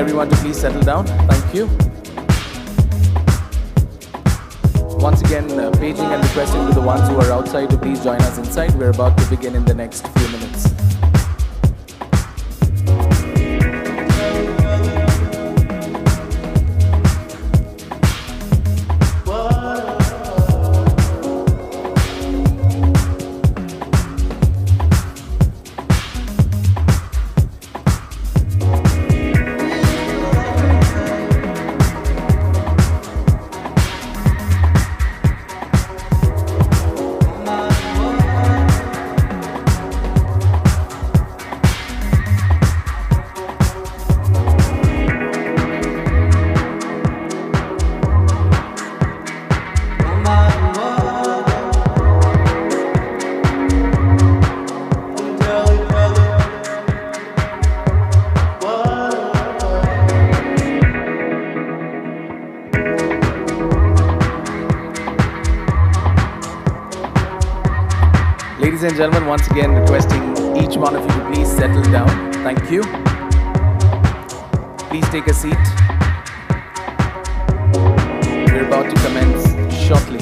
everyone to please settle down. Thank you. Once again, paging and requesting to the ones who are outside to please join us inside. We're about to begin in the next few minutes. Ladies and gentlemen, once again requesting each one of you to please settle down. Thank you. Please take a seat. We're about to commence shortly.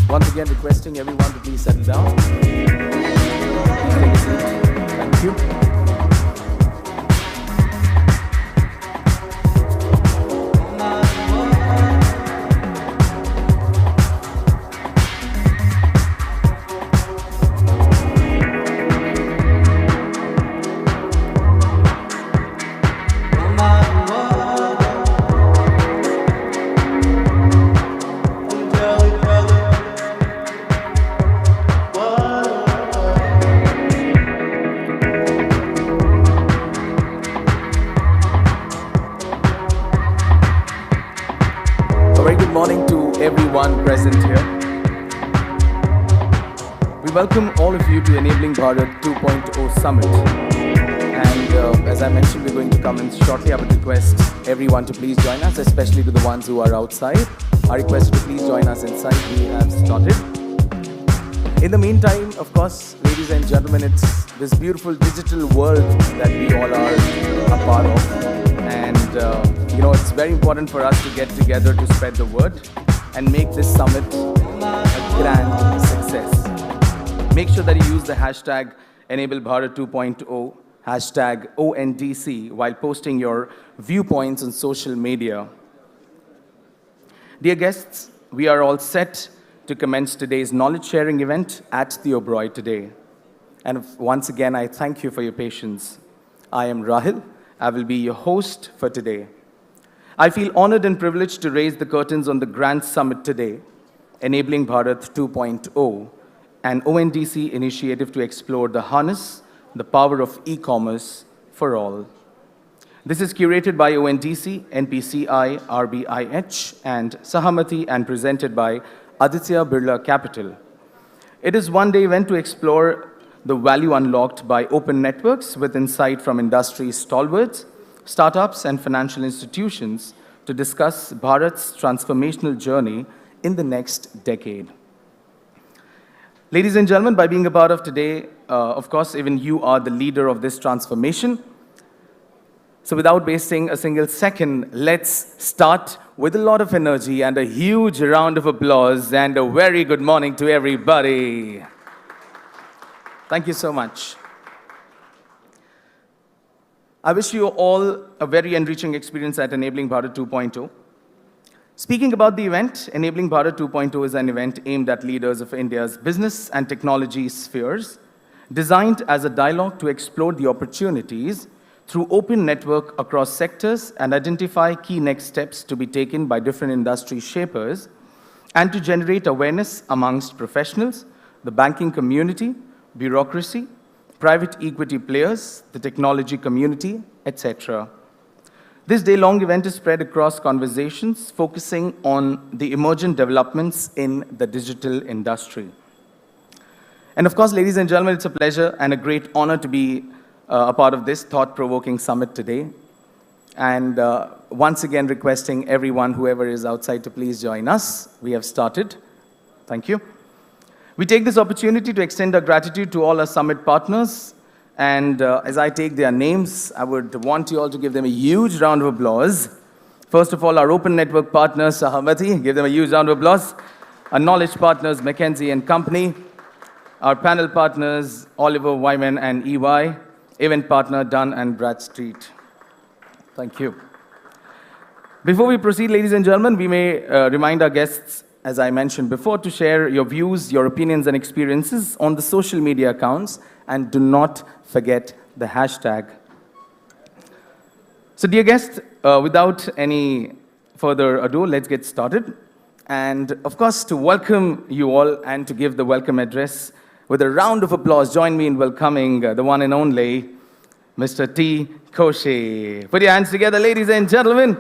Once again, requesting everyone to please settle down. Please take a seat. Thank you. Everyone present here. We welcome all of you to Enabling Bharat 2.0 Summit. And as I mentioned, we're going to commence shortly. I would request everyone to please join us, especially to the ones who are outside. I request you to please join us inside. We have started. In the meantime, of course, ladies and gentlemen, it's this beautiful digital world that we all are a part of. And, it's very important for us to get together to spread the word and make this summit a grand success. Make sure that you use the hashtag Enable Bharat 2.0 hashtag ONDC, while posting your viewpoints on social media. Dear guests, we are all set to commence today's knowledge-sharing event at the Oberoi today. And once again, I thank you for your patience. I am Rahil. I will be your host for today. I feel honored and privileged to raise the curtains on the Grand Summit today, Enabling Bharat 2.0, an ONDC initiative to explore the harness, the power of e-commerce for all. This is curated by ONDC, NPCI, RBIH, and Sahamati, and presented by Aditya Birla Capital. It is one-day event to explore the value unlocked by open networks with insight from industry stalwarts, startups, and financial institutions to discuss Bharat's transformational journey in the next decade. Ladies and gentlemen, by being a part of today, of course, even you are the leader of this transformation. So without wasting a single second, let's start with a lot of energy and a huge round of applause and a very good morning to everybody. Thank you so much. I wish you all a very enriching experience at Enabling Bharat 2.0. Speaking about the event, Enabling Bharat 2.0 is an event aimed at leaders of India's business and technology spheres, designed as a dialogue to explore the opportunities through open network across sectors and identify key next steps to be taken by different industry shapers, and to generate awareness amongst professionals, the banking community, bureaucracy, private equity players, the technology community, etc. This day-long event is spread across conversations focusing on the emergent developments in the digital industry. And of course, ladies and gentlemen, it's a pleasure and a great honor to be a part of this thought-provoking summit today. And once again, requesting everyone, whoever is outside, to please join us. We have started. Thank you. We take this opportunity to extend our gratitude to all our summit partners. And as I take their names, I would want you all to give them a huge round of applause. First of all, our open network partners, Sahamati, give them a huge round of applause. Our knowledge partners, McKinsey & Company. Our panel partners, Oliver Wyman and EY. Event partner, Dun & Bradstreet. Thank you. Before we proceed, ladies and gentlemen, we may remind our guests, as I mentioned before, to share your views, your opinions, and experiences on the social media accounts, and do not forget the hashtag. So, dear guests, without any further ado, let's get started. And, of course, to welcome you all and to give the welcome address, with a round of applause, join me in welcoming the one and only Mr. T. Koshi. Put your hands together, ladies and gentlemen.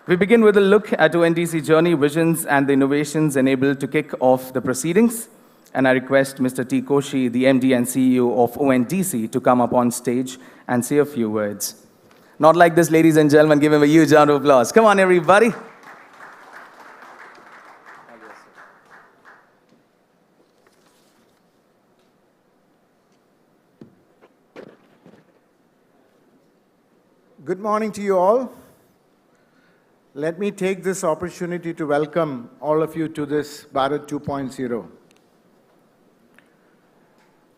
We begin with a look at ONDC journey, visions, and the innovations enabled to kick off the proceedings. And I request Mr. T. Koshi, the MD and CEO of ONDC, to come up on stage and say a few words. Not like this, ladies and gentlemen. Give him a huge round of applause. Come on, everybody. Good morning to you all. Let me take this opportunity to welcome all of you to this Bharat 2.0.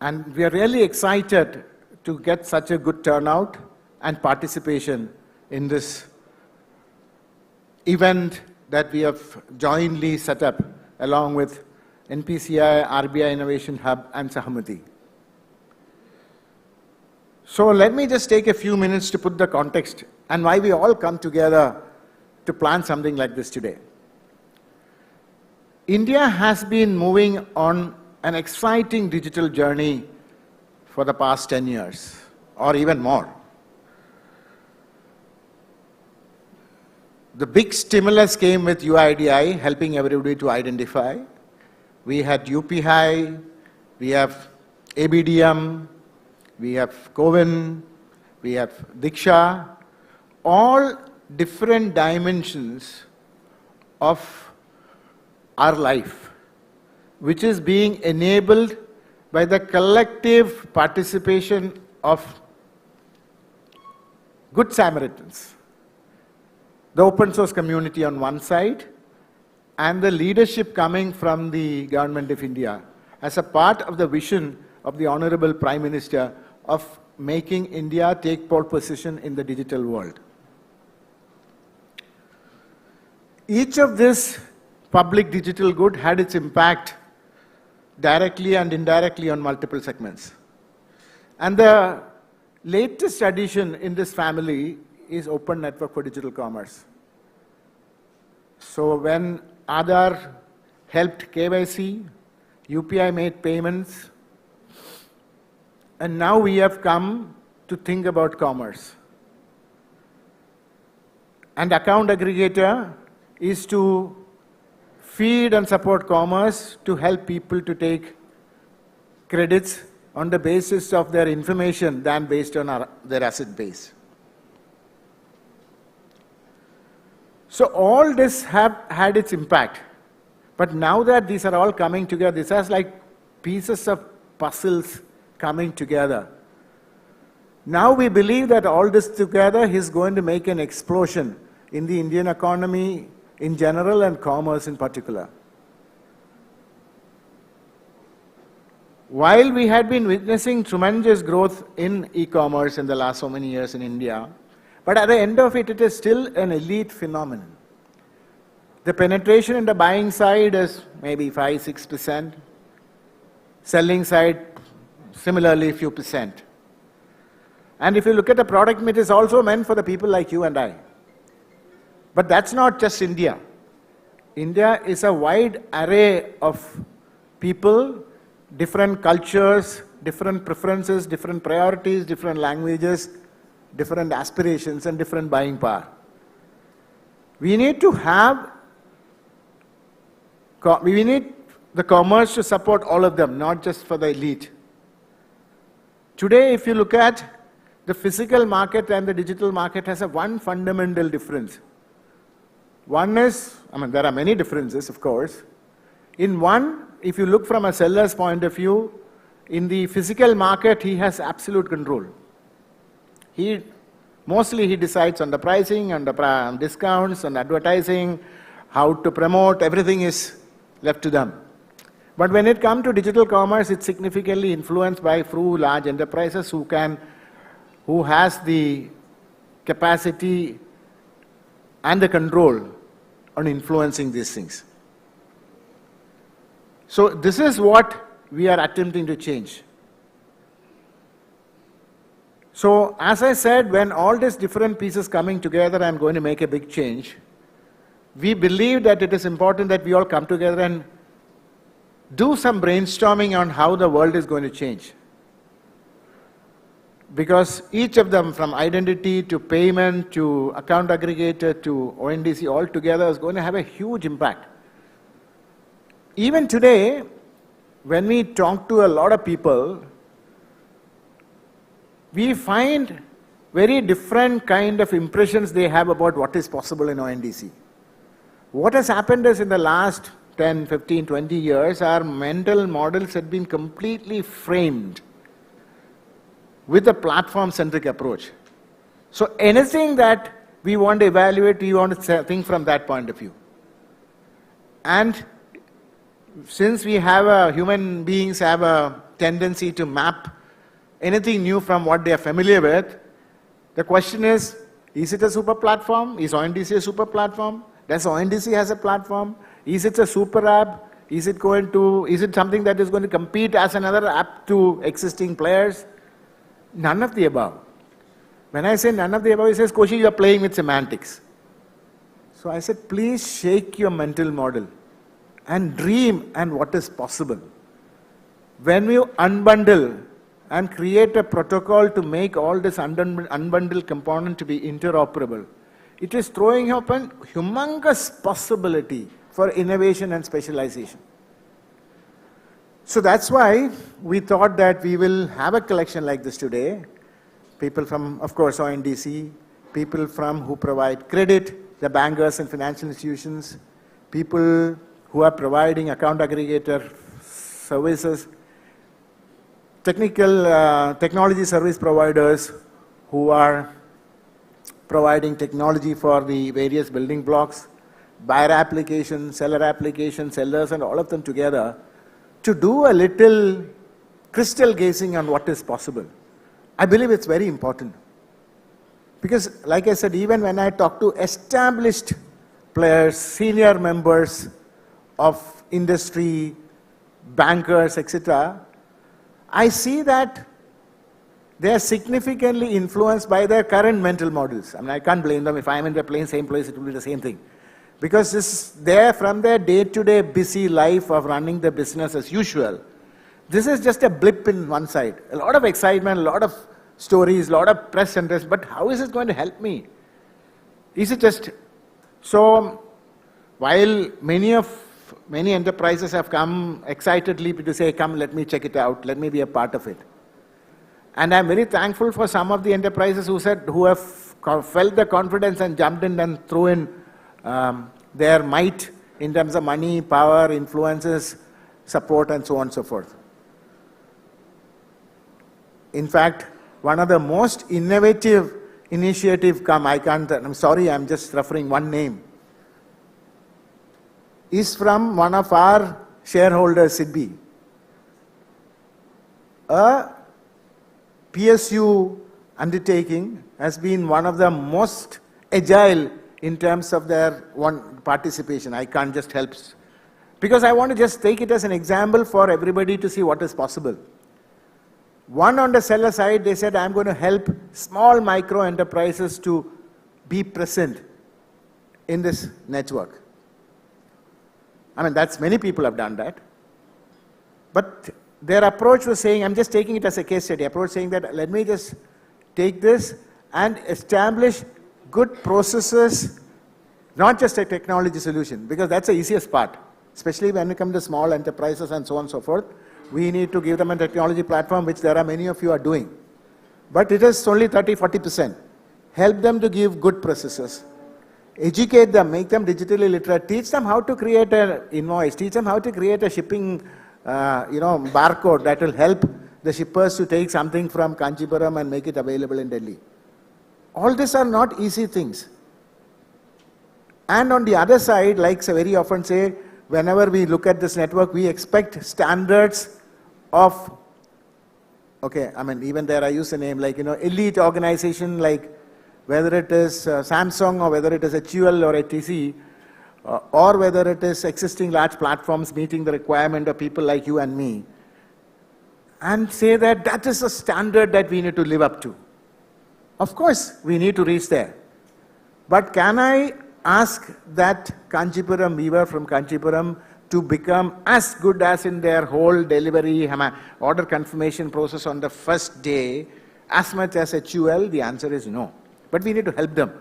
And we are really excited to get such a good turnout and participation in this event that we have jointly set up along with NPCI, RBI Innovation Hub, and Sahamati. So let me just take a few minutes to put the context and why we all come together to plan something like this today. India has been moving on an exciting digital journey for the past 10 years, or even more. The big stimulus came with UIDI, helping everybody to identify. We had UPI, we have ABDM, we have CoWIN, we have Diksha, all different dimensions of our life, which is being enabled by the collective participation of good Samaritans. The open source community on one side, and the leadership coming from the Government of India as a part of the vision of the Honorable Prime Minister of making India take pole position in the digital world. Each of this public digital good had its impact directly and indirectly on multiple segments. And the latest addition in this family is Open Network for Digital Commerce. So when Aadhaar helped KYC, UPI made payments, and now we have come to think about commerce. And account aggregator is to feed and support commerce to help people to take credits on the basis of their information than based on their asset base. So all this have had its impact. But now that these are all coming together, this is like pieces of puzzles coming together. Now we believe that all this together is going to make an explosion in the Indian economy in general and commerce in particular. While we had been witnessing tremendous growth in e-commerce in the last so many years in India, but at the end of it, it is still an elite phenomenon. The penetration in the buying side is maybe 5–6%. Selling side, similarly, a few percent. And if you look at the product mix, it is also meant for the people like you and I. But that's not just India. India is a wide array of people, different cultures, different preferences, different priorities, different languages, different aspirations, and different buying power. We need to have we need the commerce to support all of them, not just for the elite. Today, if you look at the physical market and the digital market has one fundamental difference. One is, there are many differences, of course. In one, if you look from a seller's point of view, in the physical market, he has absolute control. Mostly he decides on the pricing, on the discounts, on advertising, how to promote, everything is left to them. But when it comes to digital commerce, it's significantly influenced by few large enterprises who has the capacity and the control on influencing these things. So this is what we are attempting to change. So as I said, when all these different pieces coming together, I'm going to make a big change. We believe that it is important that we all come together and do some brainstorming on how the world is going to change. Because each of them, from identity to payment to account aggregator to ONDC, all together is going to have a huge impact. Even today, when we talk to a lot of people, we find very different kind of impressions they have about what is possible in ONDC. What has happened is in the last 10, 15, 20 years, our mental models had been completely framed with a platform-centric approach. So anything that we want to evaluate, we want to think from that point of view. And since human beings have a tendency to map anything new from what they are familiar with, the question is it a super platform? Is ONDC a super platform? Does ONDC has a platform? Is it a super app? Is it something that is going to compete as another app to existing players? None of the above. When I say none of the above, he says, Koshi, you are playing with semantics. So I said, please shake your mental model and dream and what is possible. When you unbundle and create a protocol to make all this unbundled component to be interoperable, it is throwing up a humongous possibility for innovation and specialization. So that's why we thought that we will have a collection like this today. People from, of course, ONDC, people who provide credit, the bankers and financial institutions, people who are providing account aggregator services, technology service providers who are providing technology for the various building blocks, buyer applications, seller applications, sellers, and all of them together to do a little crystal gazing on what is possible. I believe it's very important. Because, like I said, even when I talk to established players, senior members of industry, bankers, etc., I see that they are significantly influenced by their current mental models. I mean, I can't blame them. If I'm in the same place, it will be the same thing. Because they're from their day-to-day busy life of running the business as usual. This is just a blip in one side. A lot of excitement, a lot of stories, a lot of press interest, but how is it going to help me? Is it just... So, while many enterprises have come excitedly to say, come, let me check it out, let me be a part of it. And I'm very thankful for some of the enterprises who have felt the confidence and jumped in and threw in their might in terms of money, power, influences, support, and so on and so forth. In fact, one of the most innovative initiatives I'm sorry, I'm just referring one name, is from one of our shareholders, SIDBI. A PSU undertaking has been one of the most agile in terms of their participation. I can't just help. Because I want to just take it as an example for everybody to see what is possible. One, on the seller side, they said, I'm going to help small micro enterprises to be present in this network. I mean, many people have done that. But their approach was saying, I'm just taking it as a case study, approach saying that let me just take this and establish good processes, not just a technology solution, because that's the easiest part, especially when it comes to small enterprises and so on and so forth. We need to give them a technology platform, which there are many of you are doing. But it is only 30-40%. Help them to give good processes. Educate them, make them digitally literate, teach them how to create an invoice, teach them how to create a shipping barcode that will help the shippers to take something from Kanchipuram and make it available in Delhi. All these are not easy things. And on the other side, like I very often say, whenever we look at this network, we expect standards of, even there I use a name like, elite organization, like whether it is Samsung or whether it is HUL or HTC, or whether it is existing large platforms meeting the requirement of people like you and me, and say that that is a standard that we need to live up to. Of course, we need to reach there. But can I ask that Kanchipuram weaver from Kanchipuram to become as good as in their whole delivery, order confirmation process on the first day, as much as HUL? The answer is no. But we need to help them.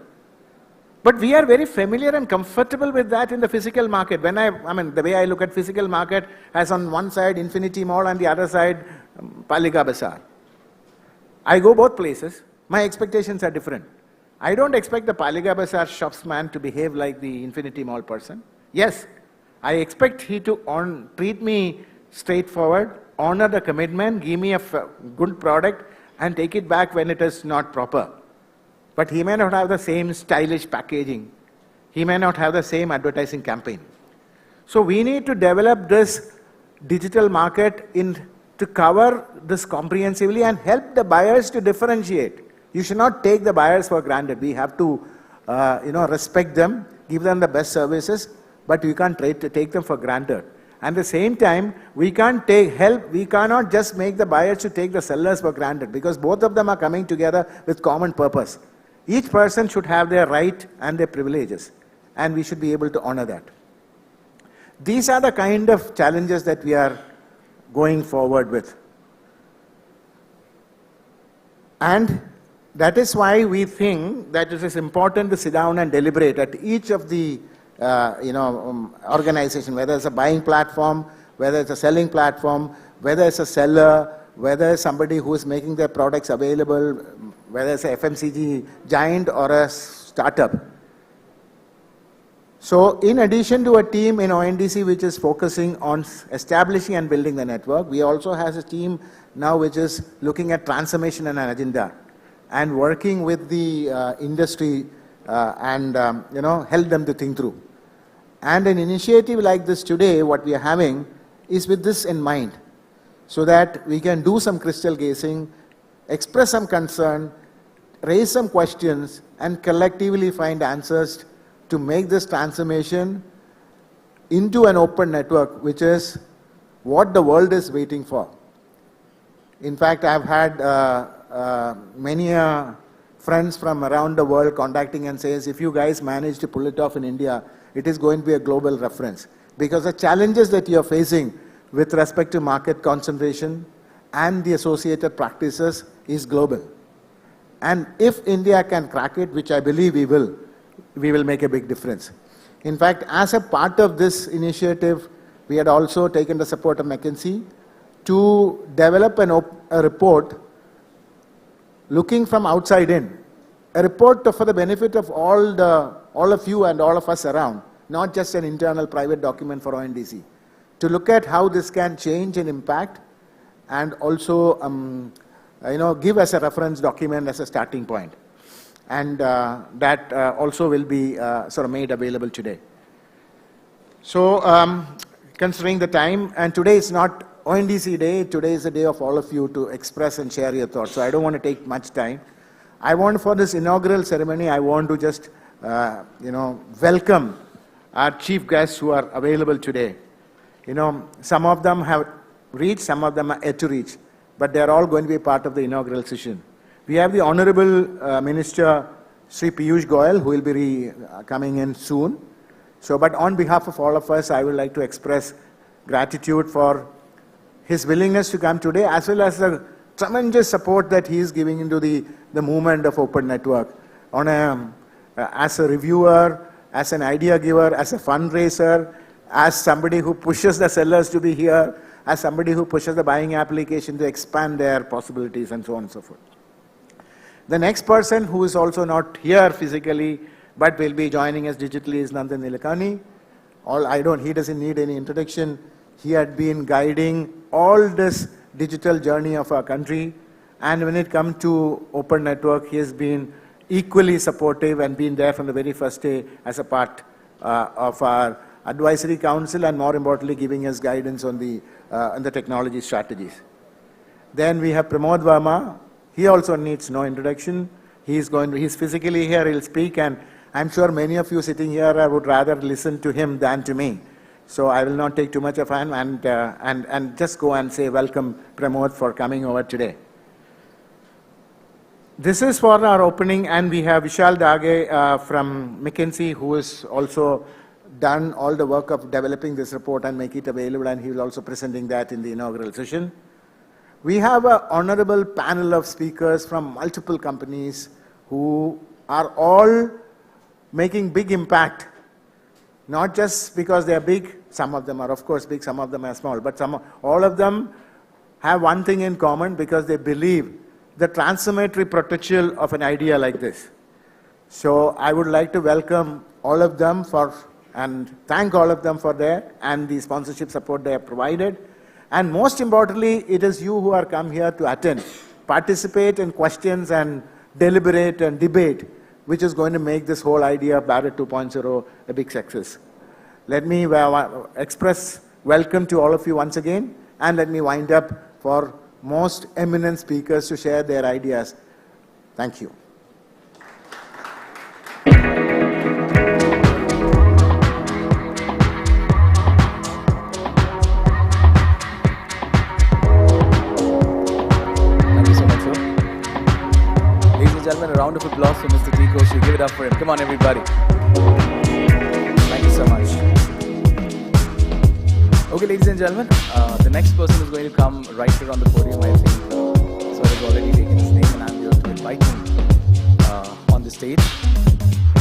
But we are very familiar and comfortable with that in the physical market. The way I look at physical market as on one side Infinity Mall and the other side Palika Bazaar. I go both places. My expectations are different. I don't expect the Palika Bazaar shopsman to behave like the Infinity Mall person. Yes, I expect he to treat me straightforward, honor the commitment, give me a good product, and take it back when it is not proper. But he may not have the same stylish packaging. He may not have the same advertising campaign. So we need to develop this digital market to cover this comprehensively and help the buyers to differentiate. You should not take the buyers for granted. We have to respect them, give them the best services, but we can't take them for granted. At the same time, we cannot just make the buyers to take the sellers for granted, because both of them are coming together with common purpose. Each person should have their right and their privileges, and we should be able to honor that. These are the kind of challenges that we are going forward with. And that is why we think that it is important to sit down and deliberate at each of the organization, whether it's a buying platform, whether it's a selling platform, whether it's a seller, whether it's somebody who is making their products available, whether it's a FMCG giant or a startup. So in addition to a team in ONDC which is focusing on establishing and building the network, we also have a team now which is looking at transformation and an agenda and working with the industry and help them to think through. And an initiative like this today, what we are having, is with this in mind. so that we can do some crystal gazing, express some concern, raise some questions, and collectively find answers to make this transformation into an open network, which is what the world is waiting for. In fact, I've had many friends from around the world contacting and says, if you guys manage to pull it off in India, it is going to be a global reference. Because the challenges that you're facing with respect to market concentration and the associated practices is global. And if India can crack it, which I believe we will make a big difference. In fact, as a part of this initiative, we had also taken the support of McKinsey to develop a report looking from outside in. A report for the benefit of all of you and all of us around, not just an internal private document for ONDC. To look at how this can change and impact, and also give us a reference document as a starting point. And that also will be sort of made available today. So considering the time, and today is not ONDC day, today is the day of all of you to express and share your thoughts. So I don't want to take much time. I want, for this inaugural ceremony, I want to just welcome our chief guests who are available today. Some of them have reached, some of them are yet to reach, but they are all going to be part of the inaugural session. We have the Honorable Minister Shri Piyush Goyal, who will be coming in soon. So, but on behalf of all of us, I would like to express gratitude for his willingness to come today, as well as the tremendous support that he is giving into the movement of Open Network. As a reviewer, as an idea giver, as a fundraiser, as somebody who pushes the sellers to be here, as somebody who pushes the buying application to expand their possibilities, and so on and so forth. The next person, who is also not here physically but will be joining us digitally, is Nandan Nilekani. He doesn't need any introduction. He had been guiding all this digital journey of our country, and when it comes to Open Network, he has been equally supportive and been there from the very first day as a part of our advisory council, and more importantly giving us guidance on the technology strategies. Then we have Pramod Verma. He also needs no introduction. He's physically here, he'll speak, and I'm sure many of you sitting here would rather listen to him than to me. So I will not take too much of time and just go and say welcome, Pramod, for coming over today. This is for our opening, and we have Vishal Dage from McKinsey, who has also done all the work of developing this report and make it available, and he will also presenting that in the inaugural session. We have an honorable panel of speakers from multiple companies who are all making big impact, not just because they are big. Some of them are of course big, some of them are small, but all of them have one thing in common, because they believe the transformatory potential of an idea like this. So I would like to welcome all of them and thank all of them for the sponsorship support they have provided. And most importantly, it is you who are come here to attend, participate in questions and deliberate and debate, which is going to make this whole idea of Bharat 2.0 a big success. Let me express welcome to all of you once again, and let me wind up for most eminent speakers to share their ideas. Thank you. Gentlemen, a round of applause for Mr. T. Koshi. Give it up for him. Come on, everybody. Thank you so much. Okay, ladies and gentlemen, the next person is going to come right here on the podium, I think. So I've already taken his name, and I'm here to invite him on the stage.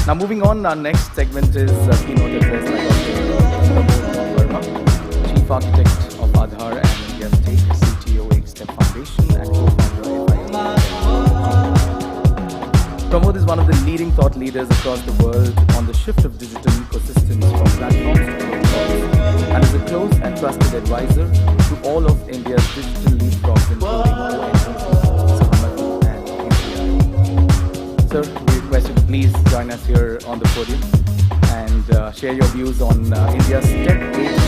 Now, moving on, our next segment is Keynote address by Dr. Pramod Verma, Chief Architect of Aadhaar and India State, CTO, Step Foundation, and co-founder of Pramod is one of the leading thought leaders across the world on the shift of digital ecosystems from platforms to protocols, and is a close and trusted advisor to all of India's digital leapfrogs, including Hon'ble and NPCI. Sir, we request you to please join us here on the podium and share your views on India's Tech-ade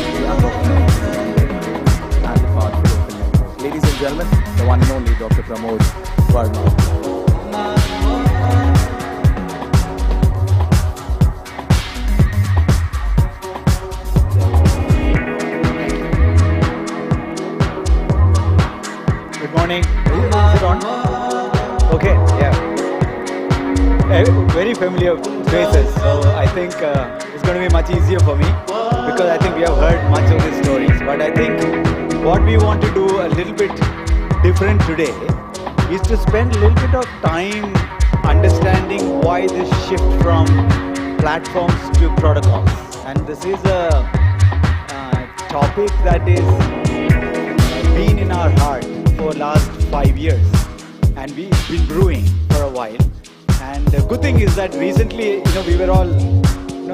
and the path for open network. gentlemen, the one and only Dr. Pramod Verma. Good morning. Is it on? Okay, yeah. Very familiar faces, so I think it's going to be much easier for me because I think we have heard much of these stories. But I think what we want to do a little bit different today is to spend a little bit of time understanding why this shift from platforms to protocols. And this is a topic that is been in our heart for last 5 years, and we've been brewing for a while. And the good thing is that recently, we were all,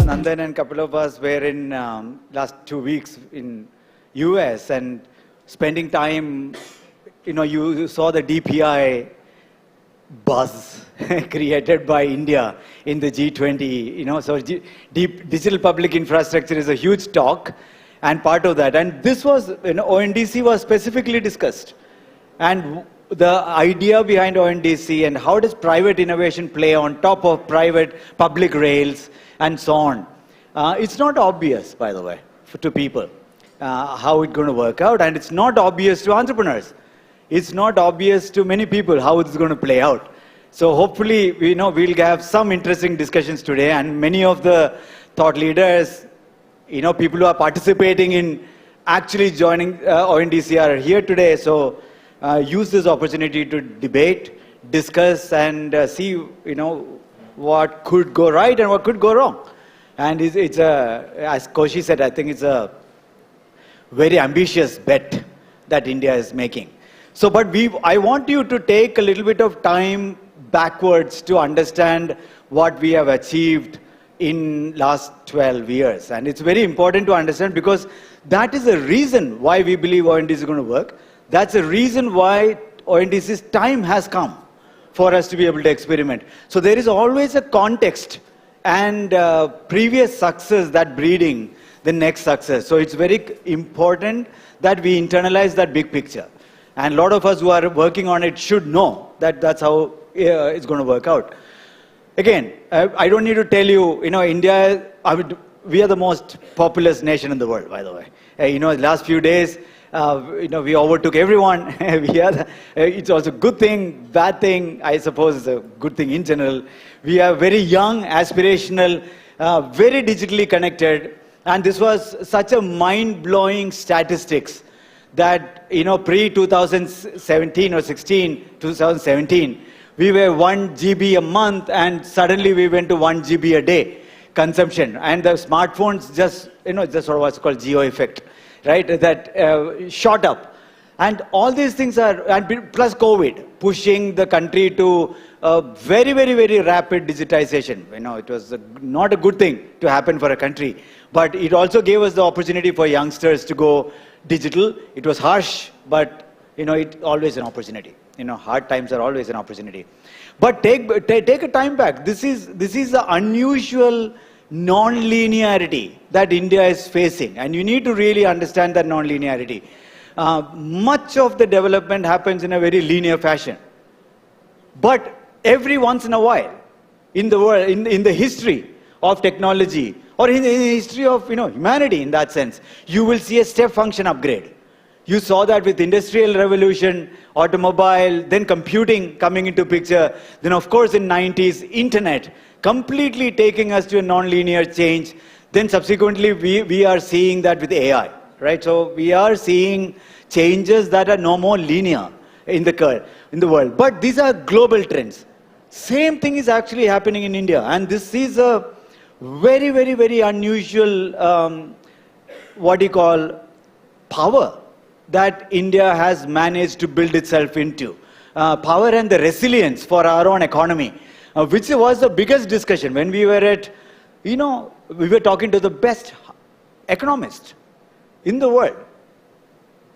Nandan and a couple of us were in last 2 weeks in US and spending time, you saw the DPI buzz created by India in the G20, so digital public infrastructure is a huge talk and part of that. And this was, ONDC was specifically discussed. And the idea behind ONDC and how does private innovation play on top of private public rails and so on. It's not obvious, by the way, to people how it's going to work out, and it's not obvious to entrepreneurs. It's not obvious to many people how it's going to play out. So hopefully, we'll have some interesting discussions today, and many of the thought leaders, people who are participating in actually joining ONDC are here today. So use this opportunity to debate, discuss, and see, what could go right and what could go wrong. And it's as Koshi said, I think it's a very ambitious bet that India is making. So, but I want you to take a little bit of time backwards to understand what we have achieved in last 12 years. And it's very important to understand because that is the reason why we believe ONDC is going to work. That's the reason why ONDC's time has come for us to be able to experiment. So there is always a context and previous success that breeding the next success. So it's very important that we internalize that big picture. And a lot of us who are working on it should know that that's how it's going to work out. Again, I don't need to tell you, India, we are the most populous nation in the world, by the way. The last few days, we overtook everyone. It's also a good thing, bad thing. I suppose it's a good thing in general. We are very young, aspirational, very digitally connected. And this was such a mind-blowing statistics that, pre-2017 or 2017, we were 1 GB a month, and suddenly we went to 1 GB a day consumption. And the smartphones just, just sort of what's called geo effect, right? That shot up. And all these things are, and plus COVID, pushing the country to very, very, very rapid digitization. It was not a good thing to happen for a country, but it also gave us the opportunity for youngsters to go digital. It was harsh, but it's always an opportunity. Hard times are always an opportunity. But take a time back. This is the unusual non-linearity that India is facing, and you need to really understand that non-linearity. Much of the development happens in a very linear fashion, but every once in a while, in the world, in the history of technology, or in the history of humanity, in that sense, you will see a step function upgrade. You saw that with Industrial Revolution, automobile, then computing coming into picture, then of course in 90s, internet, completely taking us to a non-linear change. Then subsequently, we are seeing that with AI, right? So we are seeing changes that are no more linear in the world. But these are global trends. Same thing is actually happening in India. And this is a very, very, very unusual, power that India has managed to build itself into. Power and the resilience for our own economy, which was the biggest discussion when we were at, we were talking to the best economists in the world,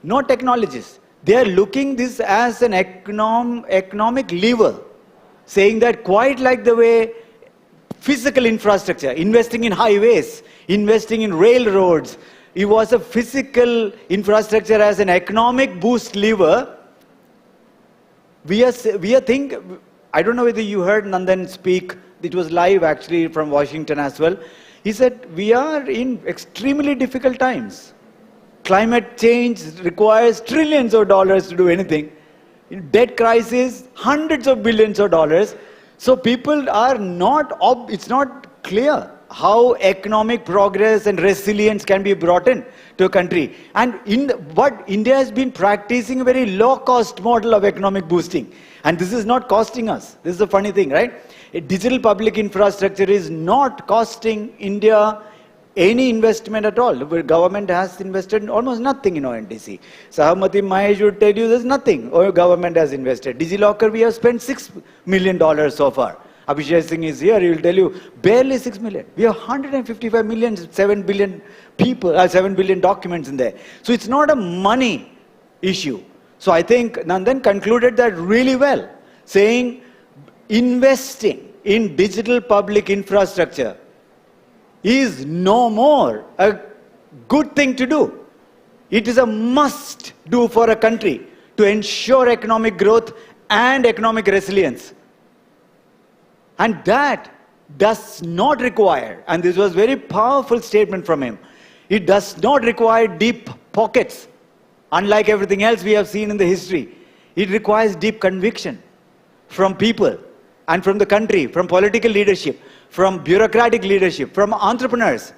not technologists. They are looking this as an economic lever, saying that quite like the way physical infrastructure, investing in highways, investing in railroads, it was a physical infrastructure as an economic boost lever we are think. I don't know whether you heard Nandan speak. It was live actually from Washington as well. He said, we are in extremely difficult times. Climate change requires trillions of dollars to do anything. Debt crisis, hundreds of billions of dollars. So people are not, it's not clear how economic progress and resilience can be brought in to a country. And what India has been practicing a very low-cost model of economic boosting. And this is not costing us. This is a funny thing, right? A digital public infrastructure is not costing India any investment at all. The government has invested almost nothing in ONDC. Sahamati Mahesh would tell you there's nothing our government has invested. DigiLocker, we have spent $6 million so far. Abhishek Singh is here, he will tell you, barely 6 million. We have 155 million, 7 billion people, 7 billion documents in there. So it's not a money issue. So I think Nandan concluded that really well, saying investing in digital public infrastructure is no more a good thing to do. It is a must do for a country to ensure economic growth and economic resilience. And that does not require, and this was a very powerful statement from him, it does not require deep pockets. Unlike everything else we have seen in the history, it requires deep conviction from people and from the country, from political leadership, from bureaucratic leadership, from entrepreneurs.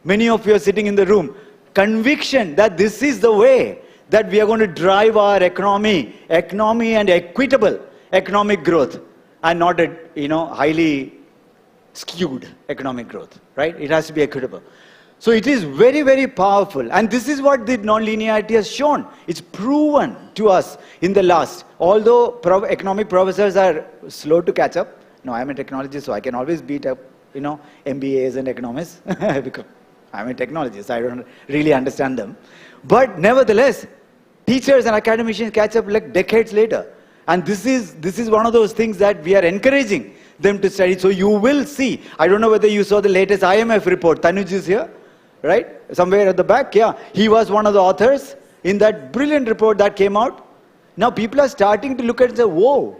Many of you are sitting in the room. Conviction that this is the way that we are going to drive our economy and equitable economic growth, and not a highly skewed economic growth, right? It has to be equitable. So it is very, very powerful. And this is what the non-linearity has shown. It's proven to us in the last. Although economic professors are slow to catch up. No, I'm a technologist, so I can always beat up, MBAs and economists. Because I'm a technologist, I don't really understand them. But nevertheless, teachers and academicians catch up like decades later. And this is one of those things that we are encouraging them to study. So you will see, I don't know whether you saw the latest IMF report. Tanuj is here, right? Somewhere at the back, yeah. He was one of the authors in that brilliant report that came out. Now people are starting to look at it and say, whoa,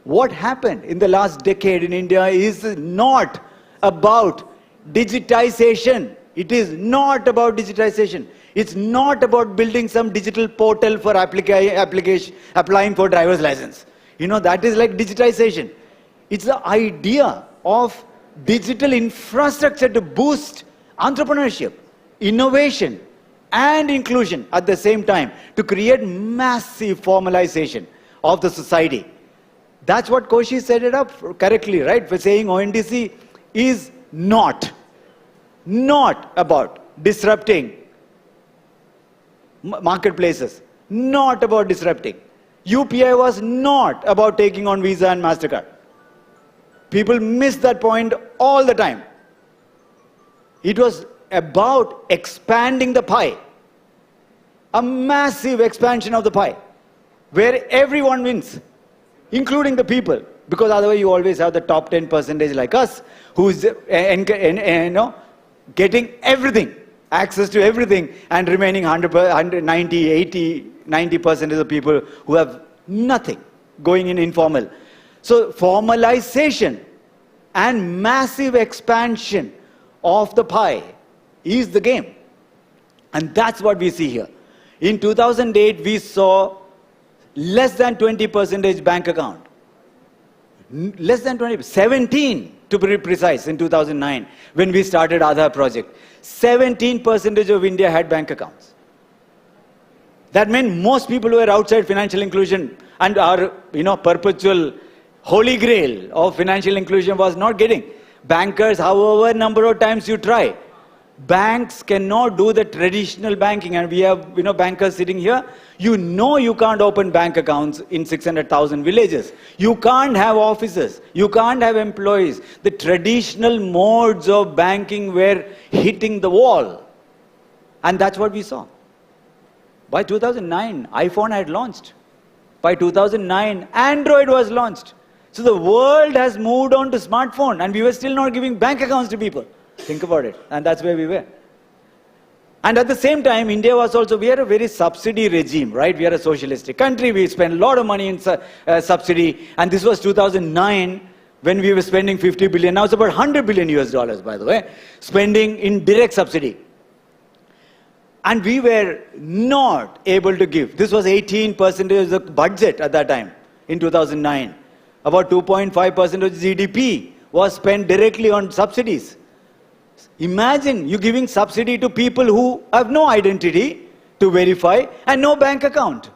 what happened in the last decade in India is not about digitization. It is not about digitization. It's not about building some digital portal for applying for driver's license. That is like digitization. It's the idea of digital infrastructure to boost entrepreneurship, innovation, and inclusion at the same time to create massive formalization of the society. That's what Koshi set it up correctly, right? For saying ONDC is not about disrupting marketplaces, not about disrupting. UPI was not about taking on Visa and MasterCard. People miss that point all the time. It was about expanding the pie. A massive expansion of the pie, where everyone wins, including the people. Because otherwise you always have the top 10% like us, who's getting everything, access to everything, and remaining 90% of the people who have nothing, going in informal. So formalization and massive expansion of the pie is the game. And that's what we see here. In 2008, we saw less than 20% bank account. Less than 20, 17 to be precise in 2009 when we started Aadhaar project. 17% of India had bank accounts. That meant most people who were outside financial inclusion and our perpetual holy grail of financial inclusion was not getting. Bankers, however number of times you try, banks cannot do the traditional banking, and we have bankers sitting here. You can't open bank accounts in 600,000 villages. You can't have offices. You can't have employees. The traditional modes of banking were hitting the wall. And that's what we saw. By 2009, iPhone had launched. By 2009, Android was launched. So the world has moved on to smartphone, and we were still not giving bank accounts to people. Think about it. And that's where we were. And at the same time, India was also, we are a very subsidy regime, right? We are a socialistic country. We spend a lot of money in subsidy. And this was 2009 when we were spending 50 billion. Now it's about 100 billion US dollars, by the way, spending in direct subsidy. And we were not able to give. This was 18% of the budget at that time, in 2009. About 2.5% of GDP was spent directly on subsidies. Imagine you giving subsidy to people who have no identity to verify and no bank account.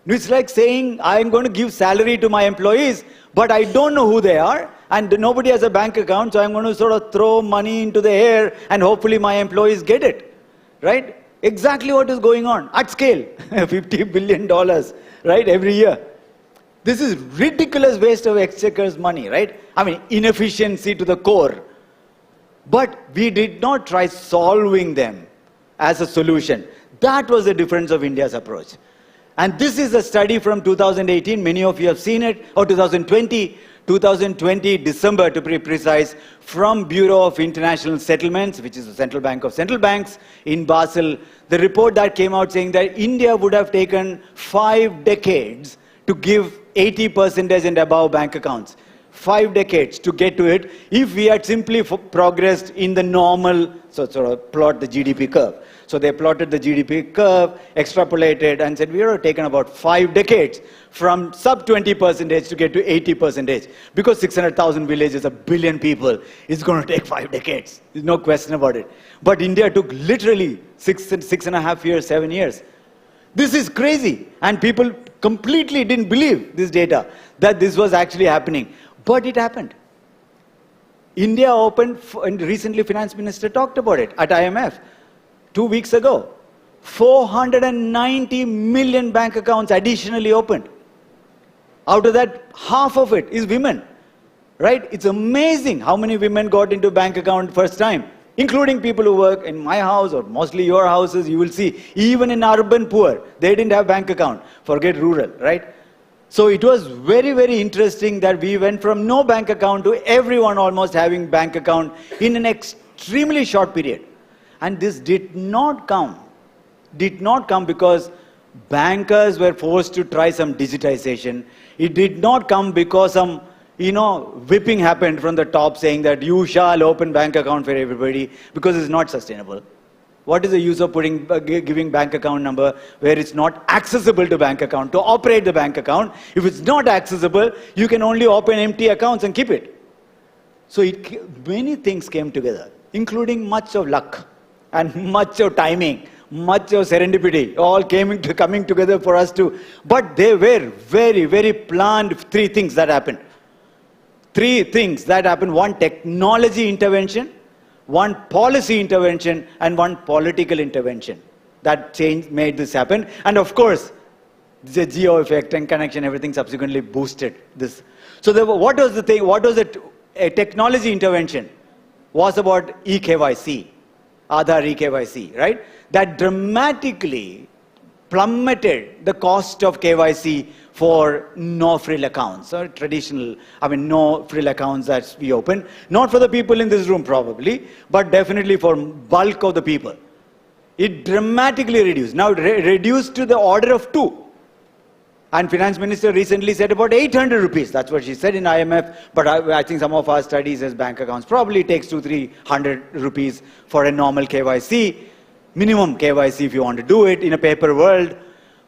It's like saying, I'm going to give salary to my employees, but I don't know who they are, and nobody has a bank account, so I'm going to sort of throw money into the air, and hopefully my employees get it. Right? Exactly what is going on at scale. $50 billion, right, every year. This is ridiculous waste of exchequer's money, right? I mean, inefficiency to the core. But we did not try solving them as a solution. That was the difference of India's approach. And this is a study from 2018. Many of you have seen it. Or 2020. 2020, December to be precise, from Bureau of International Settlements, which is the central bank of central banks in Basel. The report that came out saying that India would have taken 5 decades to give 80% and above bank accounts. 5 decades to get to it if we had simply progressed in the normal, so sort of plot the GDP curve. So they plotted the GDP curve, extrapolated, and said we would have taken about 5 decades from sub 20% to get to 80%. Because 600,000 villages, a billion people, it's going to take 5 decades. There's no question about it. But India took literally 6.5 years, 7 years. This is crazy. And people completely didn't believe this data, that this was actually happening. But it happened. India opened, and recently Finance Minister talked about it at IMF 2 weeks ago. 490 million bank accounts additionally opened. Out of that, half of it is women. Right? It's amazing how many women got into bank account first time, including people who work in my house or mostly your houses. You will see, even in urban poor, they didn't have bank account. Forget rural, right? So it was very, very interesting that we went from no bank account to everyone almost having bank account in an extremely short period. And this did not come because bankers were forced to try some digitization. It did not come because some, whipping happened from the top saying that you shall open bank account for everybody, because it's not sustainable. What is the use of giving bank account number where it's not accessible to bank account, to operate the bank account? If it's not accessible, you can only open empty accounts and keep it. So many things came together, including much of luck and much of timing, much of serendipity, all coming together for us to, but they were very, very planned 3 things that happened. 3 things that happened: 1, technology intervention, 1, policy intervention, and 1, political intervention. That made this happen. And of course, the geo effect and connection, everything subsequently boosted this. So what was the thing? What was it? A technology intervention was about eKYC, Aadhaar eKYC, right? That dramatically plummeted the cost of KYC for no-frill accounts, or traditional, no-frill accounts that we open. Not for the people in this room probably, but definitely for bulk of the people. It dramatically reduced. Now reduced to the order of 2. And Finance Minister recently said about 800 rupees. That's what she said in IMF. But I think some of our studies as bank accounts probably takes 200-300 rupees for a normal KYC. Minimum KYC if you want to do it in a paper world.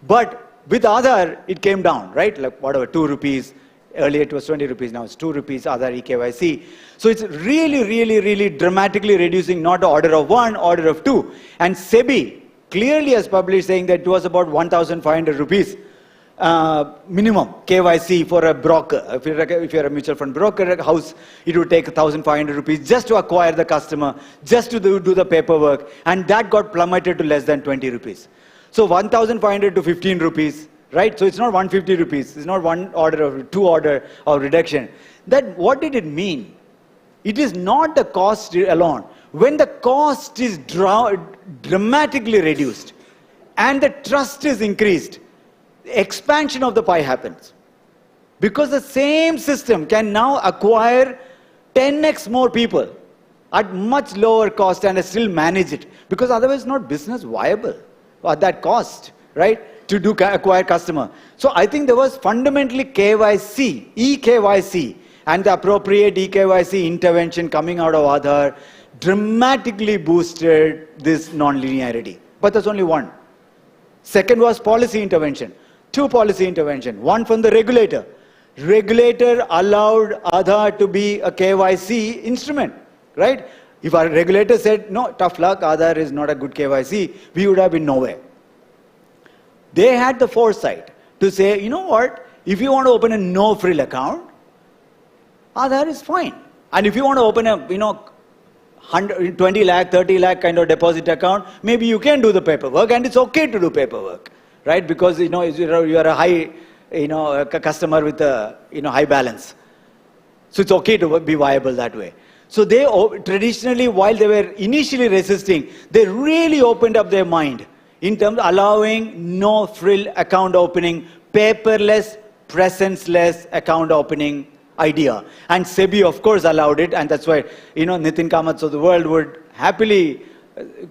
But with Aadhaar, it came down, right? Like whatever, 2 rupees. Earlier it was 20 rupees, now it's 2 rupees, Aadhaar eKYC. So it's really, really, really dramatically reducing, not the order of 1, order of 2. And SEBI clearly has published saying that it was about 1,500 rupees minimum KYC for a broker. If you're a mutual fund broker house, it would take 1,500 rupees just to acquire the customer, just to do the paperwork. And that got plummeted to less than 20 rupees. So 1,500 to 15 rupees, right? So it's not 150 rupees. It's not 1 order or 2 order of reduction. What did it mean? It is not the cost alone. When the cost is dramatically reduced and the trust is increased, expansion of the pie happens. Because the same system can now acquire 10x more people at much lower cost and still manage it. Because otherwise not business viable at that cost, right? To acquire customer. So I think there was fundamentally KYC, eKYC, and the appropriate eKYC intervention coming out of Aadhaar dramatically boosted this non-linearity. But that's only one. Second was policy intervention. Two policy intervention. One from the regulator. Regulator allowed Aadhaar to be a KYC instrument, right? If our regulator said, no, tough luck, Aadhaar is not a good KYC, we would have been nowhere. They had the foresight to say, you know what, if you want to open a no-frill account, Aadhaar is fine. And if you want to open a, 20 lakh, 30 lakh kind of deposit account, maybe you can do the paperwork, and it's okay to do paperwork, right? Because, you are a high, a customer with a, high balance. So it's okay to be viable that way. So they, traditionally, while they were initially resisting, they really opened up their mind in terms of allowing no-frill account opening, paperless, presence-less account opening idea. And SEBI, of course, allowed it, and that's why, Nitin Kamaths of the world would happily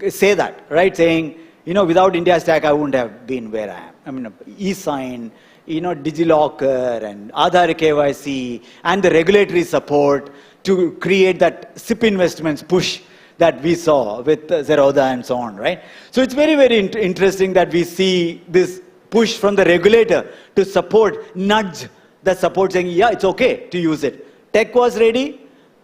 say that, right? Saying, without India Stack, I wouldn't have been where I am. I mean, e-sign, DigiLocker, and Aadhaar KYC, and the regulatory support to create that SIP investments push that we saw with Zerodha and so on, right? So it's very, very interesting that we see this push from the regulator to support, nudge the support saying, yeah, it's okay to use it. Tech was ready.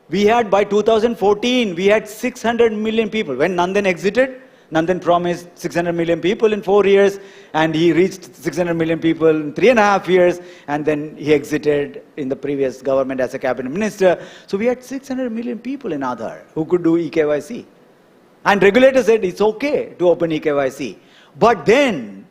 We had, by 2014, we had 600 million people. When Nandan exited, Nandan promised 600 million people in 4 years, and he reached 600 million people in 3.5 years, and then he exited in the previous government as a cabinet minister. So we had 600 million people in Aadhaar who could do eKYC. And regulators said it's okay to open eKYC. But then,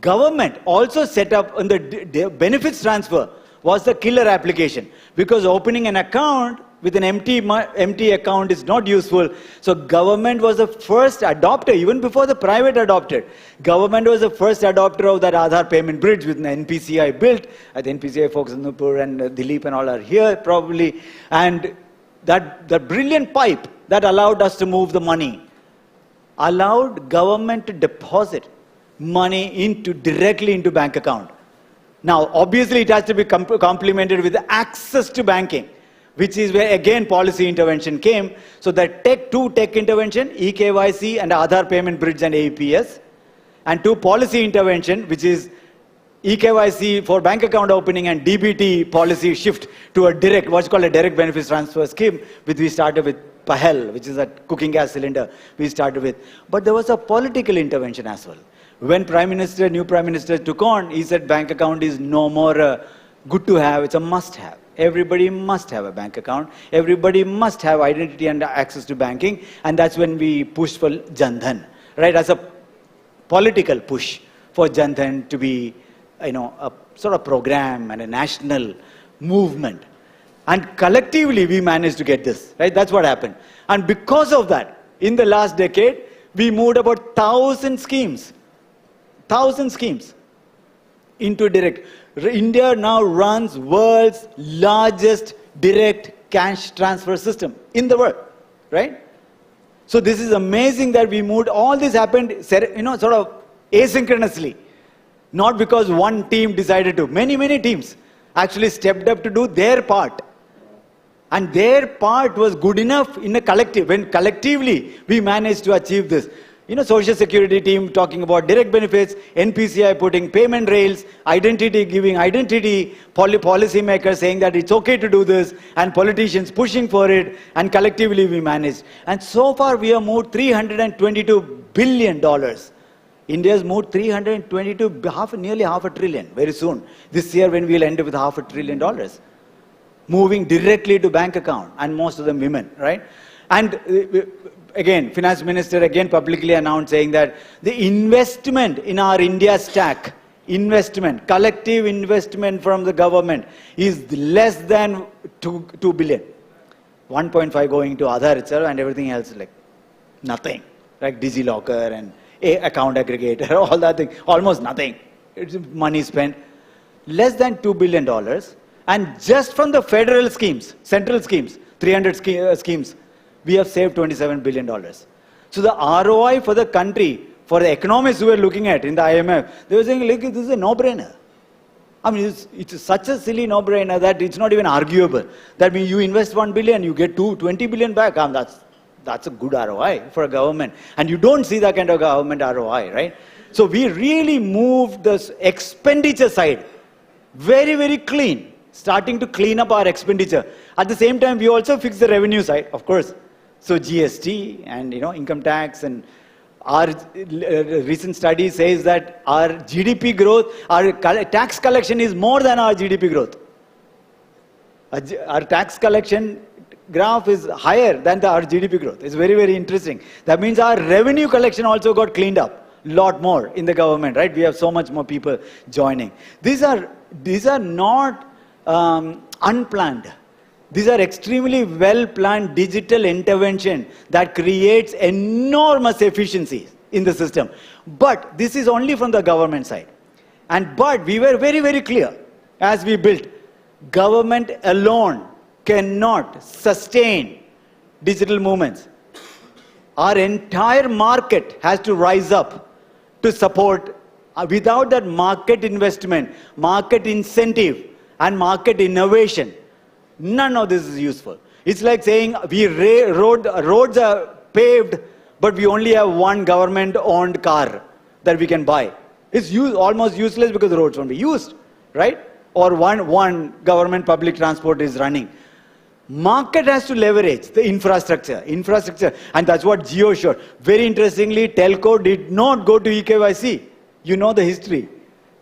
government also set up on the benefits transfer was the killer application, because opening an account with an empty account is not useful. So government was the first adopter, even before the private adopted. Government was the first adopter of that Aadhaar payment bridge with the NPCI built. The NPCI folks in Nupur and Dilip and all are here probably. And that brilliant pipe that allowed us to move the money allowed government to deposit money directly into bank account. Now, obviously, it has to be complemented with access to banking, which is where, again, policy intervention came. So the tech intervention, eKYC and Aadhaar payment bridge and APS, and policy intervention, which is eKYC for bank account opening and DBT policy shift to a what's called a direct benefits transfer scheme, which we started with Pahel, which is a cooking gas cylinder we started with. But there was a political intervention as well. When new Prime Minister took on, he said bank account is no more good to have, it's a must have. Everybody must have a bank account. Everybody must have identity and access to banking. And that's when we pushed for Jan Dhan, right? As a political push for Jan Dhan to be, a sort of program and a national movement. And collectively, we managed to get this, right? That's what happened. And because of that, in the last decade, we moved about 1,000 schemes. 1,000 schemes into direct. India now runs world's largest direct cash transfer system in the world, right? So this is amazing that we moved. All this happened, sort of asynchronously. Not because one team decided to. Many teams actually stepped up to do their part. And their part was good enough in a collective. When collectively we managed to achieve this. Social security team talking about direct benefits, NPCI putting payment rails, giving identity, policy makers saying that it's okay to do this, and politicians pushing for it, and collectively we managed. And so far we have moved $322 billion. India's moved nearly $500 billion very soon. This year when we'll end up with $500 billion. Moving directly to bank account, and most of them women, right? And again, Finance Minister again publicly announced saying that the investment in our India stack, collective investment from the government is less than 2 billion. 1.5 going to Aadhaar itself and everything else like nothing. Like DigiLocker and account aggregator, all that thing, almost nothing. It's money spent. Less than $2 billion. And just from the federal schemes, central schemes, 300 schemes, we have saved $27 billion. So the ROI for the country, for the economists who were looking at in the IMF, they were saying, look, this is a no-brainer. I mean, it's such a silly no-brainer that it's not even arguable. That means you invest 1 billion, you get 20 billion back. That's a good ROI for a government. And you don't see that kind of government ROI, right? So we really moved the expenditure side very, very clean, starting to clean up our expenditure. At the same time, we also fixed the revenue side, of course. So GST and income tax, and our recent study says that our GDP growth, our tax collection is more than our GDP growth. Our tax collection graph is higher than our GDP growth. It's very, very interesting. That means our revenue collection also got cleaned up a lot more in the government, right? We have so much more people joining. These are not unplanned. These are extremely well-planned digital intervention that creates enormous efficiencies in the system. But this is only from the government side. But we were very, very clear as we built. Government alone cannot sustain digital movements. Our entire market has to rise up to support. Without that market investment, market incentive, and market innovation, none of this is useful. It's like saying roads are paved, but we only have one government-owned car that we can buy. It's almost useless because the roads won't be used, right? Or one government public transport is running. Market has to leverage the infrastructure, and that's what Jio showed. Very interestingly, telco did not go to eKYC. You know the history.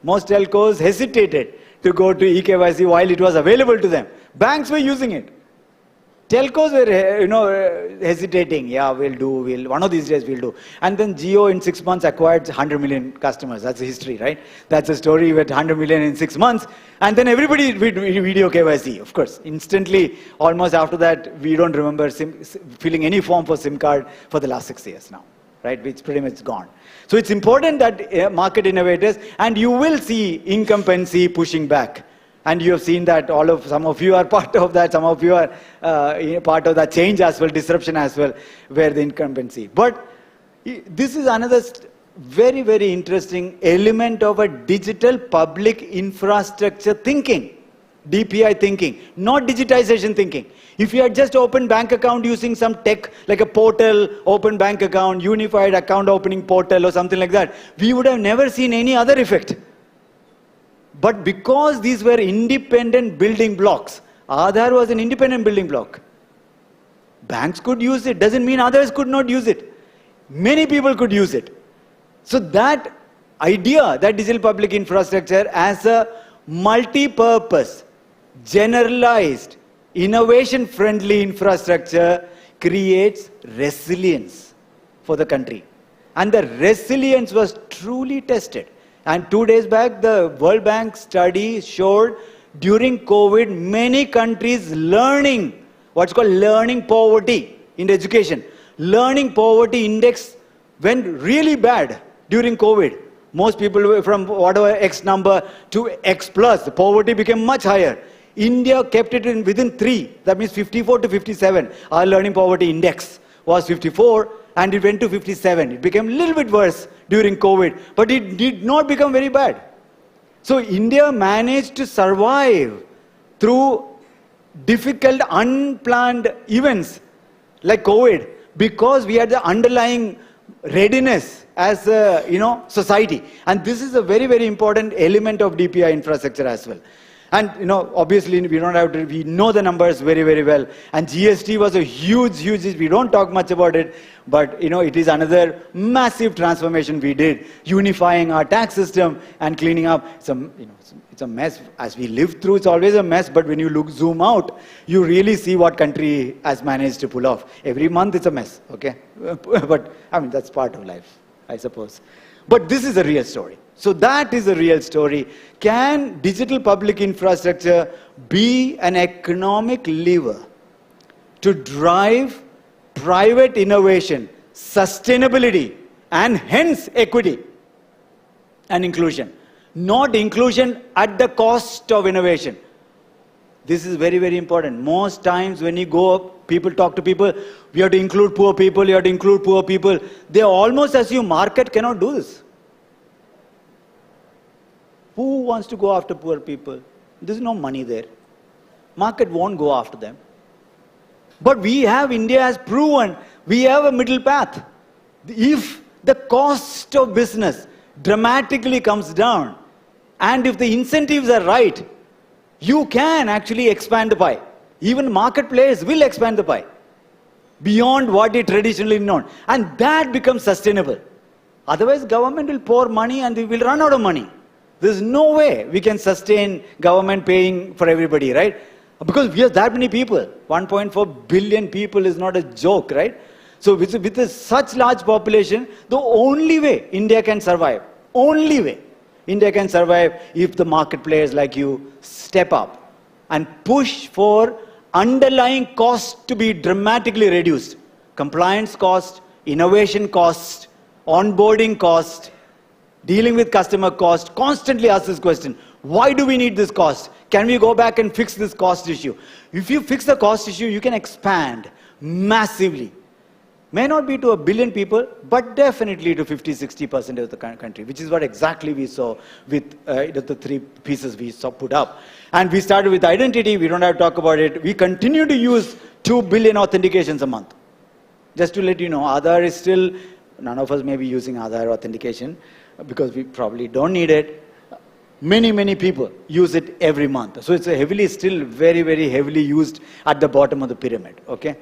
Most telcos hesitated to go to eKYC while it was available to them. Banks were using it. Telcos were, hesitating. Yeah, we'll do. One of these days we'll do. And then Jio in 6 months acquired 100 million customers. That's the history, right? That's a story with 100 million in 6 months. And then everybody did video KYC, of course. Instantly, almost after that, we don't remember filling any form for SIM card for the last 6 years now, right? It's pretty much gone. So it's important that market innovators, and you will see incumbency pushing back. And you have seen that some of you are part of that, some of you are part of that change as well, disruption as well, where the incumbency. But this is another very, very interesting element of a digital public infrastructure thinking, DPI thinking, not digitization thinking. If you had just opened bank account using some tech, like a portal, open bank account, unified account opening portal or something like that, we would have never seen any other effect. But because these were independent building blocks, Aadhaar was an independent building block. Banks could use it, doesn't mean others could not use it. Many people could use it. So that idea, that digital public infrastructure as a multi-purpose, generalized, innovation-friendly infrastructure creates resilience for the country. And the resilience was truly tested. And 2 days back, the World Bank study showed during COVID, many countries learning, what's called learning poverty in education. Learning poverty index went really bad during COVID. Most people were from whatever X number to X plus. The poverty became much higher. India kept it within 3. That means 54 to 57. Our learning poverty index was 54. And it went to 57. It became a little bit worse during COVID, but it did not become very bad. So India managed to survive through difficult, unplanned events like COVID because we had the underlying readiness as a society. And this is a very, very important element of DPI infrastructure as well. And obviously we know the numbers very, very well. And GST was a huge, we don't talk much about it, but it is another massive transformation we did, unifying our tax system and cleaning up. It's a mess. As we live through, it's always a mess, but when you zoom out, you really see what country has managed to pull off. Every month it's a mess, okay? But that's part of life, I suppose. But this is a real story. So that is a real story. Can digital public infrastructure be an economic lever to drive private innovation, sustainability, and hence equity and inclusion? Not inclusion at the cost of innovation. This is very, very important. Most times when you go up, people talk to people, we have to include poor people, you have to include poor people. They almost assume market cannot do this. Who wants to go after poor people? There's no money there. Market won't go after them. But India has proven, we have a middle path. If the cost of business dramatically comes down, and if the incentives are right, you can actually expand the pie. Even market players will expand the pie beyond what is traditionally known. And that becomes sustainable. Otherwise, government will pour money and they will run out of money. There's no way we can sustain government paying for everybody, right? Because we have that many people. 1.4 billion people is not a joke, right? So with such large population, the only way India can survive, India can survive if the market players like you step up and push for underlying costs to be dramatically reduced. Compliance cost, innovation cost, onboarding cost, dealing with customer cost. Constantly ask this question, why do we need this cost? Can we go back and fix this cost issue? If you fix the cost issue, you can expand massively. May not be to 1 billion people, but definitely to 50-60% of the country, which is what exactly we saw with the 3 pieces we saw put up. And we started with identity, we don't have to talk about it. We continue to use 2 billion authentications a month. Just to let you know, Aadhaar is still, none of us may be using Aadhaar authentication because we probably don't need it. Many people use it every month. So it's still very, very heavily used at the bottom of the pyramid, okay?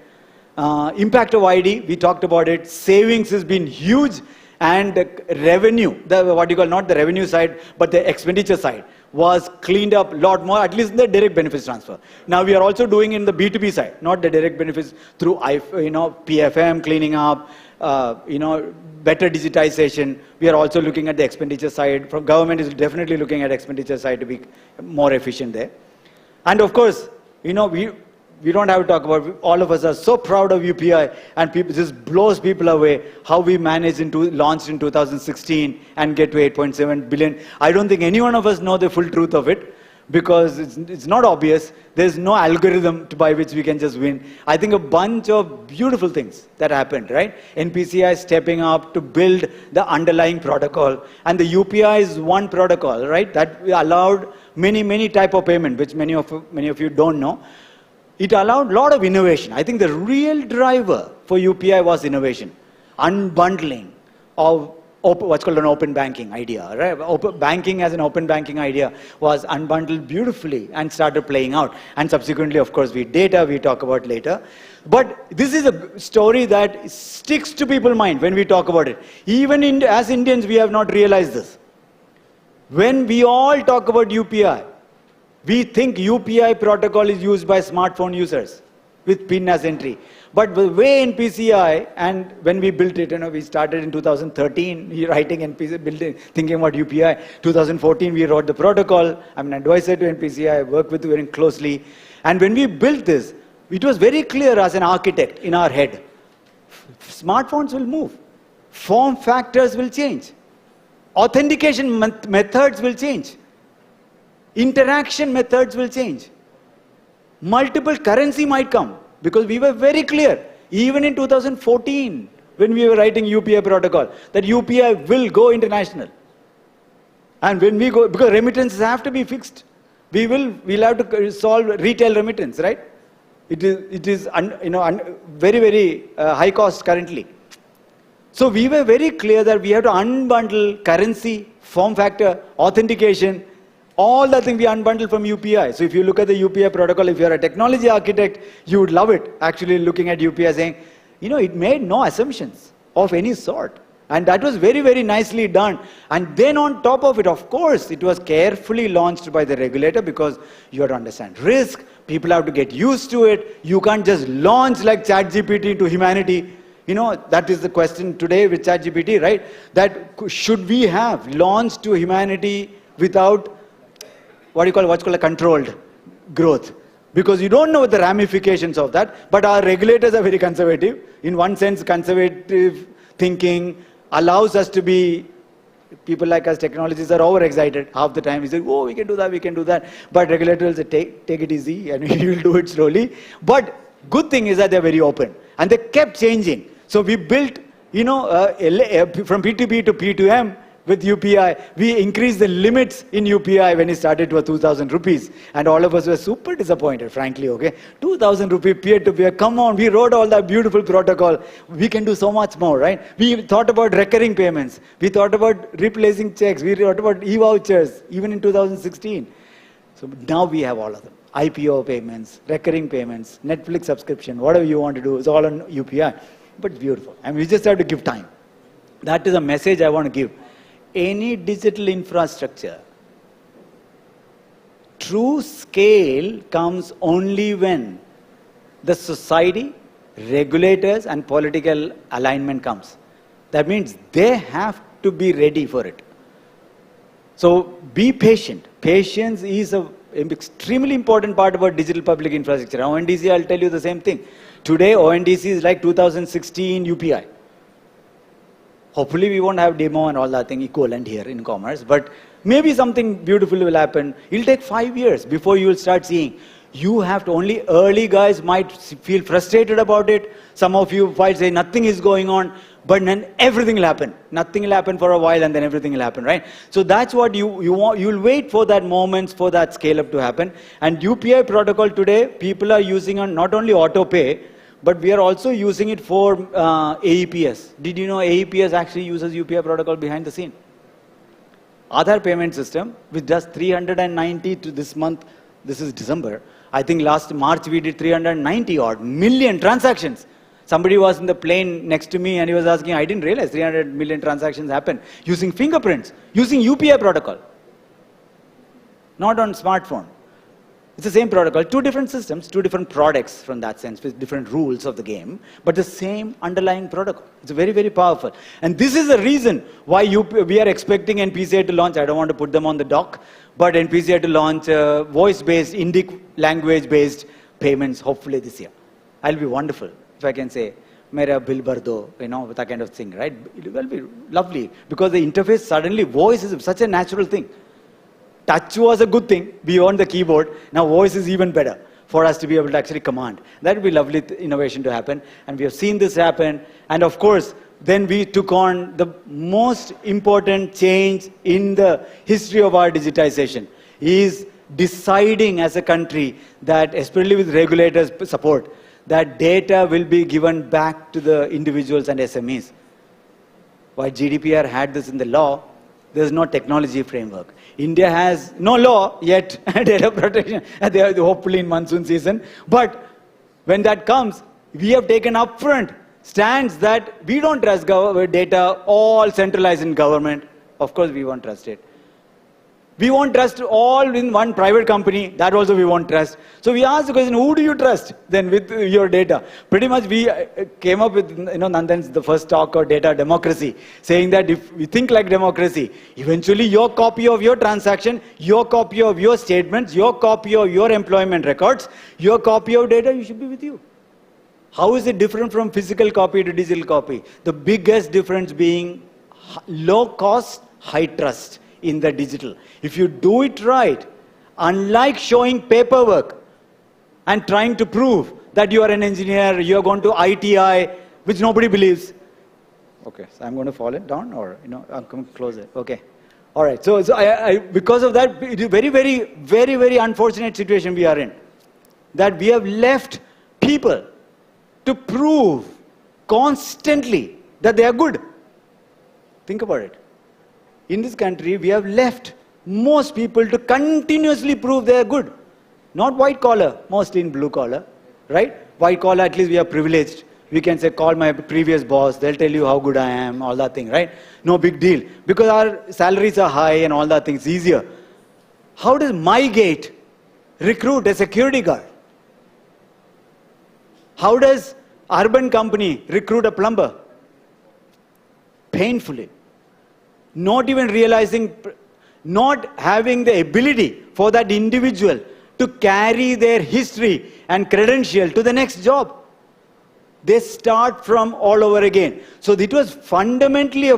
Impact of ID, we talked about it. Savings has been huge, and revenue, what you call not the revenue side, but the expenditure side, was cleaned up a lot more, at least in the direct benefits transfer. Now we are also doing in the B2B side, not the direct benefits through PFM cleaning up, better digitization. We are also looking at the expenditure side. From government is definitely looking at expenditure side to be more efficient there. And of course, we don't have to talk about, all of us are so proud of UPI, and this blows people away, how we managed launched in 2016 and get to 8.7 billion. I don't think any one of us know the full truth of it, because it's not obvious. There's no algorithm by which we can just win. I think a bunch of beautiful things that happened, right? NPCI stepping up to build the underlying protocol, and the UPI is one protocol, right? That allowed many type of payment, which many of you don't know. It allowed a lot of innovation. I think the real driver for UPI was innovation. Unbundling of what's called an open banking idea, right? Banking as an open banking idea was unbundled beautifully and started playing out. And subsequently, of course, data we talk about later. But this is a story that sticks to people's mind when we talk about it. Even as Indians, we have not realized this. When we all talk about UPI, we think UPI protocol is used by smartphone users with PIN as entry. But the way NPCI, and when we built it, we started in 2013, writing NPCI, thinking about UPI. 2014, we wrote the protocol. I'm an advisor to NPCI, I work with very closely. And when we built this, it was very clear as an architect in our head. Smartphones will move. Form factors will change. Authentication methods will change. Interaction methods will change. Multiple currency might come, because we were very clear, even in 2014, when we were writing UPI protocol, that UPI will go international. And when we go, because remittances have to be fixed, we'll have to solve retail remittance, right? It is very high cost currently. So we were very clear that we have to unbundle currency, form factor, authentication. All the things we unbundle from UPI. So if you look at the UPI protocol, if you're a technology architect, you would love it, actually looking at UPI saying, it made no assumptions of any sort. And that was very nicely done. And then on top of it, of course, it was carefully launched by the regulator, because you have to understand risk, people have to get used to it. You can't just launch like ChatGPT to humanity. That is the question today with ChatGPT, right? That should we have launched to humanity without what's called a controlled growth, because you don't know the ramifications of that. But our regulators are very conservative. In one sense, conservative thinking allows us to be People like us, technologists, are overexcited half the time. We say, oh, we can do that, we can do that. But regulators say, take it easy, and we will do it slowly. But good thing is that they're very open. And they kept changing. So we built, from P2P to P2M with UPI. We increased the limits in UPI when it started to 2,000 rupees. And all of us were super disappointed, frankly, okay? 2,000 rupee peer-to-peer, come on, we wrote all that beautiful protocol. We can do so much more, right? We thought about recurring payments. We thought about replacing checks. We thought about e-vouchers, even in 2016. So now we have all of them. IPO payments, recurring payments, Netflix subscription, whatever you want to do, it's all on UPI. But it's beautiful. And we just have to give time. That is a message I want to give. Any digital infrastructure, true scale comes only when the society, regulators, and political alignment comes. That means they have to be ready for it. So be patient. Patience is an extremely important part about digital public infrastructure. ONDC, I'll tell you the same thing. Today, ONDC is like 2016 UPI. Hopefully we won't have demo and all that thing equivalent here in commerce, but maybe something beautiful will happen. It'll take 5 years before you will start seeing. You have to, only early guys might feel frustrated about it. Some of you might say nothing is going on, but then everything will happen. Nothing will happen for a while and then everything will happen, right? So that's what you want. You'll wait for that moment, for that scale up to happen. And UPI protocol today, people are using on not only auto pay, but we are also using it for AEPS. Did you know AEPS actually uses UPI protocol behind the scene? Aadhaar payment system, which does 390 to this month, this is December. I think last March we did 390 odd million transactions. Somebody was in the plane next to me and he was asking, I didn't realize 300 million transactions happen using fingerprints, using UPI protocol. Not on smartphone. It's the same protocol, two different systems, two different products from that sense, with different rules of the game, but the same underlying protocol. It's very, very powerful. And this is the reason why we are expecting NPCI to launch, I don't want to put them on the dock, but NPCI to launch voice-based, Indic language-based payments, hopefully this year. I'll be wonderful if I can say, Mera bill bhar do, that kind of thing, right? It will be lovely, because the interface, suddenly voice is such a natural thing. Touch was a good thing beyond the keyboard. Now voice is even better for us to be able to actually command. That would be lovely innovation to happen. And we have seen this happen. And of course, then we took on the most important change in the history of our digitization, is deciding as a country that, especially with regulators' support, that data will be given back to the individuals and SMEs. While GDPR had this in the law, there is no technology framework. India has no law yet, data protection, hopefully in monsoon season. But when that comes, we have taken upfront stands that we don't trust data all centralized in government. Of course, we won't trust it. We won't trust all in one private company. That also we won't trust. So we asked the question, who do you trust then with your data? Pretty much we came up with, Nandan's the first talk of data democracy, saying that if we think like democracy, eventually your copy of your transaction, your copy of your statements, your copy of your employment records, your copy of data, you should be with you. How is it different from physical copy to digital copy? The biggest difference being low cost, high trust in the digital. If you do it right, unlike showing paperwork and trying to prove that you are an engineer, you are going to ITI, which nobody believes. Okay, so I'm going to fall it down, or I'll come closer. Okay, all right. So because of that, it is very, very, very, very unfortunate situation we are in, that we have left people to prove constantly that they are good. Think about it. In this country, we have left most people to continuously prove they are good. Not white collar, mostly in blue collar, right? White collar, at least we are privileged. We can say, call my previous boss, they'll tell you how good I am, all that thing, right? No big deal. Because our salaries are high and all that thing, it's easier. How does MyGate recruit a security guard? How does urban company recruit a plumber? Painfully. Not even realizing, not having the ability for that individual to carry their history and credential to the next job. They start from all over again. So it was fundamentally a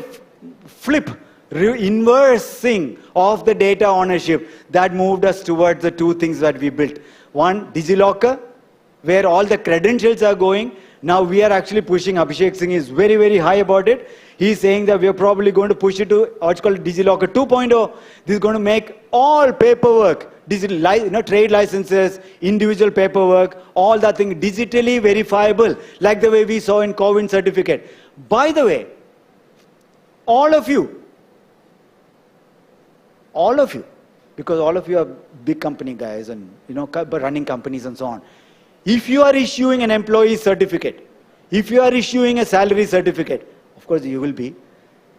flip inversing of the data ownership that moved us towards the two things that we built. One, DigiLocker, where all the credentials are going. Now we are actually pushing, Abhishek Singh is very, very high about it. He's saying that we are probably going to push it to what's called DigiLocker 2.0. This is going to make all paperwork, digital, trade licenses, individual paperwork, all that thing digitally verifiable, like the way we saw in COVID certificate. By the way, all of you, because all of you are big company guys and running companies and so on. If you are issuing an employee certificate, if you are issuing a salary certificate, of course you will be.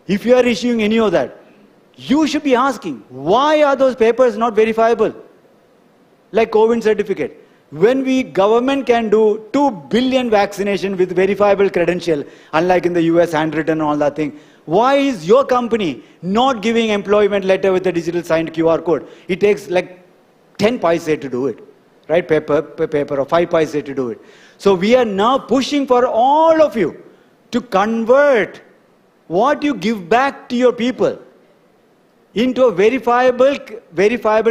If you are issuing any of that, you should be asking, why are those papers not verifiable? Like COVID certificate. When government can do 2 billion vaccination with verifiable credential, unlike in the US handwritten and all that thing, why is your company not giving employment letter with a digital signed QR code? It takes like 10 paise to do it, right? Paper or 5 paise to do it. So we are now pushing for all of you to convert what you give back to your people into a verifiable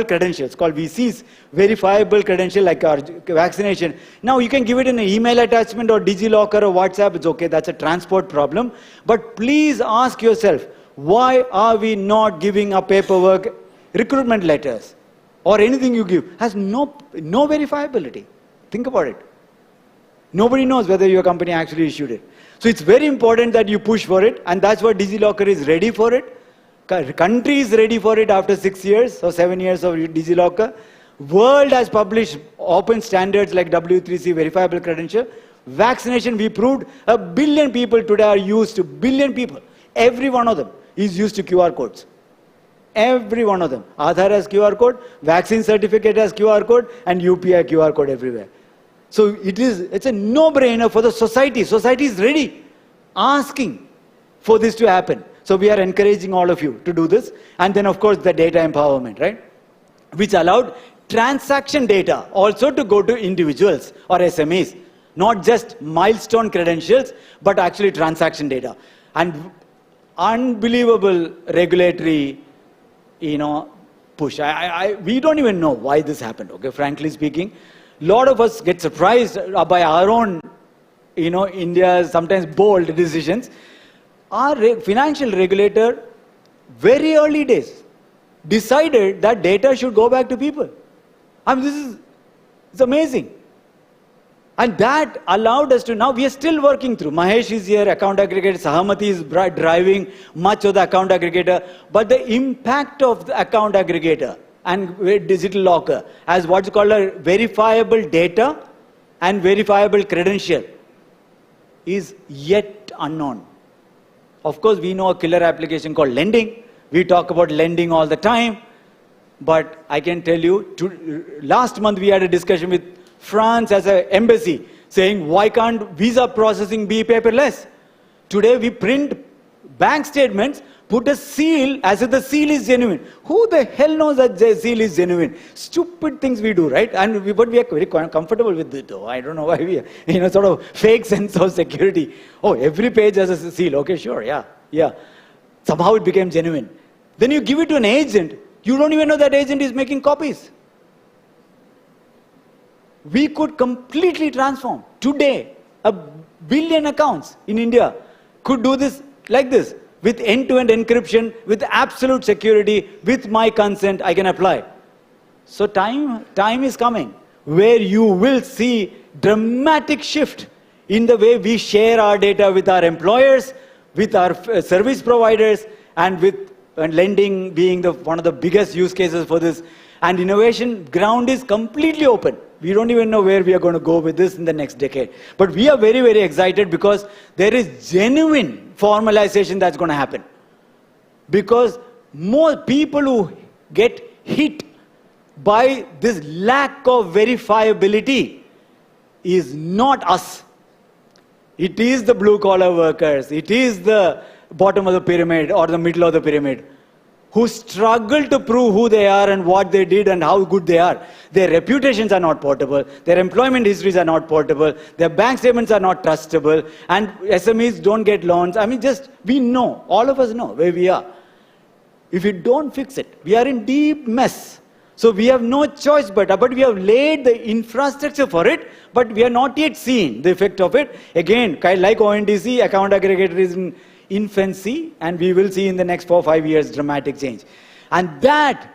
credentials called VCs, verifiable credential like our vaccination. Now you can give it in an email attachment or DigiLocker or WhatsApp, it's okay, that's a transport problem. But please ask yourself, why are we not giving a paperwork, recruitment letters or anything you give has no verifiability. Think about it. Nobody knows whether your company actually issued it. So it's very important that you push for it, and that's why DigiLocker is ready for it. Country is ready for it after 6 years or 7 years of DigiLocker. World has published open standards like W3C, verifiable credential. Vaccination, we proved 1 billion people today are used to, billion people. Every one of them is used to QR codes. Every one of them. Aadhaar has QR code, vaccine certificate has QR code, and UPI QR code everywhere. So it's a no-brainer for the society. Society is ready, asking for this to happen. So we are encouraging all of you to do this. And then of course the data empowerment, right? Which allowed transaction data also to go to individuals or SMEs. Not just milestone credentials, but actually transaction data. And unbelievable regulatory, push. We don't even know why this happened, okay, frankly speaking. A lot of us get surprised by our own, India's sometimes bold decisions. Our financial regulator, very early days, decided that data should go back to people. I mean, it's amazing. And that allowed us to, now we are still working through. Mahesh is here, account aggregator. Sahamati is driving much of the account aggregator. But the impact of the account aggregator and digital locker as what's called a verifiable data and verifiable credential is yet unknown. Of course, we know a killer application called lending. We talk about lending all the time. But I can tell you, last month we had a discussion with France as an embassy saying, why can't visa processing be paperless? Today we print bank statements, put a seal as if the seal is genuine. Who the hell knows that the seal is genuine? Stupid things we do, right? But we are very comfortable with it. Though. I don't know why we are, sort of fake sense of security. Oh, every page has a seal. Okay, sure, yeah. Somehow it became genuine. Then you give it to an agent. You don't even know that agent is making copies. We could completely transform. Today, 1 billion accounts in India could do this like this. With end-to-end encryption, with absolute security, with my consent, I can apply. So time is coming where you will see dramatic shift in the way we share our data with our employers, with our service providers, and with lending being one of the biggest use cases for this. And innovation ground is completely open. We don't even know where we are going to go with this in the next decade. But we are very, very excited because there is genuine formalization that's going to happen. Because more people who get hit by this lack of verifiability is not us. It is the blue-collar workers. It is the bottom of the pyramid or the middle of the pyramid who struggle to prove who they are and what they did and how good they are. Their reputations are not portable. Their employment histories are not portable. Their bank statements are not trustable. And SMEs don't get loans. I mean, we know, all of us know where we are. If we don't fix it, we are in deep mess. So we have no choice but we have laid the infrastructure for it, but we are not yet seen the effect of it. Again, like ONDC, account aggregator is in infancy, and we will see in the next 4 or 5 years dramatic change. And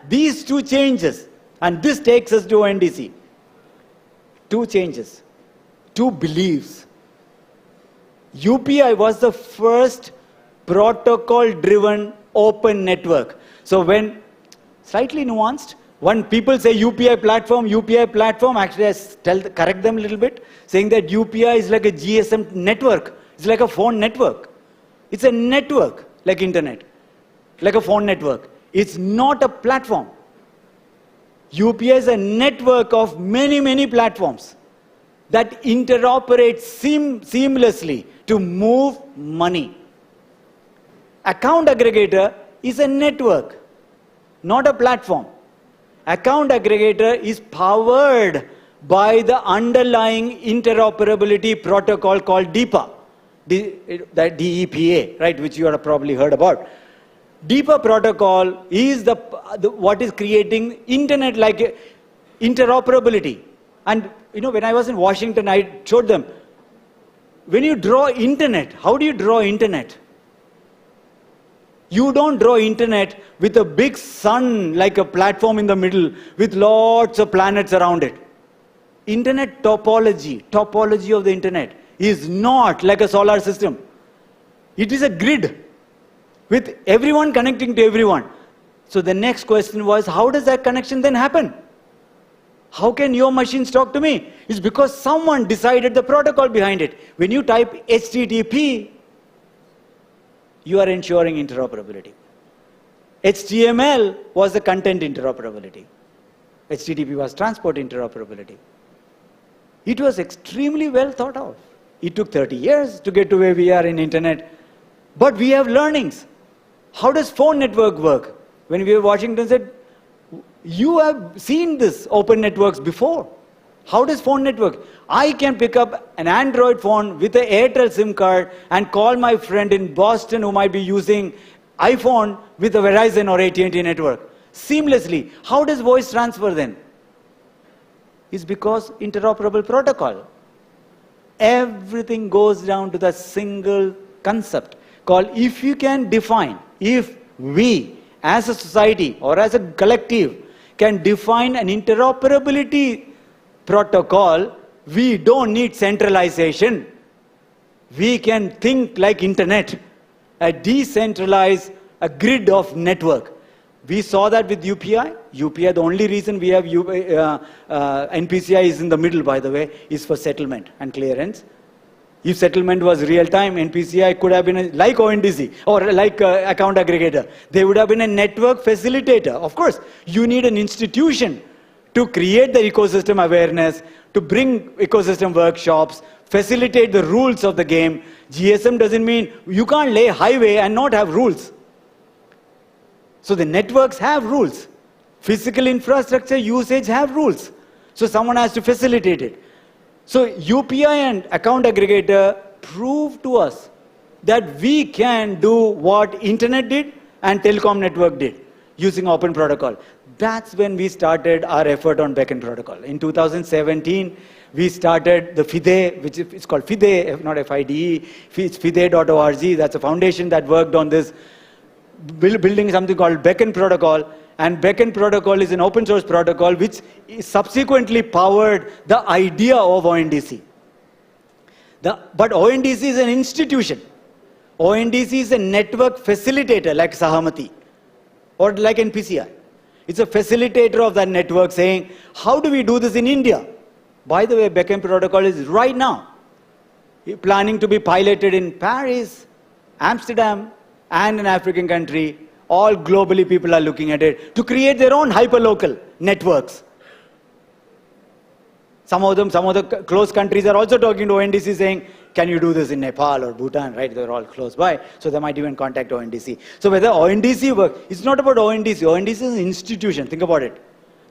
these two changes, and this takes us to ONDC. Two changes, two beliefs. UPI was the first protocol-driven open network. So when, slightly nuanced, when people say UPI platform, actually I correct them a little bit, saying that UPI is like a GSM network. It's like a phone network. It's a network, like internet, like a phone network. It's not a platform. UPI is a network of many, many platforms that interoperate seamlessly to move money. Account aggregator is a network, not a platform. Account aggregator is powered by the underlying interoperability protocol called DEPA, DEPA, right, which you have probably heard about. DEPA protocol is what is creating internet-like interoperability. And when I was in Washington, I showed them, when you draw internet, how do you draw internet? You don't draw internet with a big sun like a platform in the middle with lots of planets around it. Internet topology of the internet is not like a solar system. It is a grid with everyone connecting to everyone. So the next question was, how does that connection then happen? How can your machines talk to me? It's because someone decided the protocol behind it. When you type HTTP, you are ensuring interoperability. HTML was the content interoperability. HTTP was transport interoperability. It was extremely well thought of. It took 30 years to get to where we are in internet. But we have learnings. How does phone network work? When we were Washington said, you have seen this open networks before. How does phone network? I can pick up an Android phone with an Airtel SIM card and call my friend in Boston who might be using iPhone with a Verizon or AT&T network seamlessly. How does voice transfer then? It's because interoperable protocol. Everything goes down to the single concept called, if you can define, if we as a society or as a collective can define an interoperability protocol, we don't need centralization. We can think like internet, a decentralized, a grid of network. We saw that with UPI. UPI, the only reason we have NPCI is in the middle, by the way, is for settlement and clearance. If settlement was real time, NPCI could have been like ONDC or like account aggregator. They would have been a network facilitator. Of course, you need an institution to create the ecosystem awareness, to bring ecosystem workshops, facilitate the rules of the game. GSM doesn't mean you can't lay highway and not have rules. So the networks have rules. Physical infrastructure usage have rules. So someone has to facilitate it. So UPI and account aggregator prove to us that we can do what internet did and telecom network did using open protocol. That's when we started our effort on backend protocol. In 2017, we started the FIDE, which is called FIDE, not FIDE, it's FIDE.org. That's a foundation that worked on this, building something called backend protocol. And backend protocol is an open source protocol which subsequently powered the idea of ONDC. But ONDC is an institution. ONDC is a network facilitator like Sahamati or like NPCI. It's a facilitator of that network saying, how do we do this in India? By the way, backend protocol is right now planning to be piloted in Paris, Amsterdam, and an African country. All globally people are looking at it to create their own hyperlocal networks. Some of the close countries are also talking to ONDC saying, can you do this in Nepal or Bhutan, right? They're all close by, so they might even contact ONDC. So whether ONDC works, it's not about ONDC. ONDC is an institution, think about it.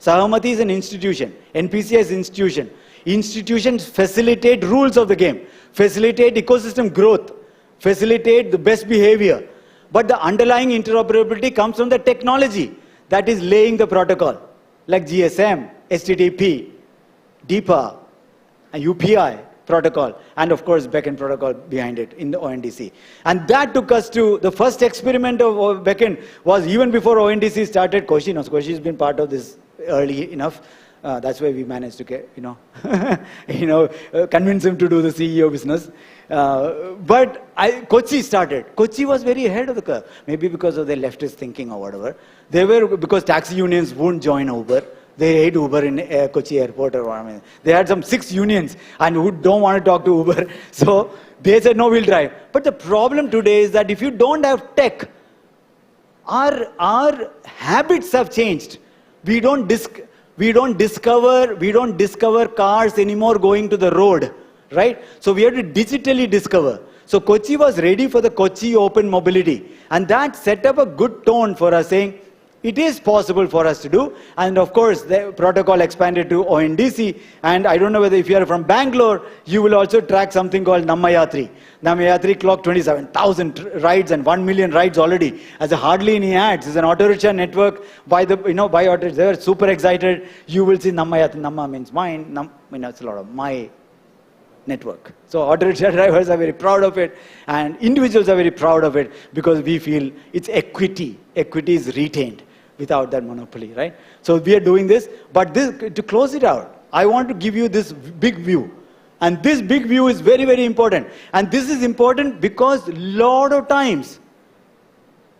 Sahamati is an institution. NPCI is an institution. Institutions facilitate rules of the game, facilitate ecosystem growth, facilitate the best behavior. But the underlying interoperability comes from the technology that is laying the protocol, like GSM, HTTP, DPA, and UPI protocol, and of course backend protocol behind it in the ONDC. And that took us to the first experiment of backend was even before ONDC started. Koshi knows. Koshi has been part of this early enough. That's why we managed to get, convince him to do the CEO business. But Kochi started. Kochi was very ahead of the curve. Maybe because of their leftist thinking or whatever. Because taxi unions wouldn't join Uber. They hate Uber in Kochi airport or whatever. They had some 6 unions and who don't want to talk to Uber. So they said, no, we'll drive. But the problem today is that if you don't have tech, our habits have changed. We don't discover cars anymore going to the road, right? So we have to digitally discover. So Kochi was ready for the Kochi open mobility. And that set up a good tone for us saying, it is possible for us to do. And of course, the protocol expanded to ONDC. And I don't know whether if you are from Bangalore, you will also track something called Nammayatri. Nammayatri clocked 27,000 rides and 1 million rides already. As a hardly any ads. It's an auto rickshaw network by auto. They were super excited. You will see Nammayatri. Namma means mine. It's a lot of my network. So auto rickshaw drivers are very proud of it. And individuals are very proud of it because we feel it's equity. Equity is retained without that monopoly, right? So we are doing this, but to close it out, I want to give you this big view. And this big view is very, very important. And this is important because a lot of times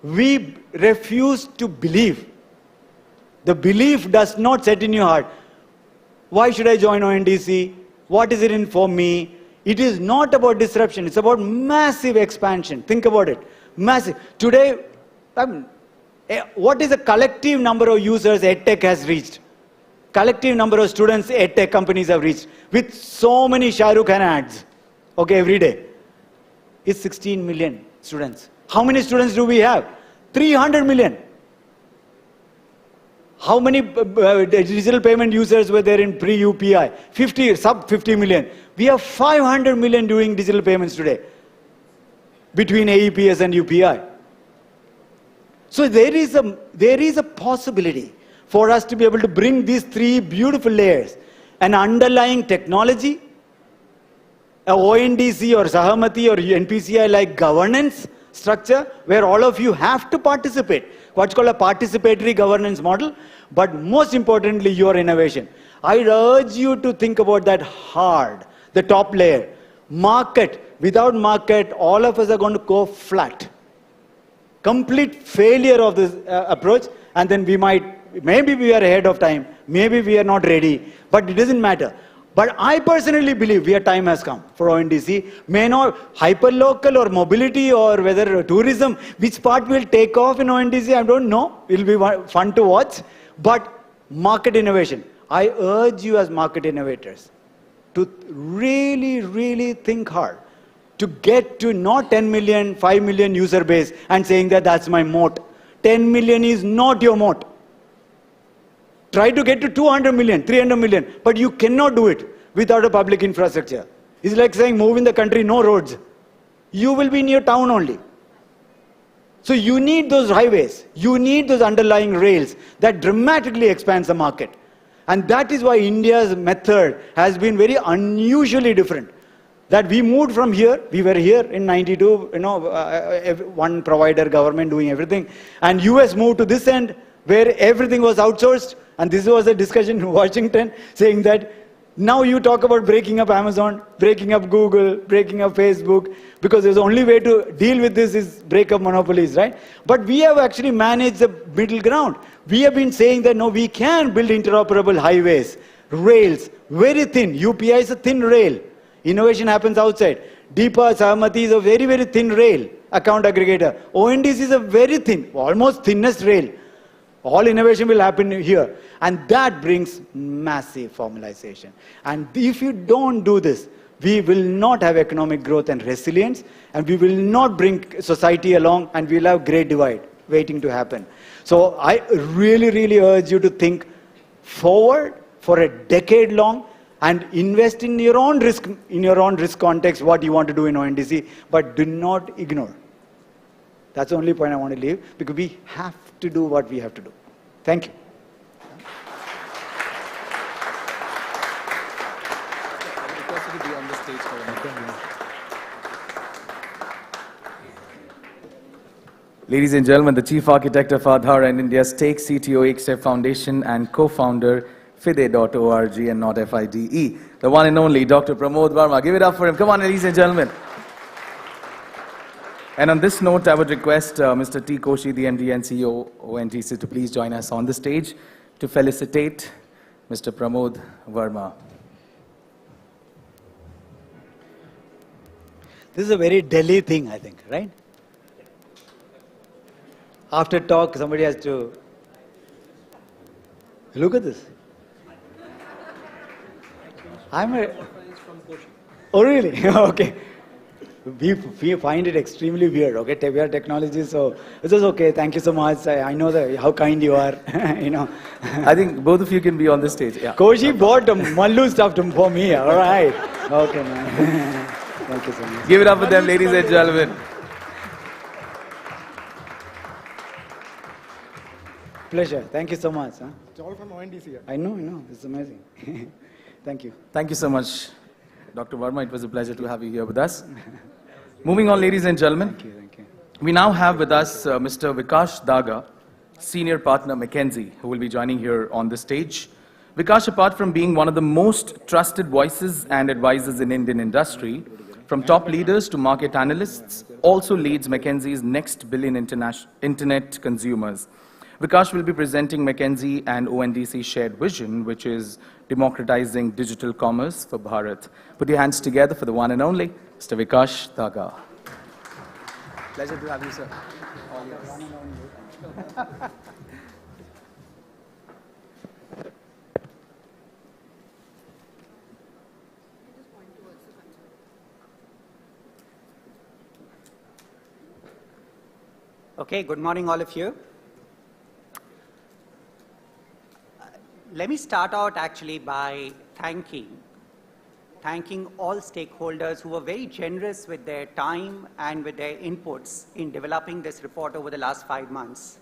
we refuse to believe. The belief does not set in your heart. Why should I join ONDC? What is it in for me? It is not about disruption. It's about massive expansion. Think about it. Massive. Today, what is the collective number of users EdTech has reached? Collective number of students EdTech companies have reached with so many Shah Rukh Khan ads, okay, every day. It's 16 million students. How many students do we have? 300 million. How many digital payment users were there in pre-UPI? Sub 50 million. We have 500 million doing digital payments today between AEPS and UPI. So there is a possibility for us to be able to bring these 3 beautiful layers. An underlying technology, a ONDC or Sahamati or NPCI like governance structure where all of you have to participate. What's called a participatory governance model. But most importantly, your innovation. I urge you to think about that hard, the top layer. Market. Without market, all of us are going to go flat. Complete failure of this approach, and then maybe we are ahead of time, maybe we are not ready, but it doesn't matter. But I personally believe time has come for ONDC. May not hyperlocal or mobility or whether tourism, which part will take off in ONDC, I don't know. It will be fun to watch. But market innovation. I urge you as market innovators to really, really think hard. To get to not 10 million, 5 million user base and saying that that's my moat. 10 million is not your moat. Try to get to 200 million, 300 million, but you cannot do it without a public infrastructure. It's like saying move in the country, no roads. You will be in your town only. So you need those highways. You need those underlying rails that dramatically expands the market. And that is why India's method has been very unusually different. That we moved from here, we were here in 92, one provider, government doing everything. And US moved to this end where everything was outsourced. And this was a discussion in Washington saying that now you talk about breaking up Amazon, breaking up Google, breaking up Facebook, because the only way to deal with this is break up monopolies, right? But we have actually managed the middle ground. We have been saying that no, we can build interoperable highways, rails, very thin. UPI is a thin rail. Innovation happens outside. DPA, Sahamati is a very, very thin rail, account aggregator. ONDC is a very thin, almost thinnest rail. All innovation will happen here. And that brings massive formalization. And if you don't do this, we will not have economic growth and resilience, and we will not bring society along, and we'll have great divide waiting to happen. So I really, really urge you to think forward for a decade long, and invest in your own risk context, what you want to do in ONDC, but do not ignore That's the only point I want to leave, because we have to do what we have to do. Thank you. Ladies and gentlemen, the Chief Architect of Aadhaar and India's Take CTO XF Foundation and co-founder FIDE.org and not FIDE, the one and only Dr. Pramod Verma. Give it up for him. Come on, ladies and gentlemen. And on this note, I would request Mr. T. Koshi, the MD and CEO ONDC, to please join us on the stage to felicitate Mr. Pramod Verma. This is a very Delhi thing, I think, right? After talk, somebody has to look at this. Oh, really? Okay. We find it extremely weird, okay? We are technologists, so it's just okay. Thank you so much. I know how kind you are, you know. I think both of you can be on the stage. Yeah. Koshi bought Mallu stuff for me, all right. Okay, man. Thank you so much. Give it up for them, ladies and gentlemen. Pleasure. Thank you so much. Huh? It's all from ONDC. I know. It's amazing. Thank you. Thank you so much, Dr. Verma. It was a pleasure to have you here with us. Moving on, ladies and gentlemen. Thank you. We now have with us Mr. Vikash Daga, Senior Partner McKinsey, who will be joining here on the stage. Vikash, apart from being one of the most trusted voices and advisors in Indian industry, from top leaders to market analysts, also leads McKinsey's next billion internet consumers. Vikash will be presenting McKinsey and ONDC shared vision, which is democratizing digital commerce for Bharat. Put your hands together for the one and only, Mr. Vikash Daga. Pleasure to have you, sir. All yours. Okay, good morning, all of you. Let me start out actually by thanking all stakeholders who were very generous with their time and with their inputs in developing this report over the last 5 months.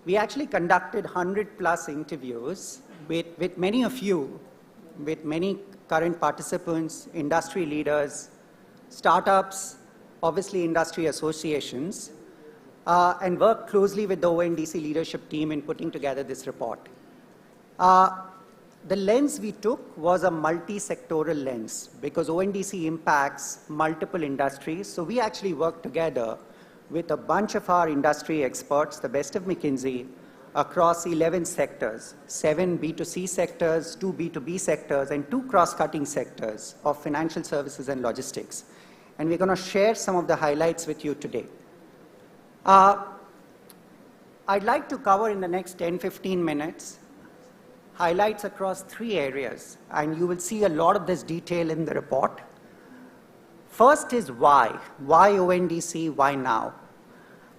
We actually conducted 100+ interviews with many of you, with many current participants, industry leaders, startups, obviously industry associations, and worked closely with the ONDC leadership team in putting together this report. The lens we took was a multi-sectoral lens because ONDC impacts multiple industries. So we actually worked together with a bunch of our industry experts, the best of McKinsey, across 11 sectors, 7 B2C sectors, 2 B2B sectors, and 2 cross-cutting sectors of financial services and logistics. And we're going to share some of the highlights with you today. I'd like to cover in the next 10-15 minutes highlights across 3 areas, and you will see a lot of this detail in the report. First is why. Why ONDC? Why now?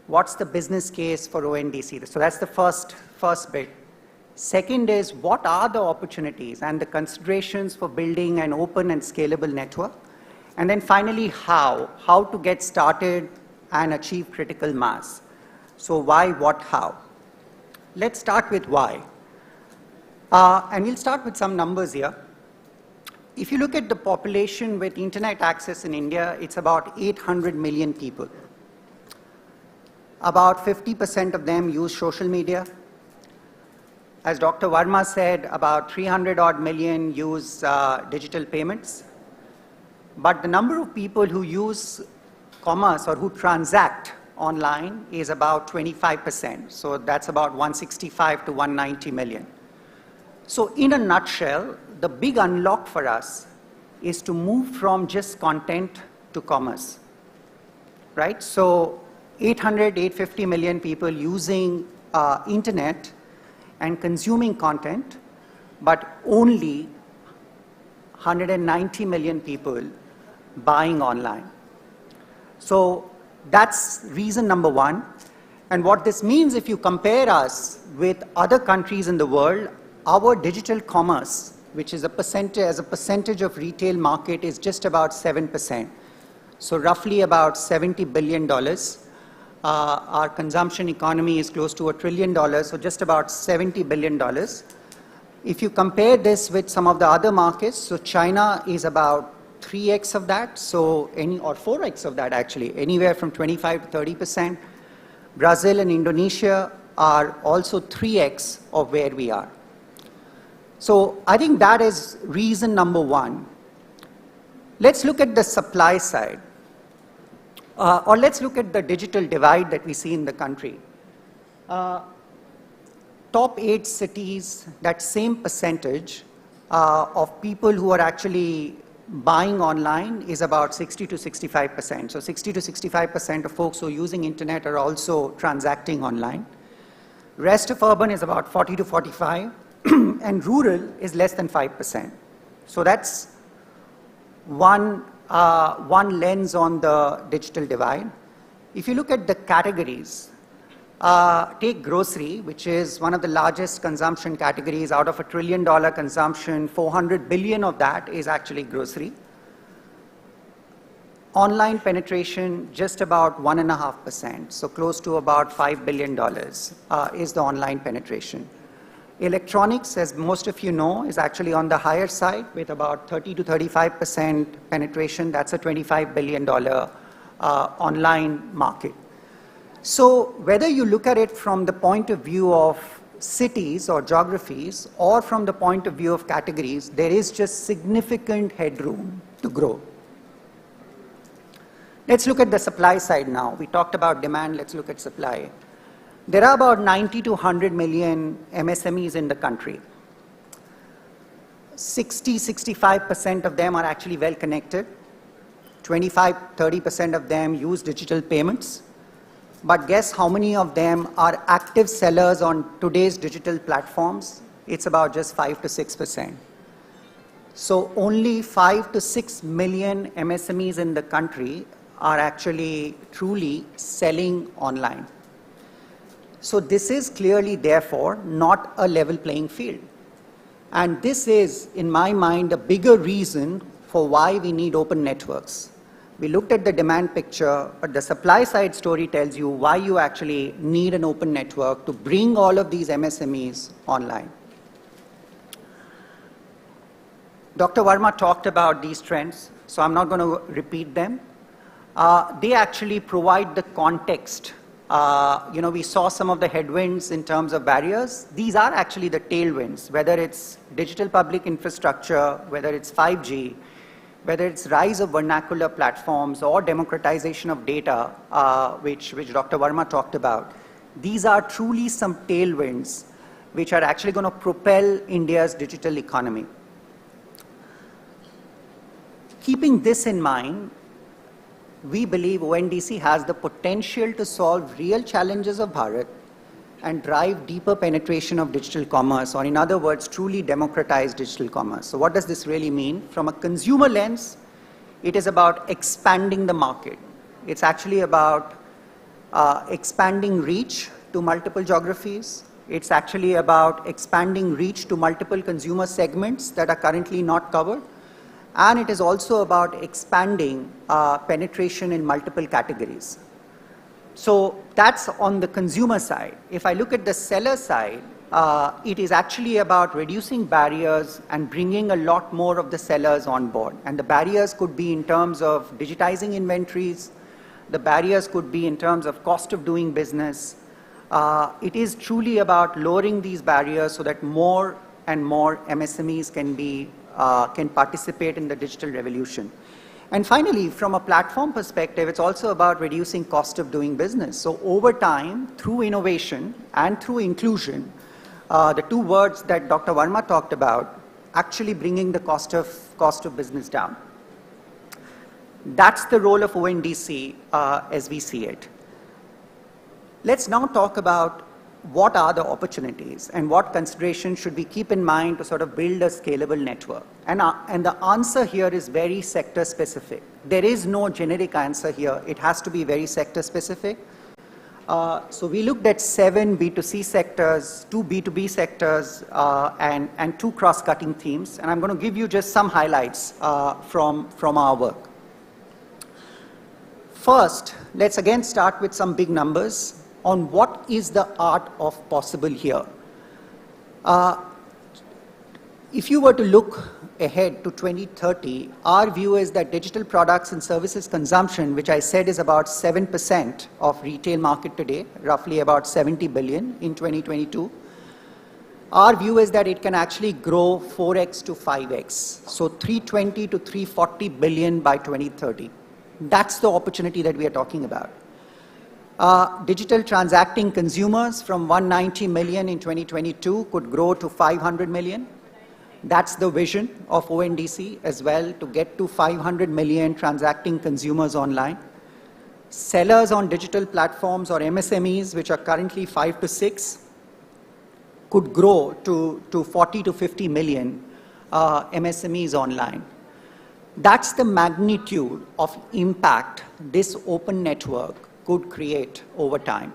What's the business case for ONDC? So that's the first bit. Second is what are the opportunities and the considerations for building an open and scalable network? And then finally, how to get started and achieve critical mass. So why, what, how? Let's start with why. And we'll start with some numbers here. If you look at the population with internet access in India, it's about 800 million people. About 50% of them use social media. As Dr. Verma said, about 300 odd million use digital payments. But the number of people who use commerce or who transact online is about 25%. So that's about 165 to 190 million. So in a nutshell, the big unlock for us is to move from just content to commerce, right? So 850 million people using internet and consuming content, but only 190 million people buying online. So that's reason number 1. And what this means, if you compare us with other countries in the world, our digital commerce, which is as a percentage of retail market, is just about 7%. So roughly about $70 billion. Our consumption economy is close to $1 trillion, so just about $70 billion. If you compare this with some of the other markets, so China is about 3x of that, or 4x of that actually, anywhere from 25 to 30%. Brazil and Indonesia are also 3x of where we are. So I think that is reason number one. Let's look at the supply side. Or let's look at the digital divide that we see in the country. Top 8 cities, that same percentage of people who are actually buying online is about 60 to 65%. So 60 to 65% of folks who are using internet are also transacting online. Rest of urban is about 40 to 45, and rural is less than 5%. So that's one lens on the digital divide. If you look at the categories, take grocery, which is one of the largest consumption categories. Out of $1 trillion consumption, 400 billion of that is actually grocery. Online penetration, just about 1.5%, so close to about $5 billion is the online penetration. Electronics, as most of you know, is actually on the higher side with about 30 to 35% penetration. That's a $25 billion online market. So whether you look at it from the point of view of cities or geographies or from the point of view of categories, there is just significant headroom to grow. Let's look at the supply side now. We talked about demand, let's look at supply. There are about 90 to 100 million MSMEs in the country. 60-65% of them are actually well connected. 25-30% of them use digital payments. But guess how many of them are active sellers on today's digital platforms? It's about just 5 to 6%. So only 5 to 6 million MSMEs in the country are actually truly selling online. So this is clearly, therefore, not a level playing field. And this is, in my mind, a bigger reason for why we need open networks. We looked at the demand picture, but the supply side story tells you why you actually need an open network to bring all of these MSMEs online. Dr. Verma talked about these trends, so I'm not going to repeat them. They actually provide the context. We saw some of the headwinds in terms of barriers. These are actually the tailwinds, whether it's digital public infrastructure, whether it's 5G, whether it's rise of vernacular platforms or democratization of data, which Dr. Verma talked about. These are truly some tailwinds which are actually going to propel India's digital economy. Keeping this in mind, we believe ONDC has the potential to solve real challenges of Bharat and drive deeper penetration of digital commerce, or in other words, truly democratize digital commerce. So what does this really mean? From a consumer lens, it is about expanding the market. It's actually about expanding reach to multiple geographies. It's actually about expanding reach to multiple consumer segments that are currently not covered. And it is also about expanding penetration in multiple categories. So that's on the consumer side. If I look at the seller side, it is actually about reducing barriers and bringing a lot more of the sellers on board. And the barriers could be in terms of digitizing inventories. The barriers could be in terms of cost of doing business. It is truly about lowering these barriers so that more and more MSMEs can participate in the digital revolution. And finally, from a platform perspective, it's also about reducing cost of doing business. So over time, through innovation and through inclusion, the two words that Dr. Verma talked about, actually bringing the cost of business down. That's the role of ONDC as we see it. Let's now talk about what are the opportunities and what considerations should we keep in mind to sort of build a scalable network. And the answer here is very sector specific. There is no generic answer here. It has to be very sector specific. So we looked at 7 B2C sectors, 2 B2B sectors, and 2 cross-cutting themes. And I'm going to give you just some highlights from our work. First, let's again start with some big numbers on what is the art of possible here. If you were to look ahead to 2030, our view is that digital products and services consumption, which I said is about 7% of retail market today, roughly about 70 billion in 2022, our view is that it can actually grow 4x to 5x, so 320 to 340 billion by 2030. That's the opportunity that we are talking about. Digital transacting consumers from 190 million in 2022 could grow to 500 million. That's the vision of ONDC as well, to get to 500 million transacting consumers online. Sellers on digital platforms or MSMEs, which are currently 5 to 6, could grow to 40 to 50 million MSMEs online. That's the magnitude of impact this open network could create over time.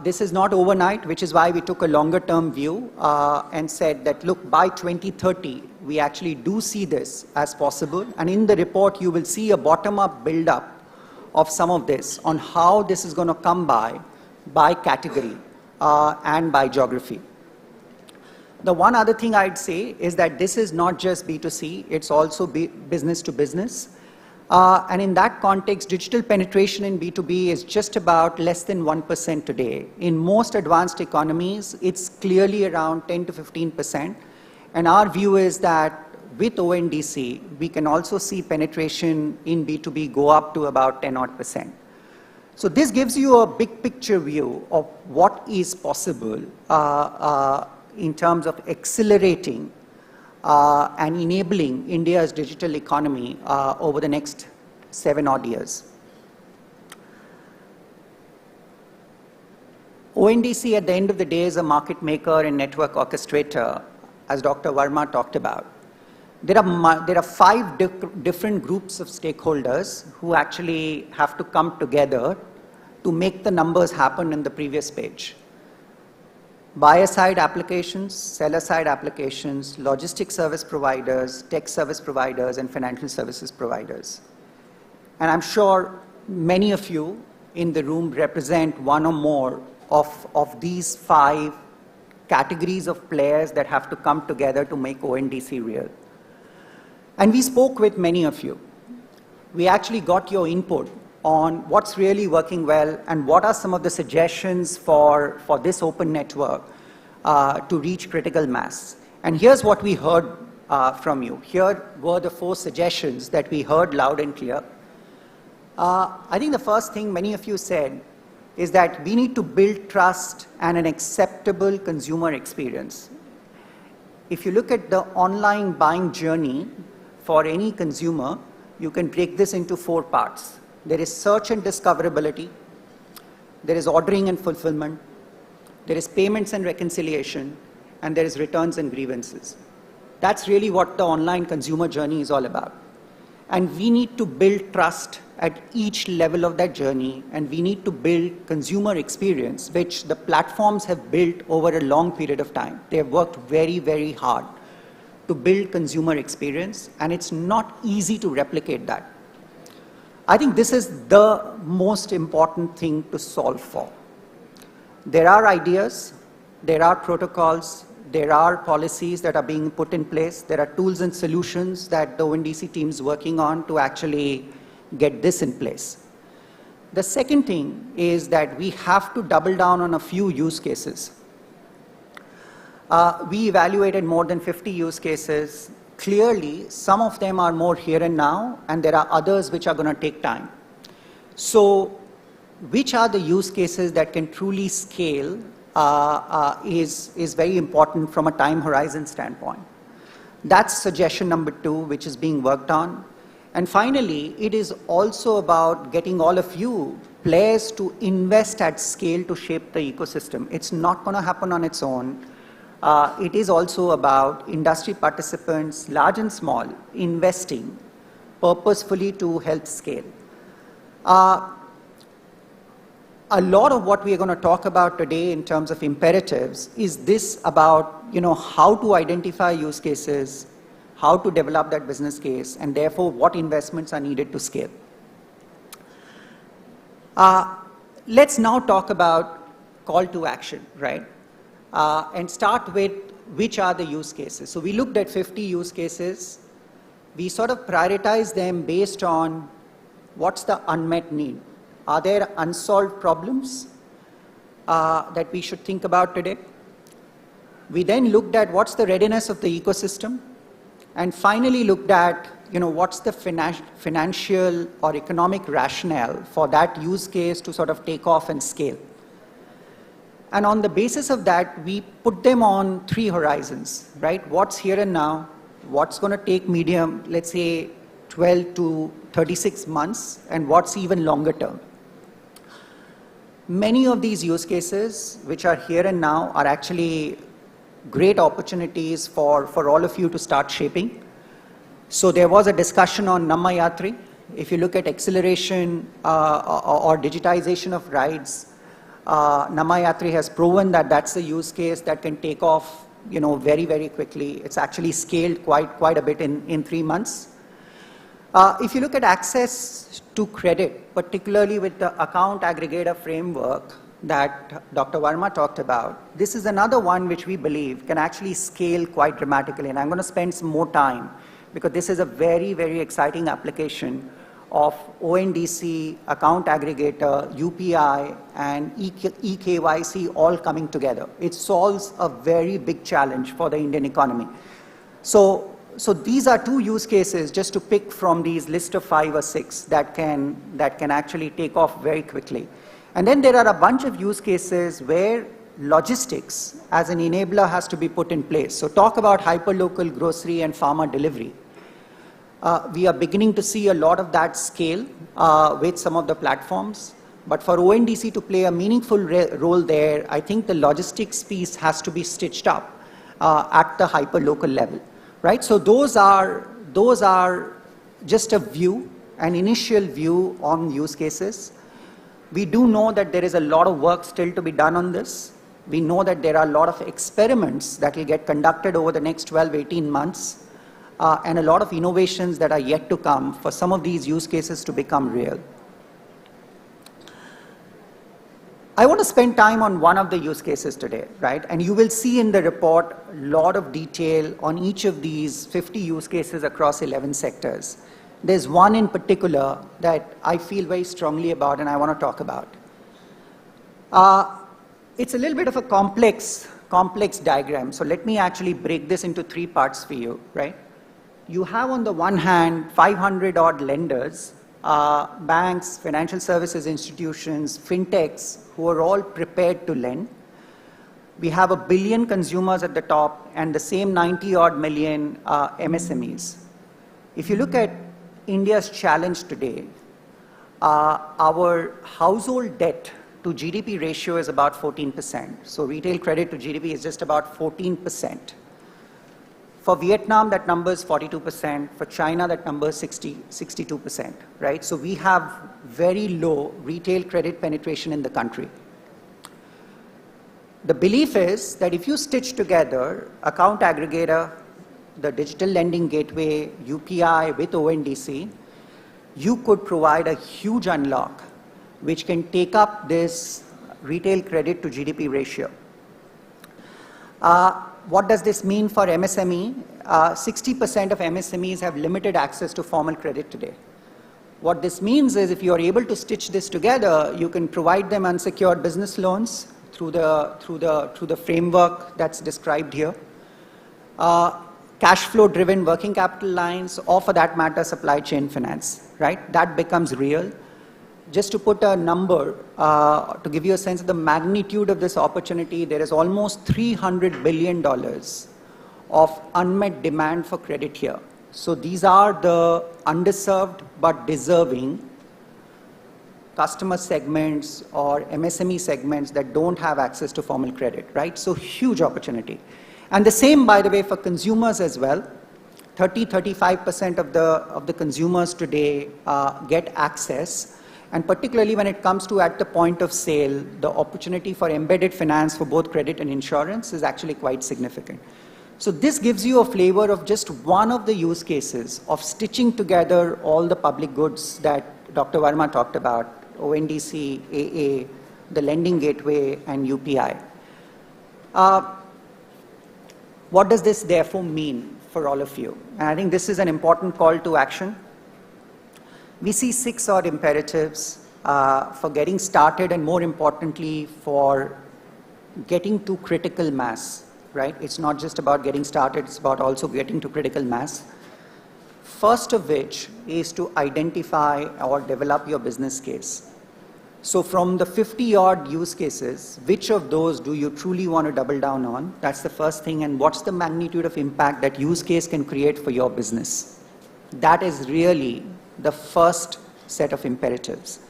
This is not overnight, which is why we took a longer term view and said that, look, by 2030, we actually do see this as possible. And in the report, you will see a bottom-up build-up of some of this on how this is going to come by category and by geography. The one other thing I'd say is that this is not just B2C, it's also business to business. And in that context, digital penetration in B2B is just about less than 1% today. In most advanced economies, it's clearly around 10 to 15%. And our view is that with ONDC, we can also see penetration in B2B go up to about 10%. So this gives you a big picture view of what is possible in terms of accelerating and enabling India's digital economy over the next 7 odd years. ONDC at the end of the day is a market maker and network orchestrator, as Dr. Verma talked about. There are 5 different groups of stakeholders who actually have to come together to make the numbers happen in the previous page. Buyer-side applications, seller-side applications, logistic service providers, tech service providers, and financial services providers. And I'm sure many of you in the room represent one or more of these 5 categories of players that have to come together to make ONDC real. And we spoke with many of you. We actually got your input on what's really working well and what are some of the suggestions for this open network to reach critical mass. And here's what we heard from you. Here were the 4 suggestions that we heard loud and clear. I think the first thing many of you said is that we need to build trust and an acceptable consumer experience. If you look at the online buying journey for any consumer, you can break this into 4 parts. There is search and discoverability, there is ordering and fulfillment, there is payments and reconciliation, and there is returns and grievances. That's really what the online consumer journey is all about. And we need to build trust at each level of that journey, and we need to build consumer experience, which the platforms have built over a long period of time. They have worked very, very hard to build consumer experience, and it's not easy to replicate that. I think this is the most important thing to solve for. There are ideas, there are protocols, there are policies that are being put in place, there are tools and solutions that the ONDC team is working on to actually get this in place. The second thing is that we have to double down on a few use cases. We evaluated more than 50 use cases. Clearly, some of them are more here and now, and there are others which are going to take time. So, which are the use cases that can truly scale is very important from a time horizon standpoint. That's suggestion number 2, which is being worked on. And finally, it is also about getting all of you players to invest at scale to shape the ecosystem. It's not going to happen on its own. It is also about industry participants, large and small, investing purposefully to help scale. A lot of what we are going to talk about today in terms of imperatives is this about, how to identify use cases, how to develop that business case, and therefore what investments are needed to scale. Let's now talk about call to action, right? And start with which are the use cases. So we looked at 50 use cases. We sort of prioritized them based on what's the unmet need. Are there unsolved problems that we should think about today? We then looked at what's the readiness of the ecosystem, and finally looked at what's the financial or economic rationale for that use case to sort of take off and scale. And on the basis of that, we put them on 3 horizons, right? What's here and now, what's going to take medium, let's say 12 to 36 months, and what's even longer term. Many of these use cases, which are here and now, are actually great opportunities for all of you to start shaping. So there was a discussion on Nammayatri. If you look at acceleration or digitization of rides, Nammayatri has proven that that's a use case that can take off very, very quickly. It's actually scaled quite a bit in 3 months. If you look at access to credit, particularly with the account aggregator framework that Dr. Verma talked about, this is another one which we believe can actually scale quite dramatically. And I'm going to spend some more time because this is a very, very exciting application of ONDC, account aggregator, UPI, and eKYC all coming together. It solves a very big challenge for the Indian economy. So these are 2 use cases just to pick from these list of 5 or 6 that can actually take off very quickly. And then there are a bunch of use cases where logistics as an enabler has to be put in place. So talk about hyperlocal grocery and pharma delivery. We are beginning to see a lot of that scale with some of the platforms. But for ONDC to play a meaningful role there, I think the logistics piece has to be stitched up at the hyperlocal level, right? So those are just a view, an initial view on use cases. We do know that there is a lot of work still to be done on this. We know that there are a lot of experiments that will get conducted over the next 12, 18 months, and a lot of innovations that are yet to come for some of these use cases to become real. I want to spend time on one of the use cases today, right? And you will see in the report a lot of detail on each of these 50 use cases across 11 sectors. There's one in particular that I feel very strongly about and I want to talk about. It's a little bit of a complex diagram. So let me actually break this into 3 parts for you, right? You have on the one hand 500 odd lenders, banks, financial services institutions, fintechs who are all prepared to lend. We have 1 billion consumers at the top and the same 90 odd million MSMEs. If you look at India's challenge today, our household debt to GDP ratio is about 14%. So retail credit to GDP is just about 14%. For Vietnam, that number is 42%. For China, that number is 62%, right? So we have very low retail credit penetration in the country. The belief is that if you stitch together account aggregator, the digital lending gateway, UPI with ONDC, you could provide a huge unlock which can take up this retail credit to GDP ratio. What does this mean for MSME? 60% of MSMEs have limited access to formal credit today. What this means is if you are able to stitch this together, you can provide them unsecured business loans through the framework that's described here. Cash flow driven working capital lines, or for that matter, supply chain finance, right? That becomes real. Just to put a number, to give you a sense of the magnitude of this opportunity, there is almost $300 billion of unmet demand for credit here. So these are the underserved but deserving customer segments or MSME segments that don't have access to formal credit, right? So huge opportunity. And the same, by the way, for consumers as well. 30-35% of the consumers today get access. And particularly when it comes to at the point of sale, the opportunity for embedded finance for both credit and insurance is actually quite significant. So this gives you a flavor of just one of the use cases of stitching together all the public goods that Dr. Verma talked about ONDC, AA, the lending gateway, and UPI. What does this therefore mean for all of you? And I think this is an important call to action. We see 6 odd imperatives for getting started, and more importantly, for getting to critical mass, right? It's not just about getting started, it's about also getting to critical mass. First of which is to identify or develop your business case. So from the 50 odd use cases, which of those do you truly want to double down on? That's the first thing. And what's the magnitude of impact that use case can create for your business? That is really the first set of imperatives.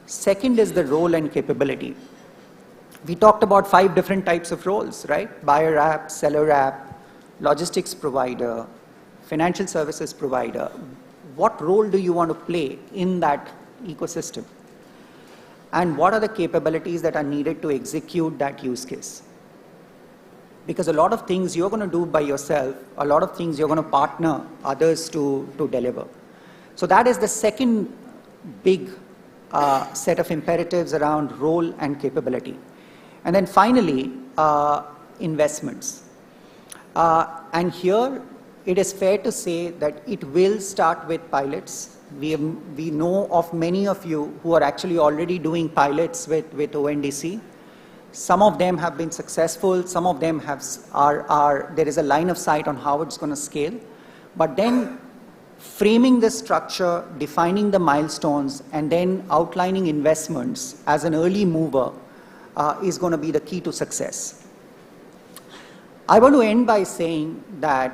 Second is the role and capability. We talked about 5 different types of roles, right? Buyer app, seller app, logistics provider, financial services provider. What role do you want to play in that ecosystem? And what are the capabilities that are needed to execute that use case? Because a lot of things you're going to do by yourself, a lot of things you're going to partner others to deliver. So that is the second big set of imperatives around role and capability. And then finally, investments. And here, it is fair to say that it will start with pilots. We know of many of you who are actually already doing pilots with ONDC. Some of them have been successful. Some of them there is a line of sight on how it's going to scale. But then framing the structure, defining the milestones, and then outlining investments as an early mover is going to be the key to success. I want to end by saying that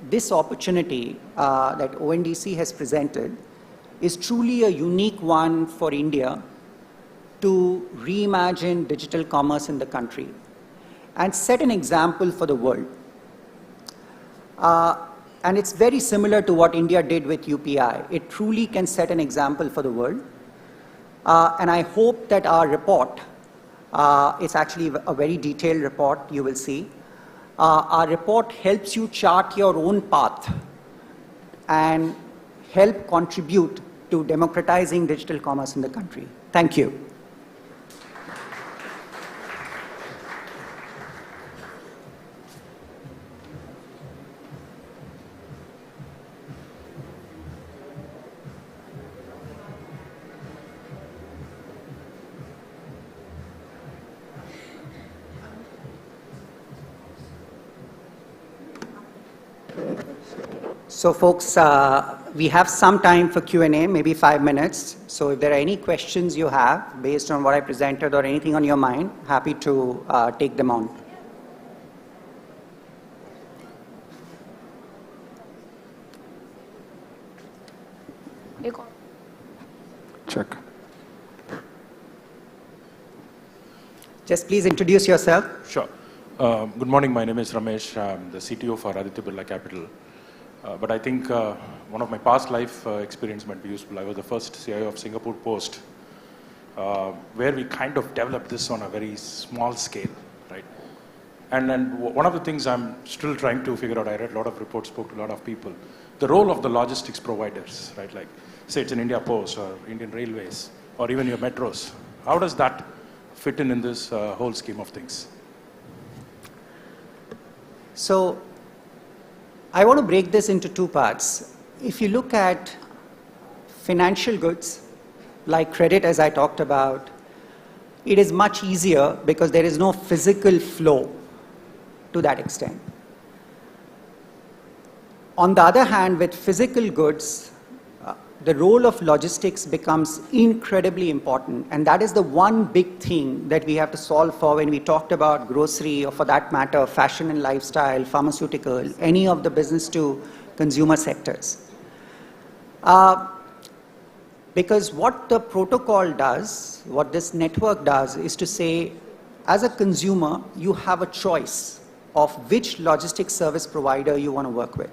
this opportunity that ONDC has presented is truly a unique one for India to reimagine digital commerce in the country and set an example for the world. And it's very similar to what India did with UPI. It truly can set an example for the world. And I hope that our report, it's actually a very detailed report, you will see. Our report helps you chart your own path and help contribute to democratizing digital commerce in the country. Thank you. So folks, we have some time for Q&A, maybe 5 minutes. So if there are any questions you have based on what I presented or anything on your mind, happy to take them on. Check. Just please introduce yourself. Sure. Good morning. My name is Ramesh. I'm the CTO for Aditya Birla Capital. But I think one of my past life experience might be useful. I was the first CIO of Singapore Post, where we kind of developed this on a very small scale, right? And one of the things I'm still trying to figure out, I read a lot of reports, spoke to a lot of people, the role of the logistics providers, right? Like, say it's an India Post or Indian Railways or even your metros. How does that fit in this whole scheme of things? So I want to break this into 2 parts. If you look at financial goods, like credit as I talked about, it is much easier because there is no physical flow to that extent. On the other hand, with physical goods, the role of logistics becomes incredibly important. And that is the one big thing that we have to solve for when we talked about grocery, or for that matter, fashion and lifestyle, pharmaceutical, any of the business to consumer sectors. Because what the protocol does, what this network does, is to say, as a consumer, you have a choice of which logistics service provider you want to work with.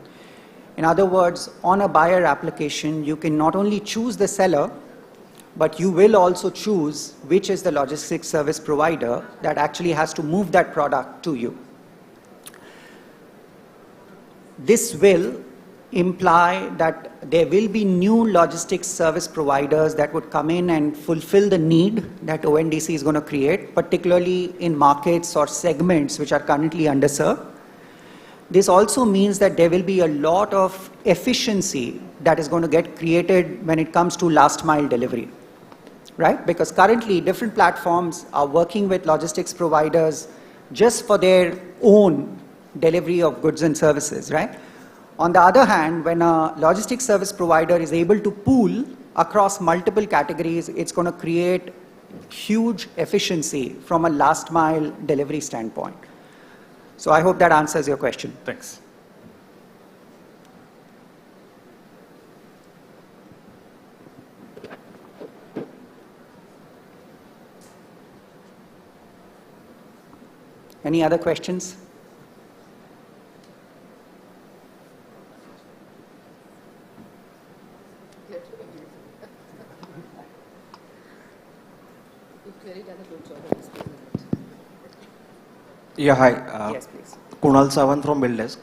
In other words, on a buyer application, you can not only choose the seller, but you will also choose which is the logistics service provider that actually has to move that product to you. This will imply that there will be new logistics service providers that would come in and fulfill the need that ONDC is going to create, particularly in markets or segments which are currently underserved. This also means that there will be a lot of efficiency that is going to get created when it comes to last mile delivery, right? Because currently different platforms are working with logistics providers just for their own delivery of goods and services, right? On the other hand, when a logistics service provider is able to pool across multiple categories, it's going to create huge efficiency from a last mile delivery standpoint. So I hope that answers your question. Thanks. Any other questions? Yeah, hi. Yes, please. Kunal Sawan from BuildDesk.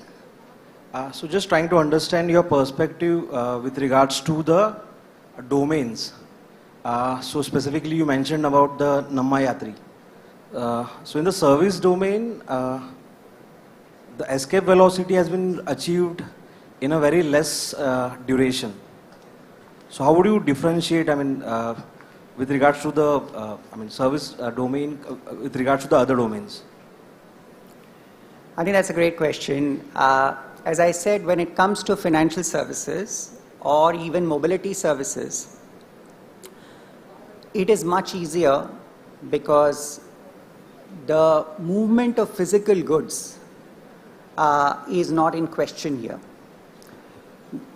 So just trying to understand your perspective with regards to the domains. So specifically you mentioned about the Namma Yatri. So in the service domain, the escape velocity has been achieved in a very less duration. So how would you differentiate, with regards to the service domain with regards to the other domains? I think that's a great question. As I said, when it comes to financial services or even mobility services, it is much easier because the movement of physical goods is not in question here.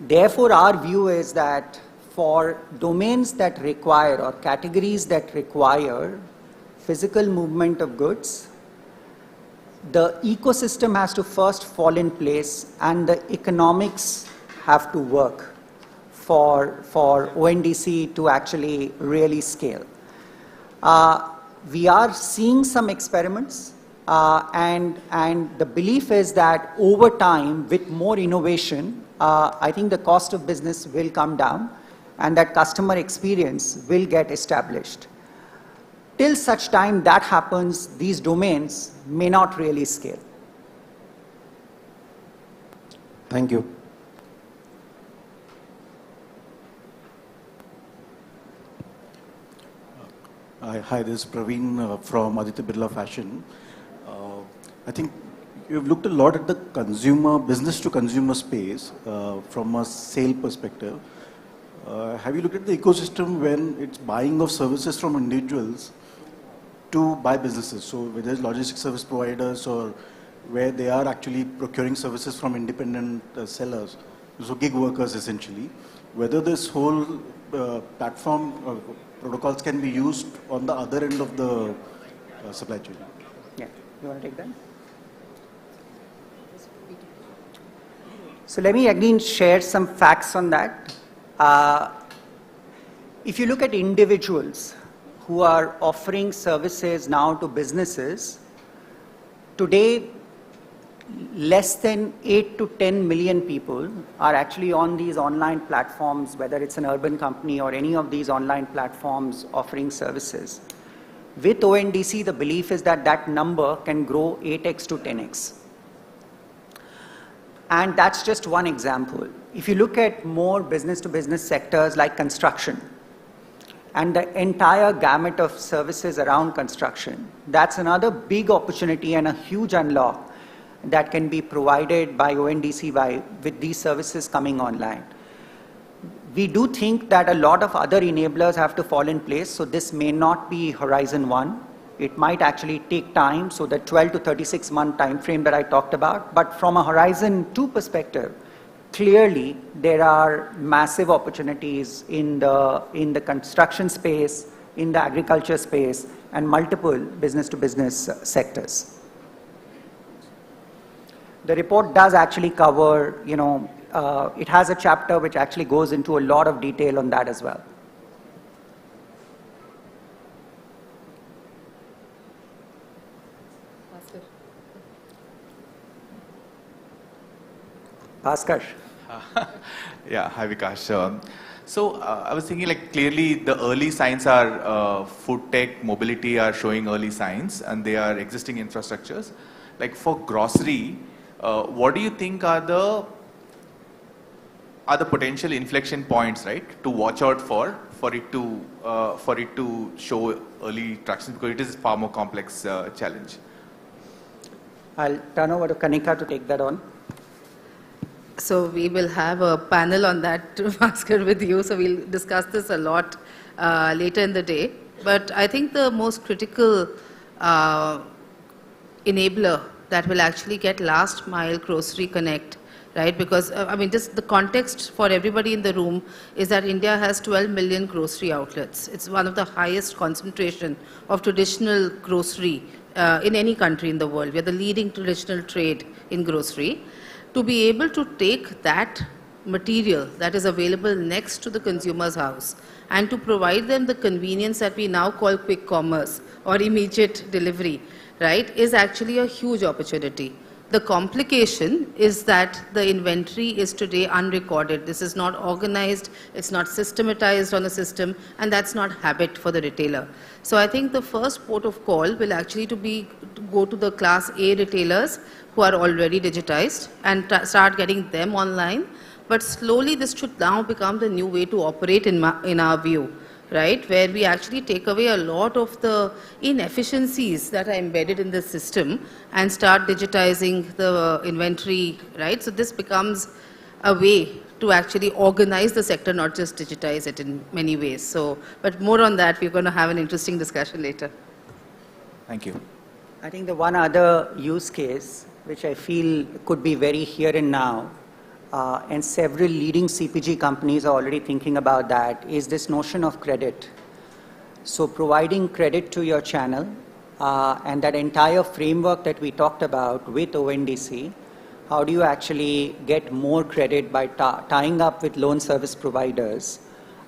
Therefore, our view is that for domains that require or categories that require physical movement of goods, the ecosystem has to first fall in place and the economics have to work for ONDC to actually really scale. We are seeing some experiments and the belief is that over time with more innovation, I think the cost of business will come down and that customer experience will get established. Till such time that happens, these domains may not really scale. Thank you. Hi, this is Praveen from Aditya Birla Fashion. I think you've looked a lot at the consumer, business to consumer space from a sale perspective. Have you looked at the ecosystem when it's buying of services from individuals to buy businesses? So whether it's logistics service providers or where they are actually procuring services from independent sellers, so gig workers essentially, whether this whole platform protocols can be used on the other end of the supply chain. Yeah, you want to take that? So let me again share some facts on that. If you look at individuals who are offering services now to businesses, today less than 8 to 10 million people are actually on these online platforms, whether it's an urban company or any of these online platforms offering services. With ONDC, the belief is that that number can grow 8x to 10x. And that's just one example. If you look at more business-to-business sectors like construction and the entire gamut of services around construction, that's another big opportunity and a huge unlock that can be provided by ONDC with these services coming online. We do think that a lot of other enablers have to fall in place, so this may not be Horizon 1. It might actually take time, so the 12 to 36 month time frame that I talked about. But from a Horizon 2 perspective, clearly there are massive opportunities in the construction space, in the agriculture space, and multiple business-to-business sectors. The report does actually cover, it has a chapter which actually goes into a lot of detail on that as well. Bhaskar. Yeah, hi Vikash. I was thinking like clearly the early signs are food tech, mobility are showing early signs and they are existing infrastructures. Like for grocery, what do you think are the potential inflection points, right, to watch out for it to show early traction, because it is a far more complex challenge. I'll turn over to Kanika to take that on. So we will have a panel on that, Bhaskar, with you. So we'll discuss this a lot later in the day. But I think the most critical enabler that will actually get last mile grocery connect, right? Because I mean, just the context for everybody in the room is that India has 12 million grocery outlets. It's one of the highest concentration of traditional grocery in any country in the world. We are the leading traditional trade in grocery. To be able to take that material that is available next to the consumer's house and to provide them the convenience that we now call quick commerce or immediate delivery, right, is actually a huge opportunity. The complication is that the inventory is today unrecorded. This is not organized, it's not systematized on a system, and that's not habit for the retailer. So I think the first port of call will actually to go to the class A retailers who are already digitized and start getting them online. But slowly this should now become the new way to operate in our view, right, where we actually take away a lot of the inefficiencies that are embedded in the system and start digitizing the inventory, right? So this becomes a way to actually organize the sector, not just digitize it in many ways. So, but more on that, we're going to have an interesting discussion later. Thank you. I think the one other use case, which I feel could be very here and now, and several leading CPG companies are already thinking about that, is this notion of credit. So providing credit to your channel and that entire framework that we talked about with ONDC, how do you actually get more credit by tying up with loan service providers,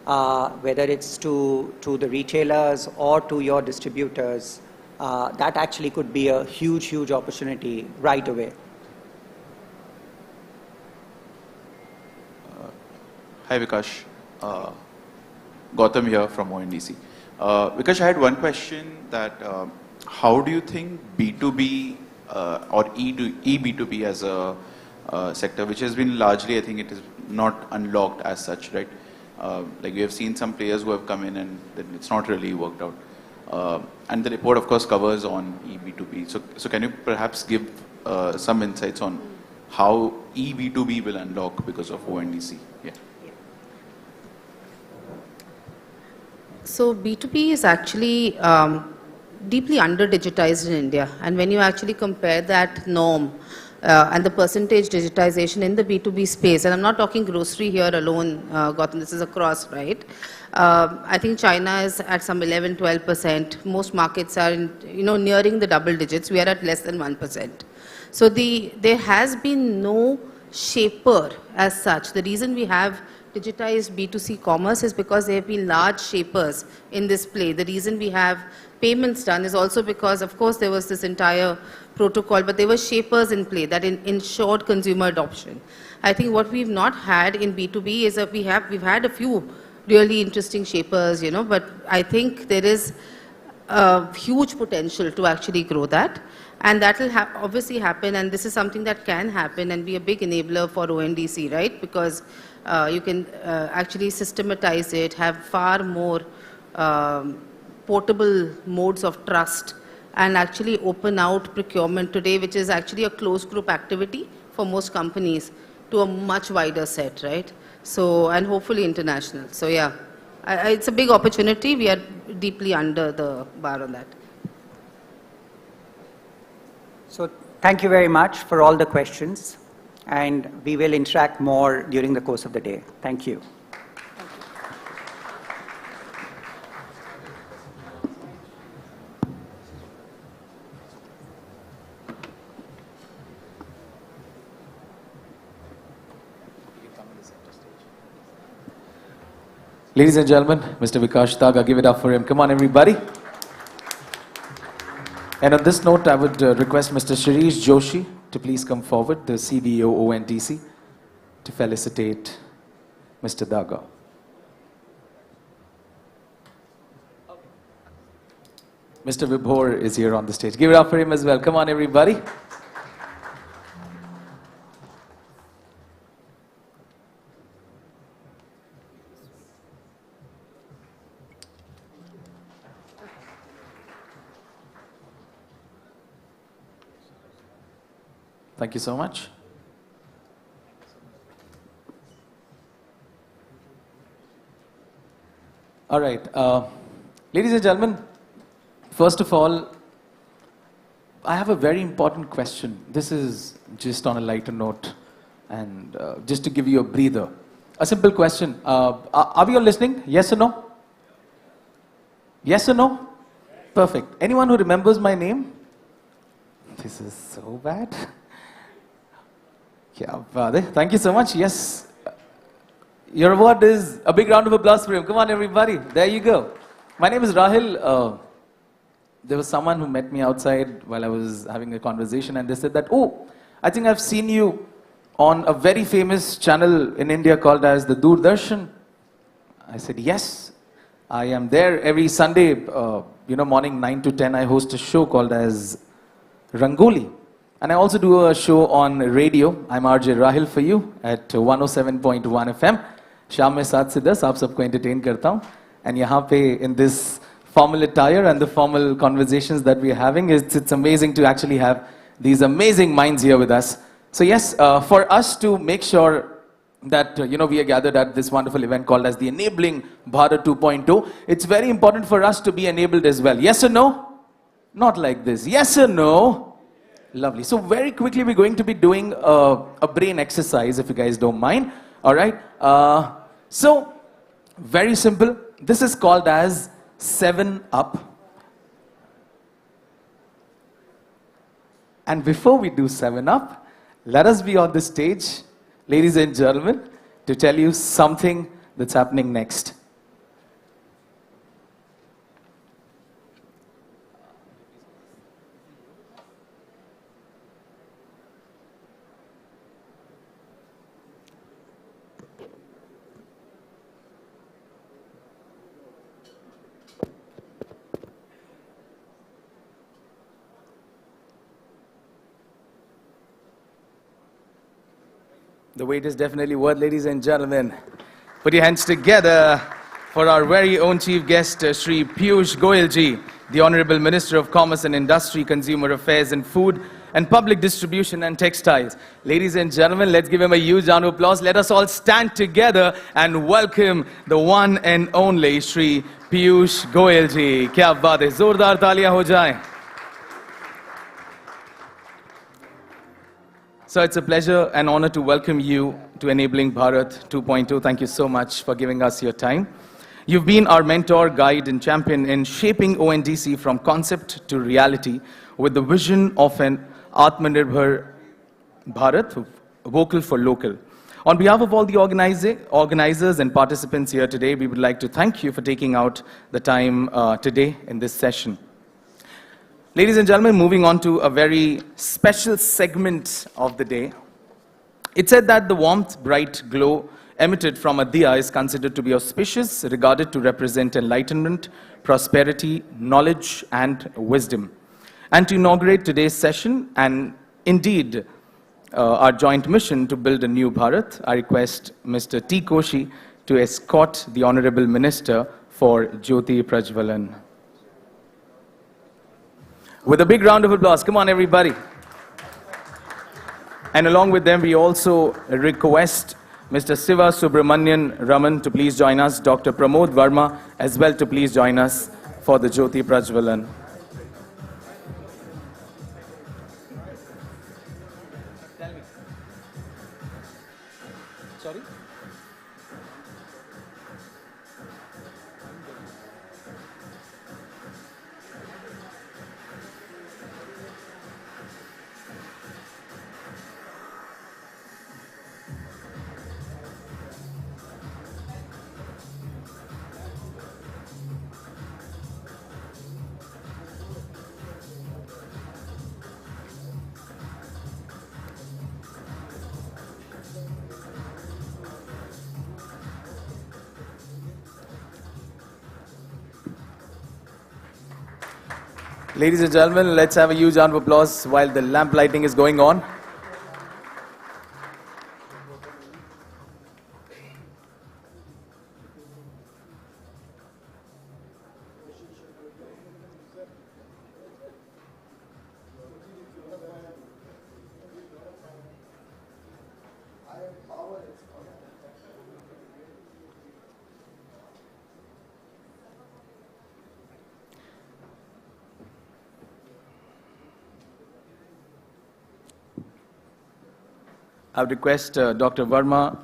whether it's to the retailers or to your distributors, that actually could be a huge, huge opportunity right away. Hi Vikash, Gautam here from ONDC. Vikash, I had one question that how do you think B2B or eB2B as a sector, which has been largely, I think it is not unlocked as such, right? Like we have seen some players who have come in and then it's not really worked out. And the report of course covers on eB2B. So can you perhaps give some insights on how eB2B will unlock because of ONDC? Yeah. So B2B is actually deeply under-digitized in India. And when you actually compare that norm and the percentage digitization in the B2B space, and I'm not talking grocery here alone, Gautam, this is across, right? I think China is at some 11-12%. Most markets are nearing the double digits. We are at less than 1%. So there has been no shaper as such. The reason we have digitized B2C commerce is because there have been large shapers in this play. The reason we have payments done is also because, of course, there was this entire protocol, but there were shapers in play that ensured consumer adoption. I think what we've not had in B2B is that we've had a few really interesting shapers, but I think there is a huge potential to actually grow that. And that will obviously happen, and this is something that can happen and be a big enabler for ONDC, right? Because you can actually systematize it, have far more portable modes of trust, and actually open out procurement today, which is actually a closed group activity for most companies, to a much wider set, right? So, and hopefully international. So yeah, it's a big opportunity. We are deeply under the bar on that. So thank you very much for all the questions, and we will interact more during the course of the day. Thank you. Ladies and gentlemen, Mr. Vikash Daga, give it up for him. Come on, everybody. And on this note, I would request Mr. Shri Joshi to please come forward, the CDO ONDC. to felicitate Mr. Daga. Mr. Vibhor is here on the stage. Give it up for him as well. Come on, everybody. Thank you so much. All right. Ladies and gentlemen, first of all, I have a very important question. This is just on a lighter note and just to give you a breather. A simple question. Are we all listening? Yes or no? Yes or no? Perfect. Anyone who remembers my name? This is so bad. Thank you so much. Yes. Your award is a big round of applause for him. Come on, everybody. There you go. My name is Rahil. There was someone who met me outside while I was having a conversation, and they said that, oh, I think I've seen you on a very famous channel in India called as the Doordarshan. I said, yes. I am there every Sunday, morning 9 to 10. I host a show called as Rangoli. And I also do a show on radio. I'm RJ Rahil for you at 107.1 FM. Sham mein 7 se 10 aap sabko entertain karta hu. And yahan pe in this formal attire and the formal conversations that we're having, it's amazing to actually have these amazing minds here with us. So yes, for us to make sure that we are gathered at this wonderful event called as the Enabling Bharat 2.0, it's very important for us to be enabled as well. Yes or no? Not like this. Yes or no? Lovely. So very quickly we're going to be doing a brain exercise, if you guys don't mind. All right. So very simple. This is called as 7 Up. And before we do 7 Up, let us be on the stage, ladies and gentlemen, to tell you something that's happening next. The wait is definitely worth, ladies and gentlemen. Put your hands together for our very own chief guest, Shri Piyush Goyal ji, the Honorable Minister of Commerce and Industry, Consumer Affairs and Food and Public Distribution and Textiles. Ladies and gentlemen, let's give him a huge round of applause. Let us all stand together and welcome the one and only Shri Piyush Goyal ji. Kya baat hai? Zordar taaliyan ho jaye. So it's a pleasure and honor to welcome you to Enabling Bharat 2.0. Thank you so much for giving us your time. You've been our mentor, guide, and champion in shaping ONDC from concept to reality with the vision of an Atmanirbhar Bharat, vocal for local. On behalf of all the organizers and participants here today, we would like to thank you for taking out the time today in this session. Ladies and gentlemen, moving on to a very special segment of the day. It's said that the warmth, bright glow emitted from a diya is considered to be auspicious, regarded to represent enlightenment, prosperity, knowledge, and wisdom. And to inaugurate today's session, and indeed our joint mission to build a new Bharat, I request Mr. T. Koshi to escort the Honorable Minister for Jyoti Prajwalan. With a big round of applause. Come on, everybody. And along with them, we also request Mr. Siva Subramanian Raman to please join us, Dr. Pramod Verma as well to please join us for the Jyoti Prajwalan. Sorry? Ladies and gentlemen, let's have a huge round of applause while the lamp lighting is going on. I would request Dr. Verma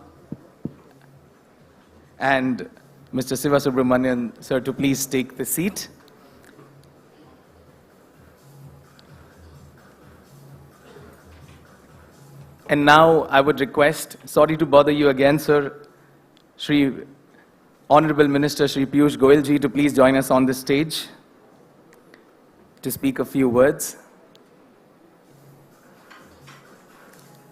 and Mr. Siva Subramanian, sir, to please take the seat. And now I would request, sorry to bother you again, sir, Shri Honorable Minister Shri Piyush Goyal ji to please join us on the stage to speak a few words.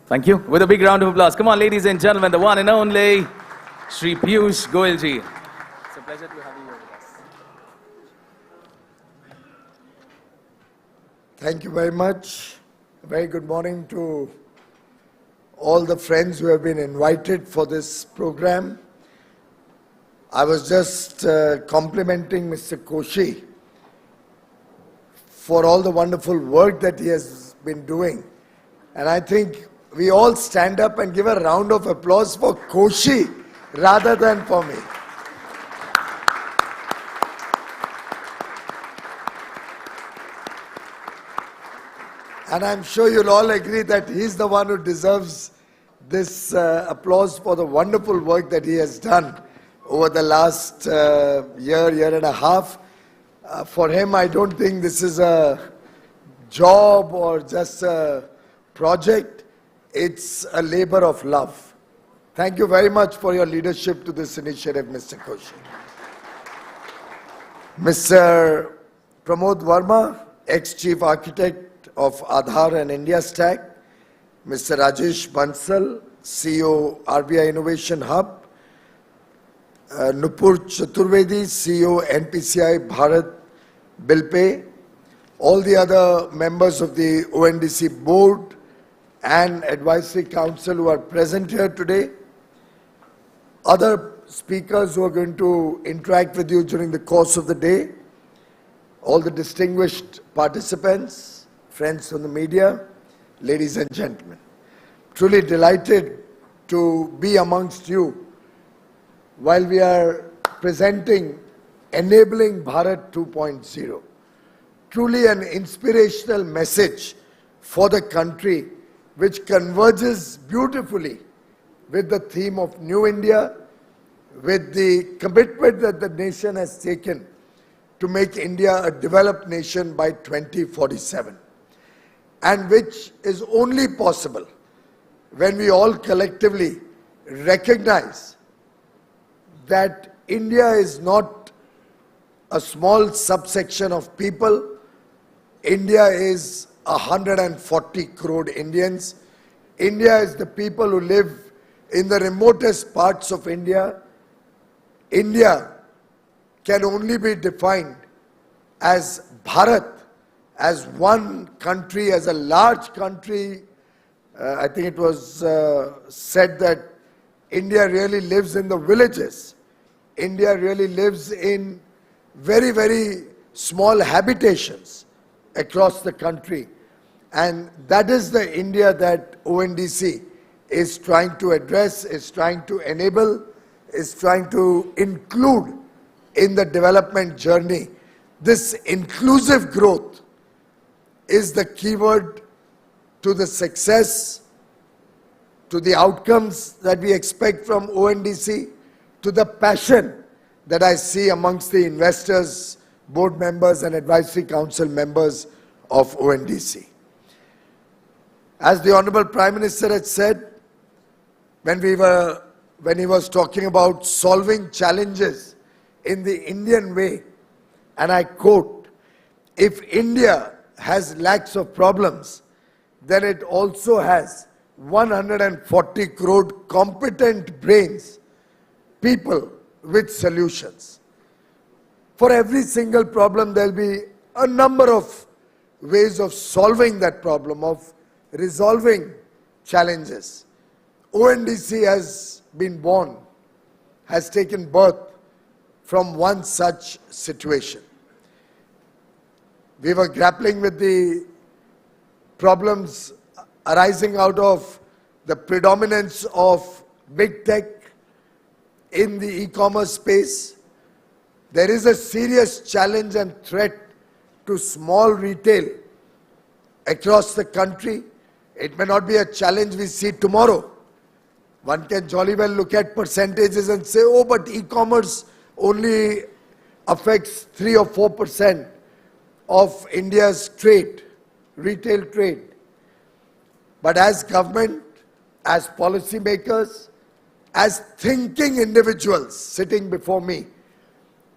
Thank you. With a big round of applause. Come on, ladies and gentlemen, the one and only Shri Piyush Goyal ji. It's a pleasure to have you here with us. Thank you very much. A very good morning to all the friends who have been invited for this program. I was just complimenting Mr. Koshi for all the wonderful work that he has been doing. And I think we all stand up and give a round of applause for Koshi rather than for me. And I'm sure you'll all agree that he's the one who deserves this applause for the wonderful work that he has done over the last year and a half. For him, I don't think this is a job or just a project. It's a labor of love. Thank you very much for your leadership to this initiative, Mr. Koshi. Mr. Pramod Verma, ex-Chief Architect of Aadhaar and India Stack. Mr. Rajesh Bansal, CEO RBI Innovation Hub. Nupur Chaturvedi, CEO NPCI Bharat Bill Pay. All the other members of the ONDC board and advisory council who are present here today. Other speakers who are going to interact with you during the course of the day. All the distinguished participants, friends from the media, ladies and gentlemen. Truly delighted to be amongst you while we are presenting Enabling Bharat 2.0. Truly an inspirational message for the country which converges beautifully with the theme of New India, with the commitment that the nation has taken to make India a developed nation by 2047, and which is only possible when we all collectively recognize that India is not a small subsection of people. India is 140 crore Indians. India is the people who live in the remotest parts of India. India can only be defined as Bharat, as one country, as a large country. I think it was said that India really lives in the villages. India really lives in very, very small habitations across the country. And that is the India that ONDC is trying to address, is trying to enable, is trying to include in the development journey. This inclusive growth is the keyword to the success, to the outcomes that we expect from ONDC, to the passion that I see amongst the investors, board members and advisory council members of ONDC. As the Honorable Prime Minister had said, when he was talking about solving challenges in the Indian way, and I quote, "If India has lakhs of problems, then it also has 140 crore competent brains, people with solutions. For every single problem, there will be a number of ways of solving that problem, of resolving challenges. ONDC has been born, has taken birth from one such situation. We were grappling with the problems arising out of the predominance of big tech in the e-commerce space. There is a serious challenge and threat to small retail across the country. It may not be a challenge we see tomorrow. One can jolly well look at percentages and say, oh, but e-commerce only affects 3 or 4% of India's trade, retail trade. But as government, as policymakers, as thinking individuals sitting before me,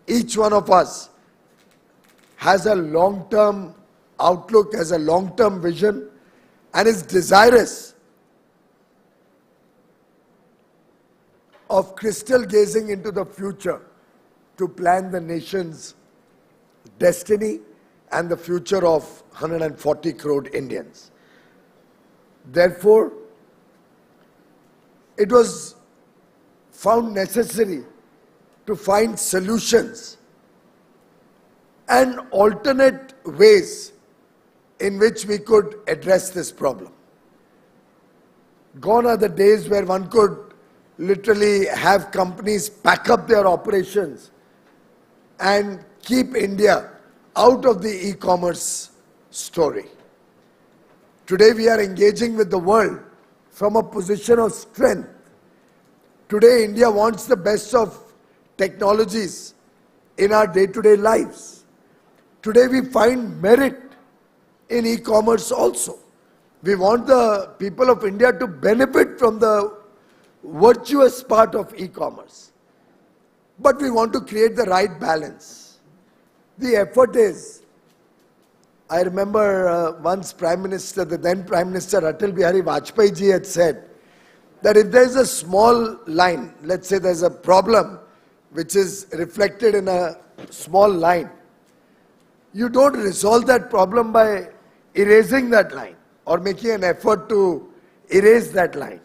each one of us has a long-term outlook, has a long-term vision, and is desirous of crystal gazing into the future to plan the nation's destiny and the future of 140 crore Indians. Therefore, it was found necessary to find solutions and alternate ways in which we could address this problem. Gone are the days where one could literally have companies pack up their operations and keep India out of the e-commerce story. Today we are engaging with the world from a position of strength. Today India wants the best of technologies in our day-to-day lives. Today we find merit in e-commerce also. We want the people of India to benefit from the virtuous part of e-commerce. But we want to create the right balance. The effort is, I remember once Prime Minister, the then Prime Minister Atal Bihari Vajpayee ji had said that if there is a small line, let's say there's a problem which is reflected in a small line, you don't resolve that problem by erasing that line or making an effort to erase that line.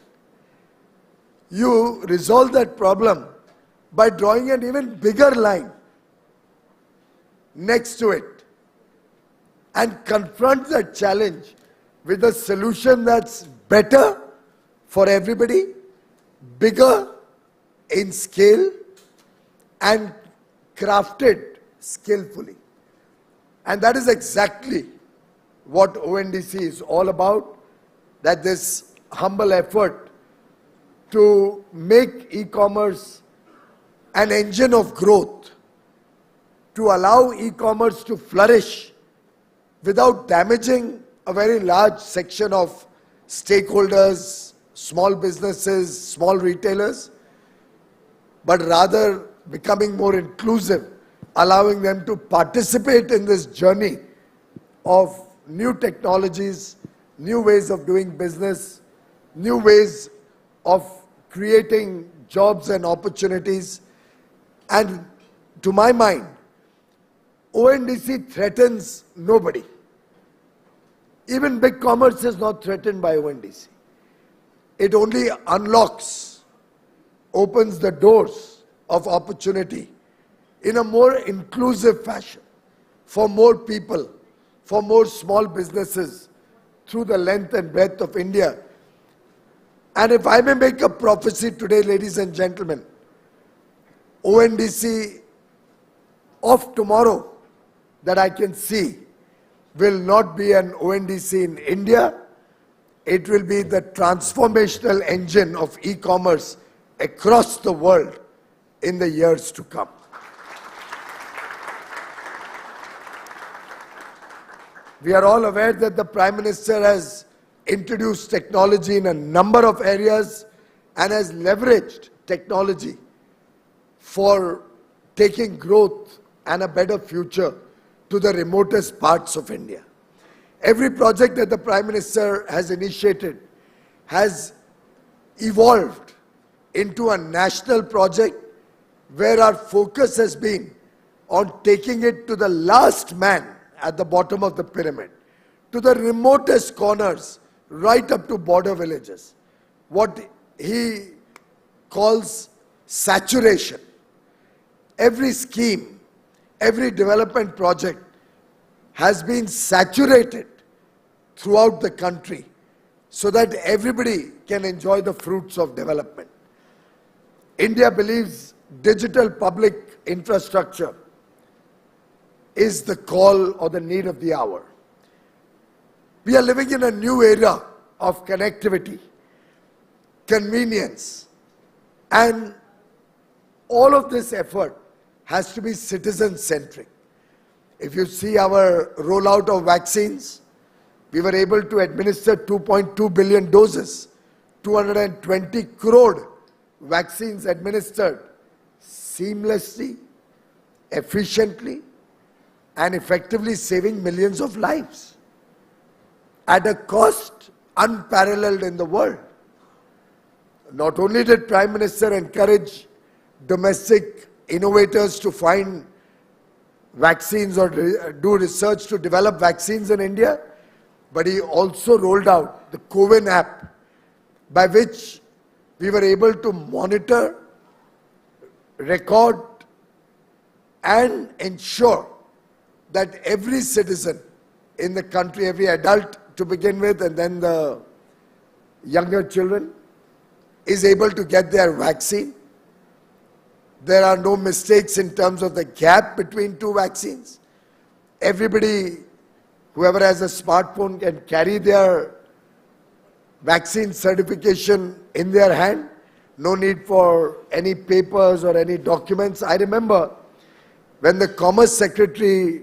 You resolve that problem by drawing an even bigger line next to it and confront that challenge with a solution that's better for everybody, bigger in scale and crafted skillfully. And that is exactly what ONDC is all about, that this humble effort to make e-commerce an engine of growth, to allow e-commerce to flourish without damaging a very large section of stakeholders, small businesses, small retailers, but rather becoming more inclusive, allowing them to participate in this journey of new technologies, new ways of doing business, new ways of creating jobs and opportunities. And to my mind, ONDC threatens nobody. Even big commerce is not threatened by ONDC. It only unlocks, opens the doors of opportunity in a more inclusive fashion for more people, for more small businesses through the length and breadth of India. And if I may make a prophecy today, ladies and gentlemen, ONDC of tomorrow that I can see will not be an ONDC in India. It will be the transformational engine of e-commerce across the world in the years to come. We are all aware that the Prime Minister has introduced technology in a number of areas and has leveraged technology for taking growth and a better future to the remotest parts of India. Every project that the Prime Minister has initiated has evolved into a national project where our focus has been on taking it to the last man at the bottom of the pyramid, to the remotest corners, right up to border villages. What he calls saturation. Every scheme, every development project has been saturated throughout the country so that everybody can enjoy the fruits of development. India believes digital public infrastructure is the call or the need of the hour. We are living in a new era of connectivity, convenience, and all of this effort has to be citizen-centric. If you see our rollout of vaccines, we were able to administer 2.2 billion doses, 220 crore vaccines administered seamlessly, efficiently, and effectively saving millions of lives at a cost unparalleled in the world. Not only did Prime Minister encourage domestic innovators to find vaccines or do research to develop vaccines in India, but he also rolled out the CoWIN app by which we were able to monitor, record, and ensure that every citizen in the country, every adult to begin with, and then the younger children, is able to get their vaccine. There are no mistakes in terms of the gap between two vaccines. Everybody, whoever has a smartphone, can carry their vaccine certification in their hand. No need for any papers or any documents. I remember when the Commerce Secretary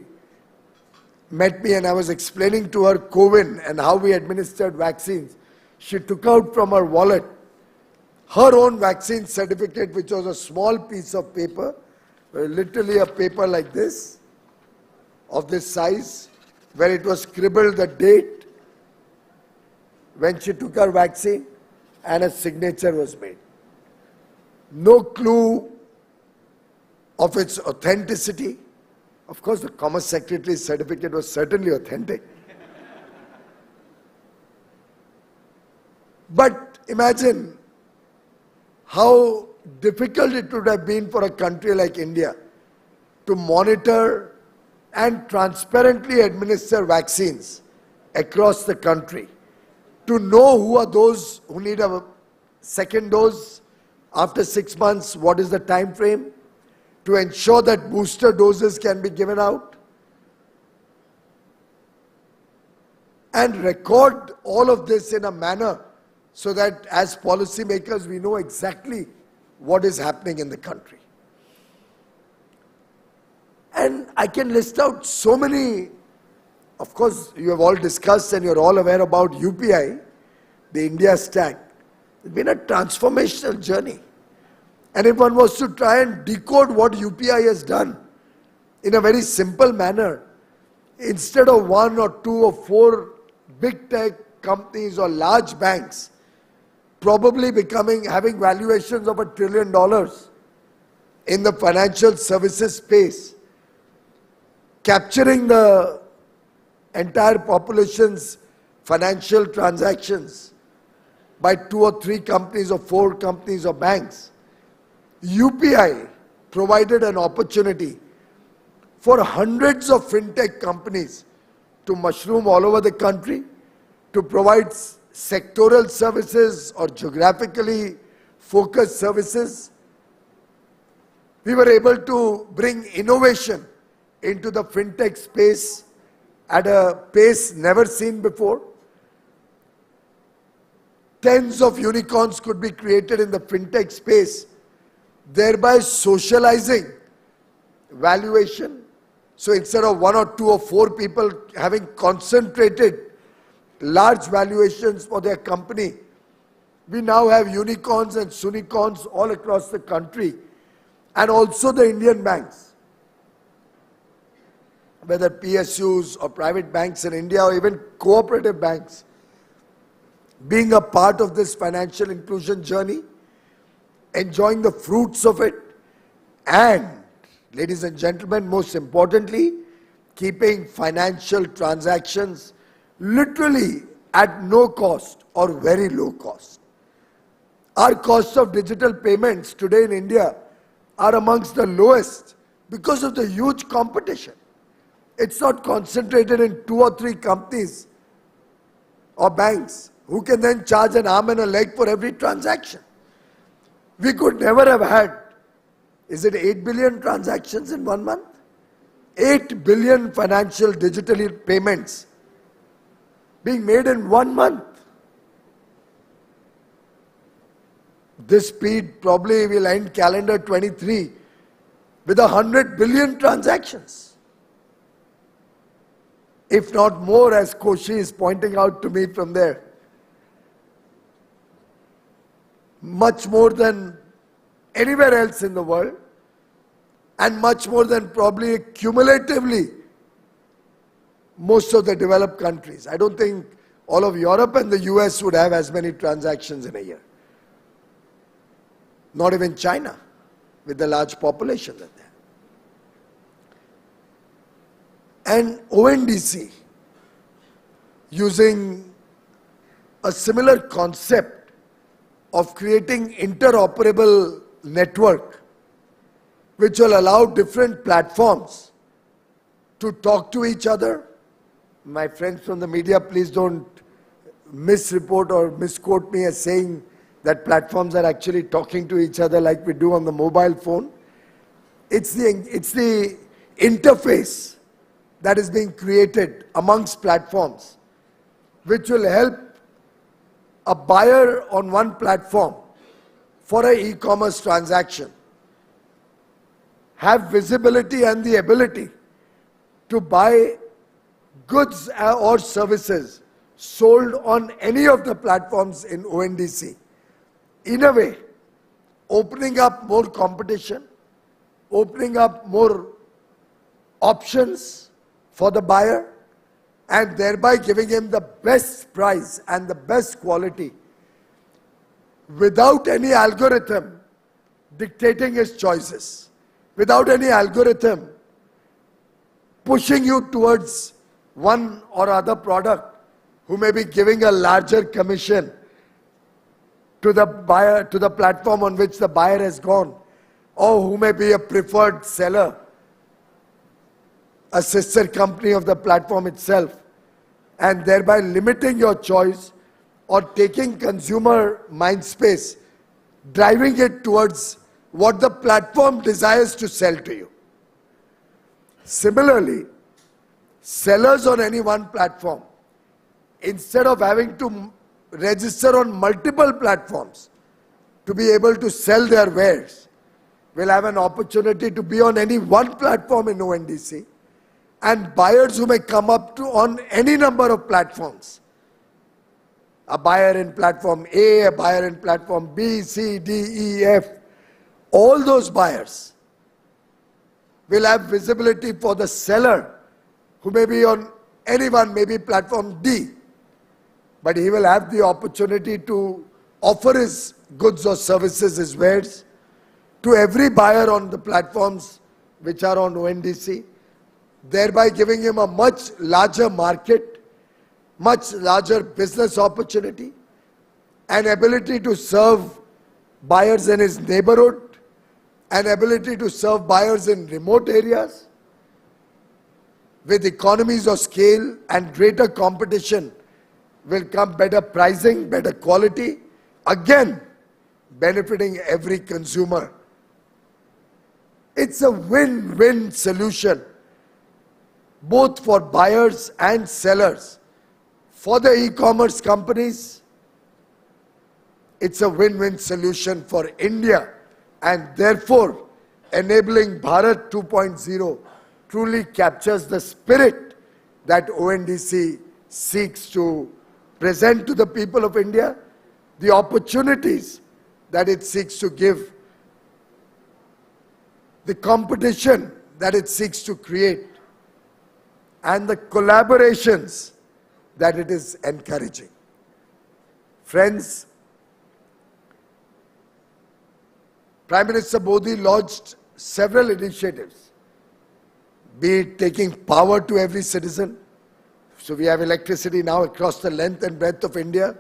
met me and I was explaining to her CoWIN and how we administered vaccines, she took out from her wallet her own vaccine certificate, which was a small piece of paper, literally a paper like this, of this size, where it was scribbled the date when she took her vaccine and a signature was made. No clue of its authenticity. Of course, the Commerce Secretary's certificate was certainly authentic. But imagine how difficult it would have been for a country like India to monitor and transparently administer vaccines across the country, to know who are those who need a second dose after 6 months, what is the time frame, to ensure that booster doses can be given out, and record all of this in a manner so that as policymakers we know exactly what is happening in the country. And I can list out so many. Of course, you have all discussed and you're all aware about UPI, the India stack. It's been a transformational journey. And if one was to try and decode what UPI has done in a very simple manner, instead of 1 or 2 or 4 big tech companies or large banks probably having valuations of $1 trillion in the financial services space, capturing the entire population's financial transactions by 2 or 3 companies or 4 companies or banks, UPI provided an opportunity for hundreds of fintech companies to mushroom all over the country, to provide sectoral services or geographically focused services. We were able to bring innovation into the fintech space at a pace never seen before. Tens of unicorns could be created in the fintech space, thereby socializing valuation. So instead of 1 or 2 or 4 people having concentrated large valuations for their company, we now have unicorns and sunicorns all across the country, and also the Indian banks, whether PSUs or private banks in India or even cooperative banks, being a part of this financial inclusion journey, enjoying the fruits of it, and, ladies and gentlemen, most importantly, keeping financial transactions literally at no cost or very low cost. Our costs of digital payments today in India are amongst the lowest because of the huge competition. It's not concentrated in 2 or 3 companies or banks who can then charge an arm and a leg for every transaction. We could never have had, is it 8 billion transactions in 1 month? 8 billion financial digital payments being made in 1 month. This speed probably will end calendar 23 with 100 billion transactions. If not more, as Koshi is pointing out to me from there. Much more than anywhere else in the world, and much more than probably cumulatively most of the developed countries. I don't think all of Europe and the US would have as many transactions in a year. Not even China, with the large population that they have. And ONDC, using a similar concept of creating interoperable network, which will allow different platforms to talk to each other. My friends from the media, please don't misreport or misquote me as saying that platforms are actually talking to each other like we do on the mobile phone. It's the interface that is being created amongst platforms, which will help a buyer on one platform for an e-commerce transaction have visibility and the ability to buy goods or services sold on any of the platforms in ONDC. In a way, opening up more competition, opening up more options for the buyer, and thereby giving him the best price and the best quality without any algorithm dictating his choices, without any algorithm pushing you towards one or other product who may be giving a larger commission to the buyer, to the platform on which the buyer has gone, or who may be a preferred seller, a sister company of the platform itself, and thereby limiting your choice or taking consumer mind space, driving it towards what the platform desires to sell to you. Similarly, sellers on any one platform, instead of having to register on multiple platforms to be able to sell their wares, will have an opportunity to be on any one platform in ONDC, and buyers who may come up to on any number of platforms. A buyer in platform A, a buyer in platform B, C, D, E, F, all those buyers will have visibility for the seller who may be on any one, maybe platform D, but he will have the opportunity to offer his goods or services, his wares, to every buyer on the platforms which are on ONDC, thereby giving him a much larger market, much larger business opportunity, an ability to serve buyers in his neighborhood, an ability to serve buyers in remote areas. With economies of scale and greater competition will come better pricing, better quality, again benefiting every consumer. It's a win-win solution, both for buyers and sellers. For the e-commerce companies, it's a win-win solution for India, and therefore enabling Bharat 2.0 truly captures the spirit that ONDC seeks to present to the people of India, the opportunities that it seeks to give, the competition that it seeks to create, and the collaborations that it is encouraging. Friends, Prime Minister Modi launched several initiatives be it taking power to every citizen. So we have electricity now across the length and breadth of India.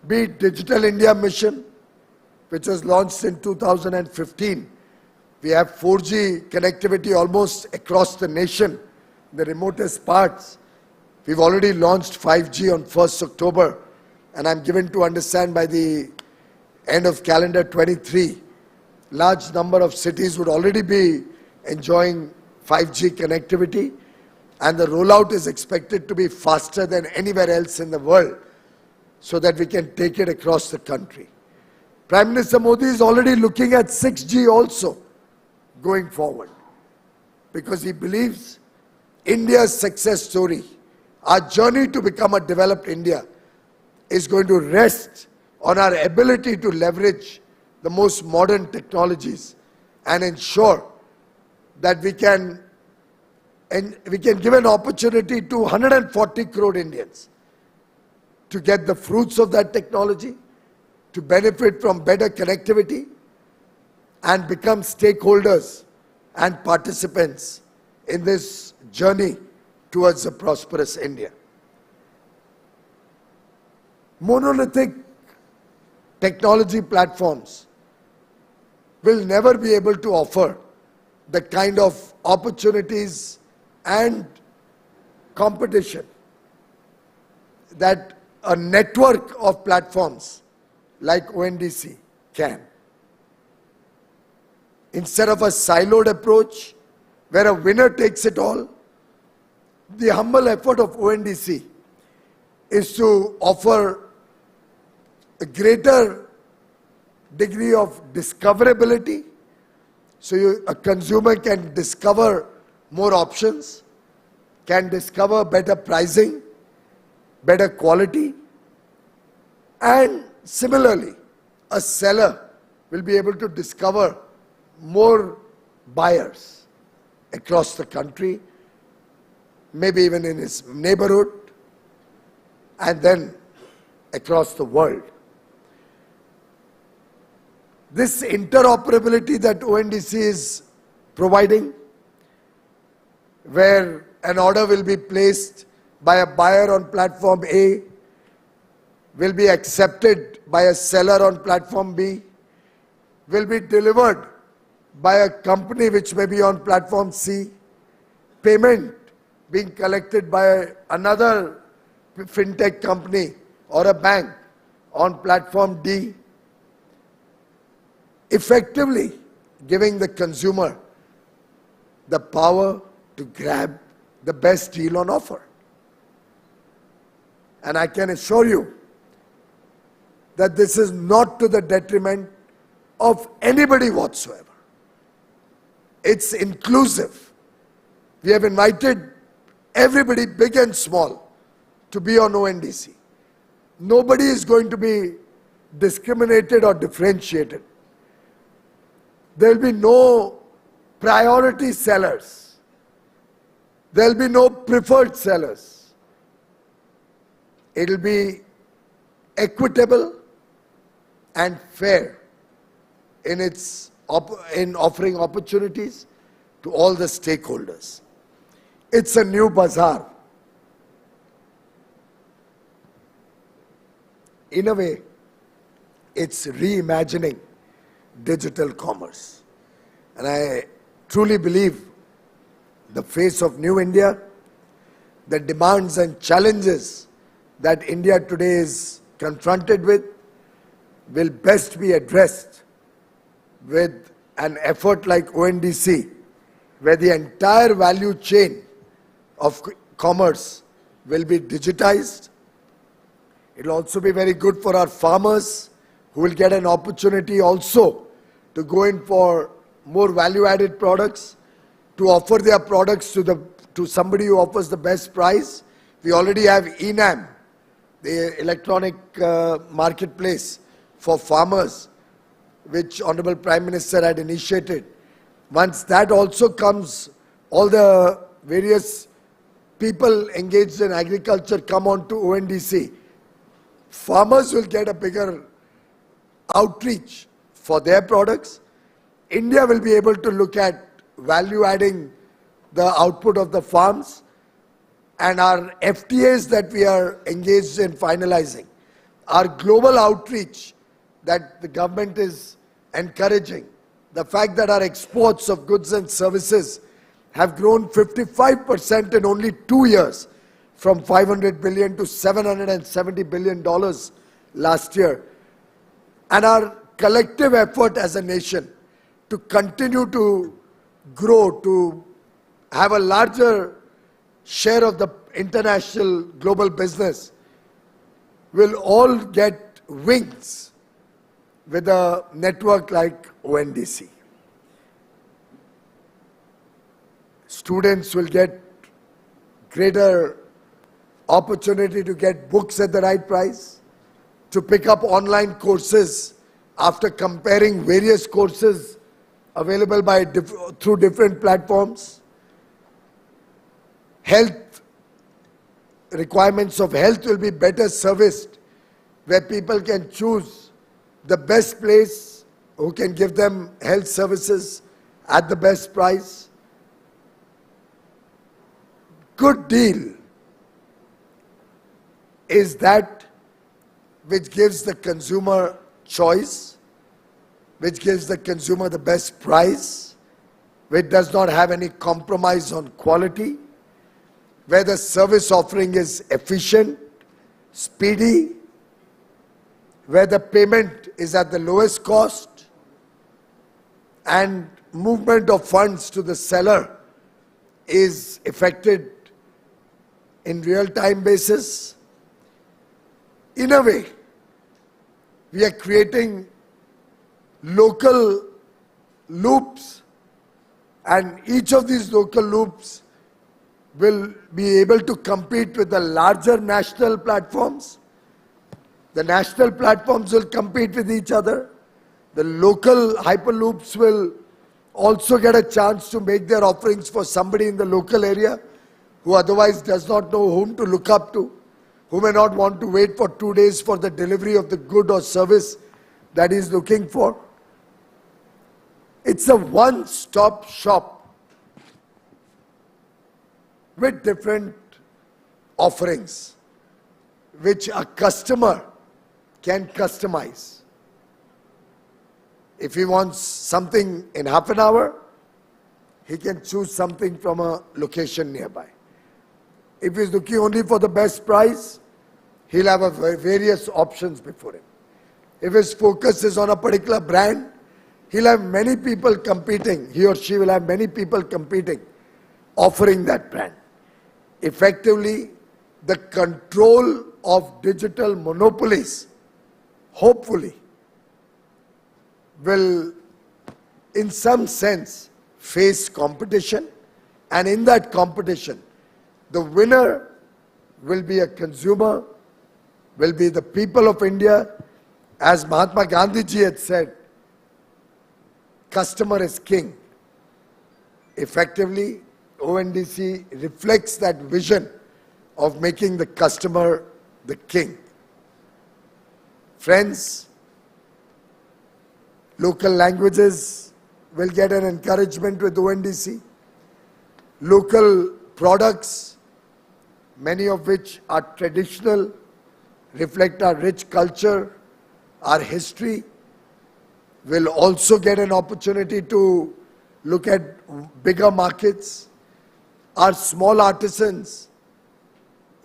Be it Digital India Mission, which was launched in 2015. We have 4G connectivity almost across the nation, the remotest parts. We've already launched 5G on 1st October, and I'm given to understand by the end of calendar 23, large number of cities would already be enjoying 5G connectivity, and the rollout is expected to be faster than anywhere else in the world, so that we can take it across the country. Prime Minister Modi is already looking at 6G also going forward, because he believes India's success story, our journey to become a developed India, is going to rest on our ability to leverage the most modern technologies and ensure that we can give an opportunity to 140 crore Indians to get the fruits of that technology, to benefit from better connectivity, and become stakeholders and participants in this journey towards a prosperous India. Monolithic technology platforms will never be able to offer the kind of opportunities and competition that a network of platforms like ONDC can. Instead of a siloed approach where a winner takes it all, the humble effort of ONDC is to offer a greater degree of discoverability, so a consumer can discover more options, can discover better pricing, better quality, and similarly, a seller will be able to discover more buyers across the country, maybe even in his neighborhood, and then across the world. This interoperability that ONDC is providing, where an order will be placed by a buyer on platform A, will be accepted by a seller on platform B, will be delivered by a company which may be on platform C, payment being collected by another fintech company or a bank on platform D, effectively giving the consumer the power to grab the best deal on offer. And I can assure you that this is not to the detriment of anybody whatsoever. It's inclusive. We have invited everybody, big and small, to be on ONDC. Nobody is going to be discriminated or differentiated. There will be no priority sellers. There will be no preferred sellers. It will be equitable and fair in offering opportunities to all the stakeholders. It's a new bazaar. In a way, it's reimagining digital commerce. And I truly believe the face of New India, the demands and challenges that India today is confronted with, will best be addressed with an effort like ONDC, where the entire value chain of commerce will be digitized. It will also be very good for our farmers, who will get an opportunity also to go in for more value-added products, to offer their products to somebody who offers the best price. We already have ENAM, the electronic marketplace for farmers, which Honorable Prime Minister had initiated. Once that also comes, all the various people engaged in agriculture come on to ONDC. Farmers will get a bigger outreach for their products. India will be able to look at value adding the output of the farms, and our FTAs that we are engaged in finalizing, our global outreach that the government is encouraging, the fact that our exports of goods and services have grown 55% in only 2 years, from $500 billion to $770 billion last year, and our collective effort as a nation to continue to grow, to have a larger share of the international global business, will all get wings with a network like ONDC. Students will get greater opportunity to get books at the right price, to pick up online courses after comparing various courses available through different platforms. Health requirements of health will be better serviced, where people can choose the best place who can give them health services at the best price. Good deal is that which gives the consumer choice, which gives the consumer the best price, which does not have any compromise on quality, where the service offering is efficient, speedy, where the payment is at the lowest cost, and movement of funds to the seller is effected in real-time basis. In a way, we are creating local loops, and each of these local loops will be able to compete with the larger national platforms. The national platforms will compete with each other. The local hyperloops will also get a chance to make their offerings for somebody in the local area who otherwise does not know whom to look up to, who may not want to wait for 2 days for the delivery of the good or service that he is looking for. It's a one-stop shop with different offerings, which a customer can customize. If he wants something in half an hour, he can choose something from a location nearby. If he's looking only for the best price, he'll have various options before him. If his focus is on a particular brand, he'll have many people competing. He or she will have many people competing, offering that brand. Effectively, the control of digital monopolies, hopefully, will, in some sense, face competition, and in that competition, the winner will be a consumer, will be the people of India. As Mahatma Gandhi ji had said, customer is king. Effectively, ONDC reflects that vision of making the customer the king. Friends, local languages will get an encouragement with ONDC. Local products, many of which are traditional, reflect our rich culture, our history, will also get an opportunity to look at bigger markets. Our small artisans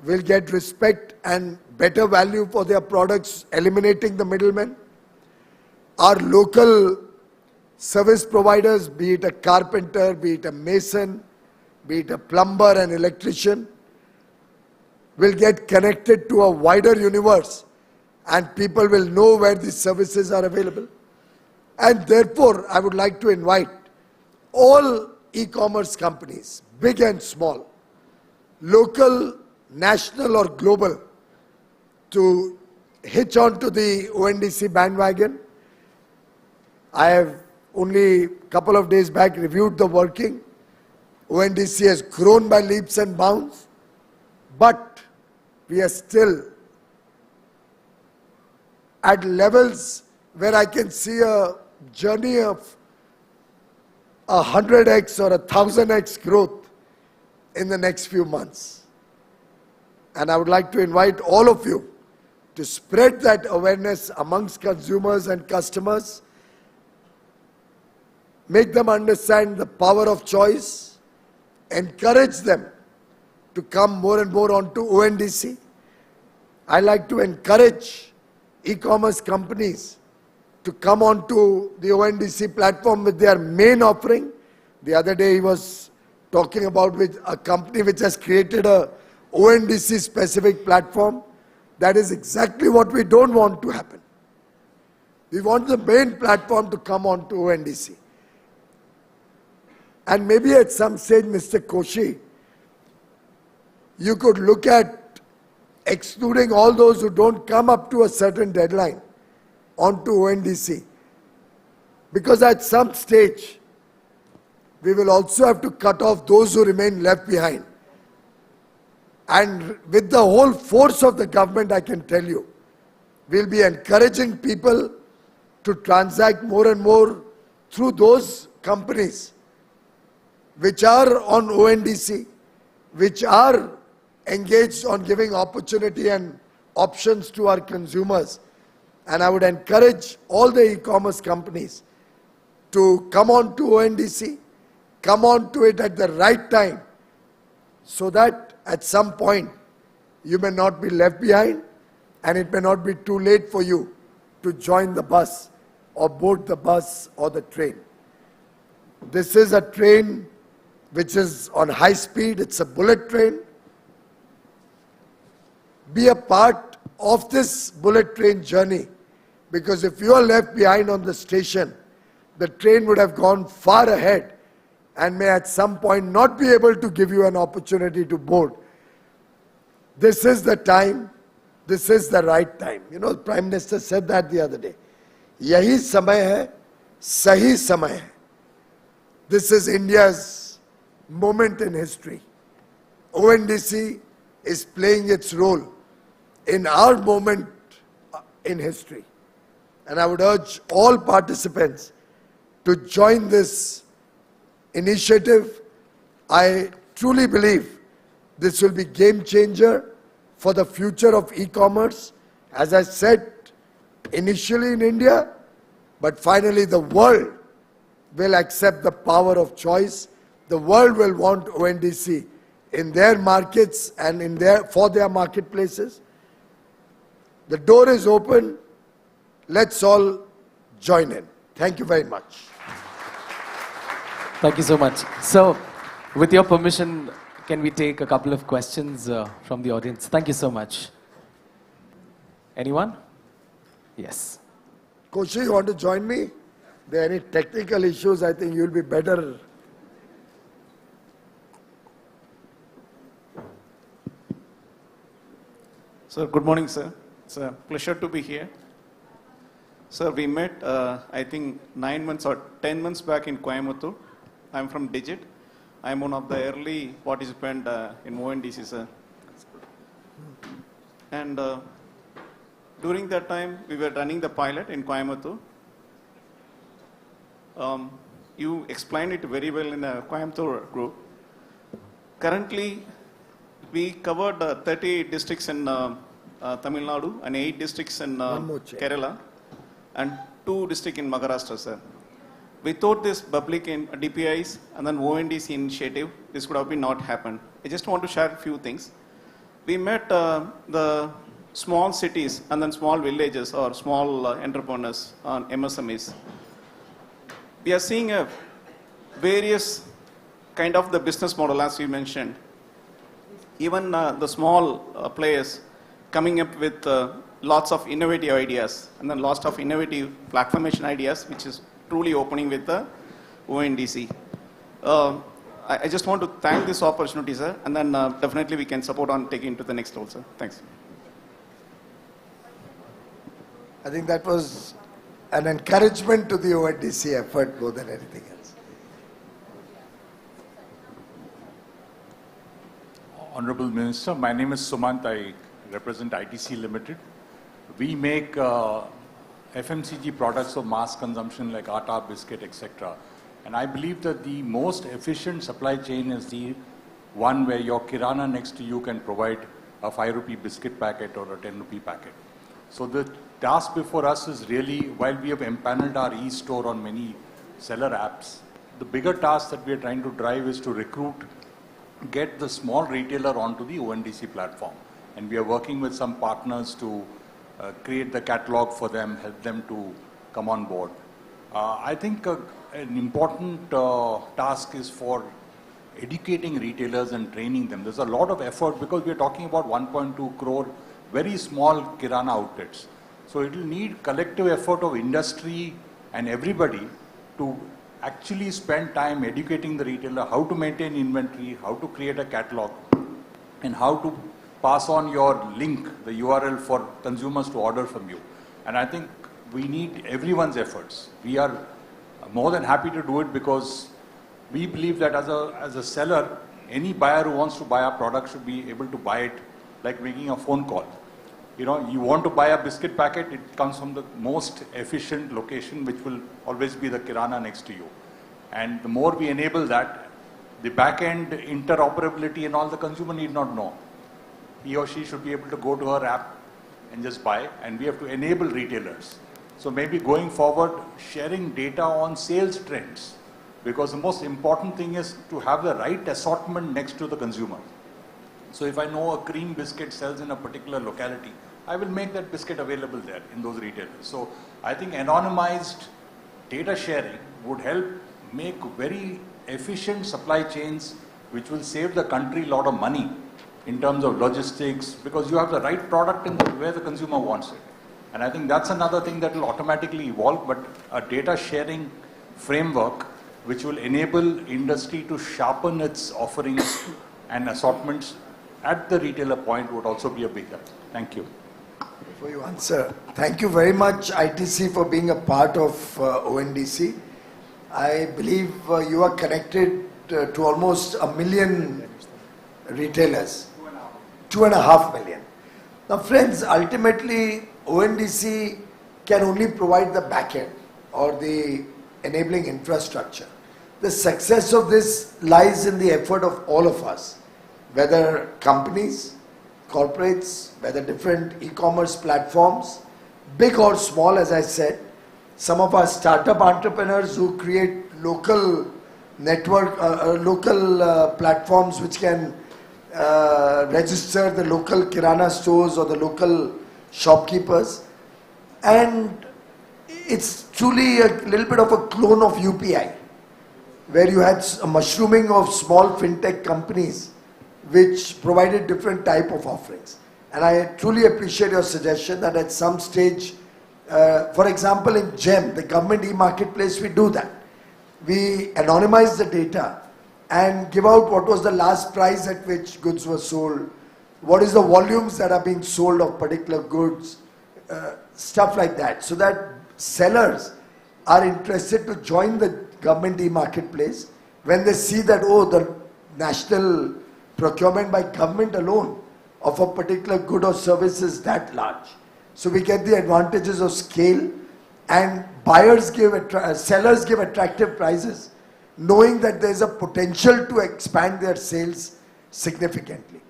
will get respect and better value for their products, eliminating the middlemen. Our local service providers, be it a carpenter, be it a mason, be it a plumber and electrician, will get connected to a wider universe, and people will know where these services are available. And therefore, I would like to invite all e-commerce companies, big and small, local, national or global, to hitch on to the ONDC bandwagon. I have only a couple of days back reviewed the working. ONDC has grown by leaps and bounds, but we are still at levels where I can see a journey of 100x or 1000x growth in the next few months. And I would like to invite all of you to spread that awareness amongst consumers and customers, make them understand the power of choice, encourage them to come more and more onto ONDC. I like to encourage e-commerce companies to come onto the ONDC platform with their main offering. The other day he was talking about a company which has created a ONDC specific platform. That is exactly what we don't want to happen. We want the main platform to come onto ONDC. And maybe at some stage, Mr. Koshi, you could look at excluding all those who don't come up to a certain deadline onto ONDC. Because at some stage, we will also have to cut off those who remain left behind. And with the whole force of the government, I can tell you, we'll be encouraging people to transact more and more through those companies which are on ONDC, which are engaged on giving opportunity and options to our consumers. And I would encourage all the e-commerce companies to come on to ONDC, come on to it at the right time, so that at some point you may not be left behind and it may not be too late for you to join the bus or board the bus or the train. This is a train which is on high speed, it's a bullet train. Be a part of this bullet train journey, because if you are left behind on the station, the train would have gone far ahead and may at some point not be able to give you an opportunity to board. This is the time, this is the right time. You know, the Prime Minister said that the other day. Yahi samay hai, sahi samay hai. This is India's moment in history. ONDC is playing its role in our moment in history. And I would urge all participants to join this initiative. I truly believe this will be game changer for the future of e-commerce. As I said, initially in India, but finally the world will accept the power of choice. The world will want ONDC in their markets and for their marketplaces. The door is open. Let's all join in. Thank you very much. Thank you so much. So, with your permission, can we take a couple of questions from the audience? Thank you so much. Anyone? Yes. Koshi, you want to join me? There are any technical issues, I think you'll be better. Sir, good morning, sir. It's a pleasure to be here. Sir, we met, I think, 9 months or 10 months back in Coimbatore. I'm from Digit. I'm one of the early participants in ONDC, sir. And during that time, we were running the pilot in Coimbatore. You explained it very well in the Coimbatore group. Currently, we covered 30 districts in Tamil Nadu and 8 districts in Kerala and 2 districts in Maharashtra, sir. Without this public in DPIs and then ONDC initiative, this could have been not happened. I just want to share a few things. We met the small cities and then small villages or small entrepreneurs on MSMEs. We are seeing a various kind of the business model, as you mentioned. Even the small players coming up with lots of innovative ideas and then lots of innovative platformation ideas, which is truly opening with the ONDC. I just want to thank this opportunity, sir, and then definitely we can support on taking to the next level, sir. Thanks. I think that was an encouragement to the ONDC effort more than anything else. Honorable Minister, my name is Sumant. I represent ITC Limited. We make FMCG products of mass consumption like atta, biscuit, etc. And I believe that the most efficient supply chain is the one where your kirana next to you can provide a 5 rupee biscuit packet or a 10 rupee packet. So the task before us is really, while we have empaneled our e-store on many seller apps, the bigger task that we are trying to drive is to recruit, get the small retailer onto the ONDC platform. And we are working with some partners to create the catalog for them, help them to come on board. I think an important task is for educating retailers and training them. There's a lot of effort because we are talking about 1.2 crore very small kirana outlets. So it will need collective effort of industry and everybody to actually spend time educating the retailer how to maintain inventory, how to create a catalog, and how to pass on your link, the URL for consumers to order from you. And I think we need everyone's efforts. We are more than happy to do it because we believe that as a seller, any buyer who wants to buy our product should be able to buy it like making a phone call. You know, you want to buy a biscuit packet, it comes from the most efficient location, which will always be the kirana next to you. And the more we enable that, the back-end interoperability and all, the consumer need not know. He or she should be able to go to her app and just buy, and we have to enable retailers. So maybe going forward, sharing data on sales trends, because the most important thing is to have the right assortment next to the consumer. So if I know a cream biscuit sells in a particular locality, I will make that biscuit available there in those retailers. So I think anonymized data sharing would help make very efficient supply chains, which will save the country a lot of money in terms of logistics, because you have the right product in where the consumer wants it. And I think that's another thing that will automatically evolve, but a data sharing framework which will enable industry to sharpen its offerings and assortments at the retailer point would also be a big help. Thank you. For your answer. Thank you very much, ITC, for being a part of ONDC. I believe you are connected to almost 1 million retailers. 2.5 million. Now, friends, ultimately, ONDC can only provide the back end or the enabling infrastructure. The success of this lies in the effort of all of us, whether companies, corporates, whether different e-commerce platforms, big or small, as I said, some of our startup entrepreneurs who create local network, local platforms which can register the local kirana stores or the local shopkeepers. And it's truly a little bit of a clone of UPI, where you had a mushrooming of small fintech companies which provided different type of offerings. And I truly appreciate your suggestion that at some stage, for example, in GEM, the government e-marketplace, we do that. We anonymize the data and give out what was the last price at which goods were sold, what is the volumes that are being sold of particular goods, stuff like that, so that sellers are interested to join the government e-marketplace when they see that, oh, the national procurement by government alone of a particular good or service is that large. So we get the advantages of scale, and buyers give, sellers give attractive prices, knowing that there is a potential to expand their sales significantly.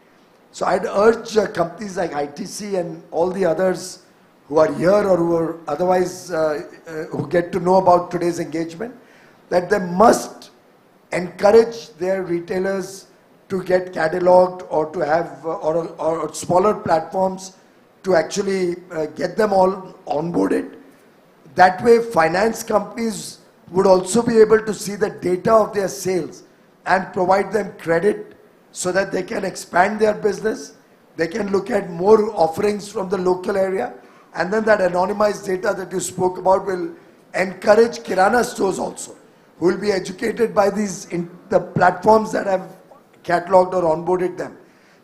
So I'd urge companies like ITC and all the others who are here or who are otherwise who get to know about today's engagement, that they must encourage their retailers to get cataloged or to have or smaller platforms to actually get them all onboarded. That way, finance companies would also be able to see the data of their sales and provide them credit so that they can expand their business. They can look at more offerings from the local area, and then that anonymized data that you spoke about will encourage kirana stores also, who will be educated by these the platforms that have cataloged or onboarded them.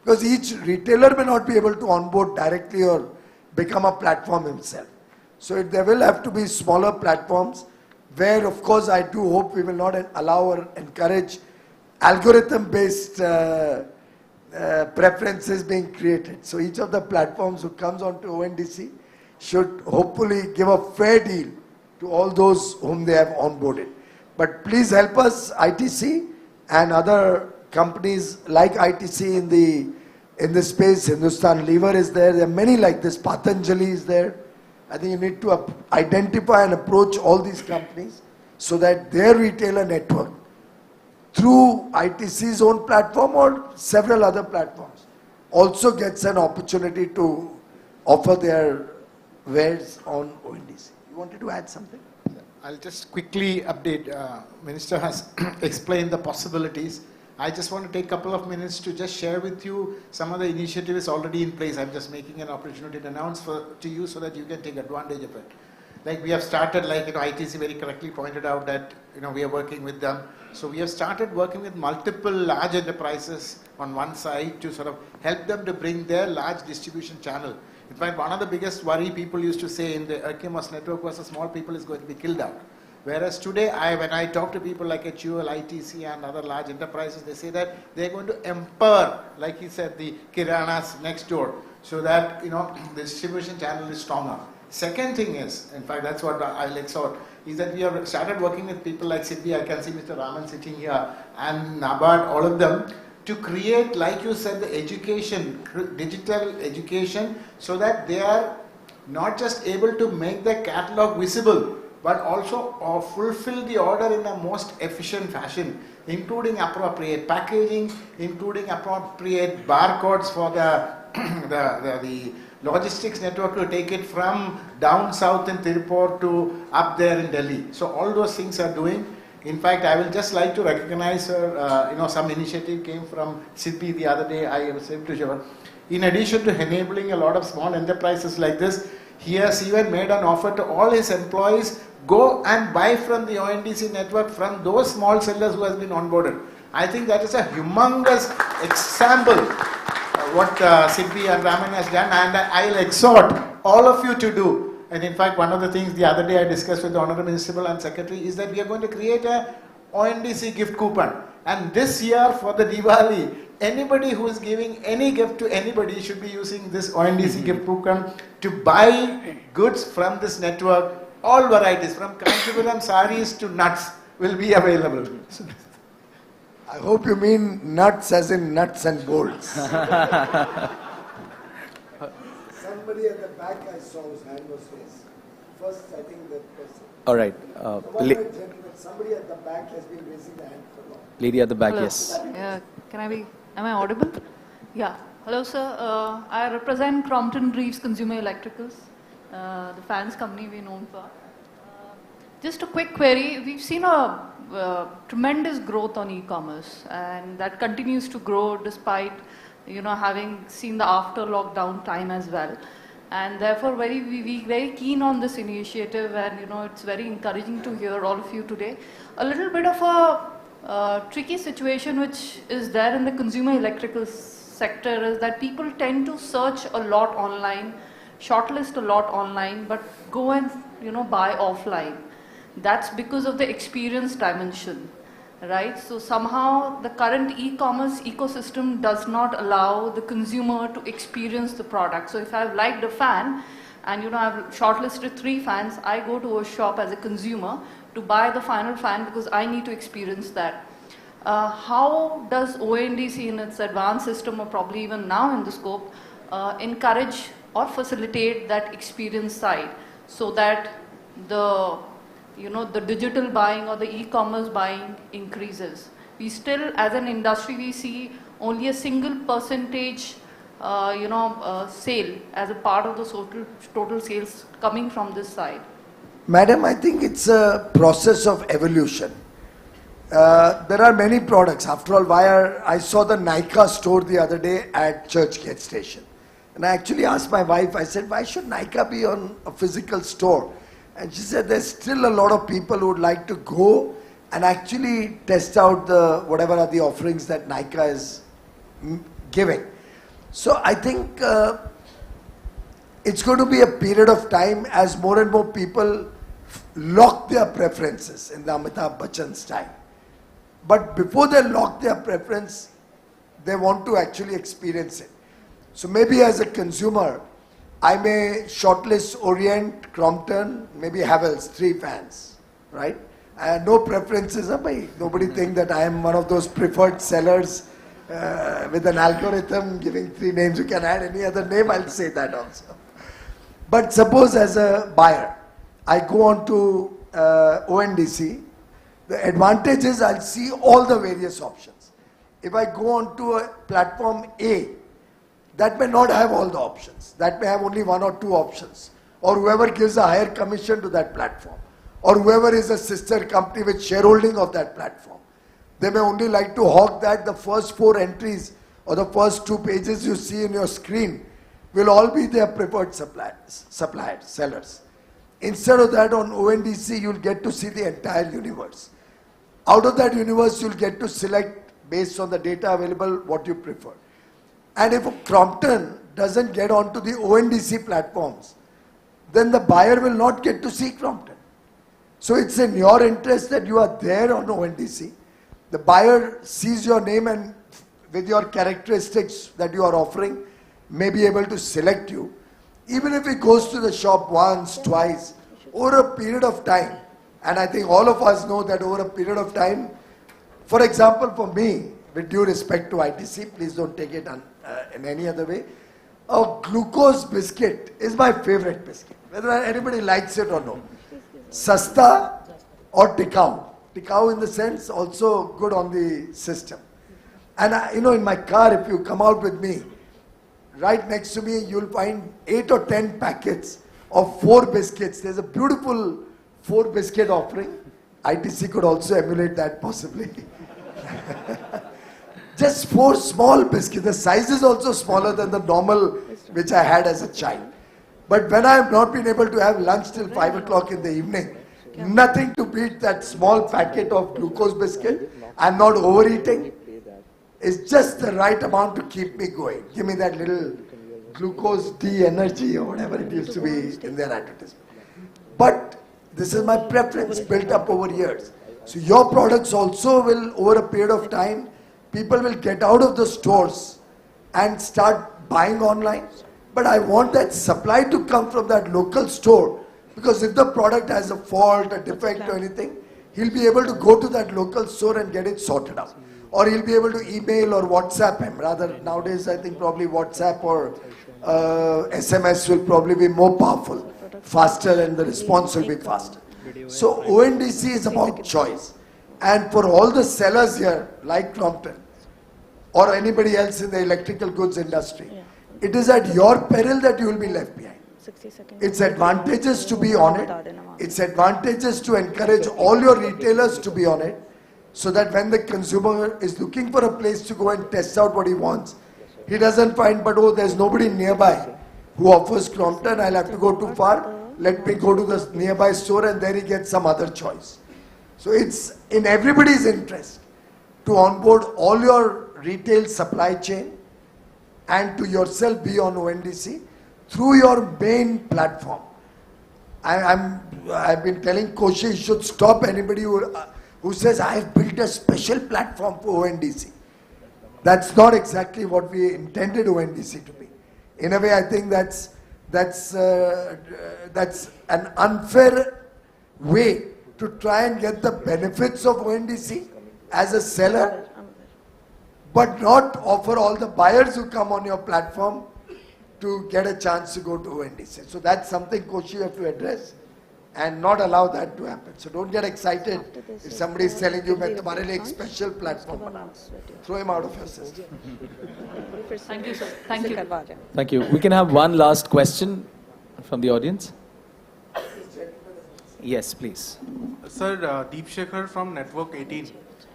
Because each retailer may not be able to onboard directly or become a platform himself. So there will have to be smaller platforms where, of course, I do hope we will not allow or encourage algorithm-based preferences being created. So each of the platforms who comes onto ONDC should hopefully give a fair deal to all those whom they have onboarded. But please help us, ITC and other companies like ITC in the space. Hindustan Lever is there. There are many like this. Patanjali is there. I think you need to identify and approach all these companies so that their retailer network through ITC's own platform or several other platforms also gets an opportunity to offer their wares on ONDC. You wanted to add something? I'll just quickly update. Minister has explained the possibilities. I just want to take a couple of minutes to just share with you some of the initiatives already in place. I'm just making an opportunity to announce to you so that you can take advantage of it. Like we have started, like ITC very correctly pointed out that we are working with them. So we have started working with multiple large enterprises on one side to sort of help them to bring their large distribution channel. In fact, one of the biggest worry people used to say in the Erkimas network was the small people is going to be killed out. Whereas today, when I talk to people like HUL, ITC and other large enterprises, they say that they're going to empower, like he said, the Kiranas next door, so that the distribution channel is stronger. Second thing is, in fact, that's what I'll exhort, is that we have started working with people like SIDBI, I can see Mr. Raman sitting here, and NABARD, all of them, to create, like you said, the education, digital education, so that they are not just able to make their catalog visible, but also fulfill the order in the most efficient fashion, including appropriate packaging, including appropriate barcodes for the logistics network to take it from down south in Tirupur to up there in Delhi. So all those things are doing. In fact, I will just like to recognize some initiative came from SIDBI the other day. I was able to show. In addition to enabling a lot of small enterprises like this, he has even made an offer to all his employees, go and buy from the ONDC network from those small sellers who has been onboarded. I think that is a humongous example what SIDBI and Raman has done, and I'll exhort all of you to do. And in fact, one of the things the other day I discussed with the Honorable Municipal and Secretary is that we are going to create a ONDC gift coupon. And this year for the Diwali, anybody who is giving any gift to anybody should be using this ONDC gift coupon to buy goods from this network. All varieties, from Kanchipuram saris to nuts, will be available. I hope you mean nuts as in nuts and bolts. Somebody at the back I saw whose hand was raised. First, I think that person. All right. Somebody at the back has been raising the hand for long. Lady at the back, Hello. yes. Am I audible? Yeah. Hello, sir. I represent Crompton Reeves Consumer Electricals, the fans company we're known for. Just a quick query. We've seen a tremendous growth on e-commerce, and that continues to grow despite, having seen the after lockdown time as well. And therefore, we're very keen on this initiative, and it's very encouraging to hear all of you today. A little bit of a tricky situation which is there in the consumer electrical sector is that people tend to search a lot online, shortlist a lot online, but go and buy offline. That's because of the experience dimension, right? So somehow the current e-commerce ecosystem does not allow the consumer to experience the product. So if I've liked a fan and I've shortlisted 3 fans, I go to a shop as a consumer to buy the final fan because I need to experience that. How does ONDC in its advanced system, or probably even now in the scope, encourage or facilitate that experience side so that the digital buying or the e-commerce buying increases? We still, as an industry, we see only a single percentage, sale as a part of the total sales coming from this side. Madam, I think it's a process of evolution. There are many products. After all, I saw the Nykaa store the other day at Churchgate Station. And I actually asked my wife, I said, why should Nykaa be on a physical store? And she said, there's still a lot of people who would like to go and actually test out whatever are the offerings that Nykaa is giving. So I think it's going to be a period of time as more and more people lock their preferences in the Amitabh Bachchan style. But before they lock their preference, they want to actually experience it. So maybe as a consumer, I may shortlist Orient, Crompton, maybe Havells, 3 fans, right? No preferences. Nobody think that I am one of those preferred sellers with an algorithm giving 3 names. You can add any other name, I'll say that also. But suppose as a buyer, I go on to ONDC, the advantage is I'll see all the various options. If I go on to a platform A, that may not have all the options. That may have only 1 or 2 options. Or whoever gives a higher commission to that platform. Or whoever is a sister company with shareholding of that platform. They may only like to hawk that the first 4 entries or the first 2 pages you see in your screen will all be their preferred suppliers, sellers. Instead of that, on ONDC, you'll get to see the entire universe. Out of that universe, you'll get to select based on the data available what you prefer. And if Crompton doesn't get onto the ONDC platforms, then the buyer will not get to see Crompton. So it's in your interest that you are there on ONDC. The buyer sees your name and with your characteristics that you are offering, may be able to select you. Even if he goes to the shop once, twice, over a period of time, and I think all of us know that over a period of time, for example, for me, with due respect to ITC, please don't take it in any other way, a glucose biscuit is my favorite biscuit, whether anybody likes it or no. Sasta or tikau. Tikau in the sense also good on the system. And in my car, if you come out with me, right next to me, you'll find 8 or 10 packets of 4 biscuits. There's a beautiful 4 biscuit offering. ITC could also emulate that possibly. Just 4 small biscuits. The size is also smaller than the normal which I had as a child. But when I have not been able to have lunch till 5 o'clock in the evening, nothing to beat that small packet of glucose biscuit. I'm not overeating. It's just the right amount to keep me going. Give me that little glucose D energy or whatever it used to be in their advertisement. But this is my preference built up over years. So your products also will, over a period of time, people will get out of the stores and start buying online. But I want that supply to come from that local store, because if the product has a fault, a defect or anything, he'll be able to go to that local store and get it sorted out. Or he'll be able to email or WhatsApp him. Rather, nowadays I think probably WhatsApp or SMS will probably be more powerful, faster, and the response will be faster. So ONDC is about choice. And for all the sellers here, like Crompton, or anybody else in the electrical goods industry, it is at your peril that you will be left behind. It's advantageous to be on it. It's advantageous to encourage all your retailers to be on it, so that when the consumer is looking for a place to go and test out what he wants, he doesn't find, but oh, there's nobody nearby who offers Crompton, I'll have to go too far, let me go to the nearby store, and there he gets some other choice. So it's in everybody's interest to onboard all your retail supply chain and to yourself be on ONDC through your main platform. I've been telling Koshi, he should stop anybody who says, I've built a special platform for ONDC. That's not exactly what we intended ONDC to be. In a way, I think that's an unfair way to try and get the benefits of ONDC as a seller, but not offer all the buyers who come on your platform to get a chance to go to ONDC. So that's something, Koshi, you have to address and not allow that to happen. So don't get excited if somebody is telling you, "Main tumhare liye ek special platform bana." Throw him out of your system. Thank you, sir. Thank you. Thank you. We can have one last question from the audience. Yes, please. Sir, Deep Shekhar from Network 18.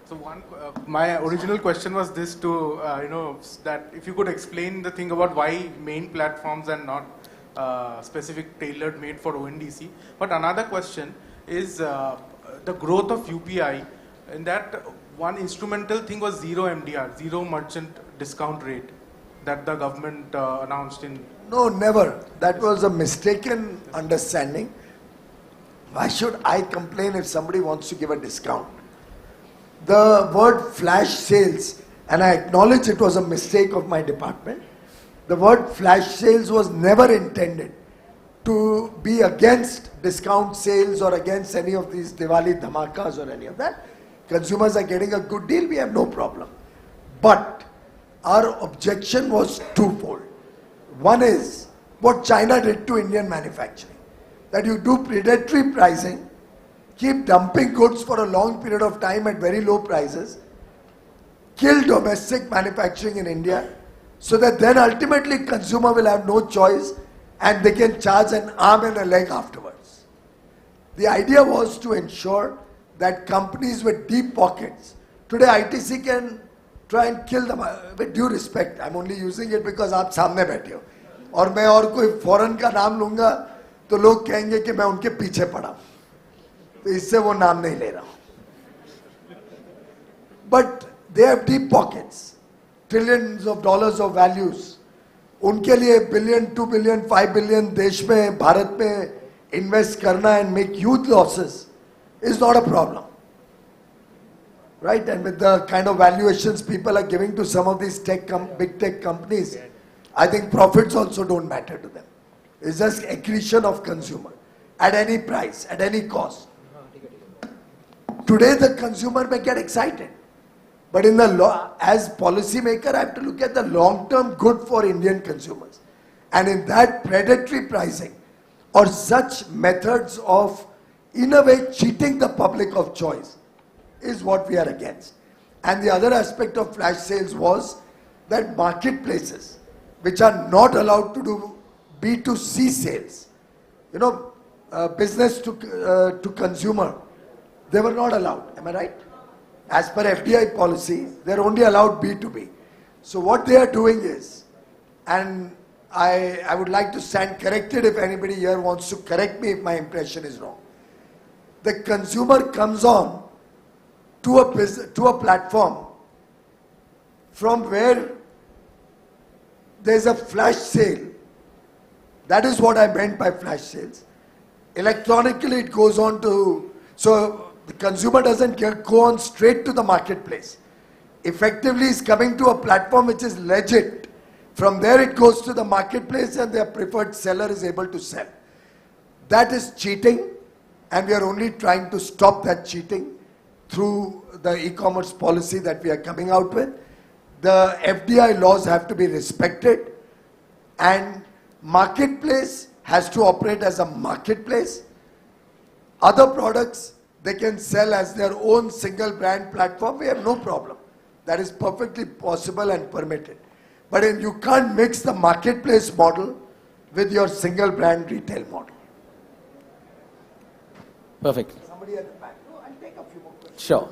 So my original question was this to, that if you could explain the thing about why main platforms and not specific tailored made for ONDC. But another question is the growth of UPI. In that, one instrumental thing was zero MDR, zero merchant discount rate that the government announced in. No, never. That was a mistaken understanding. Why should I complain if somebody wants to give a discount? The word flash sales, and I acknowledge it was a mistake of my department, the word flash sales was never intended to be against discount sales or against any of these Diwali dhamakas or any of that. Consumers are getting a good deal, we have no problem. But our objection was twofold. One is what China did to Indian manufacturing. That you do predatory pricing, keep dumping goods for a long period of time at very low prices, kill domestic manufacturing in India, so that then ultimately consumer will have no choice and they can charge an arm and a leg afterwards. The idea was to ensure that companies with deep pockets, today ITC can try and kill them, with due respect, I'm only using it because आप सामने बैठे हो, और मैं और कोई foreign का नाम लूँगा तो लोग कहेंगे कि मैं उनके पीछे पड़ा हूँ, तो इससे वो नाम नहीं ले रहा हूँ. But they have deep pockets, trillions of dollars of values. उनके लिए billion, 2 billion, 5 billion देश में, भारत में invest करना and make huge losses is not a problem. Right? And with the kind of valuations people are giving to some of these big tech companies, I think profits also don't matter to them. It's just accretion of consumer at any price, at any cost. Today the consumer may get excited, but in the as policy maker, I have to look at the long-term good for Indian consumers. And in that, predatory pricing or such methods of, in a way, cheating the public of choice is what we are against. And the other aspect of flash sales was that marketplaces, which are not allowed to do B2C sales, you know, business to consumer, they were not allowed. Am I right? As per FDI policy, they're only allowed B2B. So what they are doing is, and I would like to stand corrected if anybody here wants to correct me if my impression is wrong. The consumer comes on to a platform from where there's a flash sale. That is what I meant by flash sales. Electronically it goes on to, so the consumer doesn't go on straight to the marketplace. Effectively is coming to a platform which is legit. From there it goes to the marketplace and their preferred seller is able to sell. That is cheating, and we are only trying to stop that cheating through the e-commerce policy that we are coming out with. The FDI laws have to be respected, and marketplace has to operate as a marketplace. Other products they can sell as their own single brand platform. We have no problem. That is perfectly possible and permitted. But you can't mix the marketplace model with your single brand retail model. Perfect. Somebody at the back. No, I'll take a few more questions. Sure.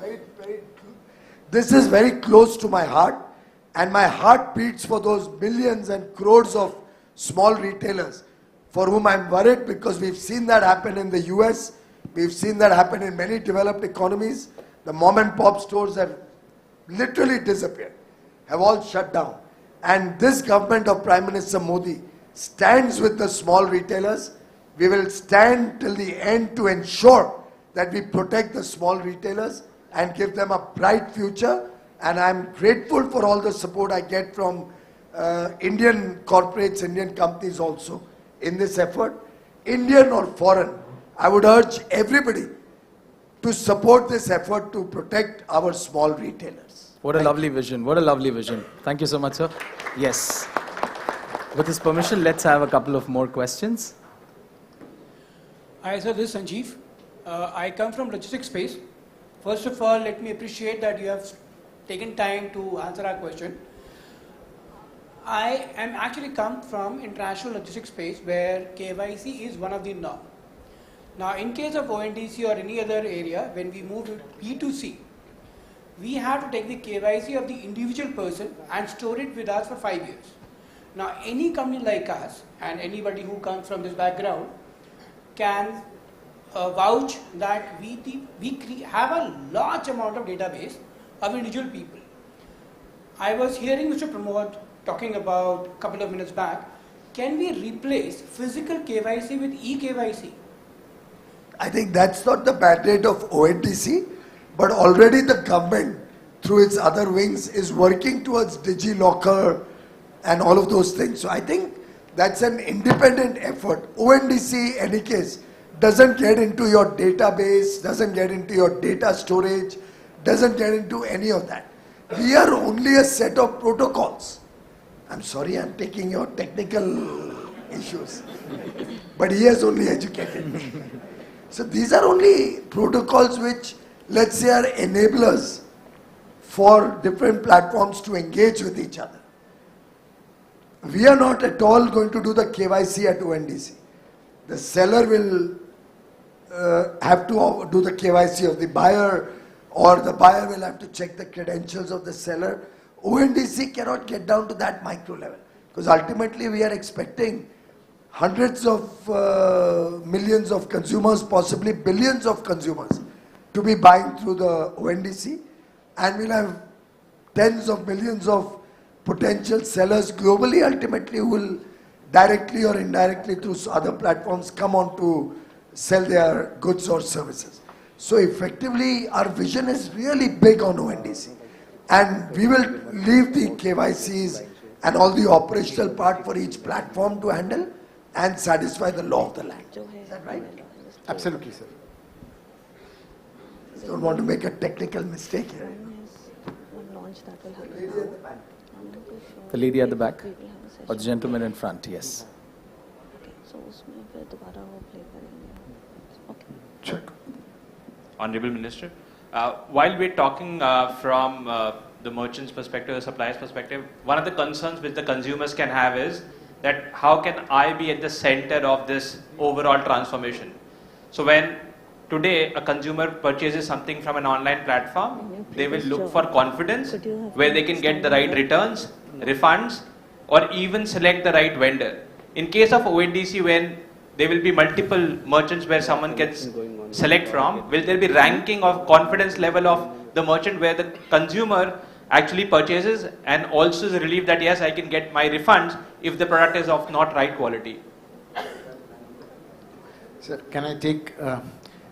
This is very close to my heart, and my heart beats for those millions and crores of small retailers for whom I'm worried, because we've seen that happen in the US, we've seen that happen in many developed economies. The mom and pop stores have literally disappeared, have all shut down. And this government of Prime Minister Modi stands with the small retailers. We will stand till the end to ensure that we protect the small retailers and give them a bright future. And I'm grateful for all the support I get from Indian corporates, Indian companies also in this effort, Indian or foreign. I would urge everybody to support this effort to protect our small retailers. What a lovely vision. What a lovely vision. Thank you so much, sir. Yes. With his permission, let's have a couple of more questions. Hi, sir. This is Sanjeev. I come from logistics space. First of all, let me appreciate that you have taken time to answer our question. I am actually come from international logistics space where KYC is one of the norm. Now, in case of ONDC or any other area, when we move to B2C, we have to take the KYC of the individual person and store it with us for 5 years. Now, any company like us and anybody who comes from this background can vouch that we have a large amount of database of individual people. I was hearing Mr. Pramod talking about a couple of minutes back. Can we replace physical KYC with e-KYC? I think that's not the mandate of ONDC, but already the government, through its other wings, is working towards DigiLocker and all of those things. So I think That's an independent effort. ONDC, any case, doesn't get into your database, doesn't get into your data storage, doesn't get into any of that. We are only a set of protocols. I'm sorry, I'm taking your technical issues, but he has only educated me. So these are only protocols which, let's say, are enablers for different platforms to engage with each other. We are not at all going to do the KYC at ONDC. The seller will have to do the KYC of the buyer, or the buyer will have to check the credentials of the seller. ONDC cannot get down to that micro level, because ultimately we are expecting hundreds of millions of consumers, possibly billions of consumers, to be buying through the ONDC, and we'll have tens of millions of potential sellers globally ultimately who will directly or indirectly through other platforms come on to sell their goods or services. So effectively our vision is really big on ONDC, and we will leave the KYCs and all the operational part for each platform to handle and satisfy the law of the land. Is that right? Absolutely, sir. Don't want to make a technical mistake here. The lady at the back, or the gentleman in front, yes. Check. Honorable Minister, while we're talking from the merchant's perspective, the supplier's perspective, one of the concerns which the consumers can have is that how can I be at the center of this overall transformation? So when today a consumer purchases something from an online platform, they will look for confidence where they can get the right returns, refunds, or even select the right vendor. In case of ONDC, when there will be multiple merchants where someone can select from, will there be ranking of confidence level of the merchant where the consumer actually purchases and also is relieved that yes, I can get my refunds if the product is of not right quality? Sir, can I take...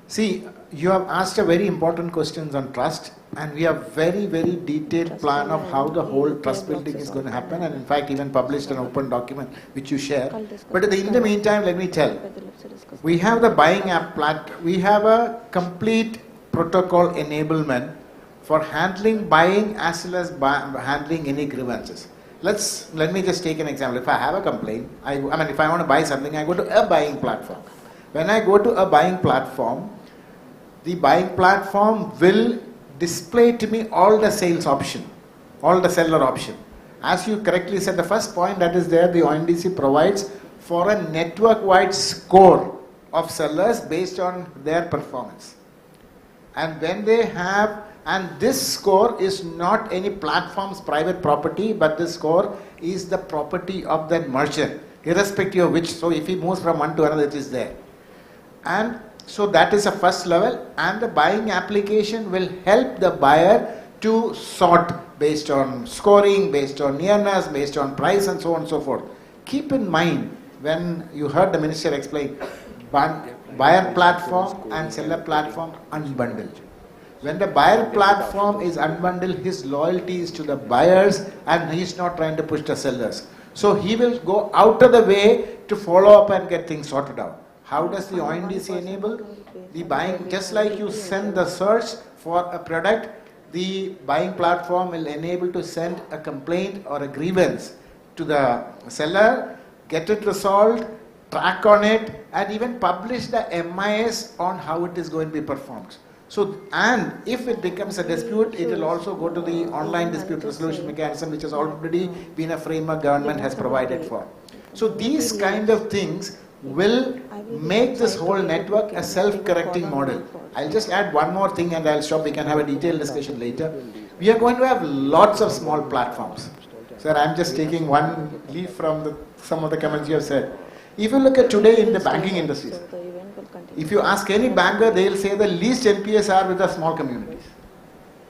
see, you have asked a very important question on trust, and we have very, very detailed plan of how the whole trust building is going to happen, and in fact even published an open document which you share. But in the meantime, let me tell, we have the buying app we have a complete protocol enablement for handling buying as well as handling any grievances. Let me just take an example. If I have a complaint, if I want to buy something, I go to a buying platform. When I go to a buying platform, the buying platform will display to me all the sales option, all the seller option. As you correctly said, the first point that is there, the ONDC provides for a network-wide score of sellers based on their performance. And when they have, and this score is not any platform's private property, but this score is the property of that merchant, irrespective of which. So if he moves from one to another, it is there. And so that is the first level, and the buying application will help the buyer to sort based on scoring, based on nearness, based on price, and so on and so forth. Keep in mind, when you heard the minister explain, buyer platform and seller platform unbundled. When the buyer platform is unbundled, his loyalty is to the buyers and he is not trying to push the sellers. So he will go out of the way to follow up and get things sorted out. How does the ONDC enable? The buying, just like you send the search for a product, the buying platform will enable to send a complaint or a grievance to the seller, get it resolved, track on it, and even publish the MIS on how it is going to be performed. So, and if it becomes a dispute, it will also go to the online dispute resolution mechanism, which has already been a framework government has provided for. So these kind of things will make this whole network a self-correcting model. I'll just add one more thing and I'll stop. We can have a detailed discussion later. We are going to have lots of small platforms. Sir, I'm just taking one leaf from some of the comments you have said. If you look at today in the banking industry, if you ask any banker, they'll say the least NPS are with the small communities,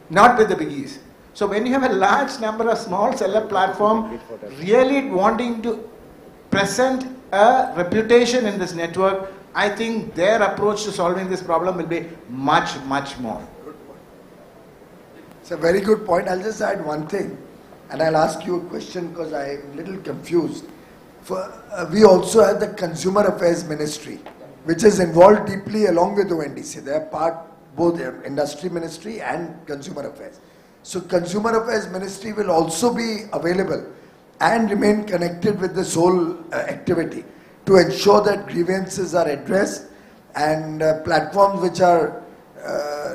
not with the biggies. So when you have a large number of small seller platform really wanting to present a reputation in this network, I think their approach to solving this problem will be much, much more. It's a very good point. I'll just add one thing, and I'll ask you a question because I'm a little confused. We also have the Consumer Affairs Ministry, which is involved deeply along with ONDC. They are part, both Industry Ministry and Consumer Affairs. So Consumer Affairs Ministry will also be available and remain connected with this whole activity to ensure that grievances are addressed, and platforms which are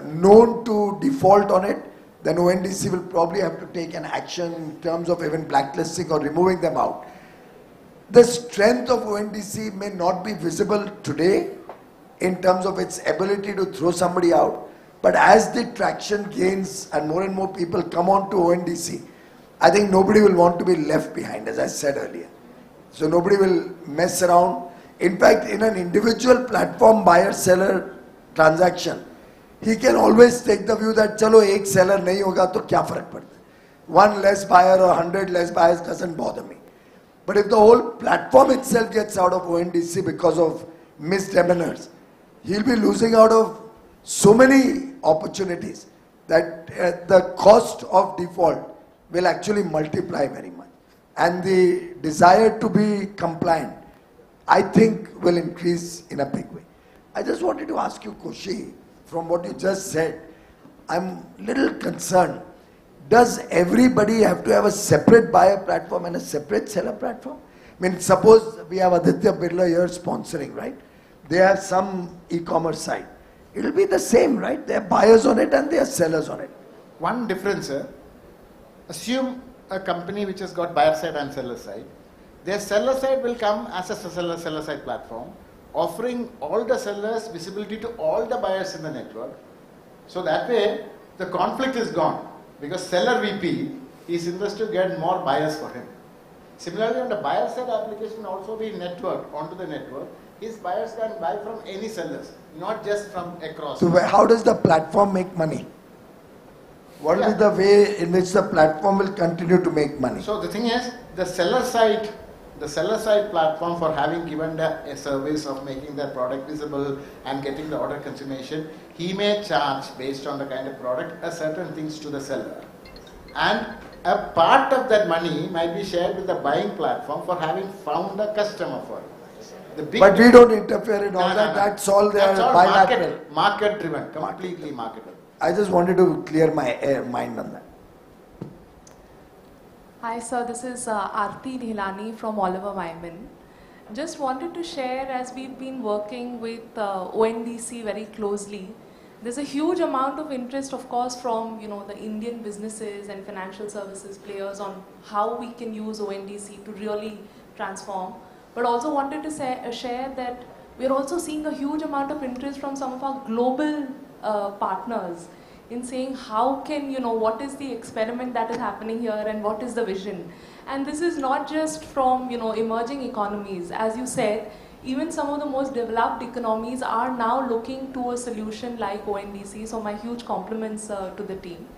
known to default on it, then ONDC will probably have to take an action in terms of even blacklisting or removing them out. The strength of ONDC may not be visible today in terms of its ability to throw somebody out, but as the traction gains and more people come on to ONDC, I think nobody will want to be left behind, as I said earlier. So nobody will mess around. In fact, in an individual platform buyer-seller transaction, he can always take the view that, chalo, ek seller nahi hoga, to kya farak padta hai? One less buyer or 100 less buyers doesn't bother me. But if the whole platform itself gets out of ONDC because of misdemeanors, he'll be losing out of so many opportunities that the cost of default will actually multiply very much. And the desire to be compliant, I think, will increase in a big way. I just wanted to ask you, Koshi, from what you just said, I'm a little concerned. Does everybody have to have a separate buyer platform and a separate seller platform? I mean, suppose we have Aditya Birla here sponsoring, right? They have some e-commerce site. It'll be the same, right? There are buyers on it and there are sellers on it. One difference, assume a company which has got buyer side and seller side. Their seller side will come as a seller side platform, offering all the sellers visibility to all the buyers in the network. So that way, the conflict is gone, because seller VP is interested to get more buyers for him. Similarly, on the buyer side application also be networked onto the network. His buyers can buy from any sellers, not just from across. So how does the platform make money? What will be the way in which the platform will continue to make money? So the thing is, the seller side platform, for having given a service of making their product visible and getting the order consummation, he may charge based on the kind of product certain things to the seller. And a part of that money might be shared with the buying platform for having found a customer for it. But we don't interfere in all that. That's all they are bilateral. Market driven, completely market driven. I just wanted to clear my mind on that. Hi sir, this is Aarti Dhilani from Oliver Wyman. Just wanted to share, as we've been working with ONDC very closely, there's a huge amount of interest, of course, from the Indian businesses and financial services players on how we can use ONDC to really transform. But also wanted to share that we're also seeing a huge amount of interest from some of our global partners in saying how can, what is the experiment that is happening here and what is the vision. And this is not just from, emerging economies. As you said, even some of the most developed economies are now looking to a solution like ONDC. So my huge compliments to the team.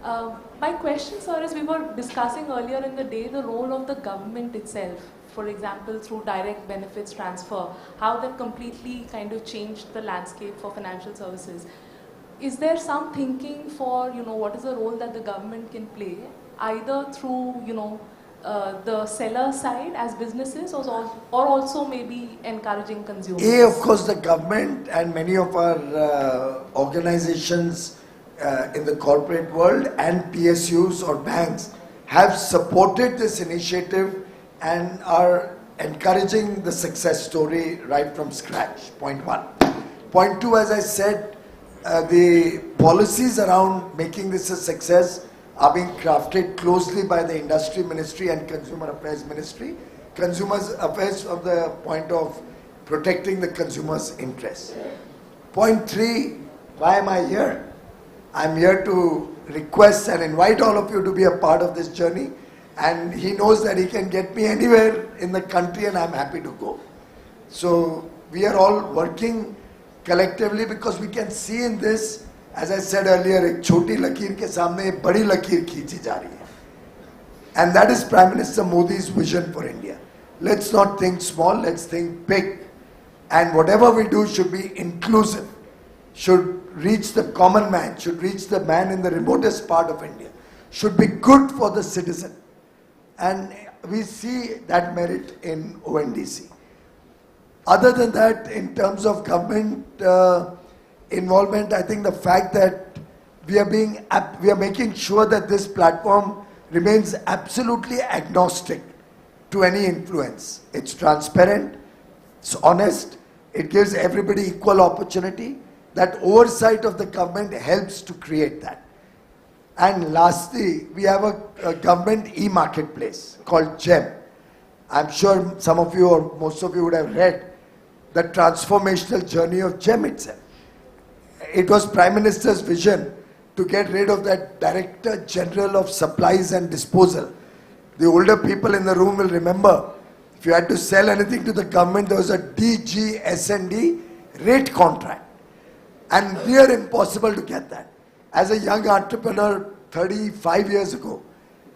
My question, sir, is we were discussing earlier in the day the role of the government itself. For example, through direct benefits transfer, how that completely kind of changed the landscape for financial services. Is there some thinking for, what is the role that the government can play, either through, the seller side as businesses, or also maybe encouraging consumers? Of course, the government and many of our organizations in the corporate world and PSUs or banks have supported this initiative and are encouraging the success story right from scratch, point one. Point two, as I said, the policies around making this a success are being crafted closely by the Industry Ministry and Consumer Affairs Ministry. Consumer Affairs from the point of protecting the consumer's interests. Point three, why am I here? I'm here to request and invite all of you to be a part of this journey. And he knows that he can get me anywhere in the country and I'm happy to go. So we are all working collectively because we can see in this, as I said earlier, एक छोटी लकीर के सामने एक बड़ी लकीर खींची जा रही है. And that is Prime Minister Modi's vision for India. Let's not think small, let's think big. And whatever we do should be inclusive, should reach the common man, should reach the man in the remotest part of India, should be good for the citizen. And we see that merit in ONDC. Other than that, in terms of government involvement, I think the fact that we are making sure that this platform remains absolutely agnostic to any influence. It's transparent, it's honest, it gives everybody equal opportunity. That oversight of the government helps to create that. And lastly, we have a government e-marketplace called GEM. I'm sure some of you or most of you would have read the transformational journey of GEM itself. It was Prime Minister's vision to get rid of that Director General of Supplies and Disposal. The older people in the room will remember, if you had to sell anything to the government, there was a DGS&D rate contract. And near impossible to get that. As a young entrepreneur 35 years ago,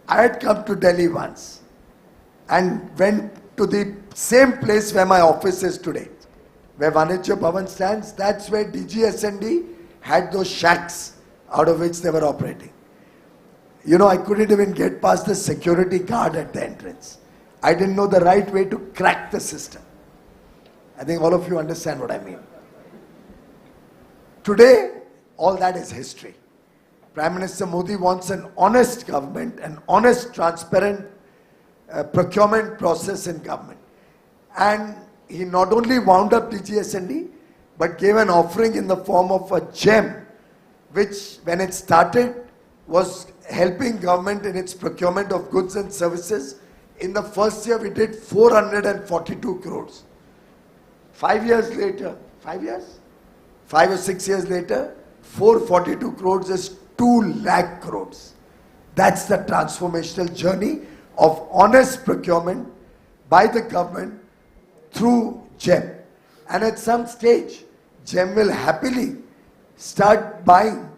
I had come to Delhi once and went to the same place where my office is today, where Vanijya Bhavan stands. That's where DGS&D had those shacks out of which they were operating. You know, I couldn't even get past the security guard at the entrance. I didn't know the right way to crack the system. I think all of you understand what I mean. Today, all that is history. Prime Minister Modi wants an honest government, an honest, transparent procurement process in government. And he not only wound up DGS&D, but gave an offering in the form of a GEM, which when it started was helping government in its procurement of goods and services. In the first year, we did 442 crores. 5 years later, 5 years? 5 or 6 years later, 442 crores is 2 lakh crores. That's the transformational journey of honest procurement by the government through GEM. And at some stage, GEM will happily start buying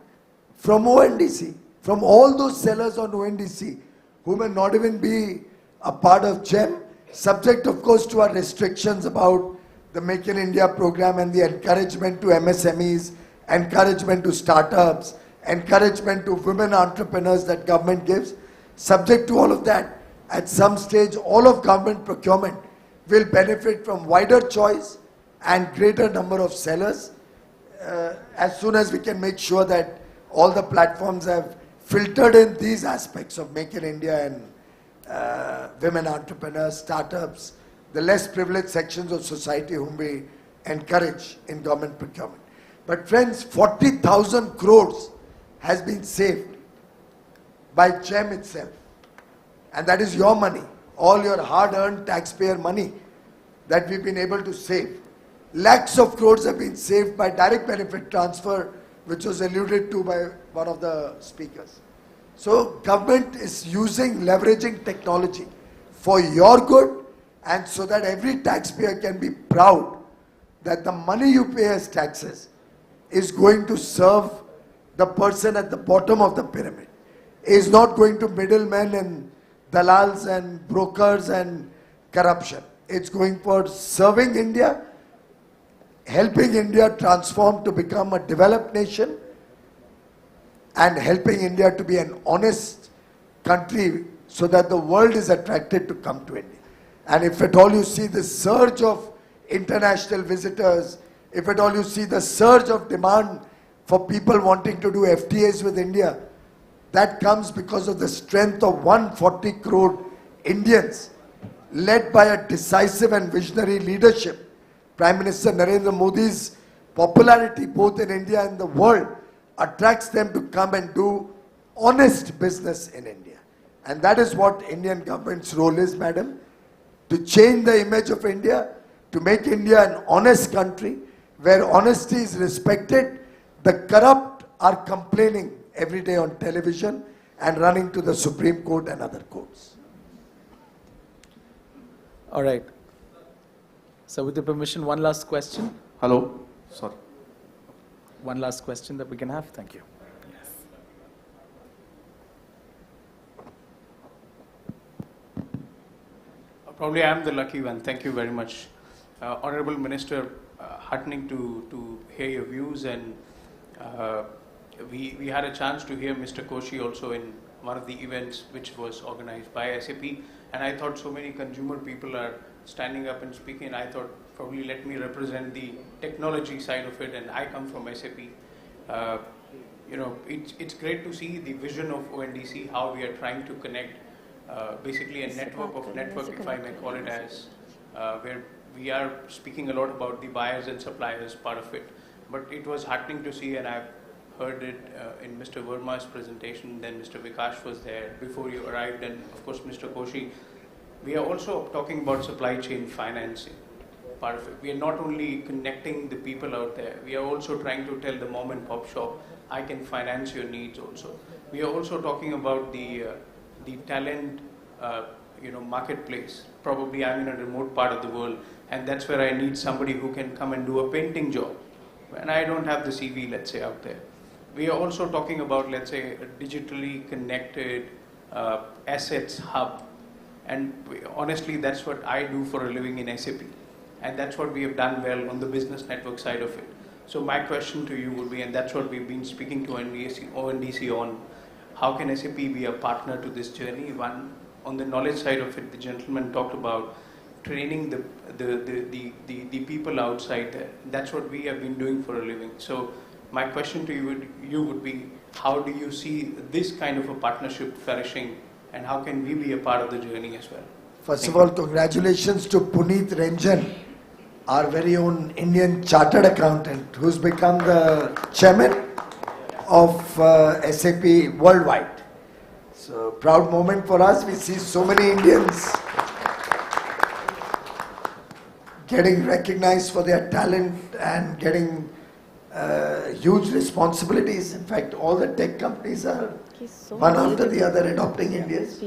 from ONDC, from all those sellers on ONDC who may not even be a part of GEM, subject of course to our restrictions about the Make in India program and the encouragement to MSMEs, encouragement to startups, encouragement to women entrepreneurs that government gives. Subject to all of that, at some stage all of government procurement will benefit from wider choice and greater number of sellers as soon as we can make sure that all the platforms have filtered in these aspects of Make in India and women entrepreneurs, startups, the less privileged sections of society whom we encourage in government procurement. But friends, 40,000 crores has been saved by GEM itself. And that is your money, all your hard-earned taxpayer money that we've been able to save. Lakhs of crores have been saved by direct benefit transfer, which was alluded to by one of the speakers. So government is leveraging technology for your good, and so that every taxpayer can be proud that the money you pay as taxes is going to serve the person at the bottom of the pyramid, is not going to middlemen and dalals and brokers and corruption. It's going for serving India, helping India transform to become a developed nation, and helping India to be an honest country so that the world is attracted to come to India. And if at all you see the surge of international visitors, if at all you see the surge of demand for people wanting to do FTAs with India, that comes because of the strength of 140 crore Indians, led by a decisive and visionary leadership. Prime Minister Narendra Modi's popularity both in India and the world attracts them to come and do honest business in India. And that is what Indian government's role is, madam, to change the image of India, to make India an honest country where honesty is respected. The corrupt are complaining every day on television and running to the Supreme Court and other courts. All right. So with the permission, one last question. Hello. Sorry. One last question that we can have. Thank you. Probably I am the lucky one. Thank you very much. Honorable Minister, heartening to hear your views, and we had a chance to hear Mr. Koshi also in one of the events which was organized by SAP, And I thought so many consumer people are standing up and speaking. I thought probably let me represent the technology side of it, and I come from SAP. It's great to see the vision of ONDC, how we are trying to connect basically a network of network, if I may call it as, where we are speaking a lot about the buyers and suppliers part of it. But it was heartening to see, and I've heard it in Mr. Verma's presentation, then Mr. Vikash was there before you arrived, and of course Mr. Koshi. We are also talking about supply chain financing, part of it. We are not only connecting the people out there, we are also trying to tell the mom and pop shop, I can finance your needs also. We are also talking about the talent marketplace. Probably I'm in a remote part of the world, and that's where I need somebody who can come and do a painting job. And I don't have the CV, let's say, out there. We are also talking about, let's say, a digitally connected assets hub. And honestly, that's what I do for a living in SAP. And that's what we have done well on the business network side of it. So my question to you would be, and that's what we've been speaking to ONDC on, how can SAP be a partner to this journey? One, on the knowledge side of it, the gentleman talked about training the people outside there. That's what we have been doing for a living. So my question to you would be, how do you see this kind of a partnership flourishing, and how can we be a part of the journey as well? First of all, congratulations to Puneet Ranjan, our very own Indian chartered accountant, who's become the chairman of SAP worldwide. So, proud moment for us. We see so many Indians getting recognized for their talent and getting huge responsibilities. In fact, all the tech companies are one after the other adopting Indians.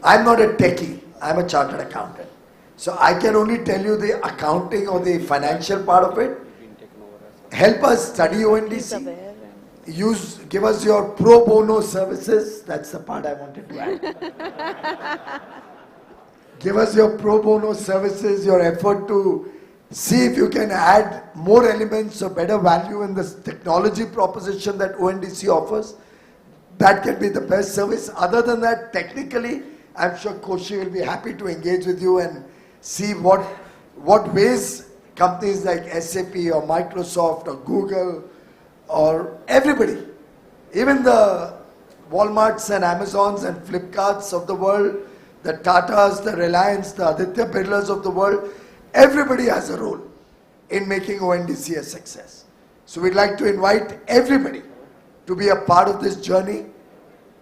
I'm not a techie, I'm a chartered accountant. So I can only tell you the accounting or the financial part of it. Help us study ONDC. Give us your pro bono services. That's the part I wanted to add. Give us your pro bono services, your effort to see if you can add more elements of better value in this technology proposition that ONDC offers. That can be the best service. Other than that, technically, I'm sure Koshi will be happy to engage with you and see what ways companies like SAP or Microsoft or Google or everybody, even the Walmarts and Amazons and Flipkarts of the world, the Tatas, the Reliance, the Aditya Birlas of the world, everybody has a role in making ONDC a success. So we'd like to invite everybody to be a part of this journey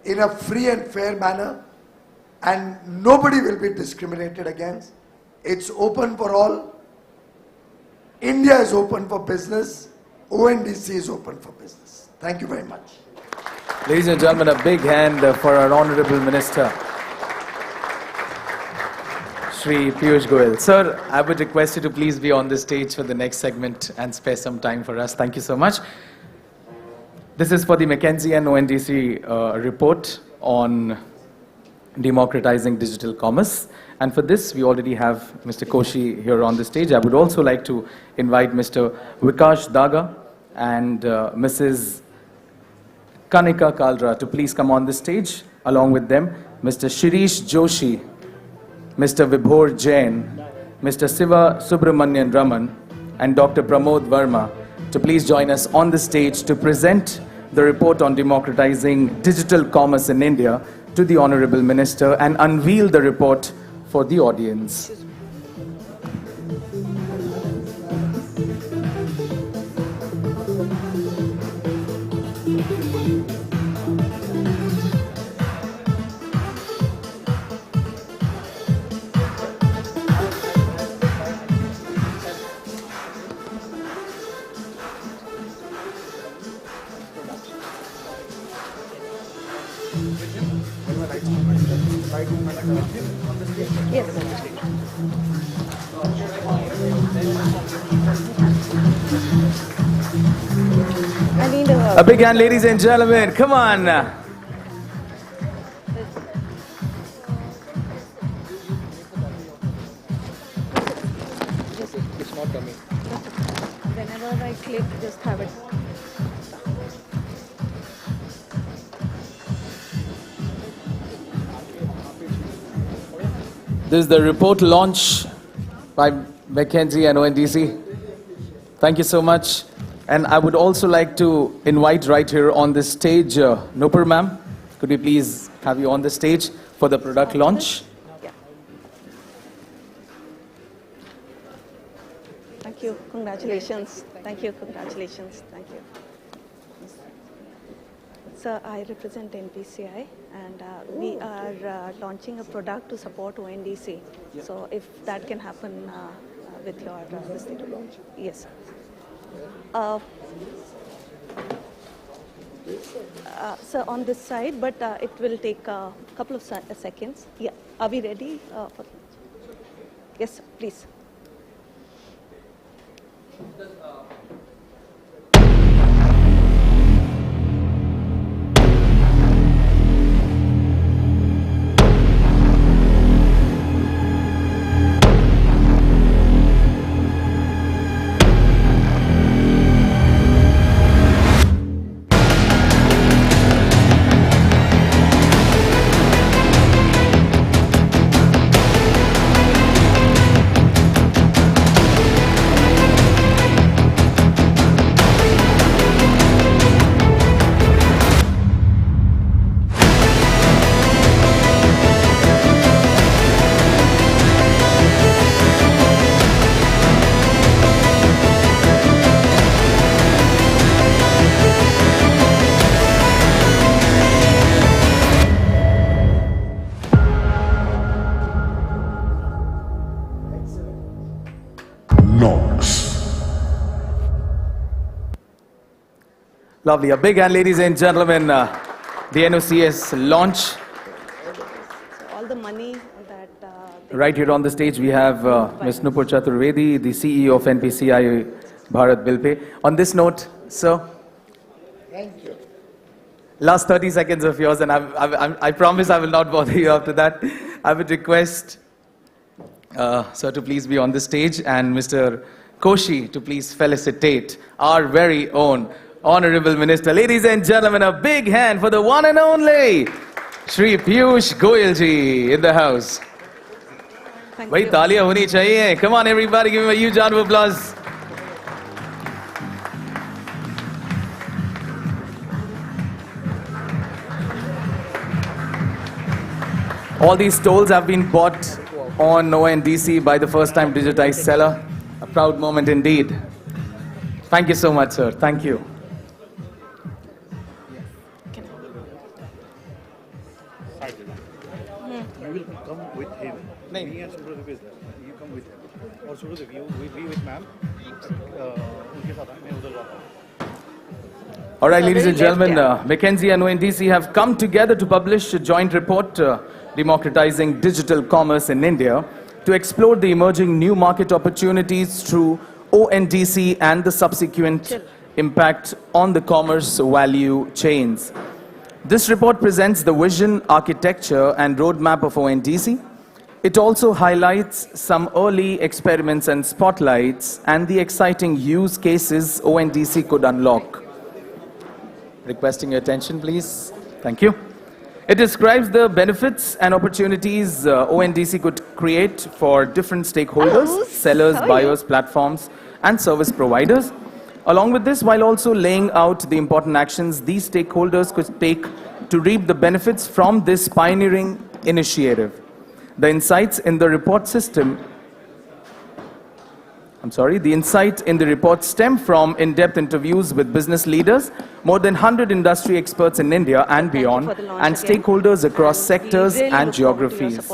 in a free and fair manner, and nobody will be discriminated against. It's open for all. India is open for business. ONDC is open for business. Thank you very much. Ladies and gentlemen, a big hand for our Honorable Minister, Shri Piyush Goyal. Sir, I would request you to please be on the stage for the next segment and spare some time for us. Thank you so much. This is for the McKinsey and ONDC report on democratizing digital commerce. And for this, we already have Mr. Koshi here on the stage. I would also like to invite Mr. Vikash Daga and Mrs. Kanika Kaldra to please come on the stage. Along with them, Mr. Shirish Joshi, Mr. Vibhor Jain, Mr. Siva Subramanian Raman, and Dr. Pramod Verma to please join us on the stage to present the report on democratizing digital commerce in India to the Honorable Minister and unveil the report for the audience. A big hand, ladies and gentlemen. Come on. It's not coming. Whenever I click, just have it. This is the report launch by McKinsey and ONDC. Thank you so much. And I would also like to invite right here on the stage, Nupur ma'am. Could we please have you on the stage for the product launch? Thank you. Congratulations. Thank you. Congratulations. Thank you. So I represent NPCI, and we are launching a product to support ONDC. So if that can happen with your this thing. Yes. So on this side, but it will take a couple of seconds. Yeah. Are we ready? Yes, sir, please. Lovely. A big hand, ladies and gentlemen, the NOCS launch. All the money that... Right here on the stage, we have Ms. Nupur Chaturvedi, the CEO of NPCI Bharat Bilpe. On this note, sir. Thank you. Last 30 seconds of yours, and I promise I will not bother you after that. I would request sir to please be on the stage, and Mr. Koshi to please felicitate our very own Honorable Minister. Ladies and gentlemen, a big hand for the one and only Shri Piyush Goyal ji in the house. Bhai, taaliyan honi chahiye. Come on, everybody, give him a huge round of applause. All these tolls have been bought on ONDC by the first-time digitized seller. A proud moment indeed. Thank you so much, sir. Thank you. You will come with him. Me and Subrata is there. You come with him. Or Subrata, you will be with ma'am. उनके साथ मैं उधर जाता हूँ. All right, ladies and gentlemen, McKinsey and ONDC have come together to publish a joint report, Democratizing Digital Commerce in India, to explore the emerging new market opportunities through ONDC and the subsequent impact on the commerce value chains. This report presents the vision, architecture, and roadmap of ONDC. It also highlights some early experiments and spotlights and the exciting use cases ONDC could unlock. Requesting your attention, please. Thank you. It describes the benefits and opportunities ONDC could create for different stakeholders, sellers, buyers, platforms, and service providers. Along with this, while also laying out the important actions these stakeholders could take to reap the benefits from this pioneering initiative. The insights in the report in the report stem from in-depth interviews with business leaders, more than 100 industry experts in India and beyond, and stakeholders across sectors and geographies.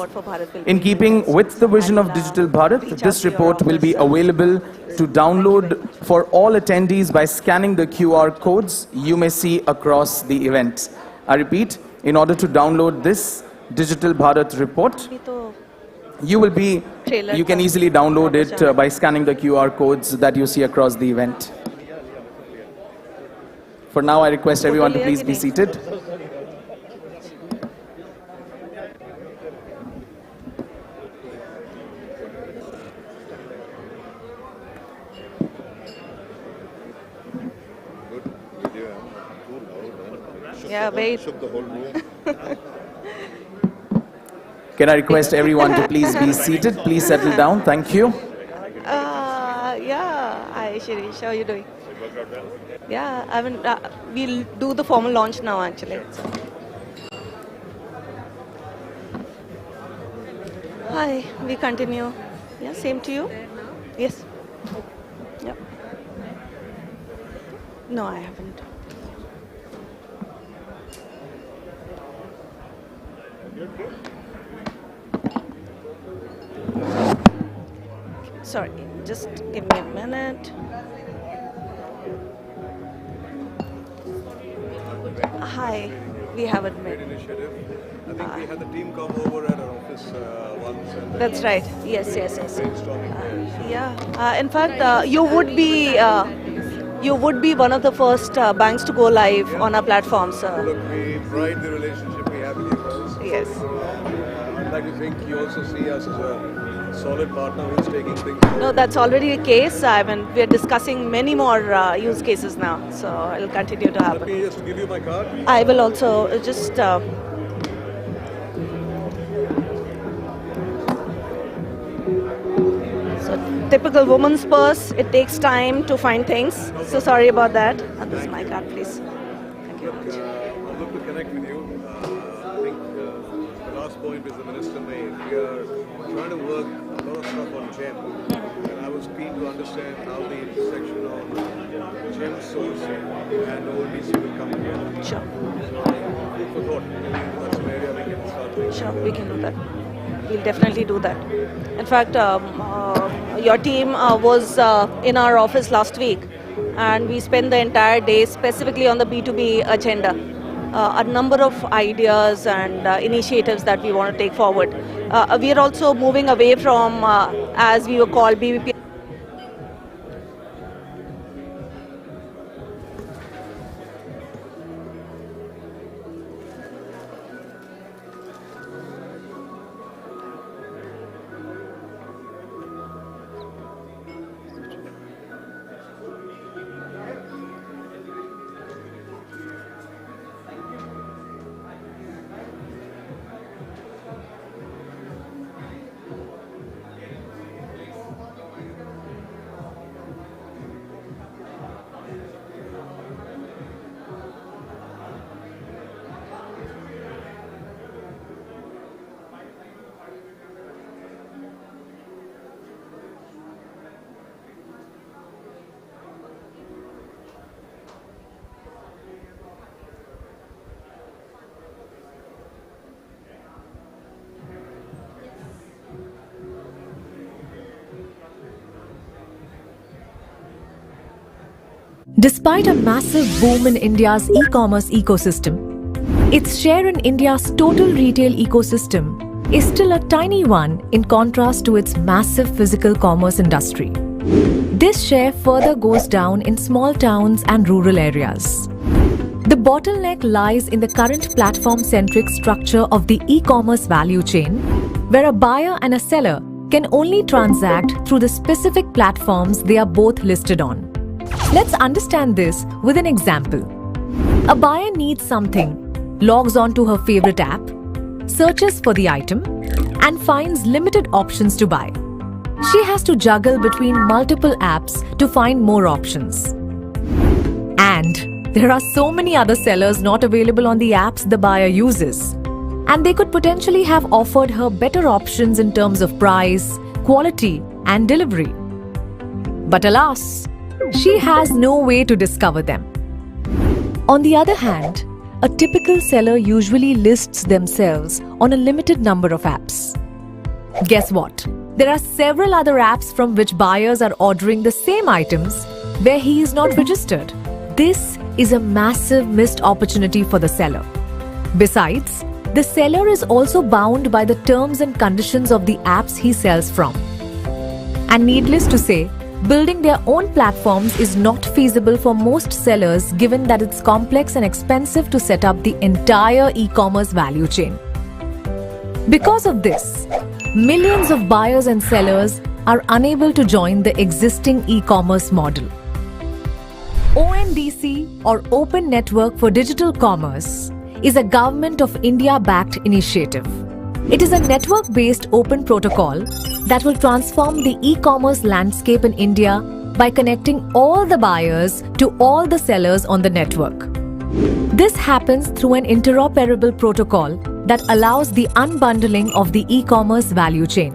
In keeping with the vision of Digital Bharat, this report will be available to download for all attendees by scanning the QR codes you may see across the event. I repeat, in order to download this Digital Bharat report, you can easily download it by scanning the QR codes that you see across the event. For now, I request everyone to please be seated. Yeah, wait. Can I request everyone to please be seated? Please settle down. Thank you. Yeah, hi Shri, how are you doing? Yeah, I mean, we'll do the formal launch now actually. So. Hi, we continue. Yeah, same to you? Yes. Yep. No, I haven't. Sorry, just give me a minute. Hi, we haven't met. Initiative. I think we had the team come over at our office once. And That's right. Yes. brainstorming. In fact, you would be one of the first banks to go live on our platform, sir. Look, we pride the relationship we have with you guys. Yes. I'd like to think you also see us as a solid partner who's taking things. No, that's already the case. I mean, we're discussing many more use cases now, so it'll continue to happen. Let me just give you my card. I will also just. So, typical woman's purse, it takes time to find things. So, sorry about that. And this is my card, please. Thank you. Look, I'd love to connect with you. I think the last point is the minister made. We are trying to work a lot of stuff on GEM. And I was keen to understand how the intersection of GEM sourcing and ONDC will come together. Sure. Food for thought. That's an area we can start with. Sure, we can do that. We'll definitely do that. In fact, your team was in our office last week, and we spent the entire day specifically on the B2B agenda. A number of ideas and initiatives that we want to take forward. We are also moving away from, as we were called, BBP. Despite a massive boom in India's e-commerce ecosystem, its share in India's total retail ecosystem is still a tiny one in contrast to its massive physical commerce industry. This share further goes down in small towns and rural areas. The bottleneck lies in the current platform-centric structure of the e-commerce value chain, where a buyer and a seller can only transact through the specific platforms they are both listed on. Let's understand this with an example. A buyer needs something, logs on to her favorite app, searches for the item, and finds limited options to buy. She has to juggle between multiple apps to find more options. And there are so many other sellers not available on the apps the buyer uses. And they could potentially have offered her better options in terms of price, quality, and delivery. But alas, she has no way to discover them. On the other hand, a typical seller usually lists themselves on a limited number of apps. Guess what? There are several other apps from which buyers are ordering the same items where he is not registered. This is a massive missed opportunity for the seller. Besides, the seller is also bound by the terms and conditions of the apps he sells from. And needless to say, building their own platforms is not feasible for most sellers given that it's complex and expensive to set up the entire e-commerce value chain. Because of this, millions of buyers and sellers are unable to join the existing e-commerce model. ONDC, or Open Network for Digital Commerce, is a Government of India-backed initiative. It is a network-based open protocol that will transform the e-commerce landscape in India by connecting all the buyers to all the sellers on the network. This happens through an interoperable protocol that allows the unbundling of the e-commerce value chain.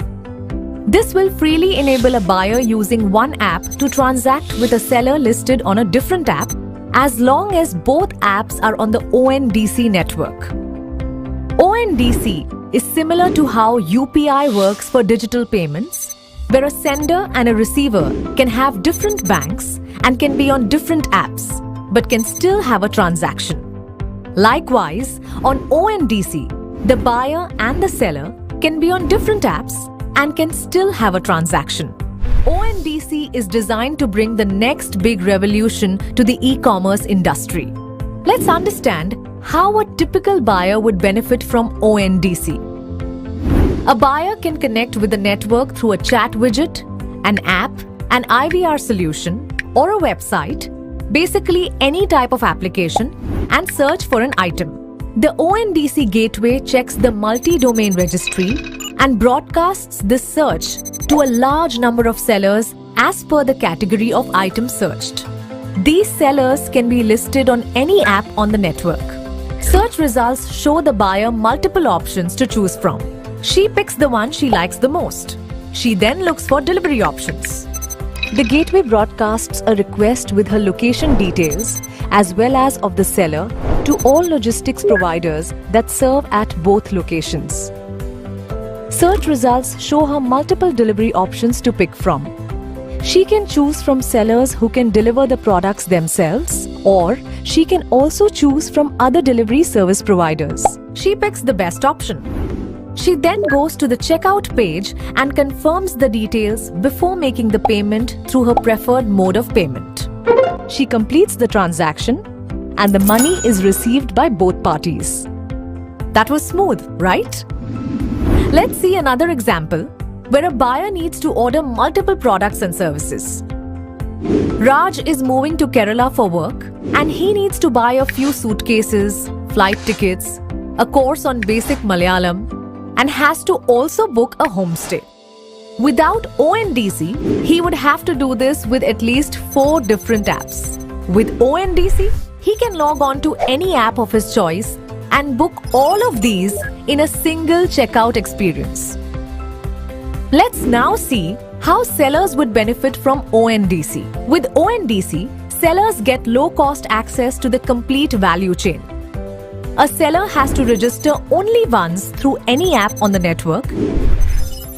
This will freely enable a buyer using one app to transact with a seller listed on a different app as long as both apps are on the ONDC network. ONDC is similar to how UPI works for digital payments, where a sender and a receiver can have different banks and can be on different apps, but can still have a transaction. Likewise, on ONDC, the buyer and the seller can be on different apps and can still have a transaction. ONDC is designed to bring the next big revolution to the e-commerce industry. Let's understand how a typical buyer would benefit from ONDC. A buyer can connect with the network through a chat widget, an app, an IVR solution, or a website, basically any type of application, and search for an item. The ONDC gateway checks the multi-domain registry and broadcasts this search to a large number of sellers as per the category of item searched. These sellers can be listed on any app on the network. Search results show the buyer multiple options to choose from. She picks the one she likes the most. She then looks for delivery options. The gateway broadcasts a request with her location details as well as of the seller to all logistics providers that serve at both locations. Search results show her multiple delivery options to pick from. She can choose from sellers who can deliver the products themselves, or she can also choose from other delivery service providers. She picks the best option. She then goes to the checkout page and confirms the details before making the payment through her preferred mode of payment. She completes the transaction and the money is received by both parties. That was smooth, right? Let's see another example where a buyer needs to order multiple products and services. Raj is moving to Kerala for work and he needs to buy a few suitcases, flight tickets, a course on basic Malayalam, and has to also book a homestay. Without ONDC, he would have to do this with at least 4 different apps. With ONDC, he can log on to any app of his choice and book all of these in a single checkout experience. Let's now see how sellers would benefit from ONDC. With ONDC, sellers get low-cost access to the complete value chain. A seller has to register only once through any app on the network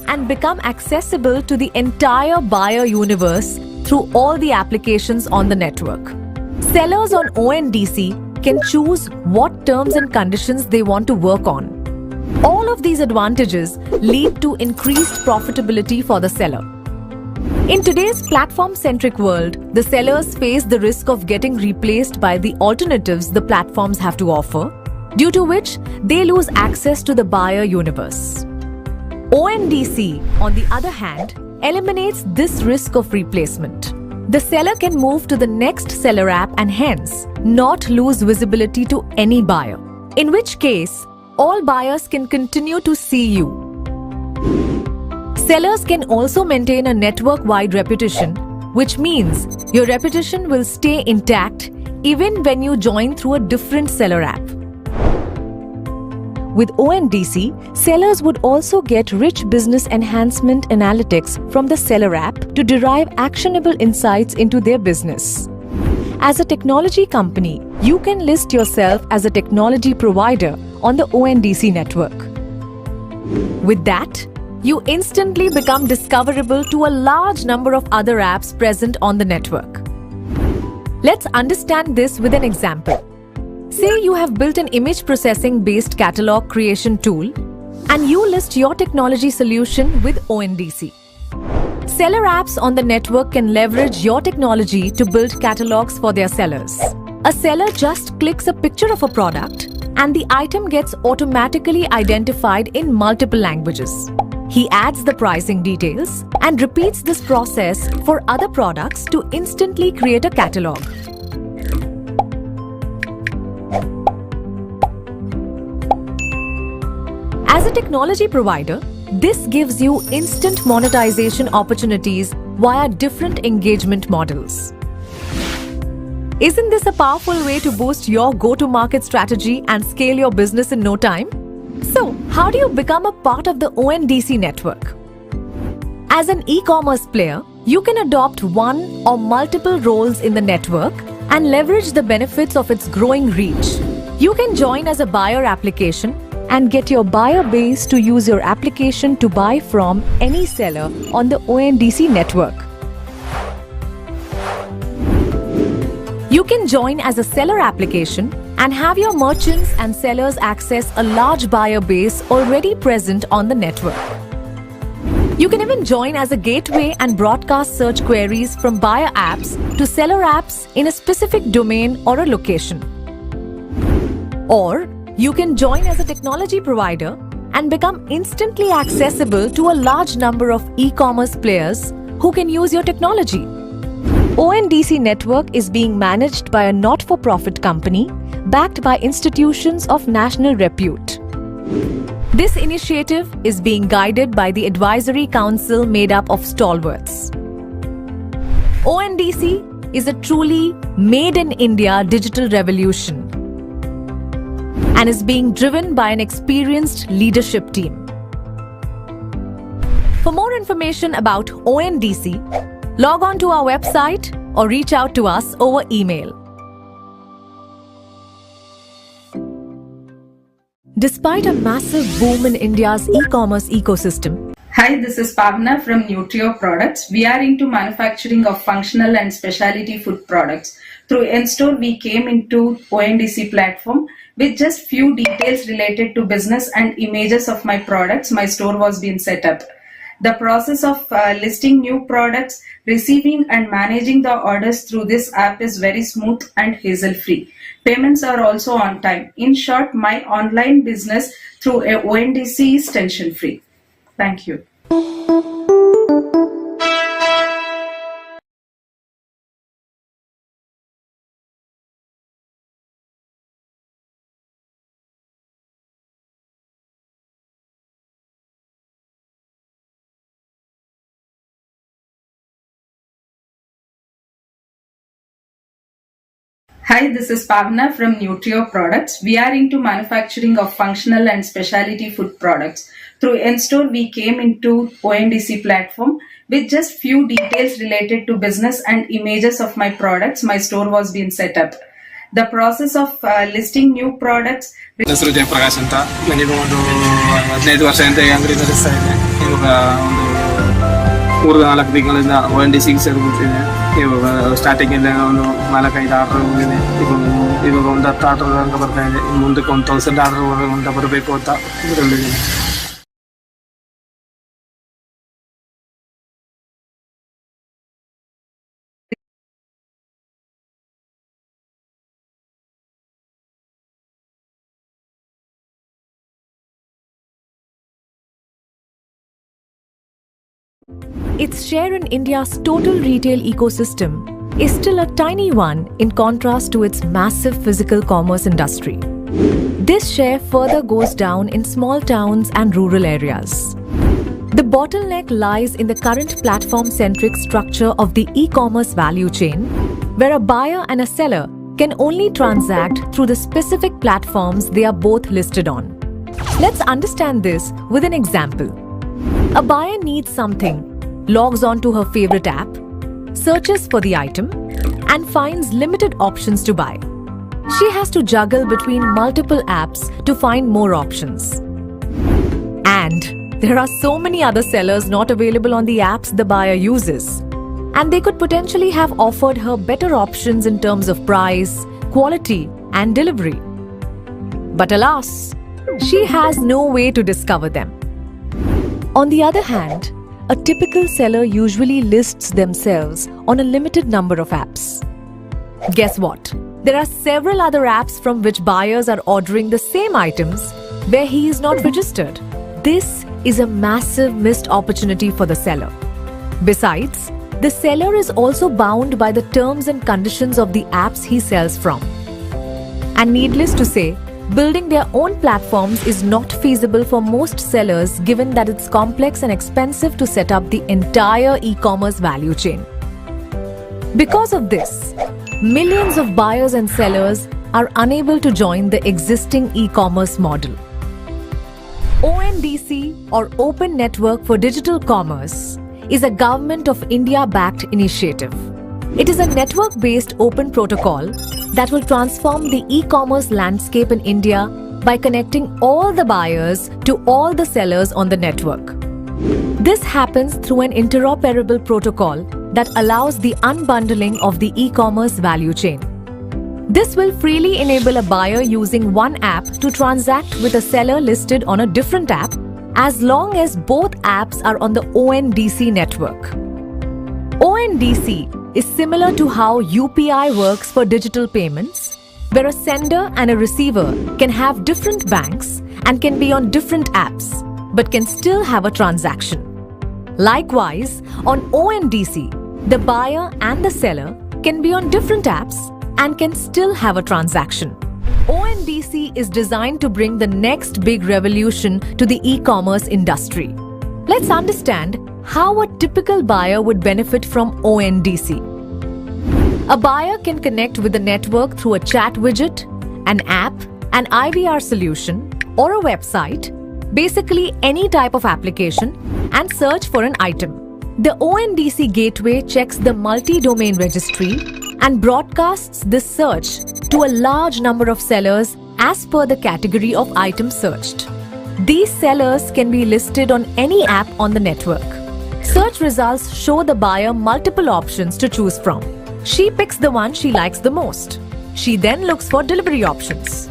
and become accessible to the entire buyer universe through all the applications on the network. Sellers on ONDC can choose what terms and conditions they want to work on. All of these advantages lead to increased profitability for the seller. In today's platform-centric world, the sellers face the risk of getting replaced by the alternatives the platforms have to offer, due to which they lose access to the buyer universe. ONDC, on the other hand, eliminates this risk of replacement. The seller can move to the next seller app and hence not lose visibility to any buyer, in which case all buyers can continue to see you. Sellers can also maintain a network-wide reputation, which means your reputation will stay intact even when you join through a different seller app. With ONDC, sellers would also get rich business enhancement analytics from the seller app to derive actionable insights into their business. As a technology company, you can list yourself as a technology provider on the ONDC network. With that, you instantly become discoverable to a large number of other apps present on the network. Let's understand this with an example. Say you have built an image processing based catalog creation tool and you list your technology solution with ONDC. Seller apps on the network can leverage your technology to build catalogs for their sellers. A seller just clicks a picture of a product and the item gets automatically identified in multiple languages. He adds the pricing details and repeats this process for other products to instantly create a catalog. As a technology provider, this gives you instant monetization opportunities via different engagement models. Isn't this a powerful way to boost your go-to-market strategy and scale your business in no time? So, how do you become a part of the ONDC network? As an e-commerce player, you can adopt one or multiple roles in the network and leverage the benefits of its growing reach. You can join as a buyer application and get your buyer base to use your application to buy from any seller on the ONDC network. You can join as a seller application and have your merchants and sellers access a large buyer base already present on the network. You can even join as a gateway and broadcast search queries from buyer apps to seller apps in a specific domain or a location. Or you can join as a technology provider and become instantly accessible to a large number of e-commerce players who can use your technology. ONDC network is being managed by a not-for-profit company backed by institutions of national repute. This initiative is being guided by the advisory council made up of stalwarts. ONDC is a truly made-in-India digital revolution and is being driven by an experienced leadership team. For more information about ONDC, log on to our website or reach out to us over email. Despite a massive boom in India's e-commerce ecosystem. Hi, this is Pavna from Nutrio Products. We are into manufacturing of functional and specialty food products. Through N-Store, we came into ONDC platform with just few details related to business and images of my products. My store was being set up. The process of listing new products, receiving and managing the orders through this app is very smooth and hassle-free. Payments are also on time. In short, my online business through ONDC is tension-free. Thank you. Hi, this is Pavna from Nutrio Products. We are into manufacturing of functional and specialty food products. Through N-Store, we came into ONDC platform with just few details related to business and images of my products. My store was being set up. The process of listing new products. ಹೆಸರು ಜಯಪ್ರಕಾಶ್ ಅಂತ ನನಗೆ ಒಂದು 15 ವರ್ಷದಿಂದ ಅಂಗಡಿ ನಡೆಸ್ತಾ ಇದ್ದೆ. ಇವಾಗ ಒಂದು 3-4 ತಿಂಗಳಿಂದ ONDCಗೆ ಸೇರಿಬಿಟ್ಟಿದೆ. ಇವಾಗ ಸ್ಟಾರ್ಟಿಂಗ್ ಇಂದ ಒಂದು 4-5 ಆರ್ಡರ್ ಹೋಗಿದೆ. ಇವಾಗ ಒಂದು 10 ಆರ್ಡರ್ ಅಂತ ಬರ್ತಾ ಇದೆ. ಮುಂದಕ್ಕೆ 1000 ಆರ್ಡರ್ ಅಂತ ಬರಬೇಕು ಅಂತ ಇದರಲ್ಲಿದೆ. Its share in India's total retail ecosystem is still a tiny one in contrast to its massive physical commerce industry. This share further goes down in small towns and rural areas. The bottleneck lies in the current platform-centric structure of the e-commerce value chain, where a buyer and a seller can only transact through the specific platforms they are both listed on. Let's understand this with an example. A buyer needs something, logs on to her favorite app, searches for the item, and finds limited options to buy. She has to juggle between multiple apps to find more options. And there are so many other sellers not available on the apps the buyer uses. And they could potentially have offered her better options in terms of price, quality, and delivery. But alas, she has no way to discover them. On the other hand, a typical seller usually lists themselves on a limited number of apps. Guess what? There are several other apps from which buyers are ordering the same items where he is not registered. This is a massive missed opportunity for the seller. Besides, the seller is also bound by the terms and conditions of the apps he sells from. And needless to say, building their own platforms is not feasible for most sellers given that it's complex and expensive to set up the entire e-commerce value chain. Because of this, millions of buyers and sellers are unable to join the existing e-commerce model. ONDC, or Open Network for Digital Commerce, is a Government of India-backed initiative. It is a network-based open protocol that will transform the e-commerce landscape in India by connecting all the buyers to all the sellers on the network. This happens through an interoperable protocol that allows the unbundling of the e-commerce value chain. This will freely enable a buyer using one app to transact with a seller listed on a different app as long as both apps are on the ONDC network. ONDC is similar to how UPI works for digital payments, where a sender and a receiver can have different banks and can be on different apps, but can still have a transaction. Likewise, on ONDC, the buyer and the seller can be on different apps and can still have a transaction. ONDC is designed to bring the next big revolution to the e-commerce industry. Let's understand how a typical buyer would benefit from ONDC. A buyer can connect with the network through a chat widget, an app, an IVR solution, or a website, basically any type of application, and search for an item. The ONDC gateway checks the multi-domain registry and broadcasts this search to a large number of sellers as per the category of item searched. These sellers can be listed on any app on the network. Search results show the buyer multiple options to choose from. She picks the one she likes the most. She then looks for delivery options.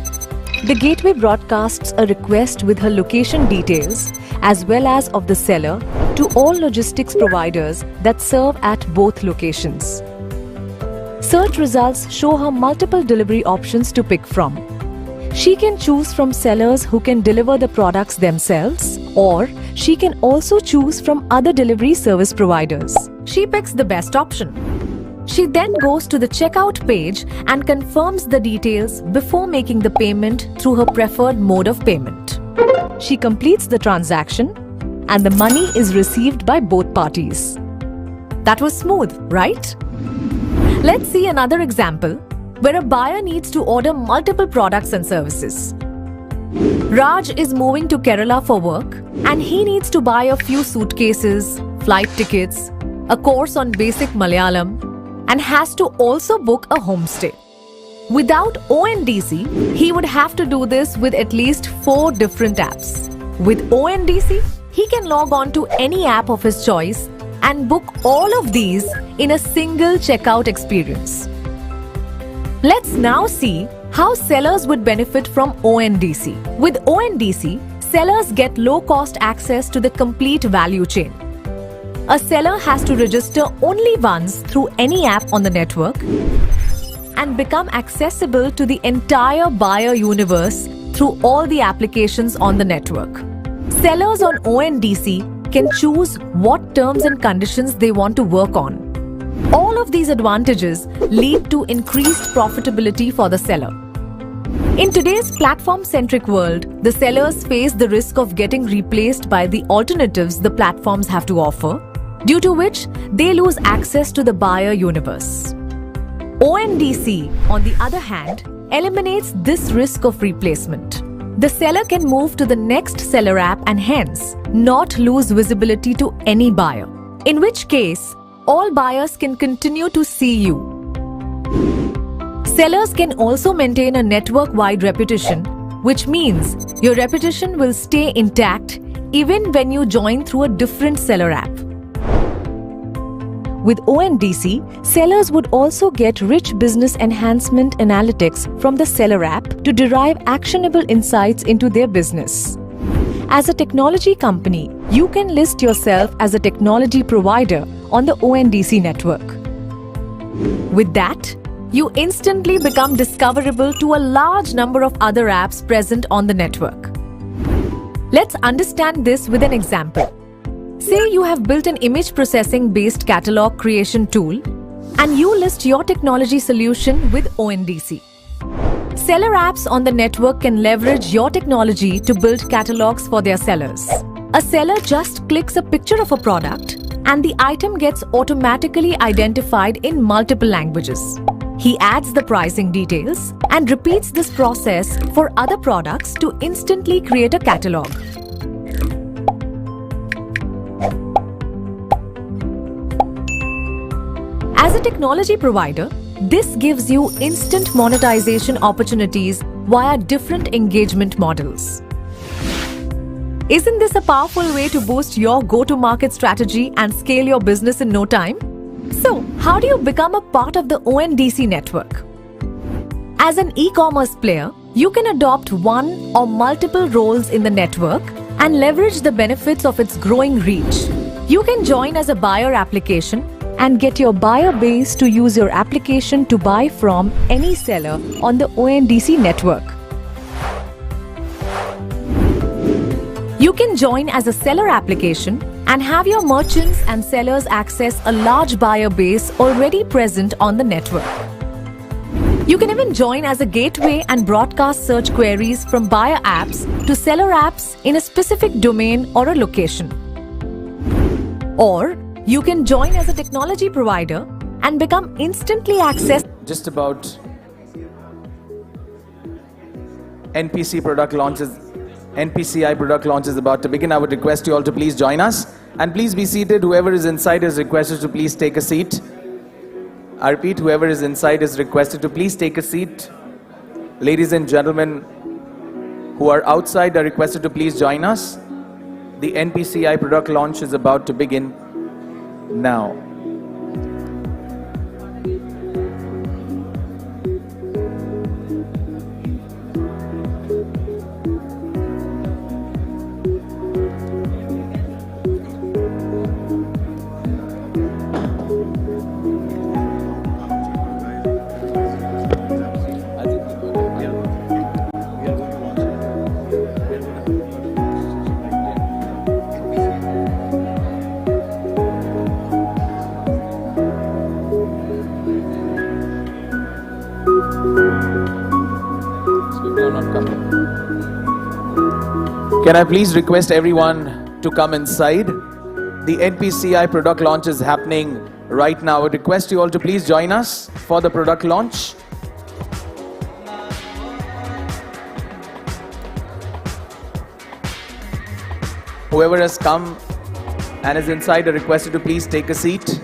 The gateway broadcasts a request with her location details as well as of the seller to all logistics providers that serve at both locations. Search results show her multiple delivery options to pick from. She can choose from sellers who can deliver the products themselves, or she can also choose from other delivery service providers. She picks the best option. She then goes to the checkout page and confirms the details before making the payment through her preferred mode of payment. She completes the transaction and the money is received by both parties. That was smooth, right? Let's see another example where a buyer needs to order multiple products and services. Raj is moving to Kerala for work and he needs to buy a few suitcases, flight tickets, a course on basic Malayalam, and has to also book a homestay. Without ONDC, he would have to do this with at least 4 different apps. With ONDC, he can log on to any app of his choice and book all of these in a single checkout experience. Let's now see how sellers would benefit from ONDC. With ONDC, sellers get low-cost access to the complete value chain. A seller has to register only once through any app on the network and become accessible to the entire buyer universe through all the applications on the network. Sellers on ONDC can choose what terms and conditions they want to work on. All of these advantages lead to increased profitability for the seller. In today's platform-centric world, the sellers face the risk of getting replaced by the alternatives the platforms have to offer, due to which they lose access to the buyer universe. ONDC, on the other hand, eliminates this risk of replacement. The seller can move to the next seller app and hence not lose visibility to any buyer, in which case all buyers can continue to see you. Sellers can also maintain a network-wide reputation, which means your reputation will stay intact even when you join through a different seller app. With ONDC, sellers would also get rich business enhancement analytics from the seller app to derive actionable insights into their business. As a technology company, you can list yourself as a technology provider on the ONDC network. With that, you instantly become discoverable to a large number of other apps present on the network. Let's understand this with an example. Say you have built an image processing based catalog creation tool and you list your technology solution with ONDC. Seller apps on the network can leverage your technology to build catalogs for their sellers. A seller just clicks a picture of a product and the item gets automatically identified in multiple languages. He adds the pricing details and repeats this process for other products to instantly create a catalog. As a technology provider, this gives you instant monetization opportunities via different engagement models. Isn't this a powerful way to boost your go-to-market strategy and scale your business in no time? So, how do you become a part of the ONDC network? As an e-commerce player, you can adopt one or multiple roles in the network and leverage the benefits of its growing reach. You can join as a buyer application and get your buyer base to use your application to buy from any seller on the ONDC network. You can join as a seller application and have your merchants and sellers access a large buyer base already present on the network. You can even join as a gateway and broadcast search queries from buyer apps to seller apps in a specific domain or a location. Or you can join as a technology provider and become instantly accessed. Just about NPCI product launch is about to begin. I would request you all to please join us. And please be seated. Whoever is inside is requested to please take a seat. I repeat, whoever is inside is requested to please take a seat. Ladies and gentlemen who are outside are requested to please join us. The NPCI product launch is about to begin now. Can I please request everyone to come inside? The NPCI product launch is happening right now. I would request you all to please join us for the product launch. Whoever has come and is inside are requested to please take a seat.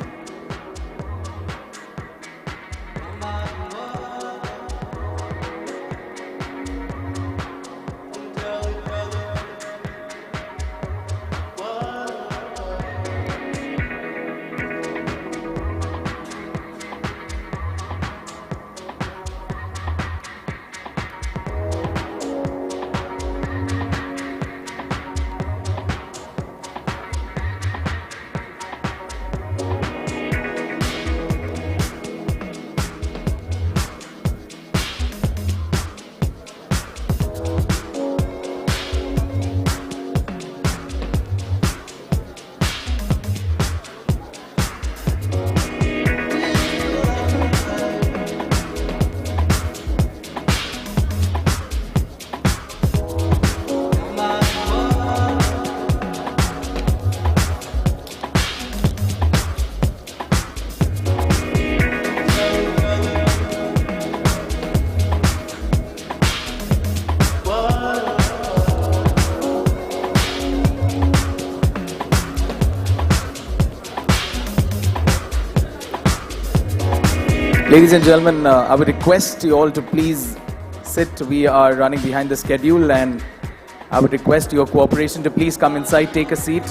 Ladies and gentlemen, I would request you all to please sit. We are running behind the schedule and I would request your cooperation to please come inside, take a seat.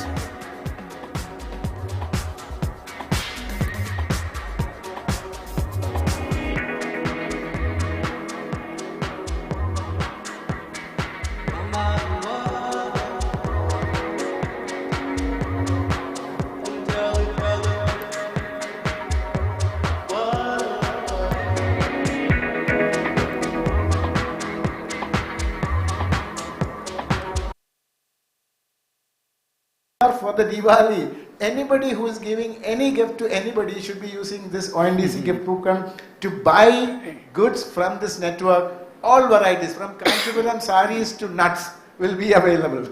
For the Diwali, anybody who is giving any gift to anybody should be using this ONDC gift coupon to buy goods from this network all varieties from Kanchipuram sarees to nuts will be available.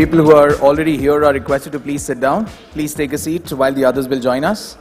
People who are already here are requested to please sit down. Please take a seat while the others will join us.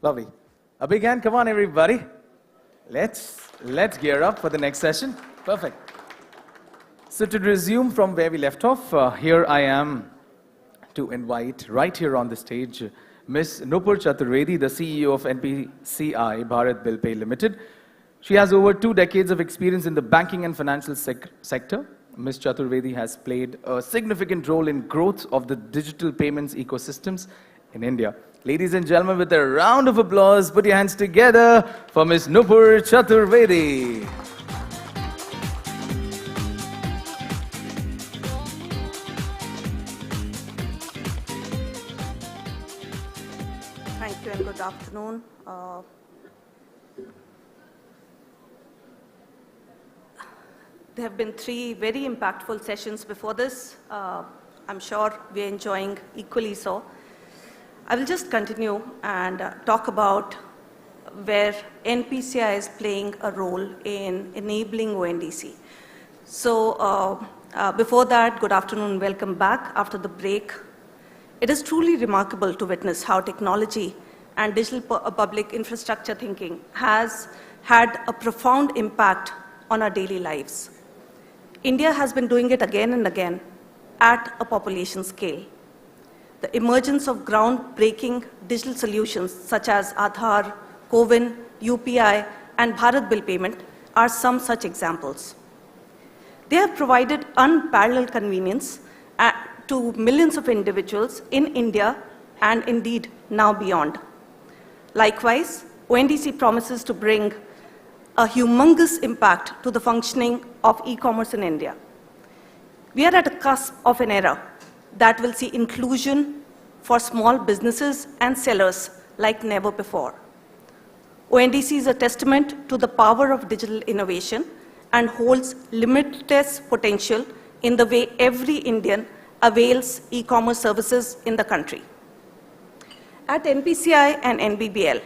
Lovely. A big hand, come on everybody. Let's gear up for the next session. Perfect. So to resume from where we left off, here I am to invite right here on the stage Ms. Nupur Chaturvedi, the CEO of NPCI Bharat Bill Pay Limited. She has over 2 decades of experience in the banking and financial sector. Ms. Chaturvedi has played a significant role in growth of the digital payments ecosystems in India. Ladies and gentlemen, with a round of applause, put your hands together for Ms. Nupur Chaturvedi. Thank you and good afternoon. There have been 3 very impactful sessions before this. I'm sure we're enjoying equally so. I will just continue and talk about where NPCI is playing a role in enabling ONDC. So before that, good afternoon, welcome back after the break. It is truly remarkable to witness how technology and digital public infrastructure thinking has had a profound impact on our daily lives. India has been doing it again and again at a population scale. The emergence of groundbreaking digital solutions such as Aadhaar, CoWIN, UPI, and Bharat Bill Payment are some such examples. They have provided unparalleled convenience to millions of individuals in India and indeed now beyond. Likewise, ONDC promises to bring a humongous impact to the functioning of e-commerce in India. We are at a cusp of an era that will see inclusion for small businesses and sellers like never before. ONDC is a testament to the power of digital innovation and holds limitless potential in the way every Indian avails e-commerce services in the country. At NPCI and NBBL,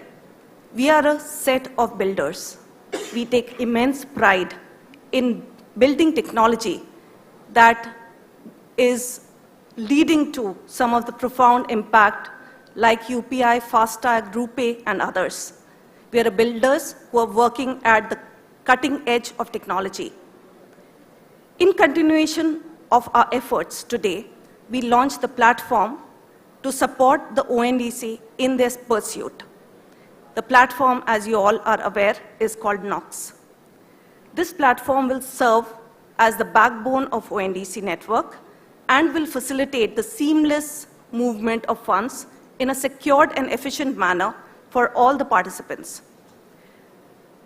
we are a set of builders. We take immense pride in building technology that is leading to some of the profound impact like UPI, FASTag, RuPay, and others. We are builders who are working at the cutting edge of technology. In continuation of our efforts today, we launched the platform to support the ONDC in this pursuit. The platform, as you all are aware, is called Knox. This platform will serve as the backbone of ONDC network and will facilitate the seamless movement of funds in a secured and efficient manner for all the participants.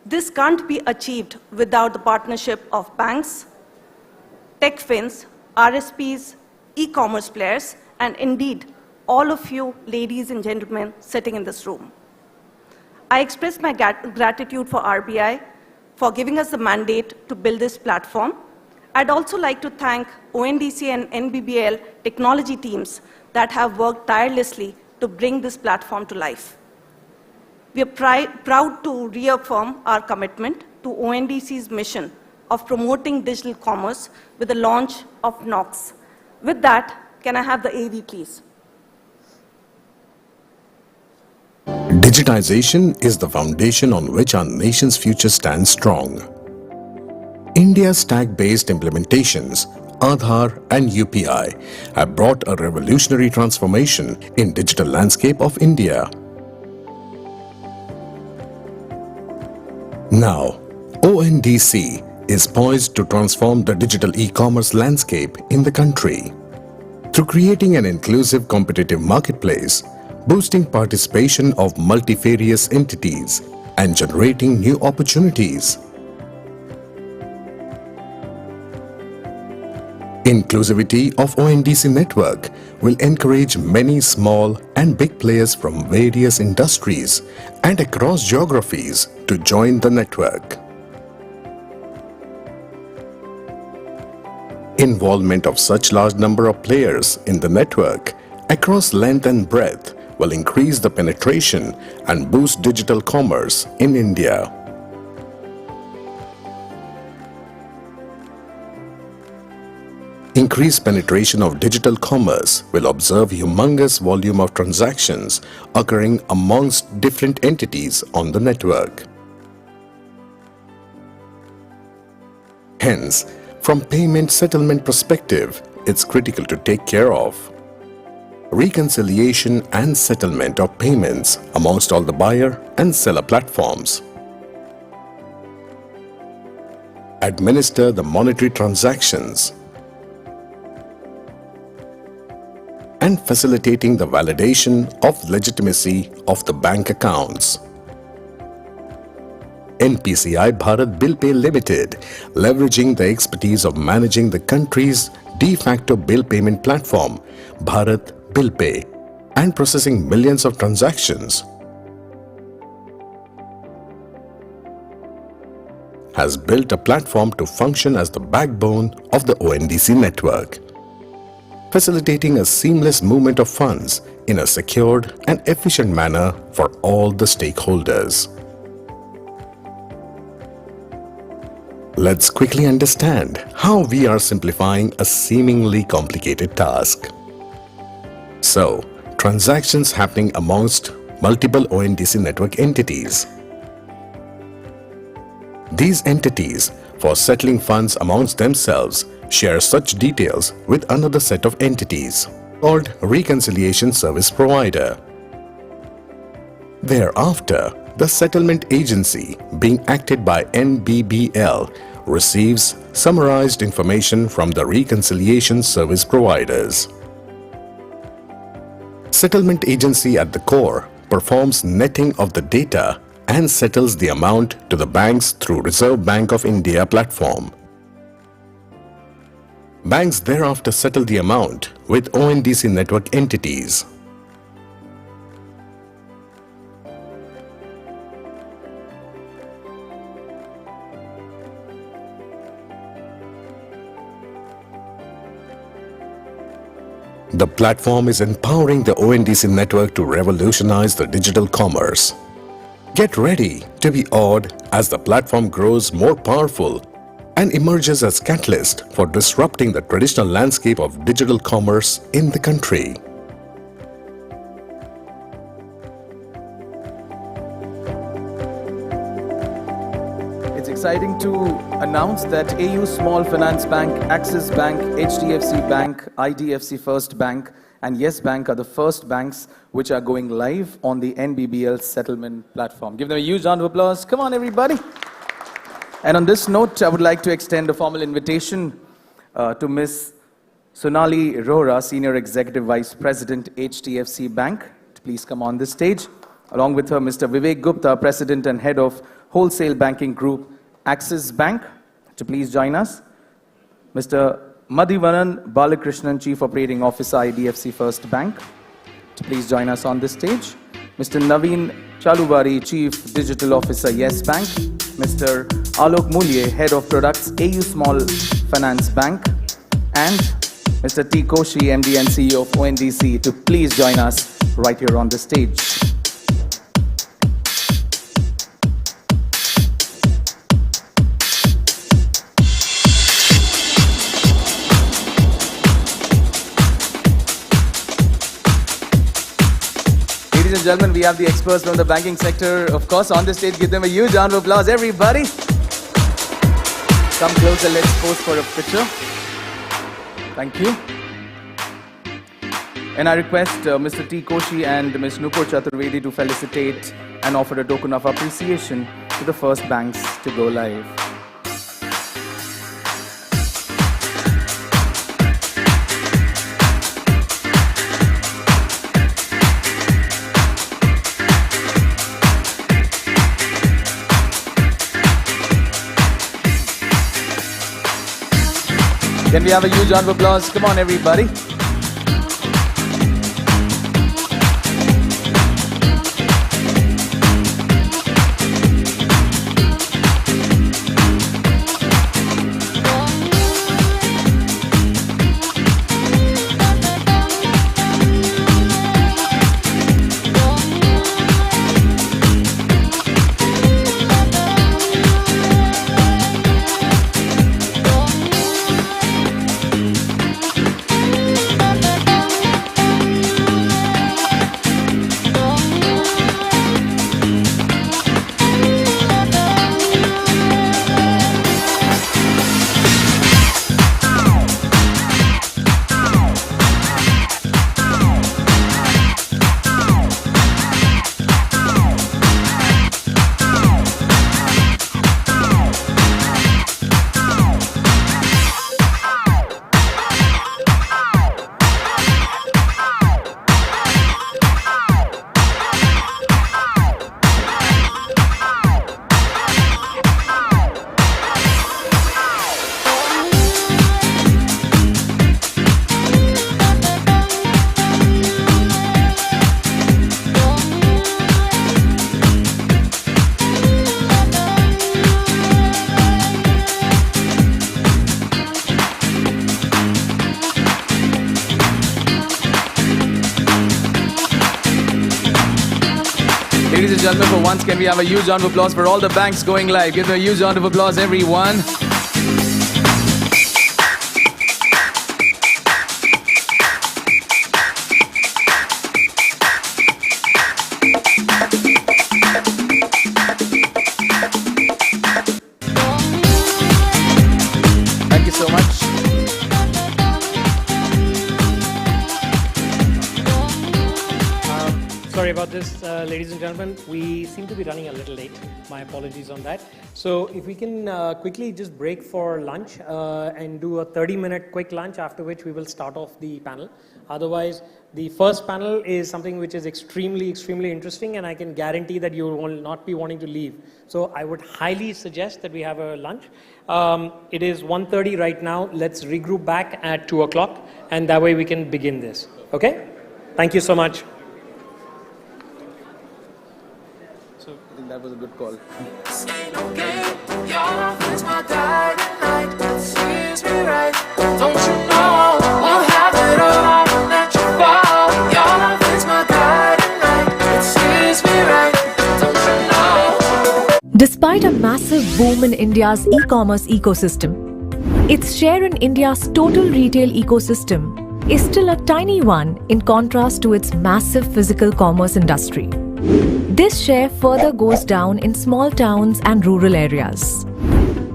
This can't be achieved without the partnership of banks, tech fins, RSPs, e-commerce players, and indeed, all of you ladies and gentlemen sitting in this room. I express my gratitude for RBI for giving us the mandate to build this platform. I'd also like to thank ONDC and NBBL technology teams that have worked tirelessly to bring this platform to life. We are proud to reaffirm our commitment to ONDC's mission of promoting digital commerce with the launch of Knox. With that, can I have the AV, please? Digitization is the foundation on which our nation's future stands strong. India's stack-based implementations, Aadhaar and UPI, have brought a revolutionary transformation in digital landscape of India. Now, ONDC is poised to transform the digital e-commerce landscape in the country. Through creating an inclusive competitive marketplace, boosting participation of multifarious entities, and generating new opportunities. Inclusivity of ONDC network will encourage many small and big players from various industries and across geographies to join the network. Involvement of such large number of players in the network across length and breadth will increase the penetration and boost digital commerce in India. Increased penetration of digital commerce will observe humongous volume of transactions occurring amongst different entities on the network. Hence, from payment settlement perspective, it's critical to take care of reconciliation and settlement of payments amongst all the buyer and seller platforms. Administer the monetary transactions and facilitating the validation of legitimacy of the bank accounts. NPCI Bharat Bill Pay Limited, leveraging the expertise of managing the country's de facto bill payment platform, Bharat Bill Pay, and processing millions of transactions, has built a platform to function as the backbone of the ONDC network, facilitating a seamless movement of funds in a secured and efficient manner for all the stakeholders. Let's quickly understand how we are simplifying a seemingly complicated task. So, transactions happening amongst multiple ONDC network entities. These entities, for settling funds amongst themselves, share such details with another set of entities called Reconciliation Service Provider. Thereafter, the settlement agency, being acted by NBBL, receives summarized information from the Reconciliation Service Providers. Settlement agency at the core performs netting of the data and settles the amount to the banks through Reserve Bank of India platform. Banks thereafter settle the amount with ONDC network entities. The platform is empowering the ONDC network to revolutionize the digital commerce. Get ready to be awed as the platform grows more powerful and emerges as catalyst for disrupting the traditional landscape of digital commerce in the country. It's exciting to announce that AU Small Finance Bank, Axis Bank, HDFC Bank, IDFC First Bank, and Yes Bank are the first banks which are going live on the NBBL settlement platform. Give them a huge round of applause. Come on, everybody. And on this note, I would like to extend a formal invitation to Ms. Sonali Rohra, Senior Executive Vice President, HDFC Bank, to please come on this stage. Along with her, Mr. Vivek Gupta, President and Head of Wholesale Banking Group, Axis Bank, to please join us. Mr. Madhivanan Balakrishnan, Chief Operating Officer, IDFC First Bank, to please join us on this stage. Mr. Naveen Chaluvari, Chief Digital Officer, Yes Bank. Mr. Alok Mulye, Head of Products, AU Small Finance Bank. And Mr. T. Koshi, MD and CEO of ONDC, to please join us right here on the stage. and gentlemen, we have the experts from the banking sector, of course, on the stage. Give them a huge round of applause, everybody. Come closer, let's pose for a picture. Thank you. And I request Mr. T. Koshi and Ms. Nupur Chaturvedi to felicitate and offer a token of appreciation to the first banks to go live. Can we have a huge round of applause? Come on, everybody. Ladies and gentlemen, for once, can we have a huge round of applause for all the banks going live? Give them a huge round of applause, everyone. Thank you so much. Sorry about this, ladies and gentlemen. We seem to be running a little late. My apologies on that. So if we can quickly just break for lunch and do a 30-minute quick lunch, after which we will start off the panel. Otherwise, the first panel is something which is extremely interesting, and I can guarantee that you will not be wanting to leave. So I would highly suggest that we have a lunch. It is 1:30 right now. Let's regroup back at 2 o'clock, and that way we can begin this. Okay? Thank you so much. I think that was a good call. Despite a massive boom in India's e-commerce ecosystem, its share in India's total retail ecosystem is still a tiny one in contrast to its massive physical commerce industry. This share further goes down in small towns and rural areas.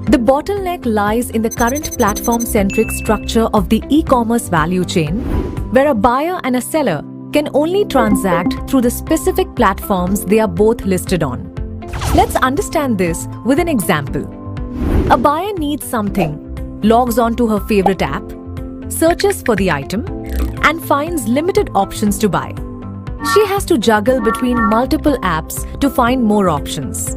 The bottleneck lies in the current platform-centric structure of the e-commerce value chain, where a buyer and a seller can only transact through the specific platforms they are both listed on. Let's understand this with an example. A buyer needs something, logs on to her favorite app, searches for the item, and finds limited options to buy. She has to juggle between multiple apps to find more options.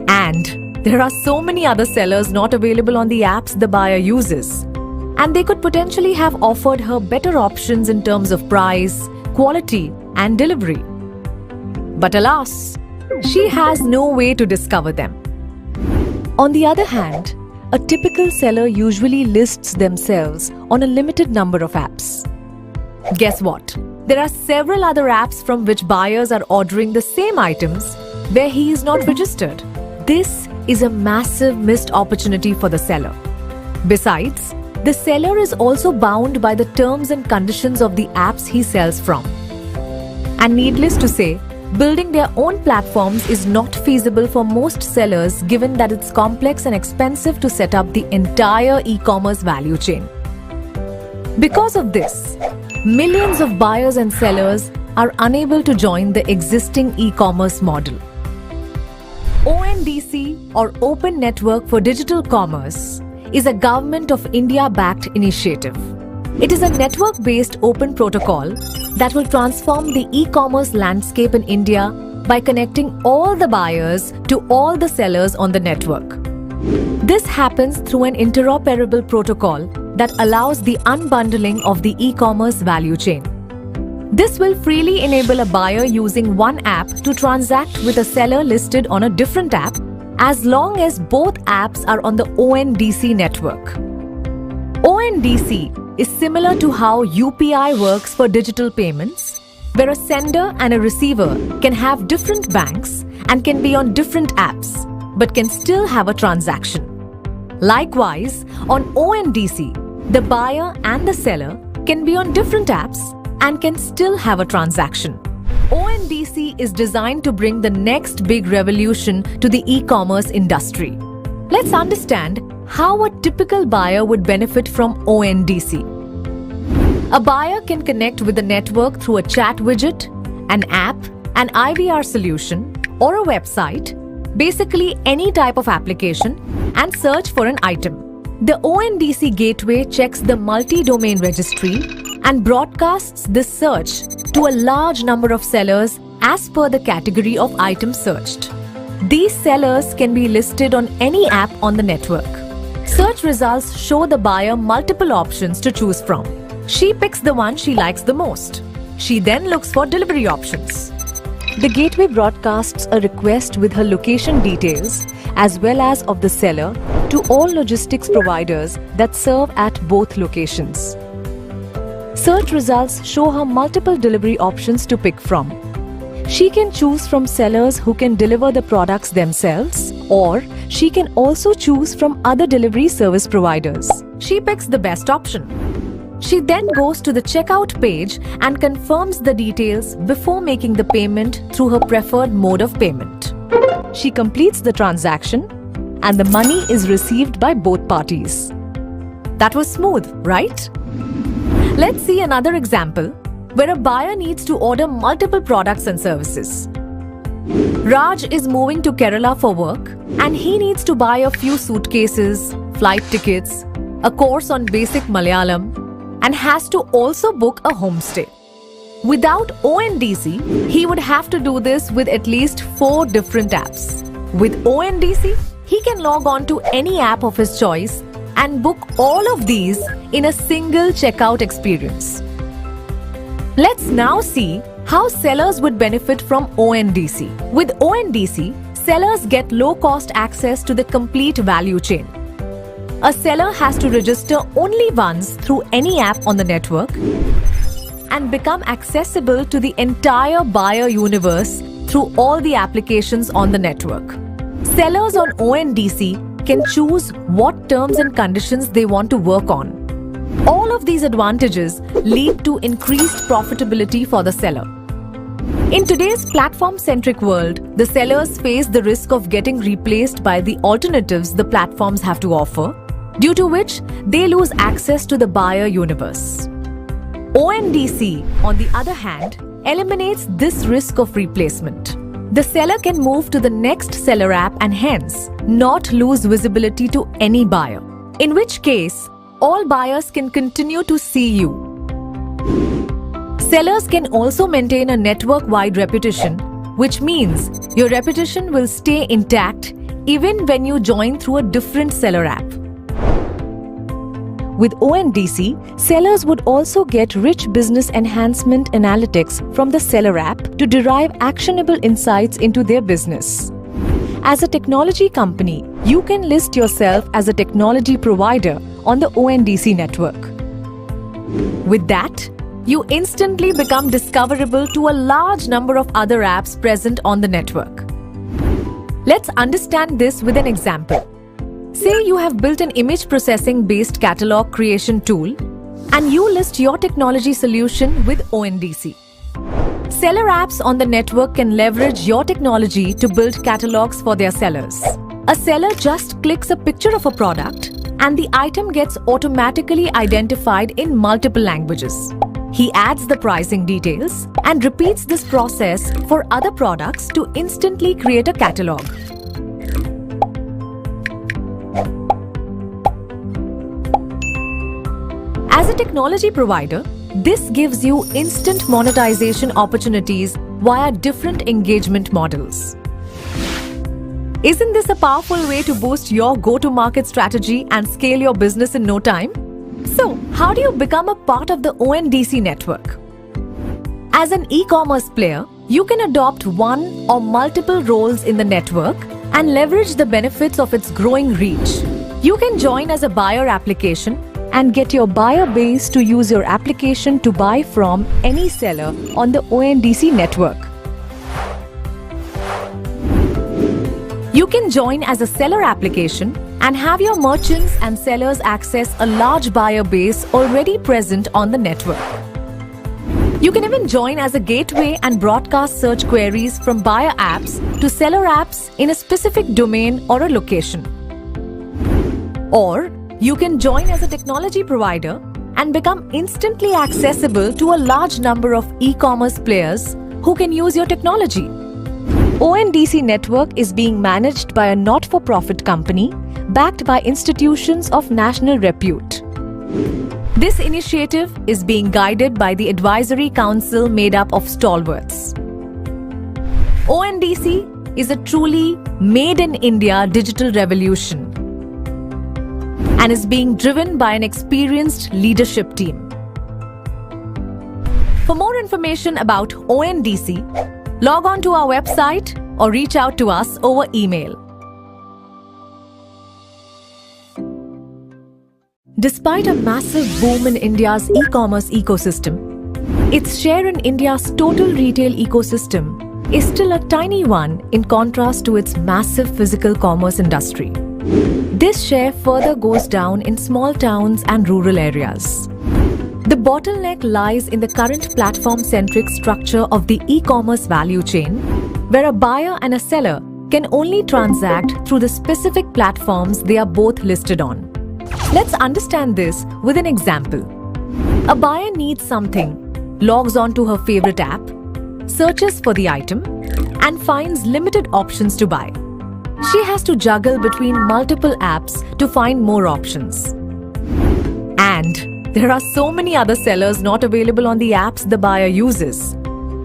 And there are so many other sellers not available on the apps the buyer uses. And they could potentially have offered her better options in terms of price, quality, and delivery. But alas, she has no way to discover them. On the other hand, a typical seller usually lists themselves on a limited number of apps. Guess what? There are several other apps from which buyers are ordering the same items where he is not registered. This is a massive missed opportunity for the seller. Besides, the seller is also bound by the terms and conditions of the apps he sells from. And needless to say, building their own platforms is not feasible for most sellers given that it's complex and expensive to set up the entire e-commerce value chain. Because of this, millions of buyers and sellers are unable to join the existing e-commerce model. ONDC, or Open Network for Digital Commerce, is a Government of India-backed initiative. It is a network-based open protocol that will transform the e-commerce landscape in India by connecting all the buyers to all the sellers on the network. This happens through an interoperable protocol that allows the unbundling of the e-commerce value chain. This will freely enable a buyer using one app to transact with a seller listed on a different app as long as both apps are on the ONDC network. ONDC is similar to how UPI works for digital payments, where a sender and a receiver can have different banks and can be on different apps, but can still have a transaction. Likewise, on ONDC, the buyer and the seller can be on different apps and can still have a transaction. ONDC is designed to bring the next big revolution to the e-commerce industry. Let's understand how a typical buyer would benefit from ONDC. A buyer can connect with the network through a chat widget, an app, an IVR solution, or a website, basically any type of application, and search for an item. The ONDC gateway checks the multi-domain registry and broadcasts this search to a large number of sellers as per the category of item searched. These sellers can be listed on any app on the network. Search results show the buyer multiple options to choose from. She picks the one she likes the most. She then looks for delivery options. The gateway broadcasts a request with her location details as well as of the seller to all logistics providers that serve at both locations. Search results show her multiple delivery options to pick from. She can choose from sellers who can deliver the products themselves, or she can also choose from other delivery service providers. She picks the best option. She then goes to the checkout page and confirms the details before making the payment through her preferred mode of payment. She completes the transaction and the money is received by both parties. That was smooth, right? Let's see another example where a buyer needs to order multiple products and services. Raj is moving to Kerala for work and he needs to buy a few suitcases, flight tickets, a course on basic Malayalam, and has to also book a homestay. Without ONDC, he would have to do this with at least 4 different apps. With ONDC, he can log on to any app of his choice and book all of these in a single checkout experience. Let's now see how sellers would benefit from ONDC. With ONDC, sellers get low-cost access to the complete value chain. A seller has to register only once through any app on the network and become accessible to the entire buyer universe through all the applications on the network. Sellers on ONDC can choose what terms and conditions they want to work on. All of these advantages lead to increased profitability for the seller. In today's platform-centric world, the sellers face the risk of getting replaced by the alternatives the platforms have to offer, due to which they lose access to the buyer universe. ONDC, on the other hand, eliminates this risk of replacement. The seller can move to the next seller app and hence not lose visibility to any buyer, in which case all buyers can continue to see you. Sellers can also maintain a network-wide reputation, which means your reputation will stay intact even when you join through a different seller app. With ONDC, sellers would also get rich business enhancement analytics from the seller app to derive actionable insights into their business. As a technology company, you can list yourself as a technology provider on the ONDC network. With that, you instantly become discoverable to a large number of other apps present on the network. Let's understand this with an example. Say you have built an image processing based catalog creation tool and you list your technology solution with ONDC. Seller apps on the network can leverage your technology to build catalogs for their sellers. A seller just clicks a picture of a product and the item gets automatically identified in multiple languages. He adds the pricing details and repeats this process for other products to instantly create a catalog. As a technology provider, this gives you instant monetization opportunities via different engagement models. Isn't this a powerful way to boost your go-to-market strategy and scale your business in no time? So, how do you become a part of the ONDC network? As an e-commerce player, you can adopt one or multiple roles in the network and leverage the benefits of its growing reach. You can join as a buyer application and get your buyer base to use your application to buy from any seller on the ONDC network. You can join as a seller application and have your merchants and sellers access a large buyer base already present on the network. You can even join as a gateway and broadcast search queries from buyer apps to seller apps in a specific domain or a location. Or you can join as a technology provider and become instantly accessible to a large number of e-commerce players who can use your technology. ONDC network is being managed by a not-for-profit company backed by institutions of national repute. This initiative is being guided by the advisory council made up of stalwarts. ONDC is a truly made-in-India digital revolution and is being driven by an experienced leadership team. For more information about ONDC, log on to our website or reach out to us over email. Despite a massive boom in India's e-commerce ecosystem, its share in India's total retail ecosystem is still a tiny one in contrast to its massive physical commerce industry. This share further goes down in small towns and rural areas. The bottleneck lies in the current platform-centric structure of the e-commerce value chain, where a buyer and a seller can only transact through the specific platforms they are both listed on. Let's understand this with an example. A buyer needs something, logs on to her favorite app, searches for the item, and finds limited options to buy. She has to juggle between multiple apps to find more options. And there are so many other sellers not available on the apps the buyer uses,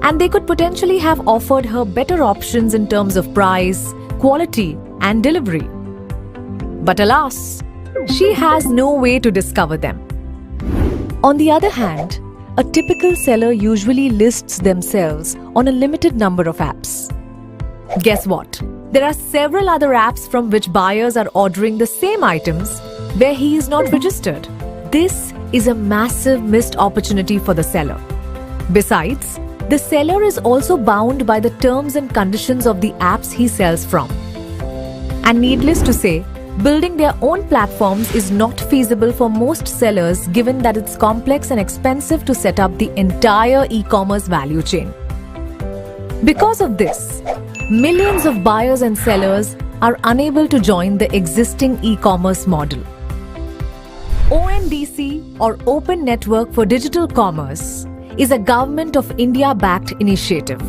and they could potentially have offered her better options in terms of price, quality, and delivery. But alas, she has no way to discover them. On the other hand, a typical seller usually lists themselves on a limited number of apps. Guess what? There are several other apps from which buyers are ordering the same items where he is not registered. This is a massive missed opportunity for the seller. Besides, the seller is also bound by the terms and conditions of the apps he sells from. And needless to say, building their own platforms is not feasible for most sellers given that it's complex and expensive to set up the entire e-commerce value chain. Because of this, millions of buyers and sellers are unable to join the existing e-commerce model. ONDC, or Open Network for Digital Commerce, is a Government of India-backed initiative.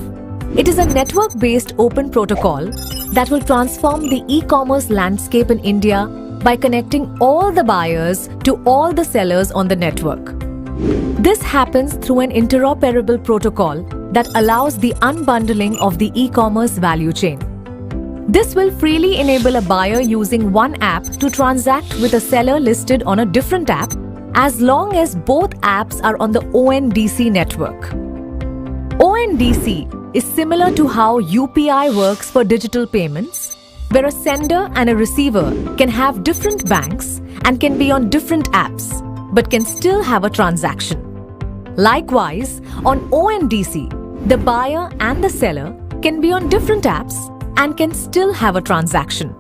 It is a network-based open protocol that will transform the e-commerce landscape in India by connecting all the buyers to all the sellers on the network. This happens through an interoperable protocol that allows the unbundling of the e-commerce value chain. This will freely enable a buyer using one app to transact with a seller listed on a different app as long as both apps are on the ONDC network. ONDC is similar to how UPI works for digital payments, where a sender and a receiver can have different banks and can be on different apps, but can still have a transaction. Likewise, on ONDC, the buyer and the seller can be on different apps and can still have a transaction.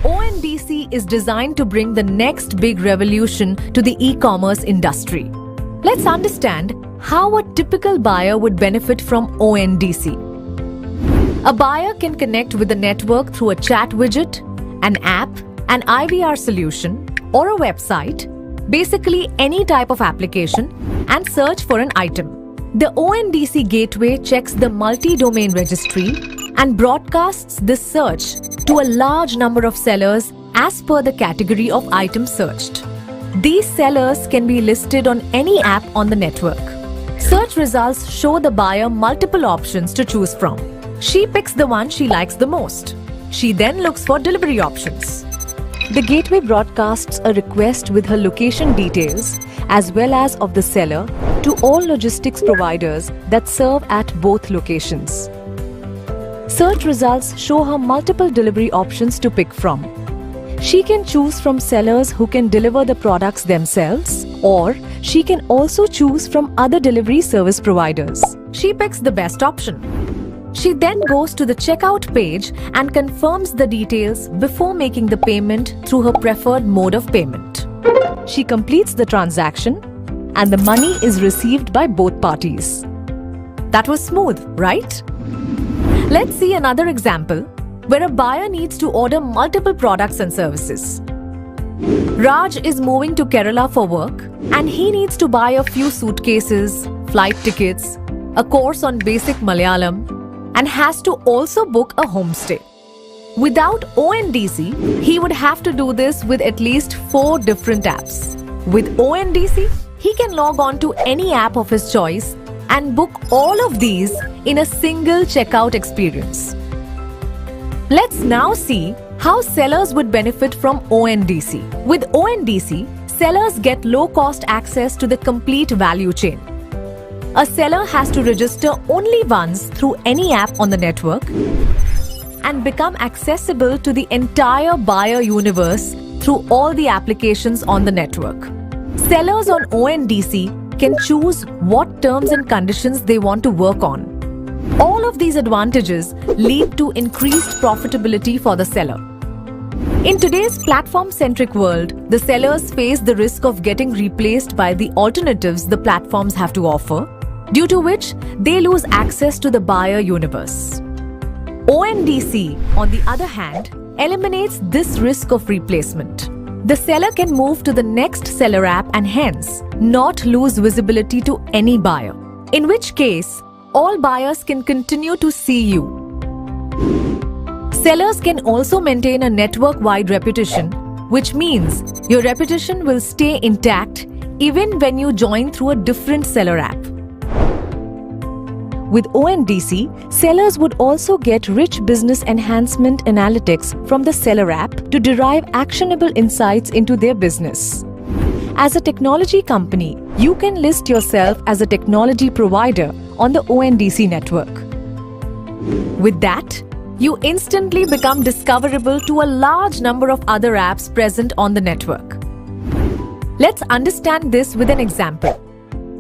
ONDC is designed to bring the next big revolution to the e-commerce industry. Let's understand how a typical buyer would benefit from ONDC. A buyer can connect with the network through a chat widget, an app, an IVR solution, or a website, basically any type of application, and search for an item. The ONDC gateway checks the multi-domain registry and broadcasts this search to a large number of sellers as per the category of item searched. These sellers can be listed on any app on the network. Search results show the buyer multiple options to choose from. She picks the one she likes the most. She then looks for delivery options. The gateway broadcasts a request with her location details as well as of the seller to all logistics providers that serve at both locations. Search results show her multiple delivery options to pick from. She can choose from sellers who can deliver the products themselves, or she can also choose from other delivery service providers. She picks the best option. She then goes to the checkout page and confirms the details before making the payment through her preferred mode of payment. She completes the transaction and the money is received by both parties. That was smooth, right? Let's see another example where a buyer needs to order multiple products and services. Raj is moving to Kerala for work and he needs to buy a few suitcases, flight tickets, a course on basic Malayalam, and has to also book a homestay. Without ONDC, he would have to do this with at least 4 different apps. With ONDC, he can log on to any app of his choice and book all of these in a single checkout experience. Let's now see how sellers would benefit from ONDC. With ONDC, sellers get low-cost access to the complete value chain. A seller has to register only once through any app on the network and become accessible to the entire buyer universe through all the applications on the network. Sellers on ONDC can choose what terms and conditions they want to work on. All of these advantages lead to increased profitability for the seller. In today's platform-centric world, the sellers face the risk of getting replaced by the alternatives the platforms have to offer, due to which they lose access to the buyer universe. ONDC, on the other hand, eliminates this risk of replacement. The seller can move to the next seller app and hence not lose visibility to any buyer, in which case all buyers can continue to see you. Sellers can also maintain a network-wide reputation, which means your reputation will stay intact even when you join through a different seller app. With ONDC, sellers would also get rich business enhancement analytics from the seller app to derive actionable insights into their business. As a technology company, you can list yourself as a technology provider on the ONDC network. With that, you instantly become discoverable to a large number of other apps present on the network. Let's understand this with an example.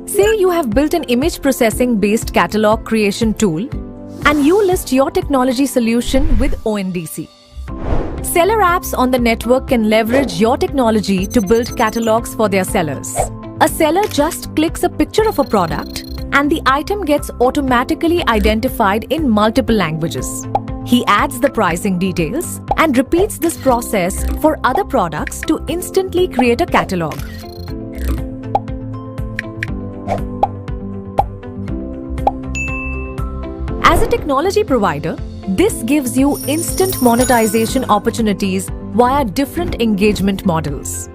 Say you have built an image processing based catalog creation tool and you list your technology solution with ONDC. Seller apps on the network can leverage your technology to build catalogs for their sellers. A seller just clicks a picture of a product and the item gets automatically identified in multiple languages. He adds the pricing details and repeats this process for other products to instantly create a catalog. As a technology provider, this gives you instant monetization opportunities via different engagement models.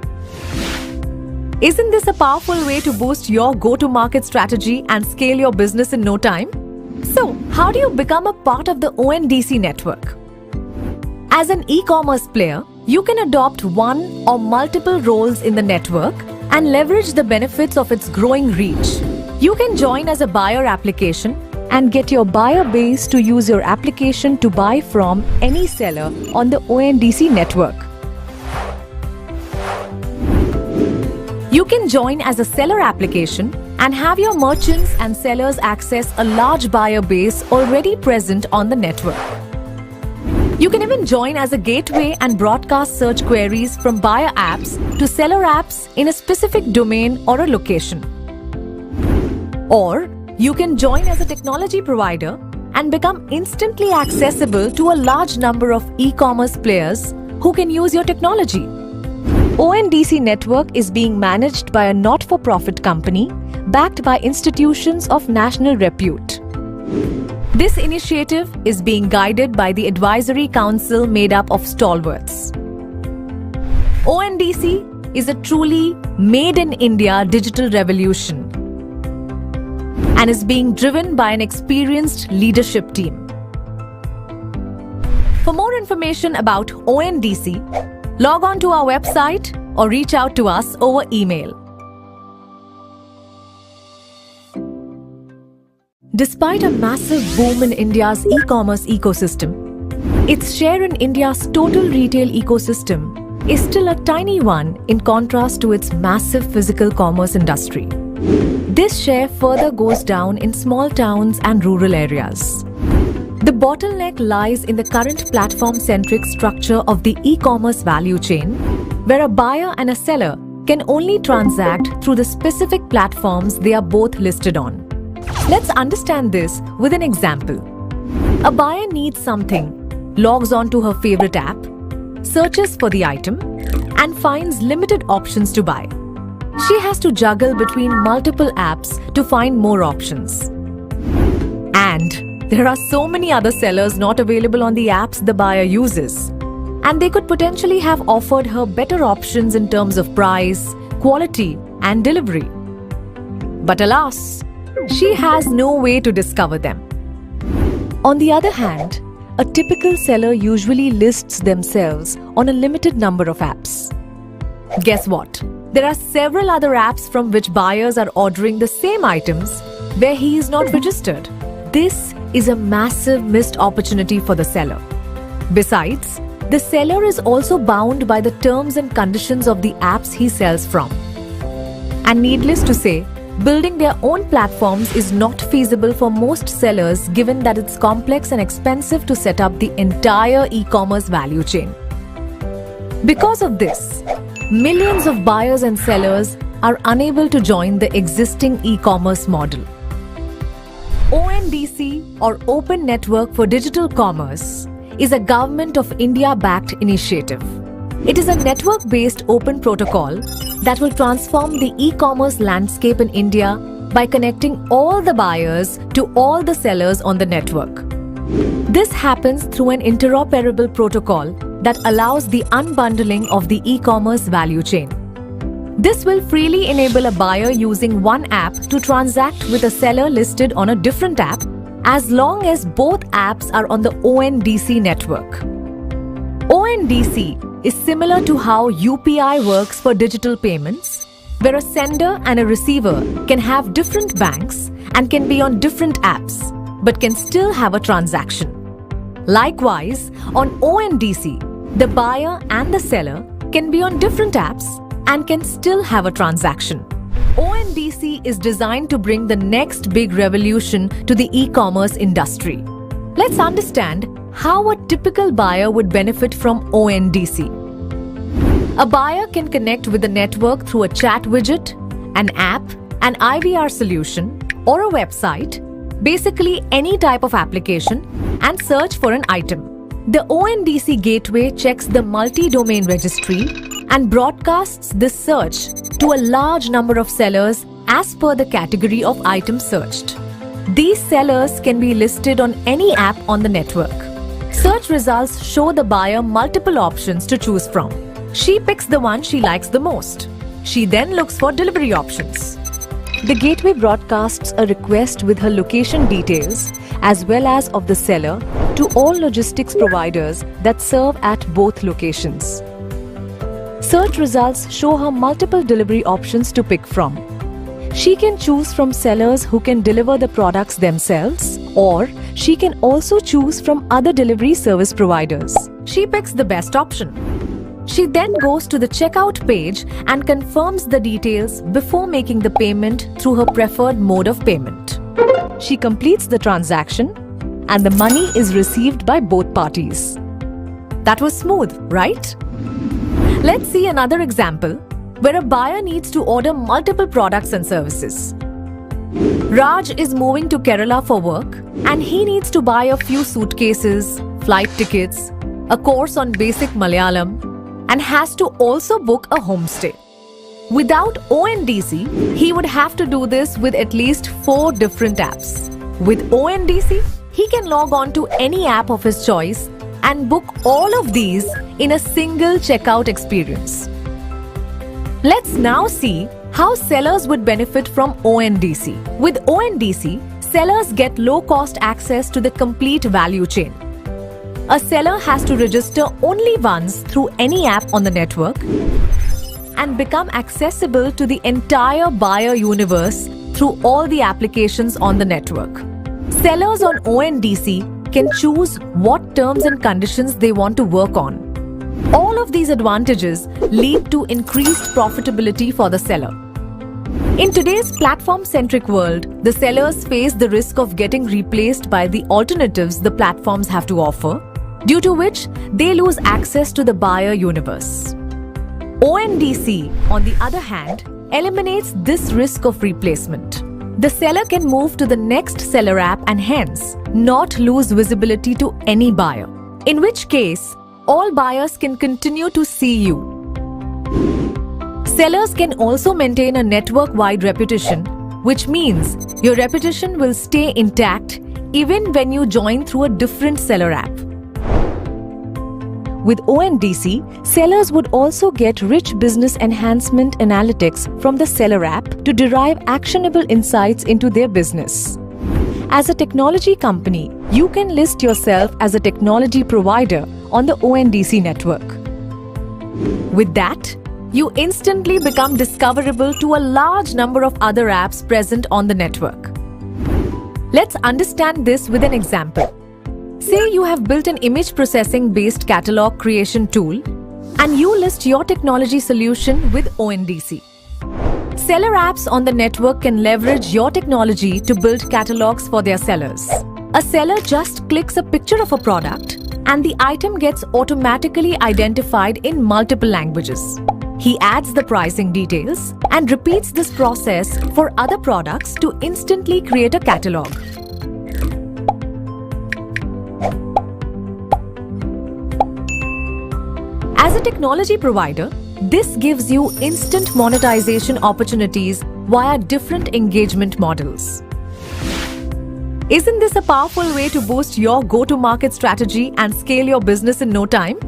Isn't this a powerful way to boost your go-to-market strategy and scale your business in no time? So, how do you become a part of the ONDC network? As an e-commerce player, you can adopt one or multiple roles in the network and leverage the benefits of its growing reach. You can join as a buyer application and get your buyer base to use your application to buy from any seller on the ONDC network. You can join as a seller application and have your merchants and sellers access a large buyer base already present on the network. You can even join as a gateway and broadcast search queries from buyer apps to seller apps in a specific domain or a location. Or you can join as a technology provider and become instantly accessible to a large number of e-commerce players who can use your technology. ONDC network is being managed by a not-for-profit company backed by institutions of national repute. This initiative is being guided by the advisory council made up of stalwarts. ONDC is a truly made-in-India digital revolution and is being driven by an experienced leadership team. For more information about ONDC, log on to our website or reach out to us over email. Despite a massive boom in India's e-commerce ecosystem, its share in India's total retail ecosystem is still a tiny one in contrast to its massive physical commerce industry. This share further goes down in small towns and rural areas. The bottleneck lies in the current platform-centric structure of the e-commerce value chain, where a buyer and a seller can only transact through the specific platforms they are both listed on. Let's understand this with an example. A buyer needs something, logs on to her favorite app, searches for the item, and finds limited options to buy. She has to juggle between multiple apps to find more options. And there are so many other sellers not available on the apps the buyer uses, and they could potentially have offered her better options in terms of price, quality, and delivery. But alas, she has no way to discover them. On the other hand, a typical seller usually lists themselves on a limited number of apps. Guess what? There are several other apps from which buyers are ordering the same items where he is not registered. This is a massive missed opportunity for the seller. Besides, the seller is also bound by the terms and conditions of the apps he sells from. And needless to say, building their own platforms is not feasible for most sellers given that it's complex and expensive to set up the entire e-commerce value chain. Because of this, millions of buyers and sellers are unable to join the existing e-commerce model. ONDC, or Open Network for Digital Commerce, is a Government of India-backed initiative. It is a network-based open protocol that will transform the e-commerce landscape in India by connecting all the buyers to all the sellers on the network. This happens through an interoperable protocol that allows the unbundling of the e-commerce value chain. This will freely enable a buyer using one app to transact with a seller listed on a different app as long as both apps are on the ONDC network. ONDC is similar to how UPI works for digital payments, where a sender and a receiver can have different banks and can be on different apps, but can still have a transaction. Likewise, on ONDC, the buyer and the seller can be on different apps and can still have a transaction. ONDC is designed to bring the next big revolution to the e-commerce industry. Let's understand how a typical buyer would benefit from ONDC. A buyer can connect with the network through a chat widget, an app, an IVR solution, or a website, basically any type of application, and search for an item. The ONDC gateway checks the multi-domain registry and broadcasts this search to a large number of sellers as per the category of item searched. These sellers can be listed on any app on the network. Search results show the buyer multiple options to choose from. She picks the one she likes the most. She then looks for delivery options. The gateway broadcasts a request with her location details as well as of the seller to all logistics providers that serve at both locations. Search results show her multiple delivery options to pick from. She can choose from sellers who can deliver the products themselves, or she can also choose from other delivery service providers. She picks the best option. She then goes to the checkout page and confirms the details before making the payment through her preferred mode of payment. She completes the transaction and the money is received by both parties. That was smooth, right? Let's see another example where a buyer needs to order multiple products and services. Raj is moving to Kerala for work and he needs to buy a few suitcases, flight tickets, a course on basic Malayalam, and has to also book a homestay. Without ONDC, he would have to do this with at least 4 different apps. With ONDC, he can log on to any app of his choice and book all of these in a single checkout experience. Let's now see how sellers would benefit from ONDC. With ONDC, sellers get low-cost access to the complete value chain. A seller has to register only once through any app on the network and become accessible to the entire buyer universe through all the applications on the network. Sellers on ONDC can choose what terms and conditions they want to work on. All of these advantages lead to increased profitability for the seller. In today's platform-centric world, the sellers face the risk of getting replaced by the alternatives the platforms have to offer, due to which they lose access to the buyer universe. ONDC, on the other hand, eliminates this risk of replacement. The seller can move to the next seller app and hence not lose visibility to any buyer, in which case all buyers can continue to see you. Sellers can also maintain a network-wide reputation, which means your reputation will stay intact even when you join through a different seller app. With ONDC, sellers would also get rich business enhancement analytics from the seller app to derive actionable insights into their business. As a technology company, you can list yourself as a technology provider on the ONDC network. With that, you instantly become discoverable to a large number of other apps present on the network. Let's understand this with an example. Say you have built an image processing based catalog creation tool and you list your technology solution with ONDC. Seller apps on the network can leverage your technology to build catalogs for their sellers. A seller just clicks a picture of a product and the item gets automatically identified in multiple languages. He adds the pricing details and repeats this process for other products to instantly create a catalog. As a technology provider, this gives you instant monetization opportunities via different engagement models. Isn't this a powerful way to boost your go-to-market strategy and scale your business in no time?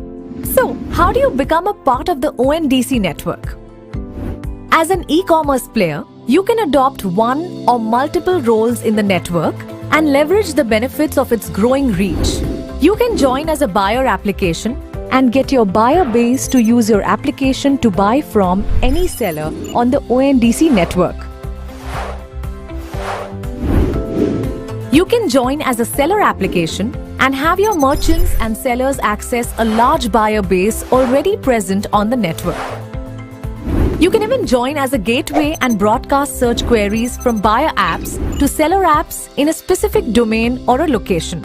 So, how do you become a part of the ONDC network? As an e-commerce player, you can adopt one or multiple roles in the network and leverage the benefits of its growing reach. You can join as a buyer application and get your buyer base to use your application to buy from any seller on the ONDC network. You can join as a seller application and have your merchants and sellers access a large buyer base already present on the network. You can even join as a gateway and broadcast search queries from buyer apps to seller apps in a specific domain or a location.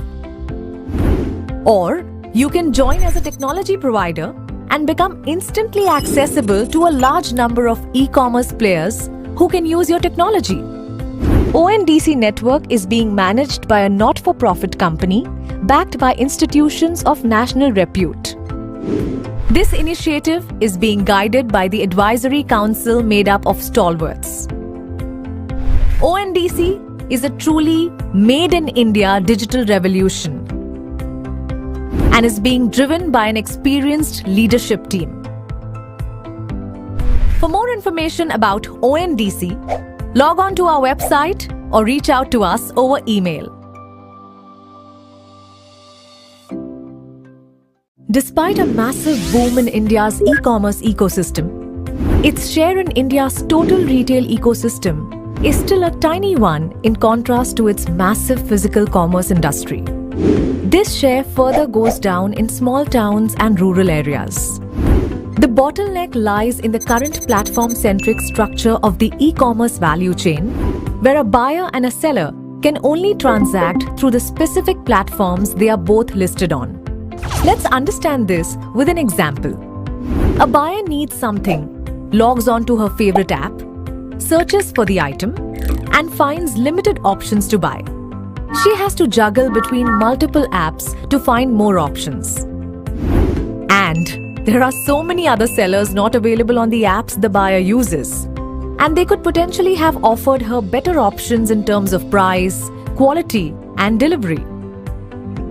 Or you can join as a technology provider and become instantly accessible to a large number of e-commerce players who can use your technology. ONDC network is being managed by a not-for-profit company backed by institutions of national repute. This initiative is being guided by the advisory council made up of stalwarts. ONDC is a truly made-in-India digital revolution and is being driven by an experienced leadership team. For more information about ONDC, log on to our website or reach out to us over email. Despite a massive boom in India's e-commerce ecosystem, its share in India's total retail ecosystem is still a tiny one in contrast to its massive physical commerce industry. This share further goes down in small towns and rural areas. The bottleneck lies in the current platform-centric structure of the e-commerce value chain, where a buyer and a seller can only transact through the specific platforms they are both listed on. Let's understand this with an example. A buyer needs something, logs on to her favorite app, searches for the item, and finds limited options to buy. She has to juggle between multiple apps to find more options. And there are so many other sellers not available on the apps the buyer uses. And they could potentially have offered her better options in terms of price, quality, and delivery.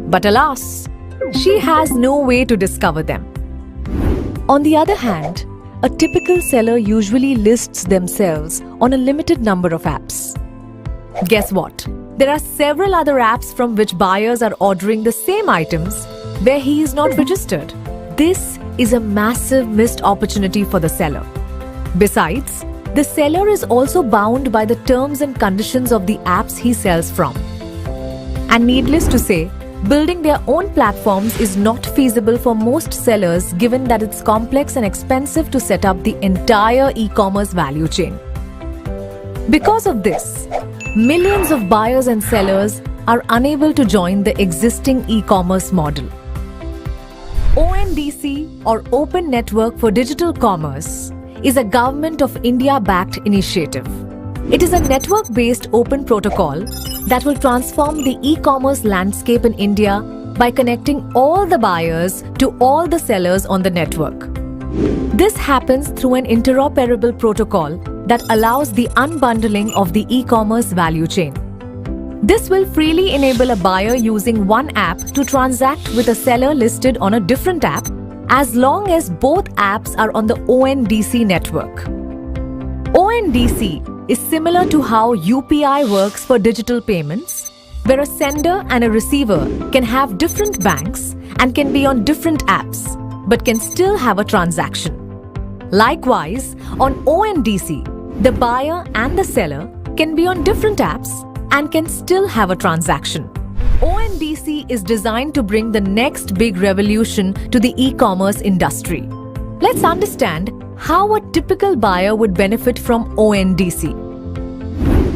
But alas, she has no way to discover them. On the other hand, a typical seller usually lists themselves on a limited number of apps. Guess what? There are several other apps from which buyers are ordering the same items where he is not registered. This is a massive missed opportunity for the seller. Besides, the seller is also bound by the terms and conditions of the apps he sells from. And needless to say, building their own platforms is not feasible for most sellers given that it's complex and expensive to set up the entire e-commerce value chain. Because of this, millions of buyers and sellers are unable to join the existing e-commerce model. ONDC, or Open Network for Digital Commerce, is a Government of India-backed initiative. It is a network-based open protocol that will transform the e-commerce landscape in India by connecting all the buyers to all the sellers on the network. This happens through an interoperable protocol that allows the unbundling of the e-commerce value chain. This will freely enable a buyer using one app to transact with a seller listed on a different app as long as both apps are on the ONDC network. ONDC is similar to how UPI works for digital payments, where a sender and a receiver can have different banks and can be on different apps, but can still have a transaction. Likewise, on ONDC, the buyer and the seller can be on different apps and can still have a transaction. ONDC is designed to bring the next big revolution to the e-commerce industry. Let's understand how a typical buyer would benefit from ONDC.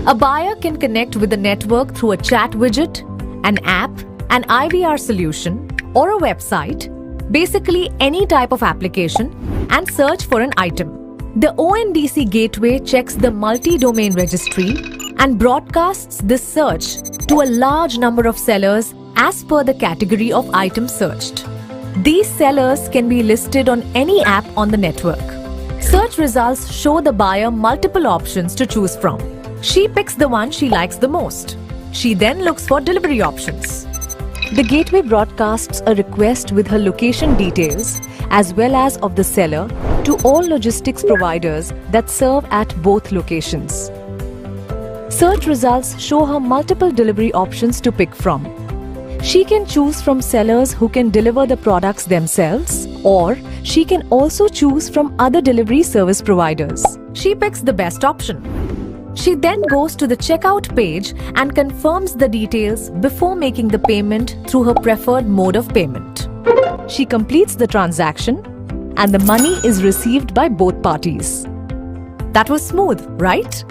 A buyer can connect with the network through a chat widget, an app, an IVR solution, or a website, basically any type of application, and search for an item. The ONDC gateway checks the multi-domain registry and broadcasts this search to a large number of sellers as per the category of item searched. These sellers can be listed on any app on the network. Search results show the buyer multiple options to choose from. She picks the one she likes the most. She then looks for delivery options. The gateway broadcasts a request with her location details as well as of the seller to all logistics providers that serve at both locations. Search results show her multiple delivery options to pick from. She can choose from sellers who can deliver the products themselves, or she can also choose from other delivery service providers. She picks the best option. She then goes to the checkout page and confirms the details before making the payment through her preferred mode of payment. She completes the transaction and the money is received by both parties. That was smooth, right?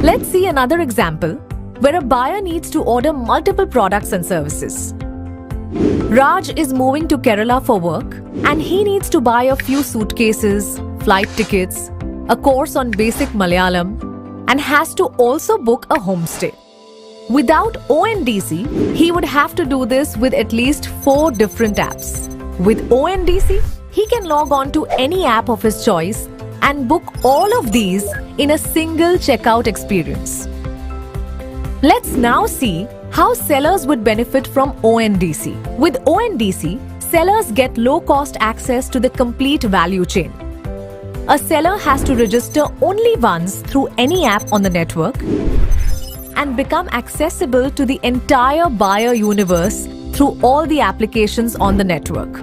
Let's see another example where a buyer needs to order multiple products and services. Raj is moving to Kerala for work and he needs to buy a few suitcases, flight tickets, a course on basic Malayalam, and has to also book a homestay. Without ONDC, he would have to do this with at least 4 different apps. With ONDC, he can log on to any app of his choice and book all of these in a single checkout experience. Let's now see how sellers would benefit from ONDC. With ONDC, sellers get low-cost access to the complete value chain. A seller has to register only once through any app on the network and become accessible to the entire buyer universe through all the applications on the network.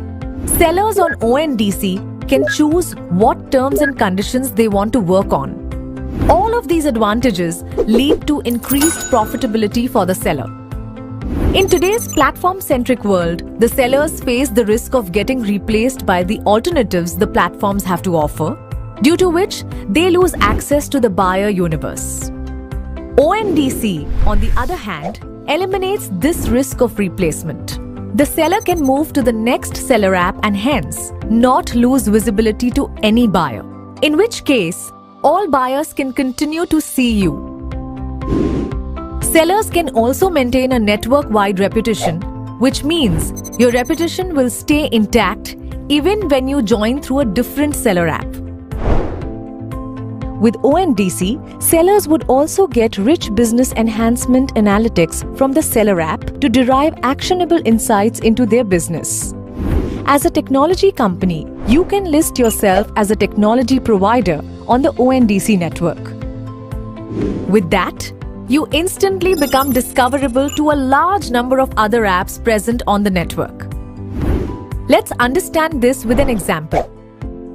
Sellers on ONDC can choose what terms and conditions they want to work on. All of these advantages lead to increased profitability for the seller. In today's platform-centric world, the sellers face the risk of getting replaced by the alternatives the platforms have to offer, due to which they lose access to the buyer universe. ONDC, on the other hand, eliminates this risk of replacement. The seller can move to the next seller app and hence not lose visibility to any buyer, in which case all buyers can continue to see you. Sellers can also maintain a network-wide reputation, which means your reputation will stay intact even when you join through a different seller app. With ONDC, sellers would also get rich business enhancement analytics from the seller app to derive actionable insights into their business. As a technology company, you can list yourself as a technology provider on the ONDC network. With that, you instantly become discoverable to a large number of other apps present on the network. Let's understand this with an example.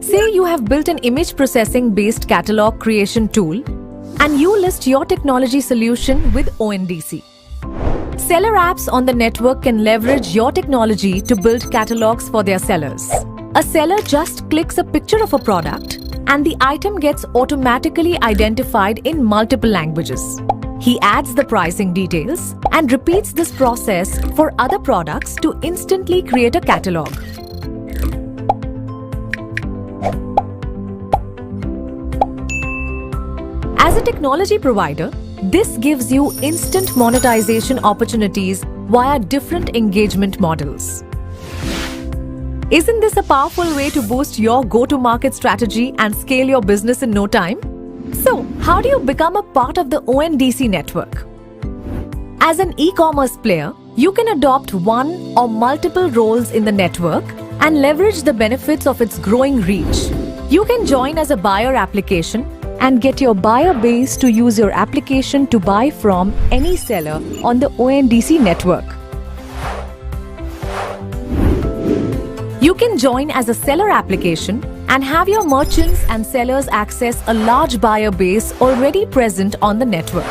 Say you have built an image processing based catalog creation tool and you list your technology solution with ONDC. Seller apps on the network can leverage your technology to build catalogs for their sellers. A seller just clicks a picture of a product and the item gets automatically identified in multiple languages. He adds the pricing details and repeats this process for other products to instantly create a catalog. As a technology provider, this gives you instant monetization opportunities via different engagement models. Isn't this a powerful way to boost your go-to-market strategy and scale your business in no time? So, how do you become a part of the ONDC network? As an e-commerce player, you can adopt one or multiple roles in the network and leverage the benefits of its growing reach. You can join as a buyer application and get your buyer base to use your application to buy from any seller on the ONDC network. You can join as a seller application and have your merchants and sellers access a large buyer base already present on the network.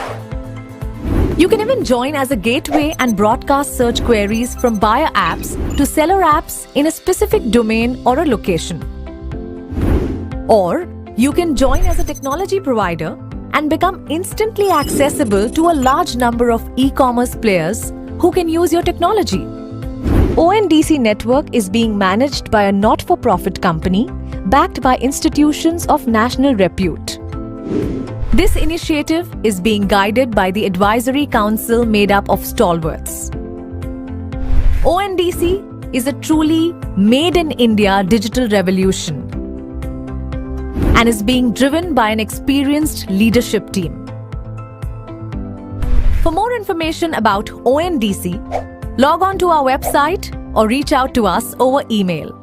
You can even join as a gateway and broadcast search queries from buyer apps to seller apps in a specific domain or a location. Or you can join as a technology provider and become instantly accessible to a large number of e-commerce players who can use your technology. ONDC network is being managed by a not-for-profit company backed by institutions of national repute. This initiative is being guided by the advisory council made up of stalwarts. ONDC is a truly made-in-India digital revolution and is being driven by an experienced leadership team. For more information about ONDC, log on to our website or reach out to us over email.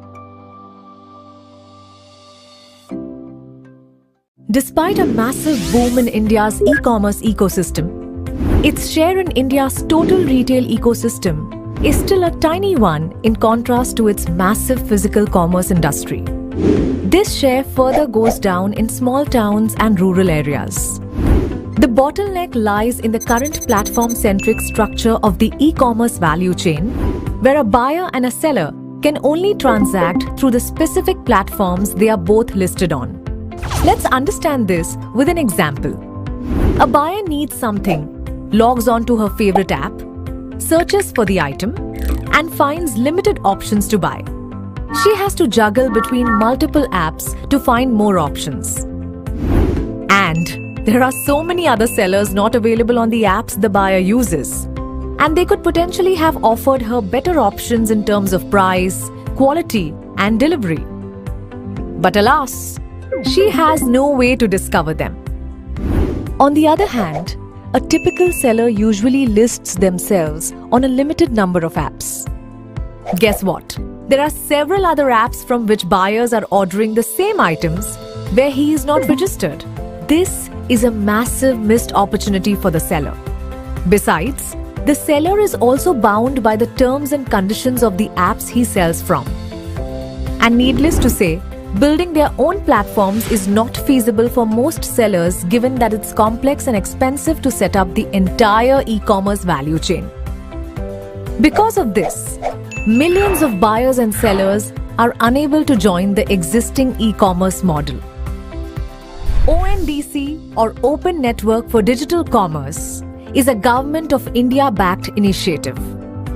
Despite a massive boom in India's e-commerce ecosystem, its share in India's total retail ecosystem is still a tiny one in contrast to its massive physical commerce industry. This share further goes down in small towns and rural areas. The bottleneck lies in the current platform-centric structure of the e-commerce value chain, where a buyer and a seller can only transact through the specific platforms they are both listed on. Let's understand this with an example. A buyer needs something, logs on to her favorite app, searches for the item, and finds limited options to buy. She has to juggle between multiple apps to find more options. And there are so many other sellers not available on the apps the buyer uses. And they could potentially have offered her better options in terms of price, quality, and delivery. But alas, she has no way to discover them. On the other hand, a typical seller usually lists themselves on a limited number of apps. Guess what? There are several other apps from which buyers are ordering the same items where he is not registered. This is a massive missed opportunity for the seller. Besides, the seller is also bound by the terms and conditions of the apps he sells from. And needless to say, building their own platforms is not feasible for most sellers given that it's complex and expensive to set up the entire e-commerce value chain. Because of this, millions of buyers and sellers are unable to join the existing e-commerce model. ONDC, or Open Network for Digital Commerce, is a Government of India-backed initiative.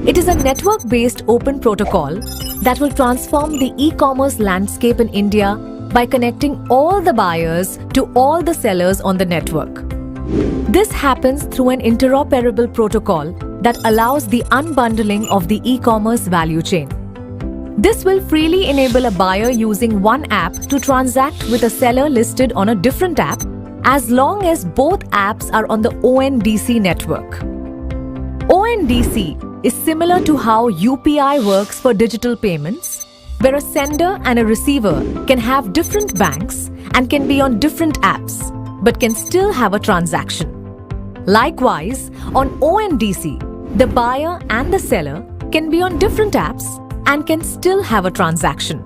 It is a network-based open protocol that will transform the e-commerce landscape in India by connecting all the buyers to all the sellers on the network. This happens through an interoperable protocol that allows the unbundling of the e-commerce value chain. This will freely enable a buyer using one app to transact with a seller listed on a different app as long as both apps are on the ONDC network. ONDC is similar to how UPI works for digital payments, where a sender and a receiver can have different banks and can be on different apps, but can still have a transaction. Likewise, on ONDC, the buyer and the seller can be on different apps and can still have a transaction.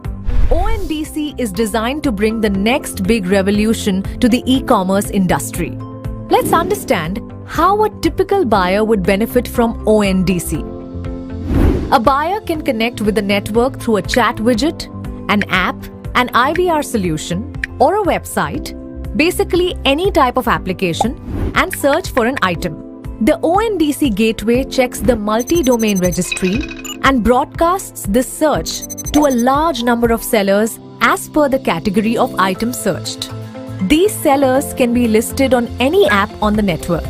ONDC is designed to bring the next big revolution to the e-commerce industry. Let's understand how a typical buyer would benefit from ONDC. A buyer can connect with the network through a chat widget, an app, an IVR solution, or a website, basically any type of application, and search for an item. The ONDC gateway checks the multi-domain registry and broadcasts this search to a large number of sellers as per the category of item searched. These sellers can be listed on any app on the network.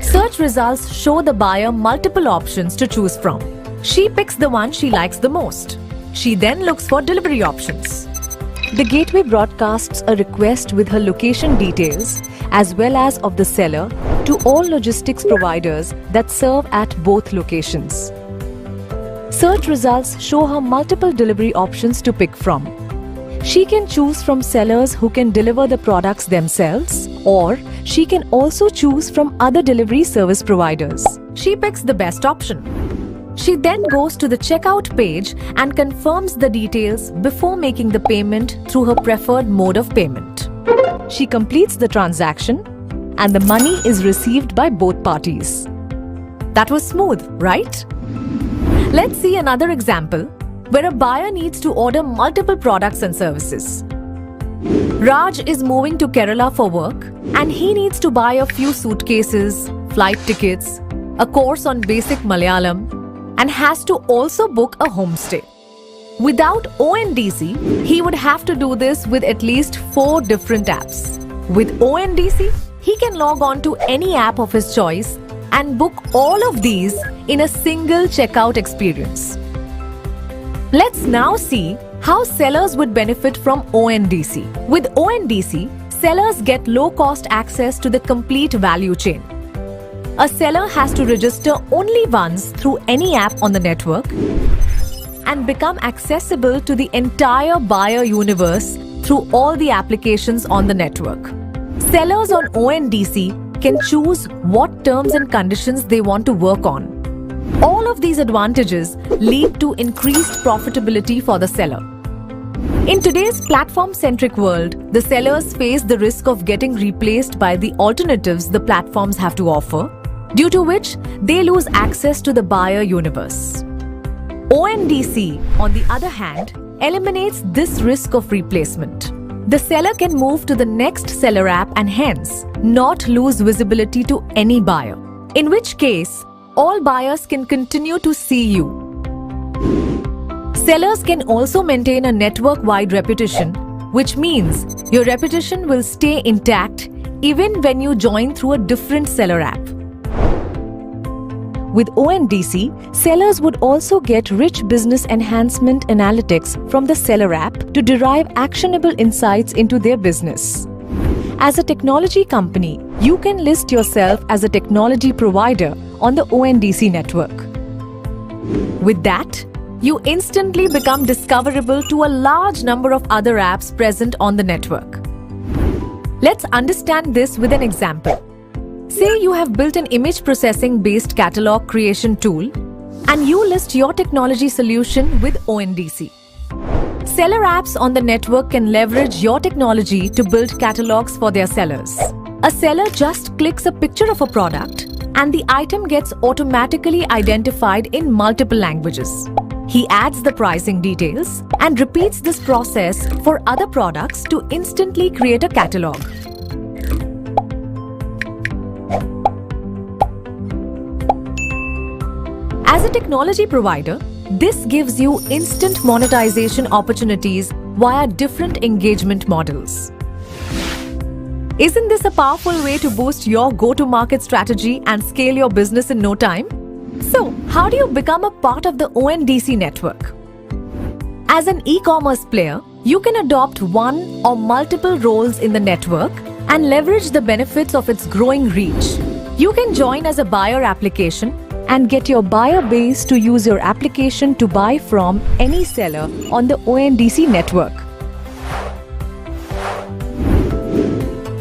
Search results show the buyer multiple options to choose from. She picks the one she likes the most. She then looks for delivery options. The gateway broadcasts a request with her location details as well as of the seller to all logistics providers that serve at both locations. Search results show her multiple delivery options to pick from. She can choose from sellers who can deliver the products themselves, or she can also choose from other delivery service providers. She picks the best option. She then goes to the checkout page and confirms the details before making the payment through her preferred mode of payment. She completes the transaction and the money is received by both parties. That was smooth, right? Let's see another example where a buyer needs to order multiple products and services. Raj is moving to Kerala for work and he needs to buy a few suitcases, flight tickets, a course on basic Malayalam, and has to also book a homestay. Without ONDC, he would have to do this with at least 4 different apps. With ONDC, he can log on to any app of his choice and book all of these in a single checkout experience. Let's now see how sellers would benefit from ONDC. With ONDC, sellers get low-cost access to the complete value chain. A seller has to register only once through any app on the network and become accessible to the entire buyer universe through all the applications on the network. Sellers on ONDC can choose what terms and conditions they want to work on. All of these advantages lead to increased profitability for the seller. In today's platform-centric world, the sellers face the risk of getting replaced by the alternatives the platforms have to offer, due to which they lose access to the buyer universe. ONDC, on the other hand, eliminates this risk of replacement. The seller can move to the next seller app and hence not lose visibility to any buyer, in which case all buyers can continue to see you. Sellers can also maintain a network-wide reputation, which means your reputation will stay intact even when you join through a different seller app. With ONDC, sellers would also get rich business enhancement analytics from the seller app to derive actionable insights into their business. As a technology company, you can list yourself as a technology provider on the ONDC network. With that, you instantly become discoverable to a large number of other apps present on the network. Let's understand this with an example. Say you have built an image processing based catalog creation tool and you list your technology solution with ONDC. Seller apps on the network can leverage your technology to build catalogs for their sellers. A seller just clicks a picture of a product and the item gets automatically identified in multiple languages. He adds the pricing details and repeats this process for other products to instantly create a catalog. As a technology provider, this gives you instant monetization opportunities via different engagement models. Isn't this a powerful way to boost your go-to-market strategy and scale your business in no time? So, how do you become a part of the ONDC network? As an e-commerce player, you can adopt one or multiple roles in the network and leverage the benefits of its growing reach. You can join as a buyer application and get your buyer base to use your application to buy from any seller on the ONDC network.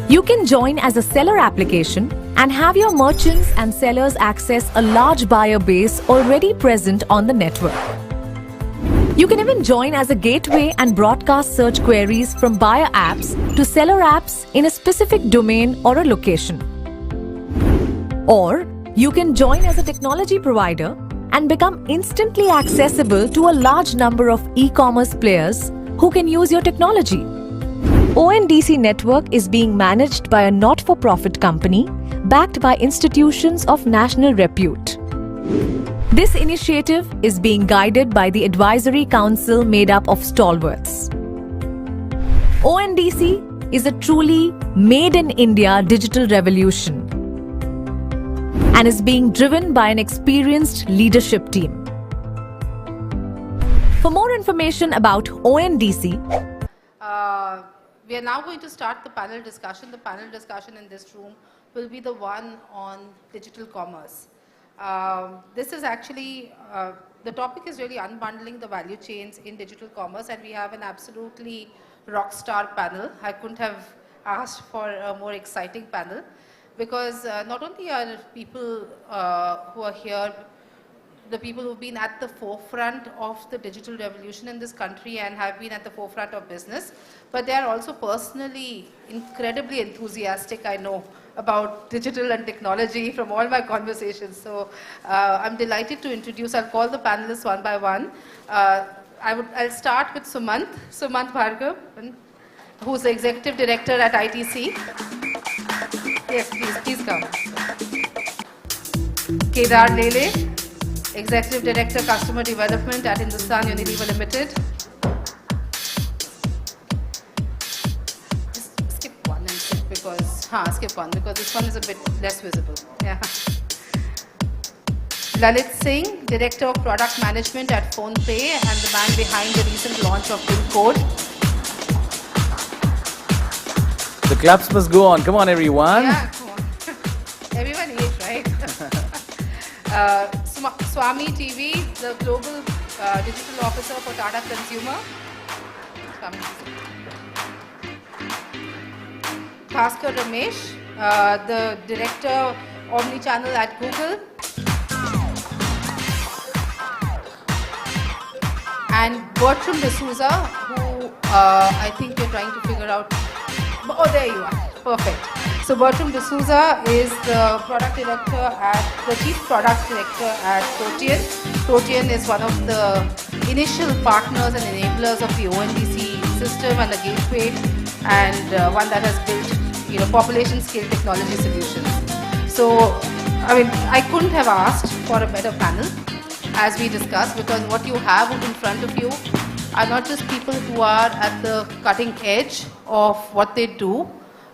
You can join as a seller application and have your merchants and sellers access a large buyer base already present on the network. You can even join as a gateway and broadcast search queries from buyer apps to seller apps in a specific domain or a location. Or you can join as a technology provider and become instantly accessible to a large number of e-commerce players who can use your technology. ONDC network is being managed by a not-for-profit company backed by institutions of national repute. This initiative is being guided by the advisory council made up of stalwarts. ONDC is a truly made-in-India digital revolution and is being driven by an experienced leadership team. For more information about ONDC, we are now going to start the panel discussion. The panel discussion in this room will be the one on digital commerce. This is actually, the topic is really unbundling the value chains in digital commerce, and we have an absolutely rock star panel. I couldn't have asked for a more exciting panel, because not only are people who are here the people who've been at the forefront of the digital revolution in this country and have been at the forefront of business, but they are also personally incredibly enthusiastic, I know, about digital and technology from all my conversations. So I'm delighted to introduce, I'll call the panelists one by one. I'll start with Sumant Bhargav, who's the Executive Director at ITC. Yes, please come. Kedar Lele, Executive Director, Customer Development at Hindustan Unilever Limited. Just skip one and skip one because this one is a bit less visible. Yeah. Lalit Singh, Director of Product Management at PhonePe and the man behind the recent launch of PIN code. The claps must go on. Come on, everyone. Yeah, come on. Everyone ate, right? Swami TV, the Global Digital Officer for Tata Consumer. Bhaskar Ramesh, the Director Omnichannel at Google. And Bertram D'Souza, who I think you're trying to figure out. Oh, there you are. Perfect. So Bertram D'Souza is the product director the chief product director at Protean. Protean is one of the initial partners and enablers of the ONDC system and the gateway, and one that has built, population scale technology solutions. So, I mean, I couldn't have asked for a better panel as we discussed, because what you have in front of you are not just people who are at the cutting edge of what they do,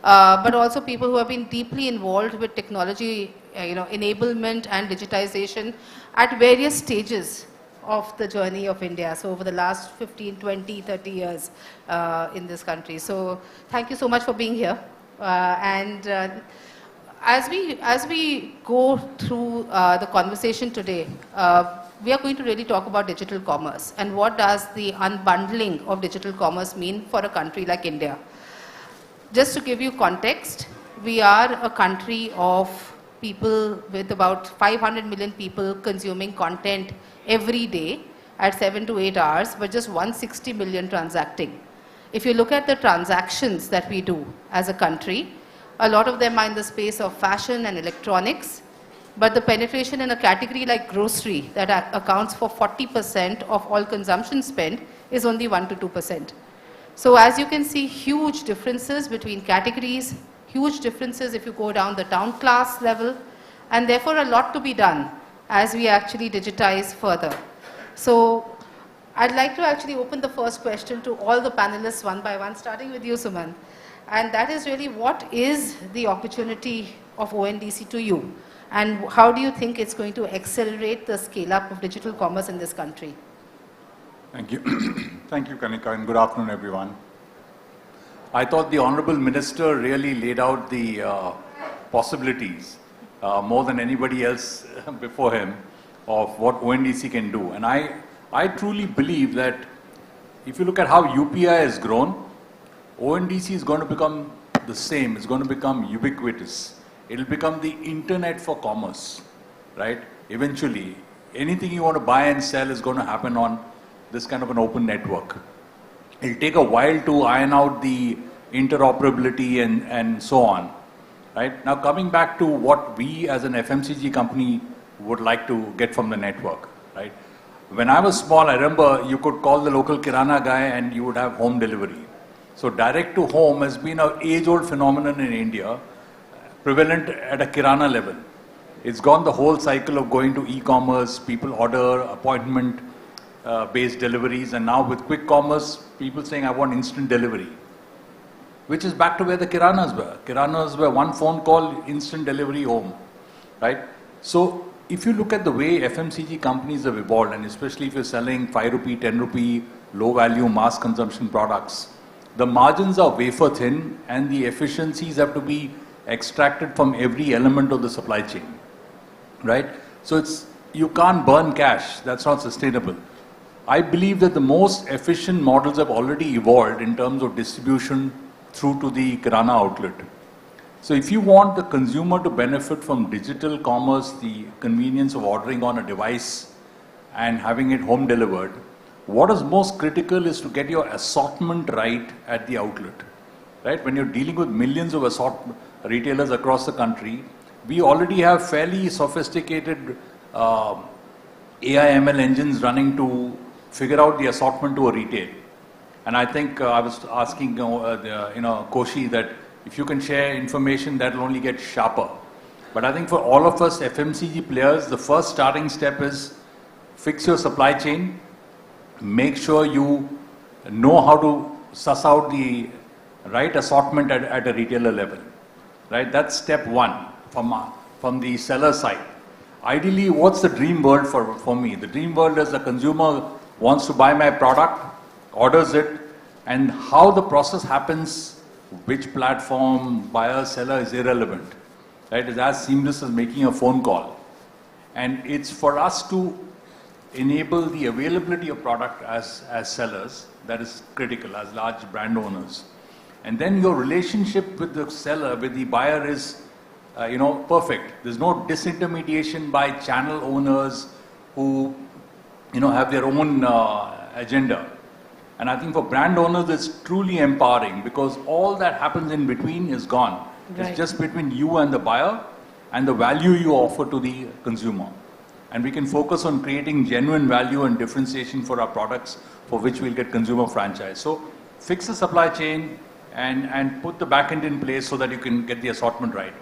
but also people who have been deeply involved with technology, enablement and digitization at various stages of the journey of India. So over the last 15, 20, 30 years in this country. So thank you so much for being here. As we go through the conversation today, we are going to really talk about digital commerce and what does the unbundling of digital commerce mean for a country like India. Just to give you context, we are a country of people with about 500 million people consuming content every day at 7 to 8 hours, but just 160 million transacting. If you look at the transactions that we do as a country, a lot of them are in the space of fashion and electronics, but the penetration in a category like grocery that accounts for 40% of all consumption spend is only 1 to 2%. So as you can see, huge differences between categories, huge differences if you go down the town class level, and therefore a lot to be done as we actually digitize further. So I'd like to actually open the first question to all the panelists one by one, starting with you, Suman. And that is really, what is the opportunity of ONDC to you? And how do you think it's going to accelerate the scale-up of digital commerce in this country? Thank you. Thank you, Kanika, and good afternoon, everyone. I thought the Honorable Minister really laid out the possibilities more than anybody else before him of what ONDC can do. And I truly believe that if you look at how UPI has grown, ONDC is going to become the same. It's going to become ubiquitous. It'll become the internet for commerce, right? Eventually, anything you want to buy and sell is going to happen on this kind of an open network. It'll take a while to iron out the interoperability and so on, right? Now, coming back to what we as an FMCG company would like to get from the network, right? When I was small, I remember you could call the local Kirana guy and you would have home delivery. So direct to home has been an age-old phenomenon in India, prevalent at a Kirana level. It's gone the whole cycle of going to e-commerce, people order, appointment-based deliveries, and now with quick commerce, people saying, I want instant delivery, which is back to where the Kiranas were. Kiranas were one phone call, instant delivery home, right? So if you look at the way FMCG companies have evolved, and especially if you're selling 5 rupee, 10 rupee, low-value mass consumption products, the margins are wafer thin and the efficiencies have to be extracted from every element of the supply chain, right? So you can't burn cash. That's not sustainable. I believe that the most efficient models have already evolved in terms of distribution through to the Kirana outlet. So if you want the consumer to benefit from digital commerce, the convenience of ordering on a device and having it home delivered, what is most critical is to get your assortment right at the outlet, right? When you're dealing with millions of retailers across the country, we already have fairly sophisticated AI/ML engines running to figure out the assortment to a retail. And I think I was asking Koshi that if you can share information, that will only get sharper. But I think for all of us FMCG players, the first starting step is fix your supply chain. Make sure you know how to suss out the right assortment at a retailer level, right? That's step one from the seller side. Ideally, what's the dream world for me? The dream world is the consumer wants to buy my product, orders it, and how the process happens, which platform, buyer, seller is irrelevant, right? It's as seamless as making a phone call. And it's for us to enable the availability of product as sellers, that is critical, as large brand owners. And then your relationship with the seller, with the buyer is, perfect. There's no disintermediation by channel owners who, have their own agenda. And I think for brand owners, it's truly empowering because all that happens in between is gone. Right. It's just between you and the buyer and the value you offer to the consumer. And we can focus on creating genuine value and differentiation for our products for which we'll get consumer franchise. So fix the supply chain and put the back end in place so that you can get the assortment right.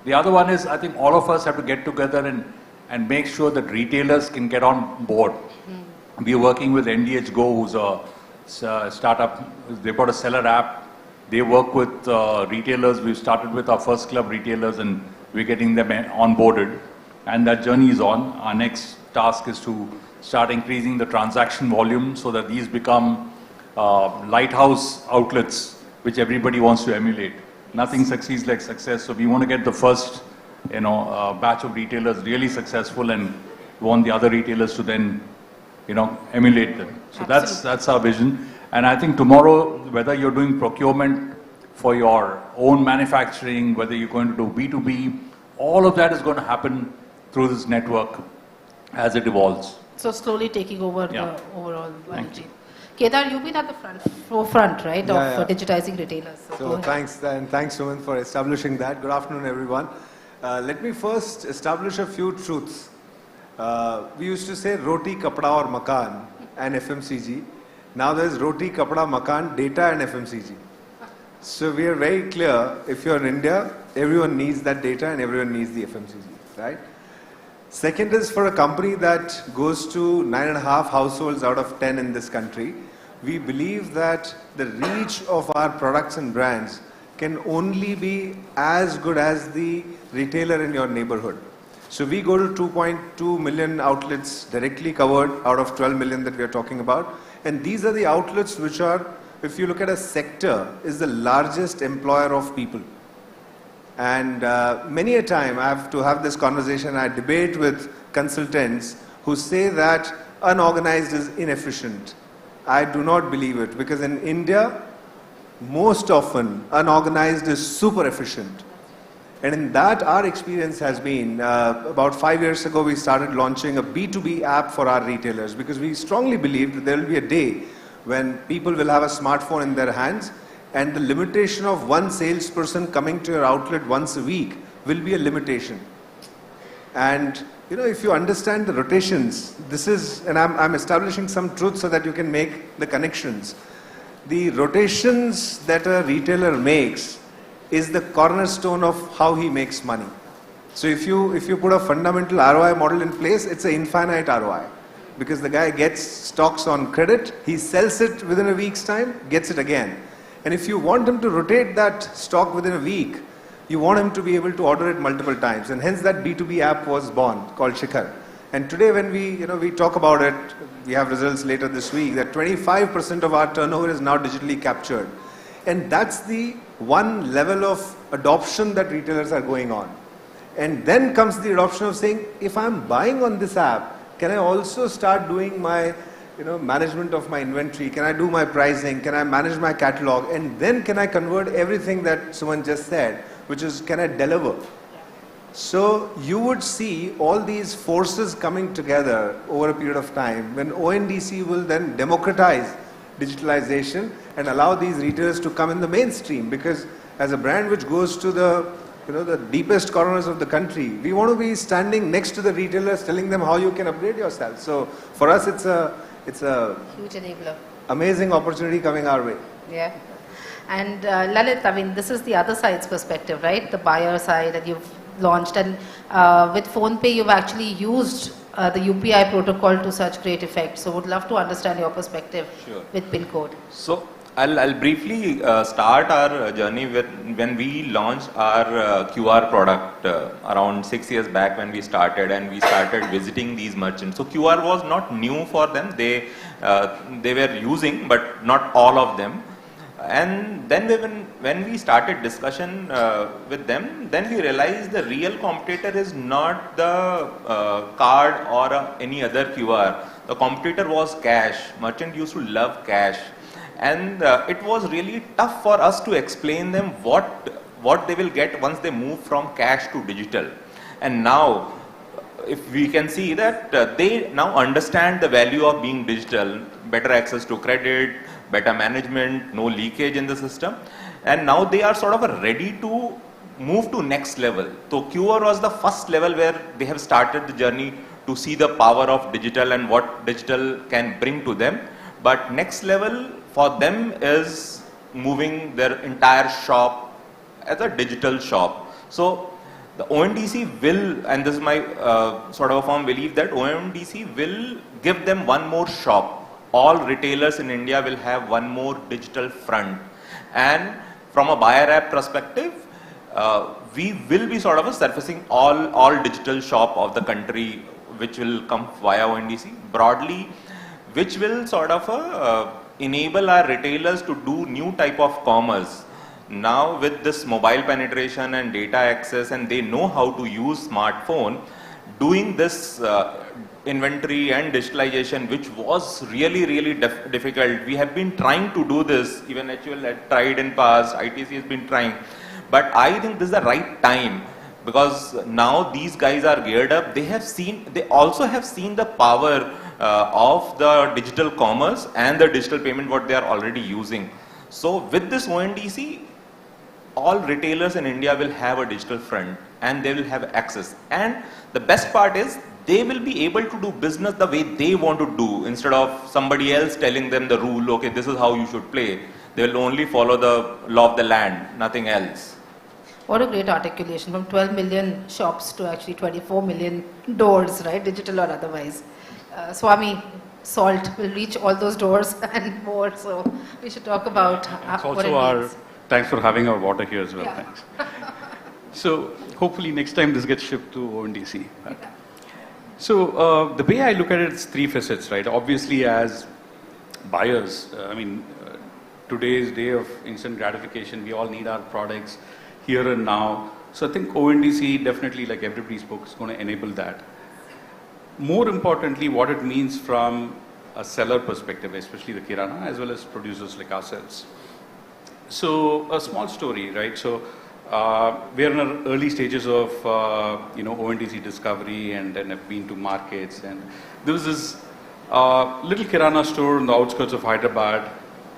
The other one is, I think all of us have to get together and make sure that retailers can get on board. We're working with NDH Go, who's a startup. They've got a seller app. They work with retailers. We've started with our first club retailers and we're getting them onboarded. And that journey is on. Our next task is to start increasing the transaction volume so that these become lighthouse outlets which everybody wants to emulate. Nothing succeeds like success. So we want to get the first batch of retailers really successful and we want the other retailers to then emulate them. So that's our vision. And I think tomorrow, whether you're doing procurement for your own manufacturing, whether you're going to do B2B, all of that is going to happen through this network as it evolves. So slowly taking over the overall value chain. Kedar, you've been at the forefront, right, of digitizing retailers. So thanks, and thanks, Suman, for establishing that. Good afternoon, everyone. Let me first establish a few truths. We used to say roti, kapda or makan and FMCG. Now there's roti, kapda, makan, data and FMCG. So we are very clear, if you're in India, everyone needs that data and everyone needs the FMCG, right? Second is for a company that goes to 9.5 households out of 10 in this country, we believe that the reach of our products and brands can only be as good as the retailer in your neighborhood. So we go to 2.2 million outlets directly covered out of 12 million that we are talking about. And these are the outlets which are, if you look at a sector, is the largest employer of people. And many a time I have to have this conversation, I debate with consultants who say that unorganized is inefficient. I do not believe it, because in India, most often unorganized is super efficient. And in that, our experience has been, about 5 years ago, we started launching a B2B app for our retailers, because we strongly believe that there will be a day when people will have a smartphone in their hands, and the limitation of one salesperson coming to your outlet once a week will be a limitation. And you know, if you understand the rotations, this is, and I'm establishing some truth so that you can make the connections. The rotations that a retailer makes is the cornerstone of how he makes money. So if you put a fundamental ROI model in place, it's an infinite ROI. Because the guy gets stocks on credit, he sells it within a week's time, gets it again. And if you want him to rotate that stock within a week, you want him to be able to order it multiple times. And hence that B2B app was born, called Shikhar. And today when we talk about it, we have results later this week, that 25% of our turnover is now digitally captured. And that's the one level of adoption that retailers are going on. And then comes the adoption of saying, if I'm buying on this app, can I also start doing my management of my inventory? Can I do my pricing? Can I manage my catalog? And then can I convert everything that someone just said, which is, can I deliver? So you would see all these forces coming together over a period of time when ONDC will then democratize digitalization and allow these retailers to come in the mainstream. Because as a brand which goes to the the deepest corners of the country, we want to be standing next to the retailers, telling them how you can upgrade yourself. So for us, it's a huge enabler, amazing opportunity coming our way. Yeah. And Lalit, I mean, this is the other side's perspective, right? The buyer side that you've launched, and with PhonePe, you've actually used the UPI protocol to such great effect. So would love to understand your perspective with PIN code. So I'll briefly start our journey with when we launched our QR product around 6 years back when we started, and we started visiting these merchants. So QR was not new for them. They were using, but not all of them. And then when we started discussion with them, then we realized the real competitor is not the card or any other QR. The competitor was cash. Merchant used to love cash. And it was really tough for us to explain them what they will get once they move from cash to digital. And now, if we can see that they now understand the value of being digital, better access to credit, better management, no leakage in the system, and now they are sort of ready to move to next level. So QR was the first level where they have started the journey to see the power of digital and what digital can bring to them. But next level for them is moving their entire shop as a digital shop. So the ONDC will, and this is my sort of a firm belief, that ONDC will give them one more shop. All retailers in India will have one more digital front. And from a buyer app perspective, we will be sort of surfacing all digital shop of the country, which will come via ONDC broadly, which will sort of enable our retailers to do new type of commerce. Now with this mobile penetration and data access, and they know how to use smartphone, doing this inventory and digitalization, which was really difficult. We have been trying to do this, even HUL had tried in past, ITC has been trying. But I think this is the right time, because now these guys are geared up. They also have seen the power of the digital commerce and the digital payment what they are already using. So with this ONDC, all retailers in India will have a digital front and they will have access. And the best part is they will be able to do business the way they want to do, instead of somebody else telling them the rule, okay, this is how you should play. They will only follow the law of the land, nothing else. What a great articulation, from 12 million shops to actually 24 million doors, right, digital or otherwise. Swami, salt will reach all those doors and more, so we should talk about it's what it also means. Thanks for having our water here as well. Yeah. Thanks. So hopefully next time this gets shipped to ONDC. So the way I look at it, it's three facets, right? Obviously, as buyers, today's day of instant gratification, we all need our products here and now. So I think ONDC definitely, like everybody spoke, is going to enable that. More importantly, what it means from a seller perspective, especially the Kirana, as well as producers like ourselves. So a small story, right? So we are in our early stages of ONDC discovery, and then have been to markets. And there was this little Kirana store in the outskirts of Hyderabad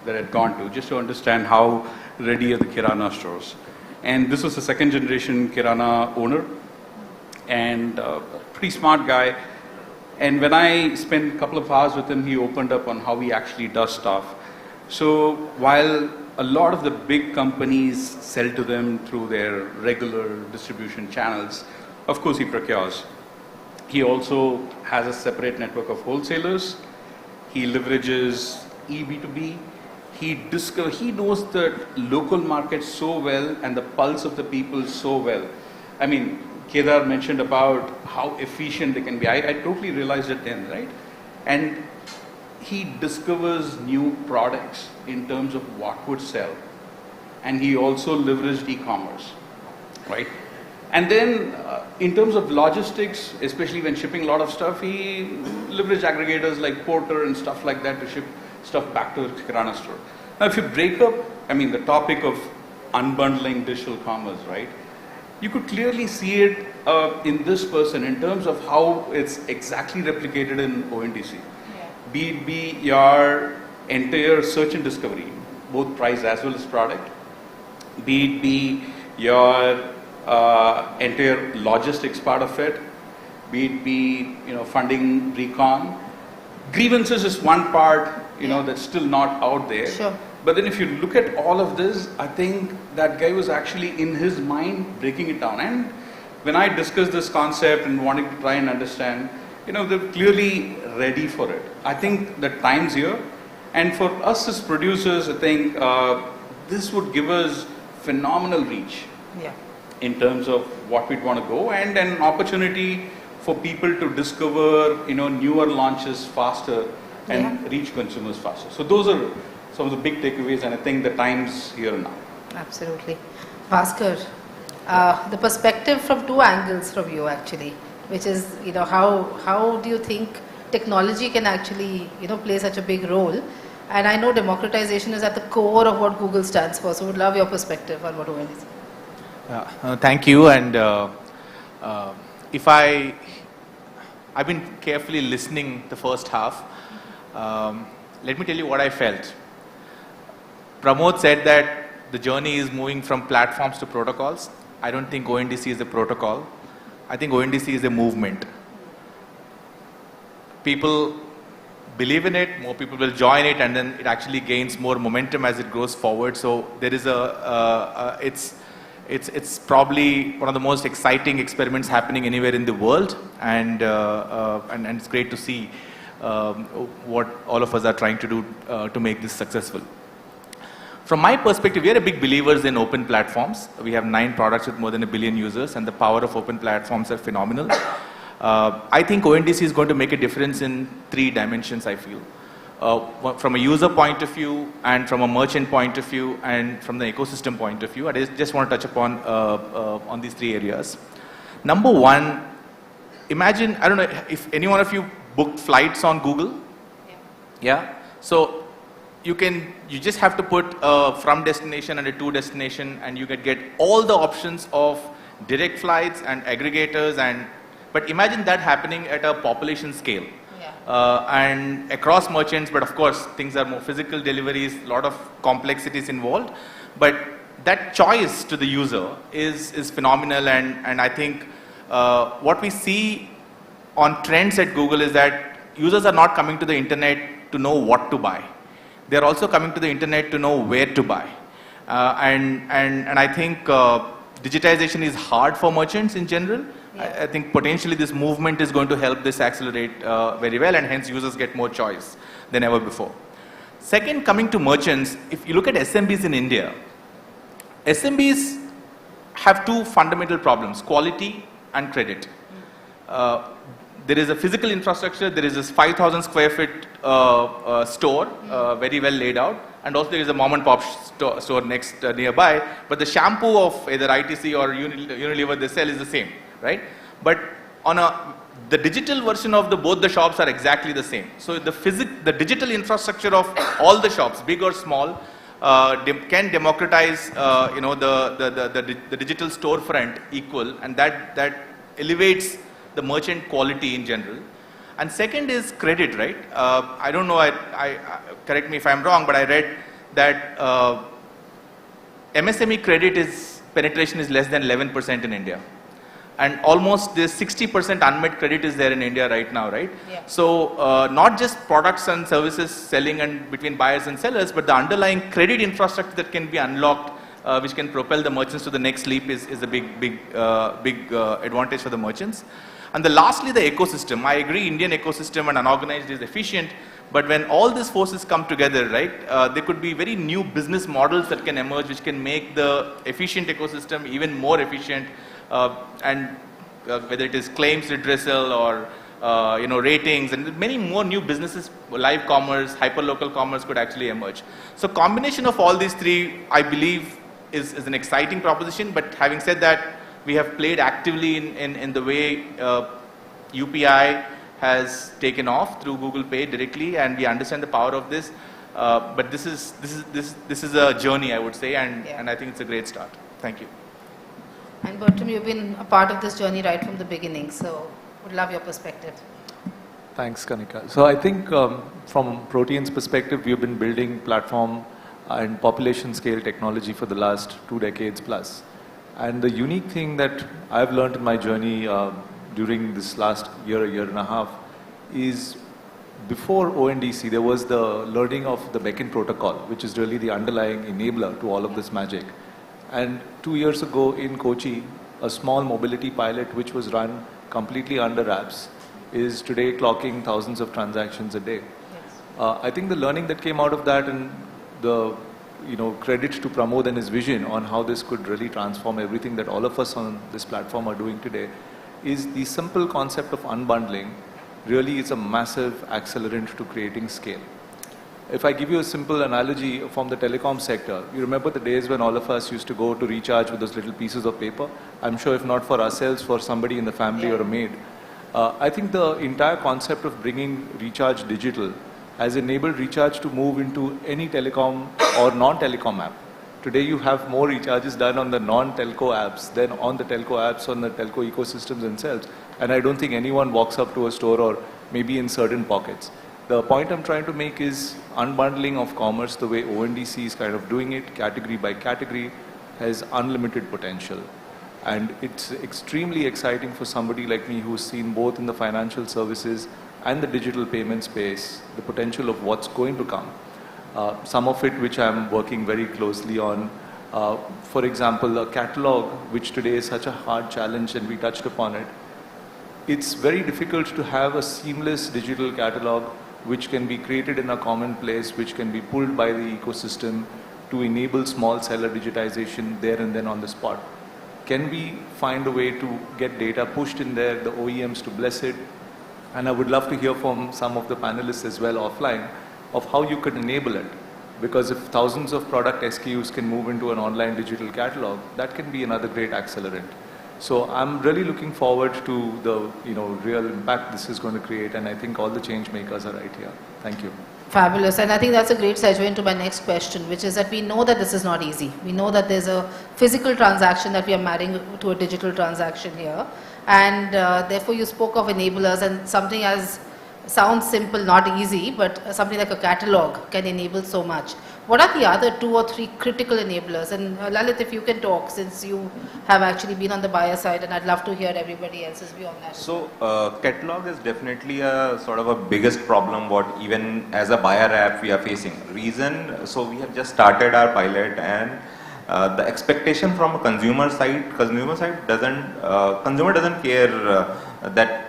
that I'd gone to just to understand how ready are the Kirana stores. And this was a second generation Kirana owner, and pretty smart guy. And when I spent a couple of hours with him, he opened up on how he actually does stuff. So while a lot of the big companies sell to them through their regular distribution channels, of course he procures. He also has a separate network of wholesalers. He leverages eB2B. He knows the local market so well and the pulse of the people so well. I mean, Kedar mentioned about how efficient they can be. I totally realized it then, right? And he discovers new products in terms of what would sell. And he also leveraged e-commerce, right? And then in terms of logistics, especially when shipping a lot of stuff, he leveraged aggregators like Porter and stuff like that to ship stuff back to the Kirana store. Now, if you break up, the topic of unbundling digital commerce, right? You could clearly see it in this person in terms of how it's exactly replicated in ONDC. Yeah. Be it be your entire search and discovery, both price as well as product. Be it be your entire logistics part of it. Be it be funding recon. Grievances is one part that's still not out there. Sure. But then if you look at all of this, I think that guy was actually in his mind breaking it down. And when I discussed this concept and wanting to try and understand, they're clearly ready for it. I think the time's here. And for us as producers, I think this would give us phenomenal reach in terms of what we'd want to go, and an opportunity for people to discover, newer launches faster and reach consumers faster. So those are some of the big takeaways, and I think the time's here now. Absolutely. Bhaskar, the perspective from two angles from you actually, which is, how do you think technology can actually, play such a big role? And I know democratization is at the core of what Google stands for, so would love your perspective on what ONDC. Thank you. And I've been carefully listening the first half. Let me tell you what I felt. Pramod said that the journey is moving from platforms to protocols. I don't think ONDC is a protocol. I think ONDC is a movement. People believe in it, more people will join it, and then it actually gains more momentum as it goes forward. So there is it's probably one of the most exciting experiments happening anywhere in the world, and it's great to see what all of us are trying to do to make this successful. From my perspective, we are big believers in open platforms. We have 9 products with more than 1 billion users, and the power of open platforms are phenomenal. I think ONDC is going to make a difference in 3 dimensions, I feel. From a user point of view, and from a merchant point of view, and from the ecosystem point of view. I just want to touch upon on these 3 areas. Number 1, imagine, I don't know if any one of you booked flights on Google. Yeah. So you just have to put a from destination and a to destination, and you can get all the options of direct flights and aggregators. But imagine that happening at a population scale. And across merchants, but of course things are more physical deliveries, a lot of complexities involved, but that choice to the user is phenomenal. And I think what we see on trends at Google is that users are not coming to the internet to know what to buy. They're also coming to the internet to know where to buy. And I think digitization is hard for merchants in general. I think potentially this movement is going to help this accelerate very well, and hence users get more choice than ever before. Second, coming to merchants, if you look at SMBs in India, SMBs have two fundamental problems, quality and credit. There is a physical infrastructure, there is this 5,000 square feet store, very well laid out, and also there is a mom and pop store next nearby, but the shampoo of either ITC or Unilever they sell is the same, right? But on the digital version of both the shops are exactly the same. So the digital infrastructure of all the shops, big or small, can democratize the digital storefront equal, and that elevates the merchant quality in general. And second is credit, right? I don't know, correct me if I'm wrong, but I read that MSME credit penetration is less than 11% in India. And almost this 60% unmet credit is there in India right now, right? Yeah. So not just products and services selling and between buyers and sellers, but the underlying credit infrastructure that can be unlocked, which can propel the merchants to the next leap is a big advantage for the merchants. And lastly, the ecosystem. I agree, Indian ecosystem and unorganized is efficient, but when all these forces come together, right, there could be very new business models that can emerge, which can make the efficient ecosystem even more efficient, whether it is claims redressal or ratings, and many more new businesses, live commerce, hyperlocal commerce could actually emerge. So combination of all these three, I believe, is an exciting proposition. But having said that, we have played actively in the way UPI has taken off through Google Pay directly, and we understand the power of this. But this is a journey, I would say, and I think it's a great start. Thank you. And Bertram, you've been a part of this journey right from the beginning, so would love your perspective. Thanks, Kanika. So I think from Protein's perspective, we've been building platform and population scale technology for the last 2 decades plus. And the unique thing that I've learned in my journey during this last year and a half is before ONDC, there was the learning of the beacon protocol, which is really the underlying enabler to all of this magic. And 2 years ago in Kochi, a small mobility pilot which was run completely under apps is today clocking thousands of transactions a day. Yes. I think the learning that came out of that and the credit to Pramod and his vision on how this could really transform everything that all of us on this platform are doing today is the simple concept of unbundling really is a massive accelerant to creating scale. If I give you a simple analogy from the telecom sector, you remember the days when all of us used to go to recharge with those little pieces of paper? I'm sure if not for ourselves, for somebody in the family or a maid. I think the entire concept of bringing recharge digital has enabled recharge to move into any telecom or non-telecom app. Today you have more recharges done on the non-telco apps than on the telco apps, on the telco ecosystems themselves. And I don't think anyone walks up to a store or maybe in certain pockets. The point I'm trying to make is unbundling of commerce, the way ONDC is kind of doing it, category by category, has unlimited potential. And it's extremely exciting for somebody like me who's seen both in the financial services and the digital payment space, the potential of what's going to come. Some of it which I'm working very closely on. For example, a catalog, which today is such a hard challenge and we touched upon it. It's very difficult to have a seamless digital catalog which can be created in a common place, which can be pulled by the ecosystem to enable small seller digitization there and then on the spot. Can we find a way to get data pushed in there, the OEMs to bless it? And I would love to hear from some of the panelists as well offline of how you could enable it. Because if thousands of product SKUs can move into an online digital catalog, that can be another great accelerant. So I'm really looking forward to the real impact this is going to create, and I think all the change makers are right here. Thank you. Fabulous, and I think that's a great segue into my next question, which is that we know that this is not easy. We know that there's a physical transaction that we are marrying to a digital transaction here, and therefore you spoke of enablers, and something as sounds simple, not easy, but something like a catalog can enable so much. What are the other 2 or 3 critical enablers? And Lalit, if you can talk, since you have actually been on the buyer side, and I'd love to hear everybody else's view on that. So catalog is definitely a sort of a biggest problem what even as a buyer app we are facing. Reason, so we have just started our pilot, and the expectation from a consumer side doesn't, consumer doesn't care that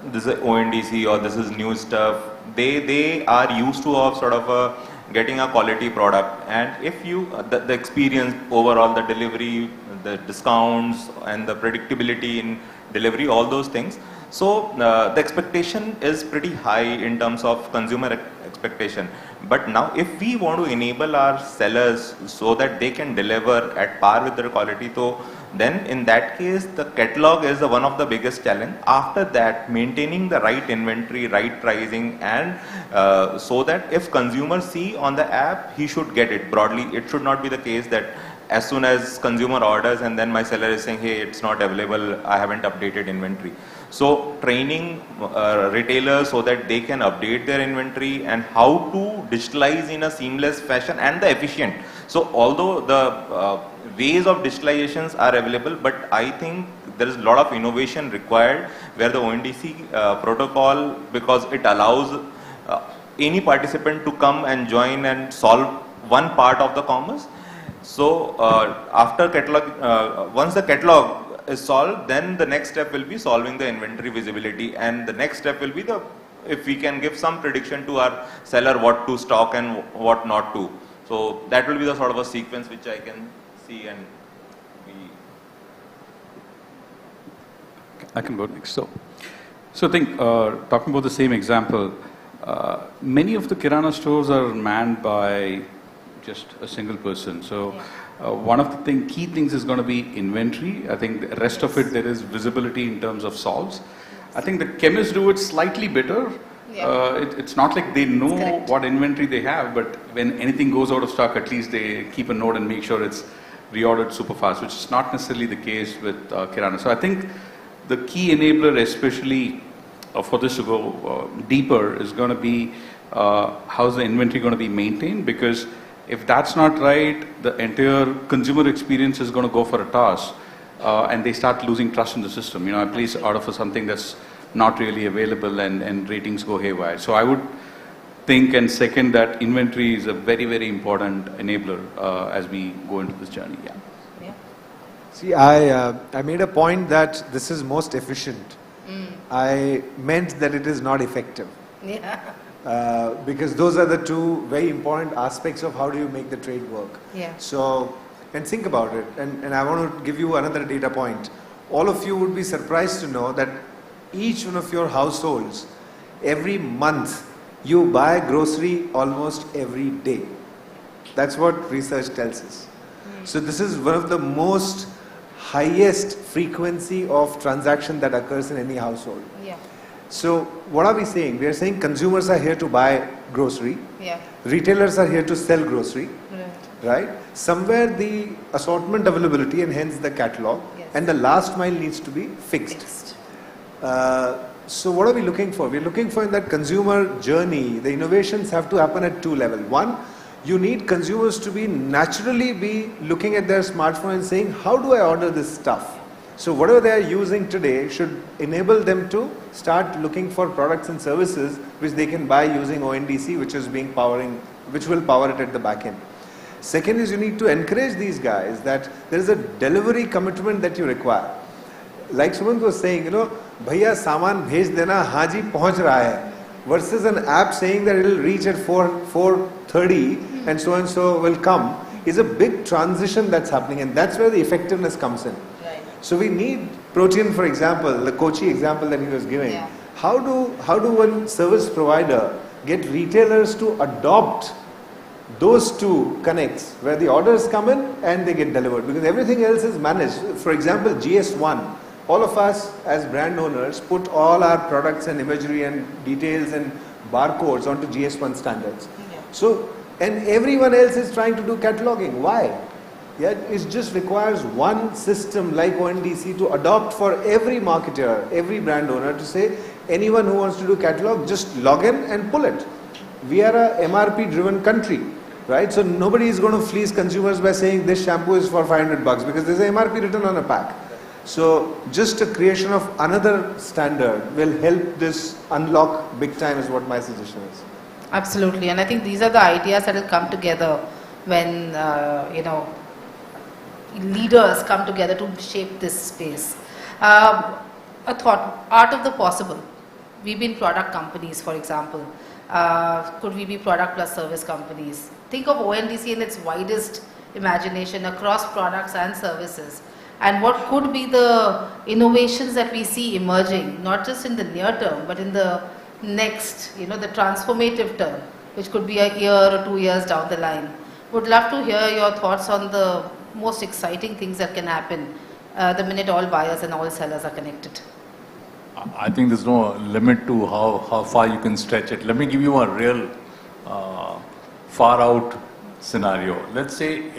this is ONDC or this is new stuff. They are used to of sort of a getting a quality product. And if you, the experience overall, the delivery, the discounts and the predictability in delivery, all those things. So the expectation is pretty high in terms of consumer expectation. But now if we want to enable our sellers so that they can deliver at par with their quality, so then in that case the catalog is one of the biggest challenge. After that, maintaining the right inventory, right pricing, and so that if consumers see on the app, he should get it broadly. It should not be the case that as soon as consumer orders and then my seller is saying, hey, it's not available, I haven't updated inventory. So training retailers so that they can update their inventory and how to digitalize in a seamless fashion and the efficient. So although the ways of digitalizations are available, but I think there is a lot of innovation required where the ONDC protocol, because it allows any participant to come and join and solve one part of the commerce. So after catalog, once the catalog is solved, then the next step will be solving the inventory visibility, and the next step will be the, if we can give some prediction to our seller what to stock and what not to. So that will be the sort of a sequence which I can see, and I can go next. So I think talking about the same example, many of the Kirana stores are manned by just a single person. So one of the key things is going to be inventory. I think the rest of it, there is visibility in terms of solves. I think the chemists do it slightly better. Yeah. It's not like they know what inventory they have, but when anything goes out of stock, at least they keep a note and make sure it's reordered super fast, which is not necessarily the case with Kirana. So I think the key enabler, especially for this to go deeper, is going to be how's the inventory going to be maintained, because if that's not right, the entire consumer experience is going to go for a toss, and they start losing trust in the system. You know, I place order for something that's not really available, and ratings go haywire. So I would think and second that inventory is a very, very important enabler as we go into this journey. Yeah. See, I made a point that this is most efficient. I meant that it is not effective. Yeah. Because those are the two very important aspects of how do you make the trade work. Yeah. So, and think about it, and I want to give you another data point. All of you would be surprised to know that each one of your households, every month, you buy grocery almost every day. That's what research tells us. So this is one of the most highest frequency of transaction that occurs in any household. Yeah. So what are we saying? We are saying consumers are here to buy grocery. Yeah. Retailers are here to sell grocery. Right. Right? Somewhere the assortment availability and hence the catalog, and the last mile needs to be fixed. So what are we looking for? We're looking for in that consumer journey, the innovations have to happen at two levels. One, you need consumers to be naturally be looking at their smartphone and saying, how do I order this stuff? So whatever they are using today should enable them to start looking for products and services which they can buy using ONDC, which will power it at the back end. Second is you need to encourage these guys that there is a delivery commitment that you require. Like Sumant was saying, you know, bhaiya saman bhej dena, haji pahunch raha hai, versus an app saying that it will reach at 4:30 and so will come, is a big transition that's happening, and that's where the effectiveness comes in. So we need Protean, for example, the Kochi example that he was giving. Yeah. How do one service provider get retailers to adopt those two connects where the orders come in and they get delivered, because everything else is managed. For example, GS1, all of us as brand owners put all our products and imagery and details and barcodes onto GS1 standards. Yeah. So, and everyone else is trying to do cataloging. Why? Yeah, it just requires one system like ONDC to adopt for every marketer, every brand owner, to say anyone who wants to do catalog, just log in and pull it. We are a MRP driven country, right? So nobody is going to fleece consumers by saying this shampoo is for $500 because there's an MRP written on a pack. So just a creation of another standard will help this unlock big time is what my suggestion is. Absolutely, and I think these are the ideas that will come together when, leaders come together to shape this space. A thought, art of the possible. we be product companies, for example? Could we be product plus service companies? Think of ONDC in its widest imagination across products and services. And what could be the innovations that we see emerging, not just in the near term, but in the next, the transformative term, which could be a year or 2 years down the line. Would love to hear your thoughts on the most exciting things that can happen the minute all buyers and all sellers are connected. I think there's no limit to how far you can stretch it. Let me give you a real far out scenario. Let's say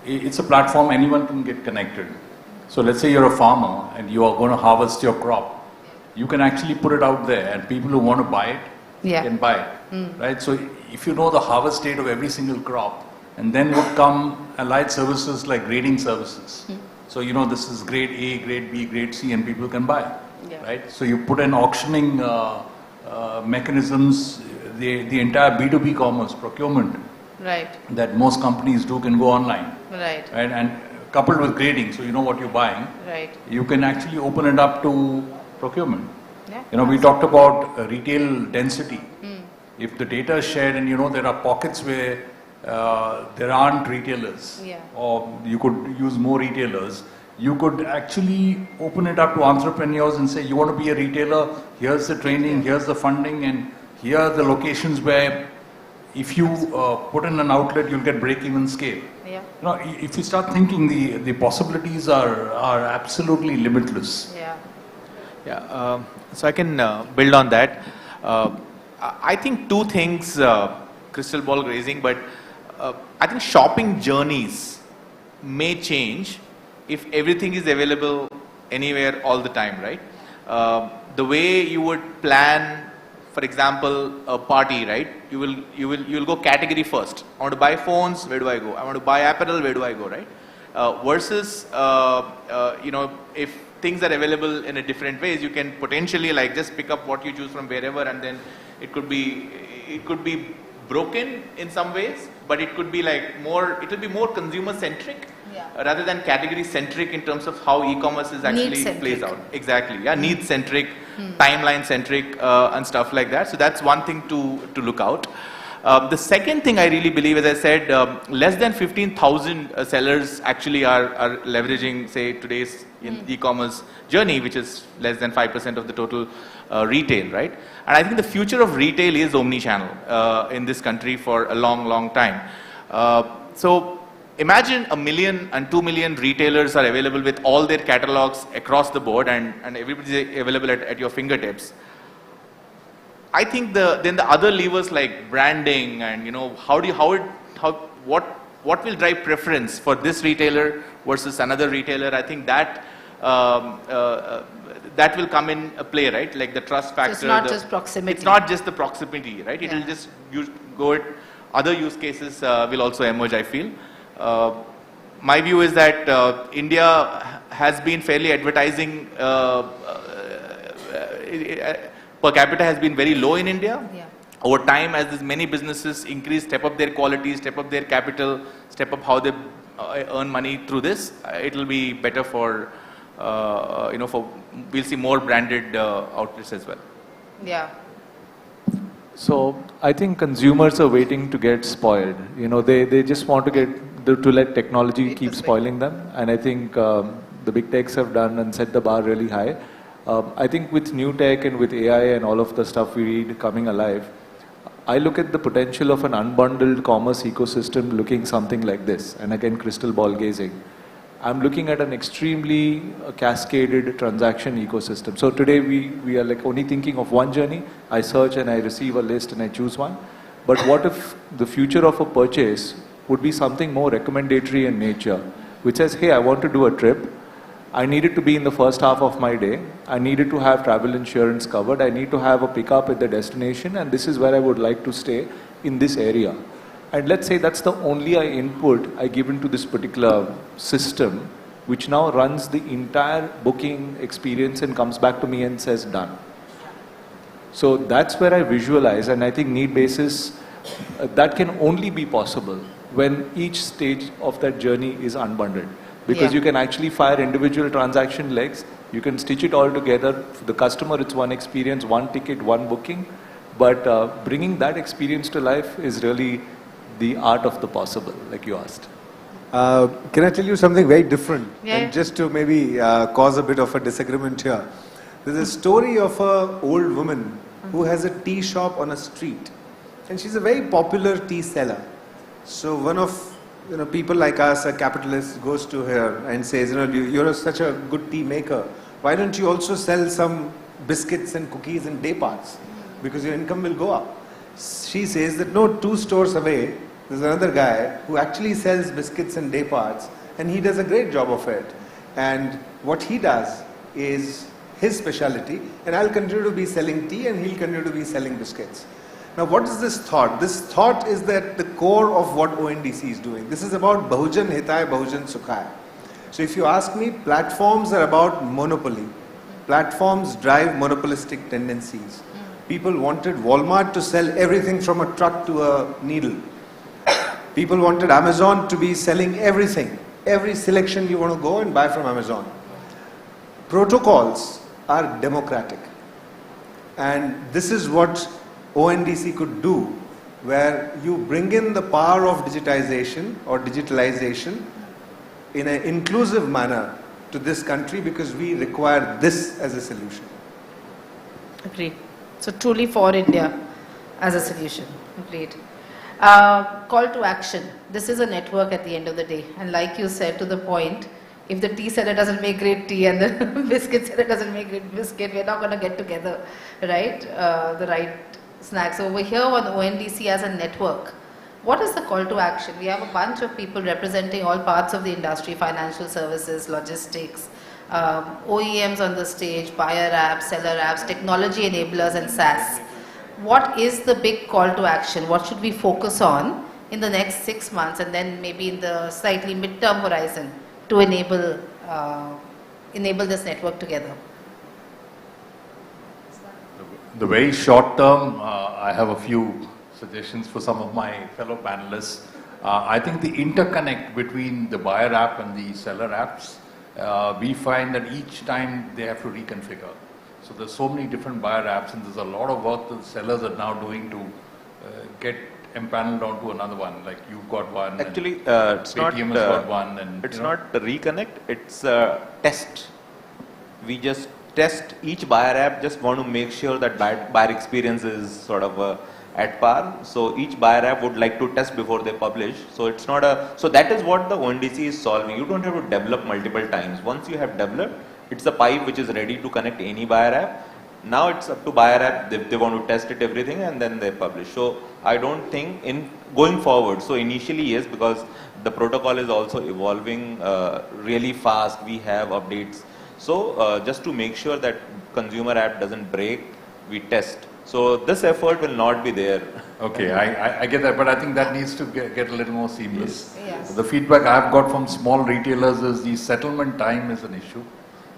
it's a platform anyone can get connected. So let's say you're a farmer and you are going to harvest your crop. You can actually put it out there and people who want to buy it can buy it. Right? So if you know the harvest date of every single crop, and then would come allied services like grading services. So this is grade A, grade B, grade C, and people can buy. Right? So you put in auctioning mechanisms, the entire B2B commerce, procurement that most companies do can go online. Right? And coupled with grading, so you know what you're buying, you can actually open it up to procurement. We talked about retail density. If the data is shared and there are pockets where there aren't retailers, or you could use more retailers, you could actually open it up to entrepreneurs and say, you want to be a retailer, here's the training, here's the funding, and here are the locations where if you put in an outlet, you'll get break-even scale. If you start thinking, the possibilities are absolutely limitless. So I can build on that. I think two things, crystal ball grazing, but I think shopping journeys may change if everything is available anywhere all the time, right? The way you would plan, for example, a party, right? You'll go category first. I want to buy phones, where do I go? I want to buy apparel, where do I go, right? Versus, if things are available in a different ways, you can potentially just pick up what you choose from wherever, and then it could be broken in some ways, but it could be it will be more consumer centric rather than category centric in terms of how e-commerce is actually plays out. Exactly, need centric, timeline centric, and stuff like that. So that's one thing to look out. The second thing I really believe, as I said, less than 15,000 sellers actually are leveraging, say, today's e-commerce journey, which is less than 5% of the total retail, right? And I think the future of retail is omni-channel in this country for a long, long time. So imagine 1 million and 2 million retailers are available with all their catalogs across the board, and everybody is available at your fingertips. I think then the other levers like branding and what will drive preference for this retailer versus another retailer, I think that that will come in play, right? Like the trust factor. So it's not just proximity. It's not just the proximity, right? It will just other use cases will also emerge, I feel. My view is that India has been fairly advertising per capita has been very low in India. Over time, as these many businesses increase, step up their quality, step up their capital, step up how they earn money through this, it will be better for, we'll see more branded outlets as well. So I think consumers are waiting to get spoiled. They just want to let technology keep spoiling them. And I think the big techs have done and set the bar really high. I think with new tech and with AI and all of the stuff we read coming alive, I look at the potential of an unbundled commerce ecosystem looking something like this. And again, crystal ball gazing. I'm looking at an extremely cascaded transaction ecosystem. So today we are only thinking of one journey. I search and I receive a list and I choose one. But what if the future of a purchase would be something more recommendatory in nature, which says, hey, I want to do a trip. I need it to be in the first half of my day. I needed to have travel insurance covered. I need to have a pickup at the destination, and this is where I would like to stay in this area. And let's say that's the only input I give into this particular system, which now runs the entire booking experience and comes back to me and says done. So that's where I visualize, and I think need basis, that can only be possible when each stage of that journey is unbundled. Because you can actually fire individual transaction legs You can stitch it all together. For the customer, it's one experience, one ticket, one booking. But bringing that experience to life is really the art of the possible, like you asked. Can I tell you something very different? Yeah. And just to maybe cause a bit of a disagreement here. There's a story of an old woman who has a tea shop on a street. And she's a very popular tea seller. So one of people like us, a capitalist, goes to her and says, you're such a good tea maker. Why don't you also sell some biscuits and cookies and day parts? Because your income will go up. She says that no, 2 stores away, there's another guy who actually sells biscuits and day parts, and he does a great job of it. And what he does is his specialty, and I'll continue to be selling tea and he'll continue to be selling biscuits. Now what is this thought? This thought is that the core of what ONDC is doing. This is about Bahujan Hitay, Bahujan Sukhaya. So if you ask me, platforms are about monopoly. Platforms drive monopolistic tendencies. People wanted Walmart to sell everything from a truck to a needle. People wanted Amazon to be selling everything. Every selection you want to go and buy from Amazon. Protocols are democratic. And this is what ONDC could do, where you bring in the power of digitization or digitalization in an inclusive manner to this country, because we require this as a solution. Agreed. So truly for India as a solution. Great. Call to action. This is a network at the end of the day. And like you said, to the point, if the tea seller doesn't make great tea and the biscuit seller doesn't make great biscuit, we're not going to get together, right? The right snacks. Over here on ONDC as a network, what is the call to action? We have a bunch of people representing all parts of the industry, financial services, logistics, OEMs on the stage, buyer apps, seller apps, technology enablers and SaaS. What is the big call to action? What should we focus on in the next 6 months and then maybe in the slightly mid-term horizon to enable this network together? The very short term, I have a few suggestions for some of my fellow panelists. I think the interconnect between the buyer app and the seller apps, we find that each time they have to reconfigure. So there's so many different buyer apps, and there's a lot of work that sellers are now doing to get empaneled onto another one. Like you've got one. Actually, it's not. Paytm has got one, and it's not the reconnect. It's test. We just test each buyer app. Just want to make sure that buyer experience is sort of at par. So each buyer app would like to test before they publish. So it's not a. So that is what the ONDC is solving. You don't have to develop multiple times. Once you have developed, it's a pipe which is ready to connect any buyer app. Now it's up to buyer app, they want to test it everything and then they publish. So I don't think in going forward, so initially yes, because the protocol is also evolving really fast, we have updates. So just to make sure that consumer app doesn't break, we test. So this effort will not be there. Okay, I get that, but I think that needs to get a little more seamless. Yes. The feedback I've got from small retailers is the settlement time is an issue,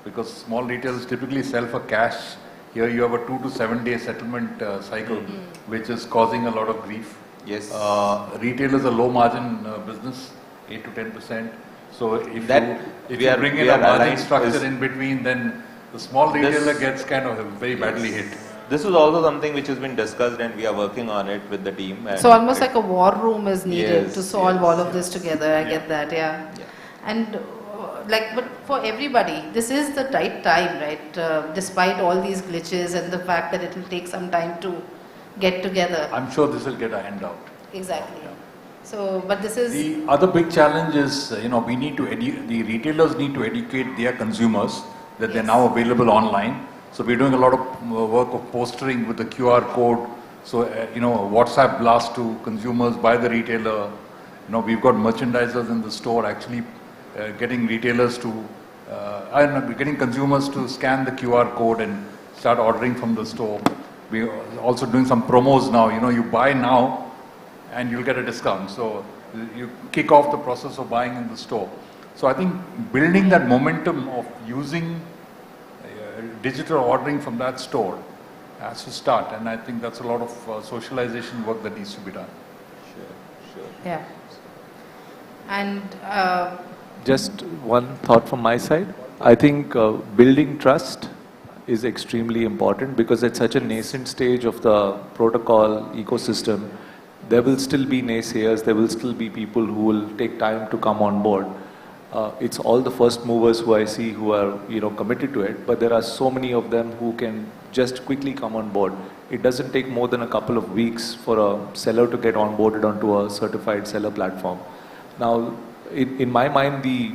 because small retailers typically sell for cash. Here you have a 2 to 7 day settlement cycle, which is causing a lot of grief. Yes. Retailers are low margin business, 8 to 10%. So if you bring in a margin structure in between, then the small retailer gets kind of very badly hit. This is also something which has been discussed and we are working on it with the team. So almost like a war room is needed to solve all of this together. I get that, yeah. And but for everybody, this is the right time, right? Despite all these glitches and the fact that it will take some time to get together. I'm sure this will get a handout. Exactly. So, but this is... The other big challenge is, we need to the retailers need to educate their consumers that they're now available online. So we're doing a lot of work of postering with the QR code. So, WhatsApp blast to consumers by the retailer. We've got merchandisers in the store actually getting retailers to, getting consumers to scan the QR code and start ordering from the store. We're also doing some promos now. You buy now and you'll get a discount. So you kick off the process of buying in the store. So I think building that momentum of using digital ordering from that store has to start. And I think that's a lot of socialization work that needs to be done. Sure. Yeah. And... Just one thought from my side. I think building trust is extremely important because at such a nascent stage of the protocol ecosystem, there will still be naysayers, there will still be people who will take time to come on board. It's all the first movers who I see who are committed to it, but there are so many of them who can just quickly come on board. It doesn't take more than a couple of weeks for a seller to get onboarded onto a certified seller platform. Now, in my mind, the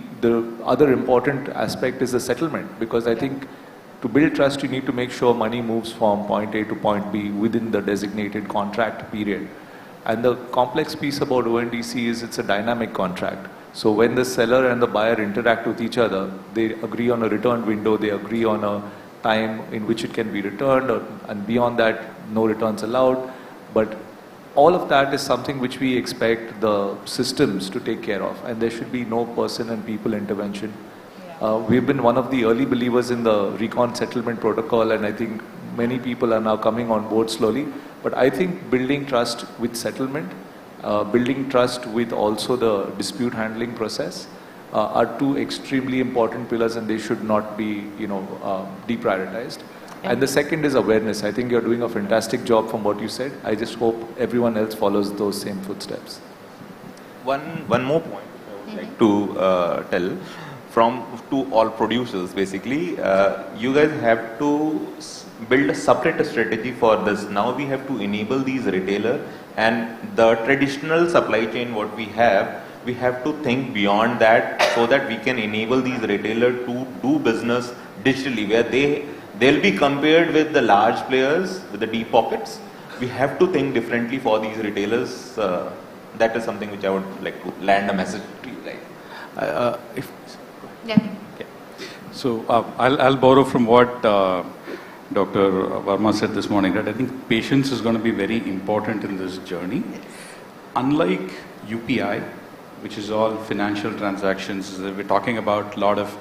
other important aspect is the settlement, because I think to build trust, you need to make sure money moves from point A to point B within the designated contract period. And the complex piece about ONDC is it's a dynamic contract. So when the seller and the buyer interact with each other, they agree on a return window, they agree on a time in which it can be returned, and beyond that, no returns allowed. But all of that is something which we expect the systems to take care of, and there should be no person and people intervention. We've been one of the early believers in the recon settlement protocol, and I think many people are now coming on board slowly. But I think building trust with settlement, building trust with also the dispute handling process are two extremely important pillars, and they should not be deprioritized. And the second is awareness. I think you're doing a fantastic job from what you said. I just hope everyone else follows those same footsteps. One more point I would like to tell to all producers, basically, you guys have to build a separate strategy for this. Now we have to enable these retailers, and the traditional supply chain what we have to think beyond that, so that we can enable these retailers to do business digitally, where they'll be compared with the large players with the deep pockets. We have to think differently for these retailers. That is something which I would like to land a message to you. So I'll borrow from what Dr. Verma said this morning, that I think patience is going to be very important in this journey. Unlike UPI, which is all financial transactions, we're talking about a lot of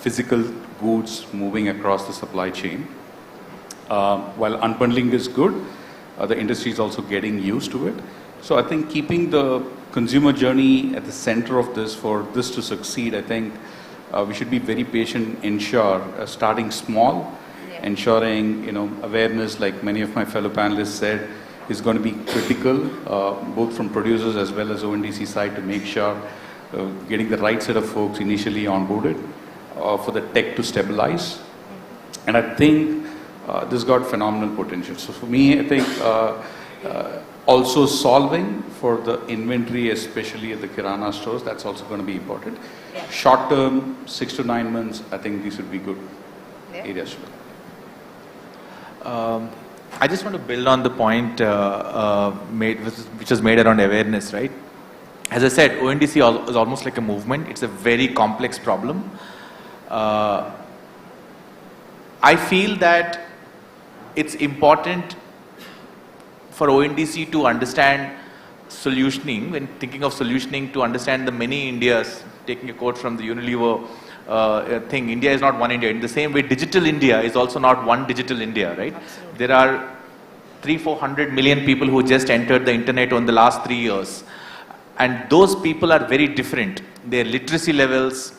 physical goods moving across the supply chain. While unbundling is good, the industry is also getting used to it. So I think keeping the consumer journey at the center of this, for this to succeed, I think we should be very patient, starting small, ensuring awareness, like many of my fellow panelists said, is going to be critical, both from producers as well as ONDC side, to make sure getting the right set of folks initially onboarded for the tech to stabilize. And I think this got phenomenal potential. So for me, I think also solving for the inventory, especially at the Kirana stores, that's also going to be important. Short term, 6 to 9 months, I think these would be good areas to look. I just want to build on the point which was made around awareness, right? As I said, ONDC is almost like a movement. It's a very complex problem. I feel that it's important for ONDC to understand solutioning, when thinking of solutioning, to understand the many Indias, taking a quote from the Unilever thing, India is not one India. In the same way, digital India is also not one digital India, right? Absolutely. There are 300-400 million people who just entered the internet in the last 3 years. And those people are very different. Their literacy levels,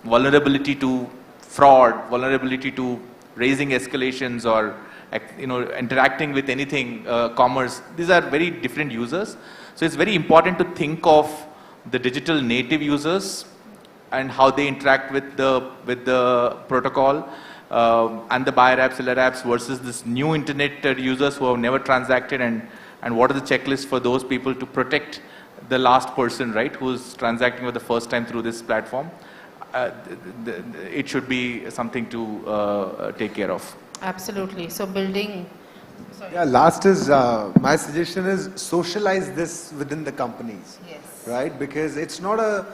vulnerability to fraud, vulnerability to raising escalations or interacting with anything, commerce, these are very different users. So it's very important to think of the digital native users and how they interact with the protocol, and the buyer apps, seller apps versus this new internet users who have never transacted, and what are the checklists for those people to protect the last person, right, who's transacting for the first time through this platform. It should be something to take care of. Absolutely. So building. Sorry. Yeah, last is, my suggestion is socialize this within the companies. Yes. Right? Because it's not a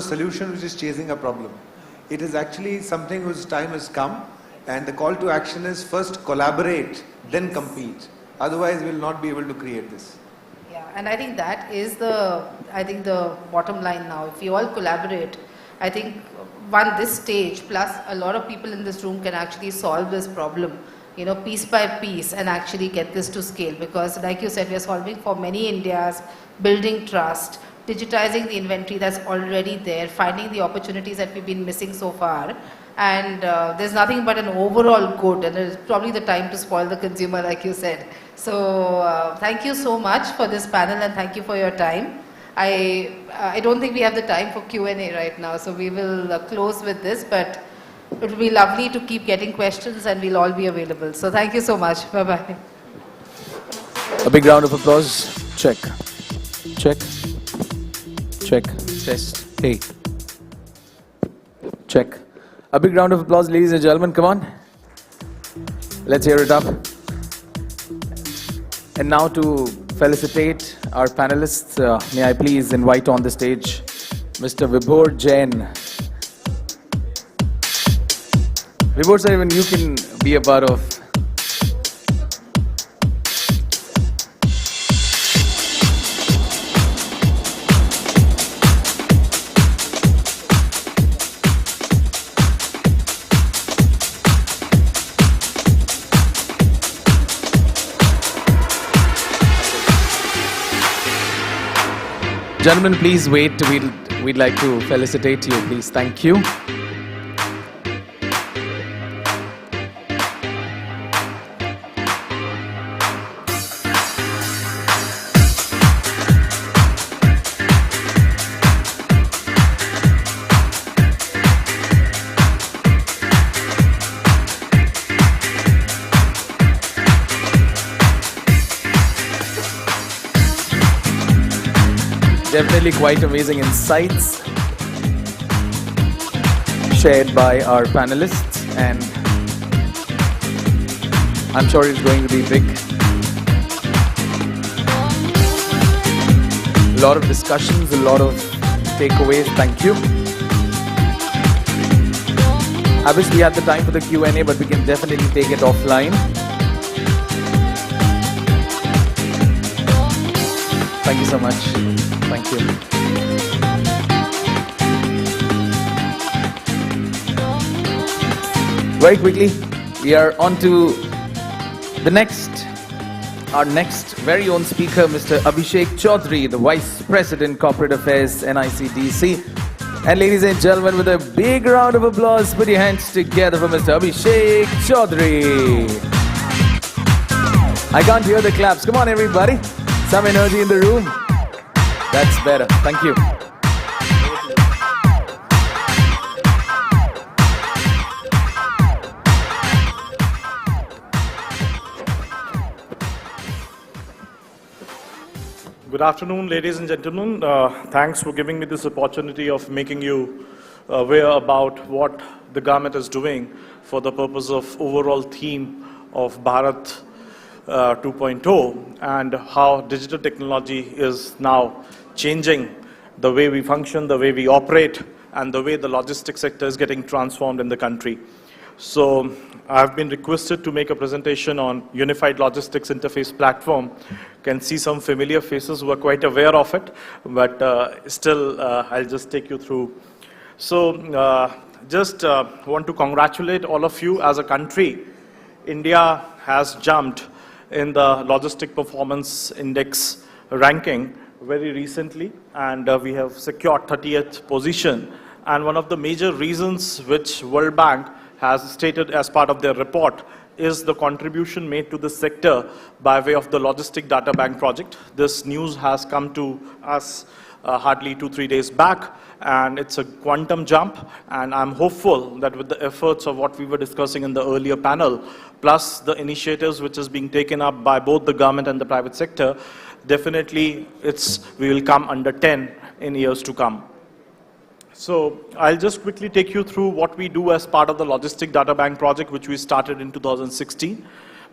solution which is chasing a problem. It is actually something whose time has come, and the call to action is first collaborate, then compete. Otherwise, we'll not be able to create this. Yeah, and I think that is the bottom line now. If we all collaborate, I think this stage plus a lot of people in this room can actually solve this problem, piece by piece, and actually get this to scale. Because like you said, we are solving for many Indias, building trust, digitizing the inventory that's already there, finding the opportunities that we've been missing so far, and there's nothing but an overall good, and it's probably the time to spoil the consumer, like you said. So thank you so much for this panel, and thank you for your time. I don't think we have the time for Q&A right now, so we will close with this, but it will be lovely to keep getting questions, and we'll all be available. So thank you so much. Bye-bye. A big round of applause. Check. Check. Check. Test. Hey. Check. A big round of applause, ladies and gentlemen. Come on. Let's hear it up. And now to felicitate our panelists, may I please invite on the stage Mr. Vibhor Jain. Vibhor sir, even you can be a part of. Gentlemen, please wait. We'd like to felicitate you, please. Thank you. Definitely quite amazing insights shared by our panelists, and I'm sure it's going to be big. A lot of discussions, a lot of takeaways. Thank you. I wish we had the time for the Q&A, but we can definitely take it offline. Thank you so much. Thank you. Very quickly, we are on to our next very own speaker, Mr. Abhishek Chaudhary, the Vice President, Corporate Affairs, NICDC. And ladies and gentlemen, with a big round of applause, put your hands together for Mr. Abhishek Chaudhary. I can't hear the claps. Come on, everybody. Some energy in the room. That's better. Thank you. Good afternoon, ladies and gentlemen. Thanks for giving me this opportunity of making you aware about what the government is doing for the purpose of overall theme of Bharat 2.0 and how digital technology is now changing the way we function, the way we operate, and the way the logistics sector is getting transformed in the country. So I've been requested to make a presentation on Unified Logistics Interface Platform. Can see some familiar faces who are quite aware of it, but still I'll just take you through. So just want to congratulate all of you. As a country, India has jumped in the Logistic Performance Index ranking very recently, and we have secured 30th position. And one of the major reasons which World Bank has stated as part of their report is the contribution made to the sector by way of the Logistic Data Bank project. This news has come to us hardly 2-3 days back, and it's a quantum jump, and I'm hopeful that with the efforts of what we were discussing in the earlier panel, plus the initiatives which is being taken up by both the government and the private sector, definitely we will come under 10 in years to come. So I'll just quickly take you through what we do as part of the Logistic Data Bank project, which we started in 2016.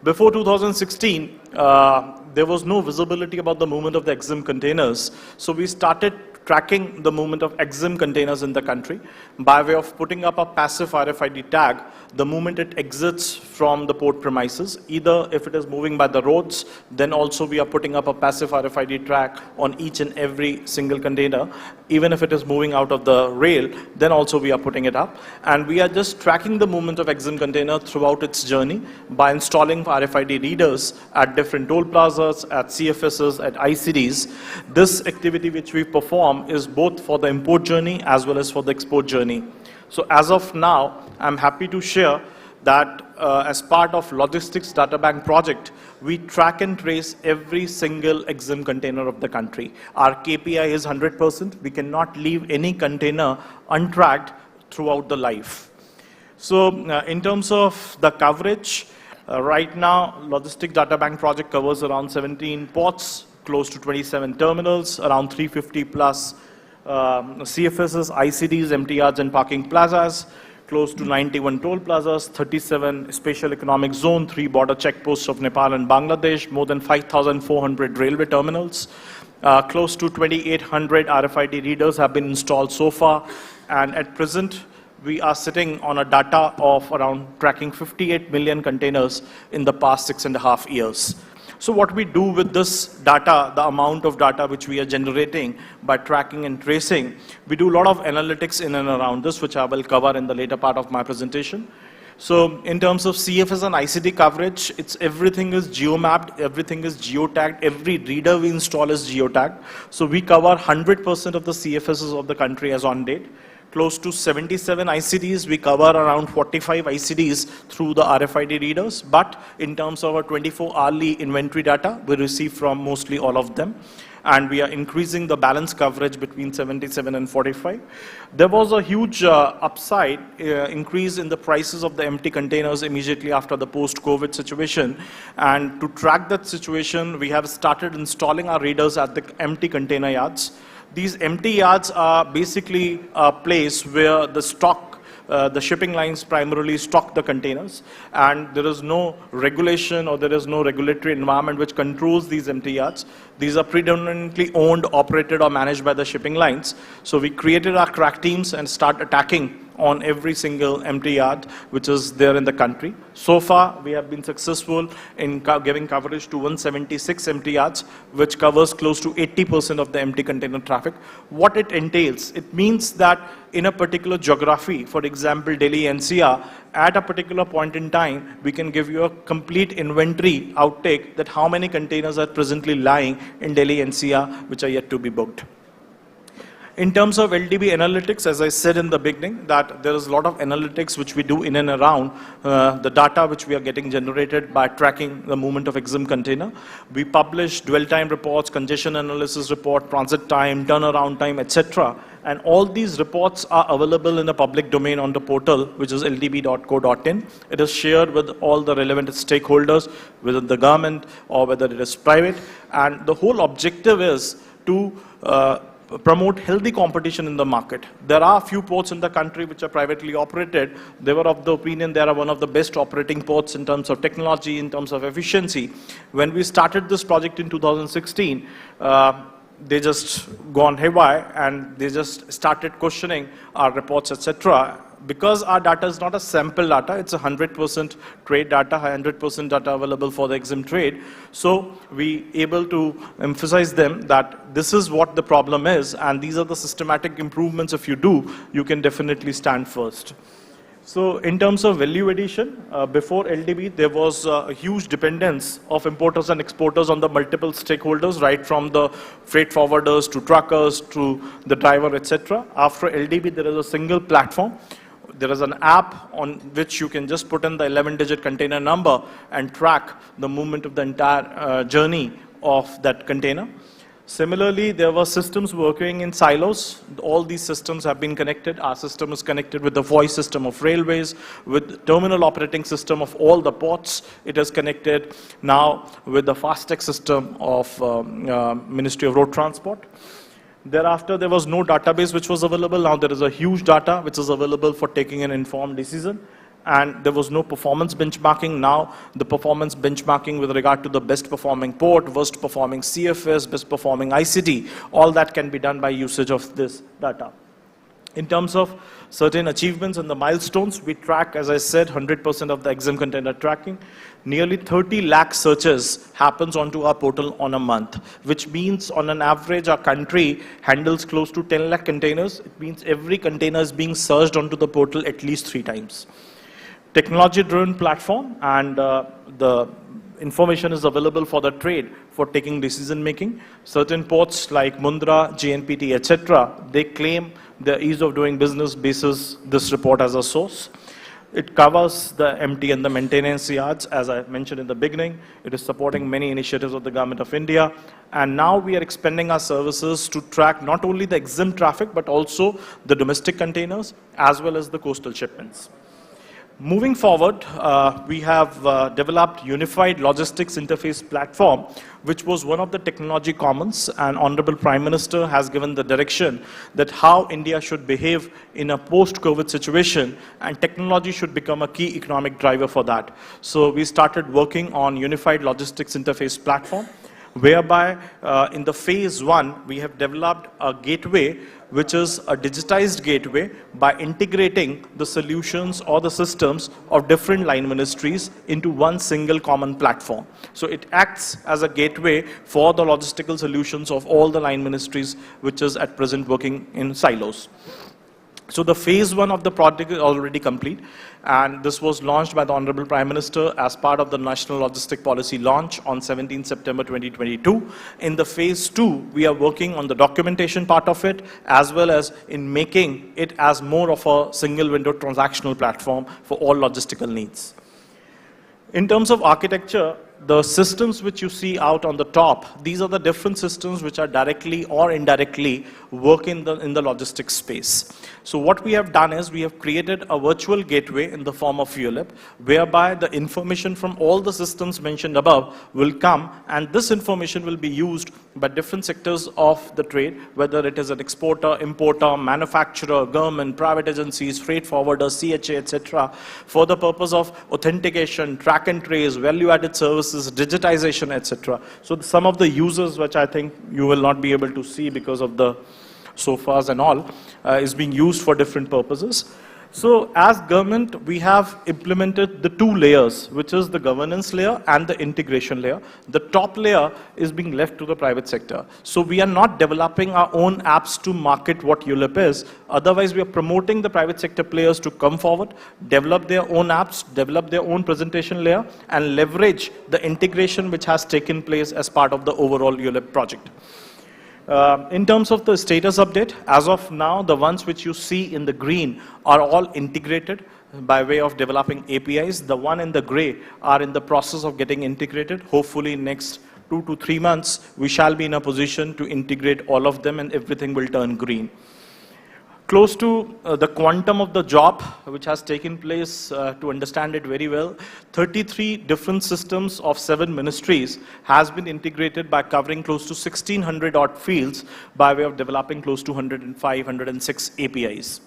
Before 2016, there was no visibility about the movement of the EXIM containers. So we started tracking the movement of EXIM containers in the country by way of putting up a passive RFID tag the moment it exits from the port premises. Either if it is moving by the roads, then also we are putting up a passive RFID tag on each and every single container. Even if it is moving out of the rail, then also we are putting it up. And we are just tracking the movement of EXIM container throughout its journey by installing RFID readers at different toll plazas, at CFSs, at ICDs. This activity which we perform is both for the import journey as well as for the export journey. So as of now, I'm happy to share that as part of Logistics Data Bank project, we track and trace every single EXIM container of the country. Our KPI is 100%. We cannot leave any container untracked throughout the life. So in terms of the coverage, right now, Logistics Data Bank project covers around 17 ports, close to 27 terminals, around 350 plus CFSs, ICDs, MTRs, and parking plazas, close to 91 toll plazas, 37 special economic zone, 3 border checkposts of Nepal and Bangladesh, more than 5,400 railway terminals, close to 2,800 RFID readers have been installed so far, and at present, we are sitting on a data of around tracking 58 million containers in the past 6.5 years. So what we do with this data, the amount of data which we are generating by tracking and tracing, we do a lot of analytics in and around this, which I will cover in the later part of my presentation. So in terms of CFS and ICD coverage, everything is geo-mapped, everything is geotagged, every reader we install is geotagged. So we cover 100% of the CFSs of the country as on date. Close to 77 ICDs, we cover around 45 ICDs through the RFID readers, but in terms of our 24-hourly inventory data, we receive from mostly all of them, and we are increasing the balance coverage between 77 and 45. There was a huge upside increase in the prices of the empty containers immediately after the post-COVID situation, and to track that situation, we have started installing our readers at the empty container yards. These empty yards are basically a place where the stock, the shipping lines primarily stock the containers, and there is no regulation or there is no regulatory environment which controls these empty yards. These are predominantly owned, operated, or managed by the shipping lines. So we created our crack teams and start attacking on every single empty yard which is there in the country. So far, we have been successful in giving coverage to 176 empty yards, which covers close to 80% of the empty container traffic. What it entails, it means that in a particular geography, for example, Delhi NCR, at a particular point in time, we can give you a complete inventory outtake that how many containers are presently lying in Delhi NCR which are yet to be booked. In terms of LDB analytics, as I said in the beginning, that there is a lot of analytics which we do in and around the data which we are getting generated by tracking the movement of EXIM container. We publish dwell time reports, congestion analysis report, transit time, turnaround time, etc. And all these reports are available in the public domain on the portal, which is ldb.co.in. It is shared with all the relevant stakeholders, whether the government or whether it is private. And the whole objective is to promote healthy competition in the market. There are a few ports in the country which are privately operated. They were of the opinion they are one of the best operating ports in terms of technology, in terms of efficiency. When we started this project in 2016, they just gone haywire and they just started questioning our reports, etc. Because our data is not a sample data, it's 100% trade data, 100% data available for the EXIM trade. So we able to emphasize them that this is what the problem is, and these are the systematic improvements. If you do, you can definitely stand first. So in terms of value addition, before LDB, there was a huge dependence of importers and exporters on the multiple stakeholders, right from the freight forwarders to truckers to the driver, etc. After LDB, there is a single platform. There is an app on which you can just put in the 11-digit container number and track the movement of the entire journey of that container. Similarly, there were systems working in silos. All these systems have been connected. Our system is connected with the voice system of railways, with terminal operating system of all the ports. It is connected now with the FASTech system of Ministry of Road Transport. Thereafter, there was no database which was available. Now there is a huge data which is available for taking an informed decision. And there was no performance benchmarking. Now the performance benchmarking with regard to the best performing port, worst performing CFS, best performing ICD, all that can be done by usage of this data. In terms of certain achievements and the milestones, we track, as I said, 100% of the EXIM container tracking. Nearly 30 lakh searches happens onto our portal on a month, which means on an average, our country handles close to 10 lakh containers. It means every container is being searched onto the portal at least 3 times. Technology-driven platform, and the information is available for the trade for taking decision making. Certain ports like Mundra, JNPT, etc., they claim the ease of doing business basis this report as a source. It covers the MT and the maintenance yards, as I mentioned in the beginning. It is supporting many initiatives of the Government of India. And now we are expanding our services to track not only the exempt traffic, but also the domestic containers, as well as the coastal shipments. Moving forward, we have developed Unified Logistics Interface Platform, which was one of the technology commons, and Honorable Prime Minister has given the direction that how India should behave in a post-COVID situation, and technology should become a key economic driver for that. So we started working on Unified Logistics Interface Platform, whereby in the phase 1, we have developed a gateway which is a digitized gateway by integrating the solutions or the systems of different line ministries into one single common platform. So it acts as a gateway for the logistical solutions of all the line ministries, which is at present working in silos. So the phase 1 of the project is already complete, and this was launched by the Honorable Prime Minister as part of the National Logistic Policy launch on 17 September 2022. In the phase 2, we are working on the documentation part of it, as well as in making it as more of a single window transactional platform for all logistical needs. In terms of architecture, the systems which you see out on the top, these are the different systems which are directly or indirectly work in the logistics space. So what we have done is we have created a virtual gateway in the form of ULIP, whereby the information from all the systems mentioned above will come, and this information will be used by different sectors of the trade, whether it is an exporter, importer, manufacturer, government, private agencies, freight forwarder, CHA, etc., for the purpose of authentication, track and trace, value-added services, digitization, etc. So some of the users, which I think you will not be able to see because of the sofas and all, is being used for different purposes. So as government, we have implemented the 2 layers, which is the governance layer and the integration layer. The top layer is being left to the private sector. So we are not developing our own apps to market what ULIP is. Otherwise, we are promoting the private sector players to come forward, develop their own apps, develop their own presentation layer, and leverage the integration which has taken place as part of the overall ULIP project. In terms of the status update, as of now, the ones which you see in the green are all integrated by way of developing APIs. The one in the gray are in the process of getting integrated. Hopefully next 2 to 3 months, we shall be in a position to integrate all of them and everything will turn green. Close to the quantum of the job which has taken place, to understand it very well, 33 different systems of 7 ministries has been integrated by covering close to 1600 odd fields by way of developing close to 105, 106 APIs.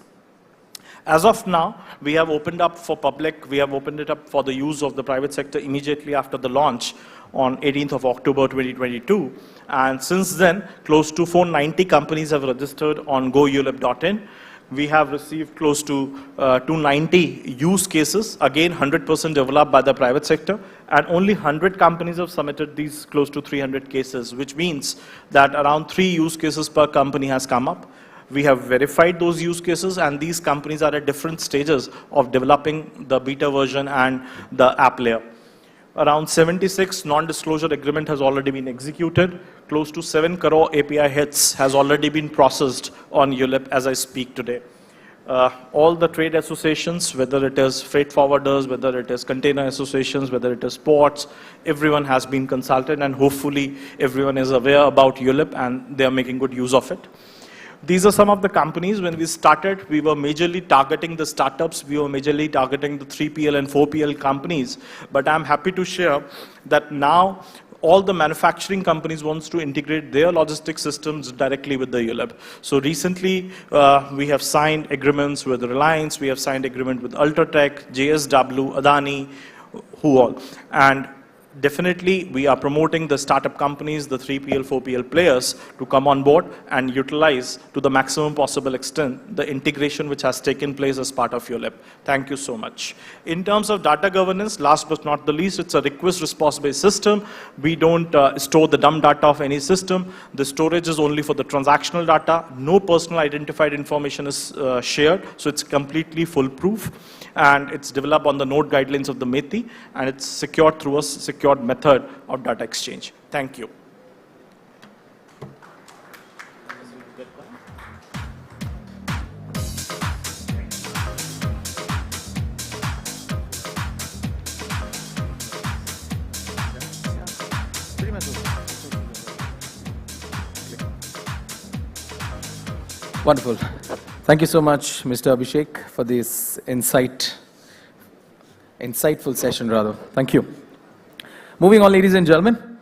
As of now, we have opened up for public, we have opened it up for the use of the private sector immediately after the launch on 18th of October 2022. And since then, close to 490 companies have registered on goulip.in. We have received close to 290 use cases, again 100% developed by the private sector, and only 100 companies have submitted these close to 300 cases, which means that around 3 use cases per company has come up. We have verified those use cases, and these companies are at different stages of developing the beta version and the app layer. Around 76 non-disclosure agreement has already been executed. Close to 7 crore API hits has already been processed on ULIP as I speak today. All the trade associations, whether it is freight forwarders, whether it is container associations, whether it is ports, everyone has been consulted, and hopefully everyone is aware about ULIP and they are making good use of it. These are some of the companies. When we started, we were majorly targeting the startups. We were majorly targeting the 3PL and 4PL companies. But I'm happy to share that now all the manufacturing companies wants to integrate their logistics systems directly with the ULIP. So recently, we have signed agreements with Reliance. We have signed agreement with Ultratech, JSW, Adani, who all. And definitely, we are promoting the startup companies, the 3PL, 4PL players to come on board and utilize to the maximum possible extent the integration which has taken place as part of ULIP. Thank you so much. In terms of data governance, last but not the least, it's a request response based system. We don't store the dumb data of any system. The storage is only for the transactional data. No personal identified information is shared, so it's completely foolproof. And it's developed on the node guidelines of the METI, and it's secured through a secure secured method of data exchange. Thank you. Wonderful. Thank you so much, Mr. Abhishek, for this insightful session, rather. Thank you. Moving on, ladies and gentlemen,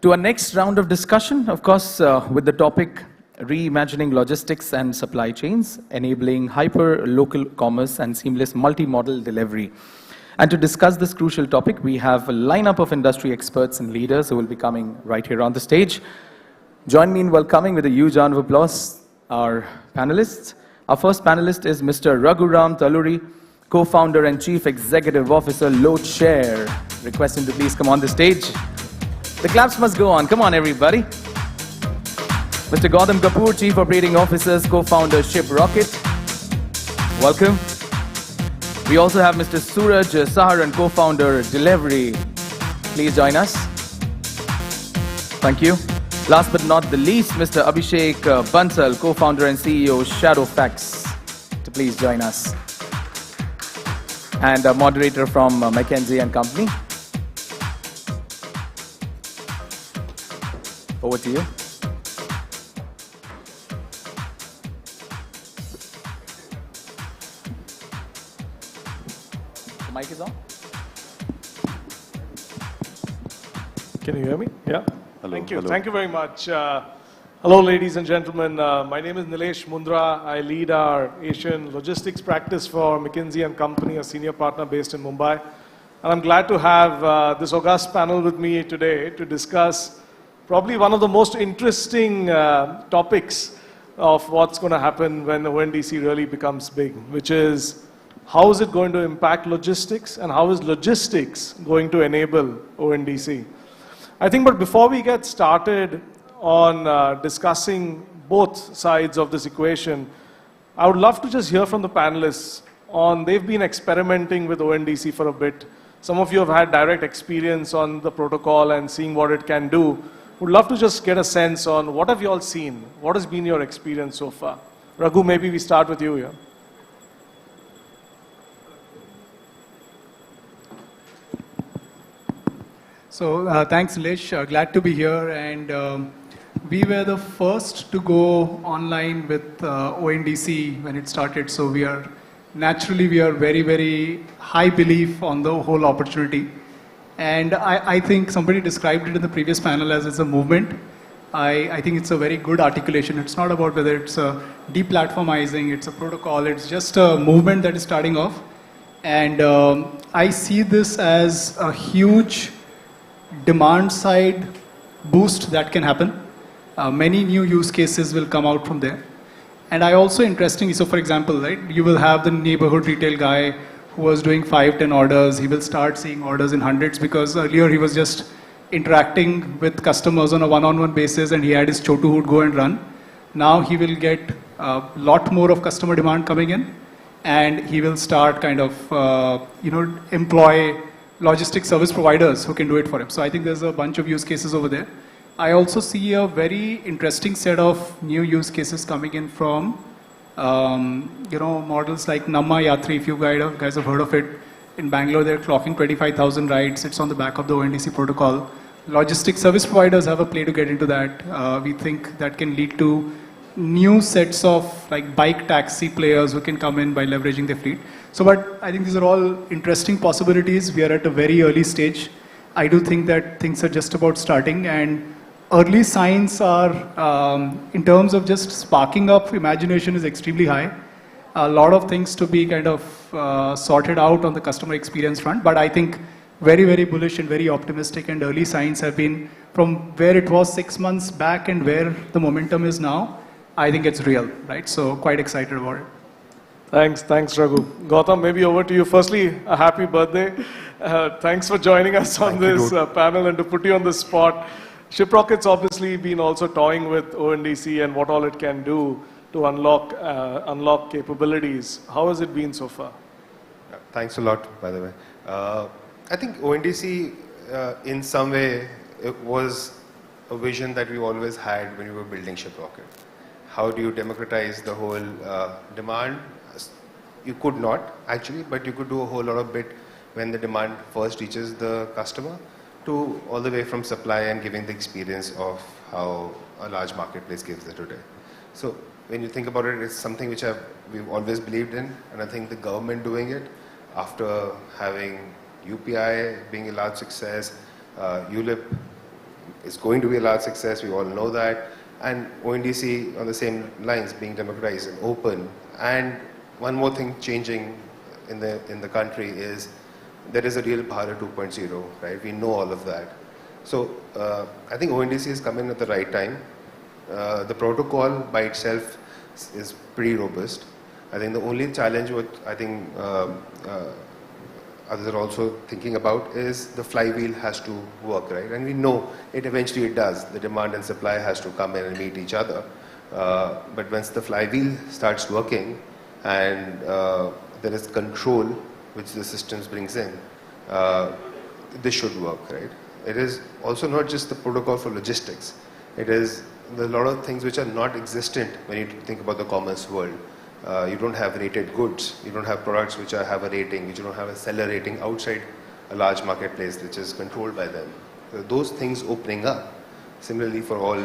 to our next round of discussion, of course, with the topic reimagining logistics and supply chains, enabling hyper-local commerce and seamless multi-model delivery. And to discuss this crucial topic, we have a lineup of industry experts and leaders who will be coming right here on the stage. Join me in welcoming with a huge round of applause our panelists. Our first panelist is Mr. Raghuram Taluri, co-founder and chief executive officer, Load Share. Request him to please come on the stage. The claps must go on. Come on, everybody. Mr. Gautam Kapoor, chief operating officer, co-founder, Ship Rocket. Welcome. We also have Mr. Suraj Saharan, co-founder, Delivery. Please join us. Thank you. Last but not the least, Mr. Abhishek Bansal, co-founder and CEO, Shadowfax, to please join us. And a moderator from McKinsey & Company. Over to you. The mic is on. Can you hear me? Yeah. Hello, Thank you. hello. Thank you very much. Hello, ladies and gentlemen. My name is Nilesh Mundra. I lead our Asian logistics practice for McKinsey & Company, a senior partner based in Mumbai. And I'm glad to have this august panel with me today to discuss probably one of the most interesting topics of what's going to happen when ONDC really becomes big, which is how is it going to impact logistics and how is logistics going to enable ONDC? I think, but before we get started on discussing both sides of this equation, I would love to just hear from the panelists on, they've been experimenting with ONDC for a bit. Some of you have had direct experience on the protocol and seeing what it can do. Would love to just get a sense on what have you all seen? What has been your experience so far? Raghu, maybe we start with you here. So thanks, Nilesh. Glad to be here. And we were the first to go online with ONDC when it started. So we are very, very high belief on the whole opportunity. And I think somebody described it in the previous panel as it's a movement. I think it's a very good articulation. It's not about whether it's deplatformizing, it's a protocol. It's just a movement that is starting off. And I see this as a huge demand side boost that can happen. Many new use cases will come out from there. And I also interestingly, so for example, right, you will have the neighborhood retail guy who was doing 5-10 orders. He will start seeing orders in hundreds because earlier he was just interacting with customers on a one-on-one basis and he had his chotu who'd go and run. Now he will get a lot more of customer demand coming in and he will start kind of, employ logistic service providers who can do it for him. So I think there's a bunch of use cases over there. I also see a very interesting set of new use cases coming in from, models like Namma Yatri, if you guys have heard of it. In Bangalore, they're clocking 25,000 rides. It's on the back of the ONDC protocol. Logistic service providers have a play to get into that. We think that can lead to new sets of like bike taxi players who can come in by leveraging their fleet. So, but I think these are all interesting possibilities. We are at a very early stage. I do think that things are just about starting and early signs are, in terms of just sparking up imagination is extremely high. A lot of things to be kind of sorted out on the customer experience front, but I think very, very bullish and very optimistic and early signs have been from where it was 6 months back and where the momentum is now. I think it's real, right? So quite excited about it. Thanks, Raghu. Gautam, maybe over to you. Firstly, a happy birthday. Thanks for joining us on this panel and to put you on the spot. Shiprocket's obviously been also toying with ONDC and what all it can do to unlock capabilities. How has it been so far? Thanks a lot, by the way. I think ONDC in some way, it was a vision that we always had when we were building ShipRocket. How do you democratize the whole demand? You could not, actually, but you could do a whole lot of bit when the demand first reaches the customer to all the way from supply and giving the experience of how a large marketplace gives it today. So when you think about it, it's something which we've always believed in, and I think the government doing it after having UPI being a large success, ULIP is going to be a large success, we all know that, and ONDC on the same lines being democratized and open. And one more thing changing in the country is there is a real Bharat 2.0, right? We know all of that. So I think ONDC has come in at the right time. The protocol by itself is pretty robust. I think the only challenge what I think others are also thinking about is the flywheel has to work, right? And we know it eventually does. The demand and supply has to come in and meet each other. But once the flywheel starts working and there is control which the systems brings in, this should work, right? It is also not just the protocol for logistics. It is a lot of things which are not existent when you think about the commerce world. You don't have rated goods. You don't have products which have a rating, which you don't have a seller rating outside a large marketplace which is controlled by them. So those things opening up. Similarly for all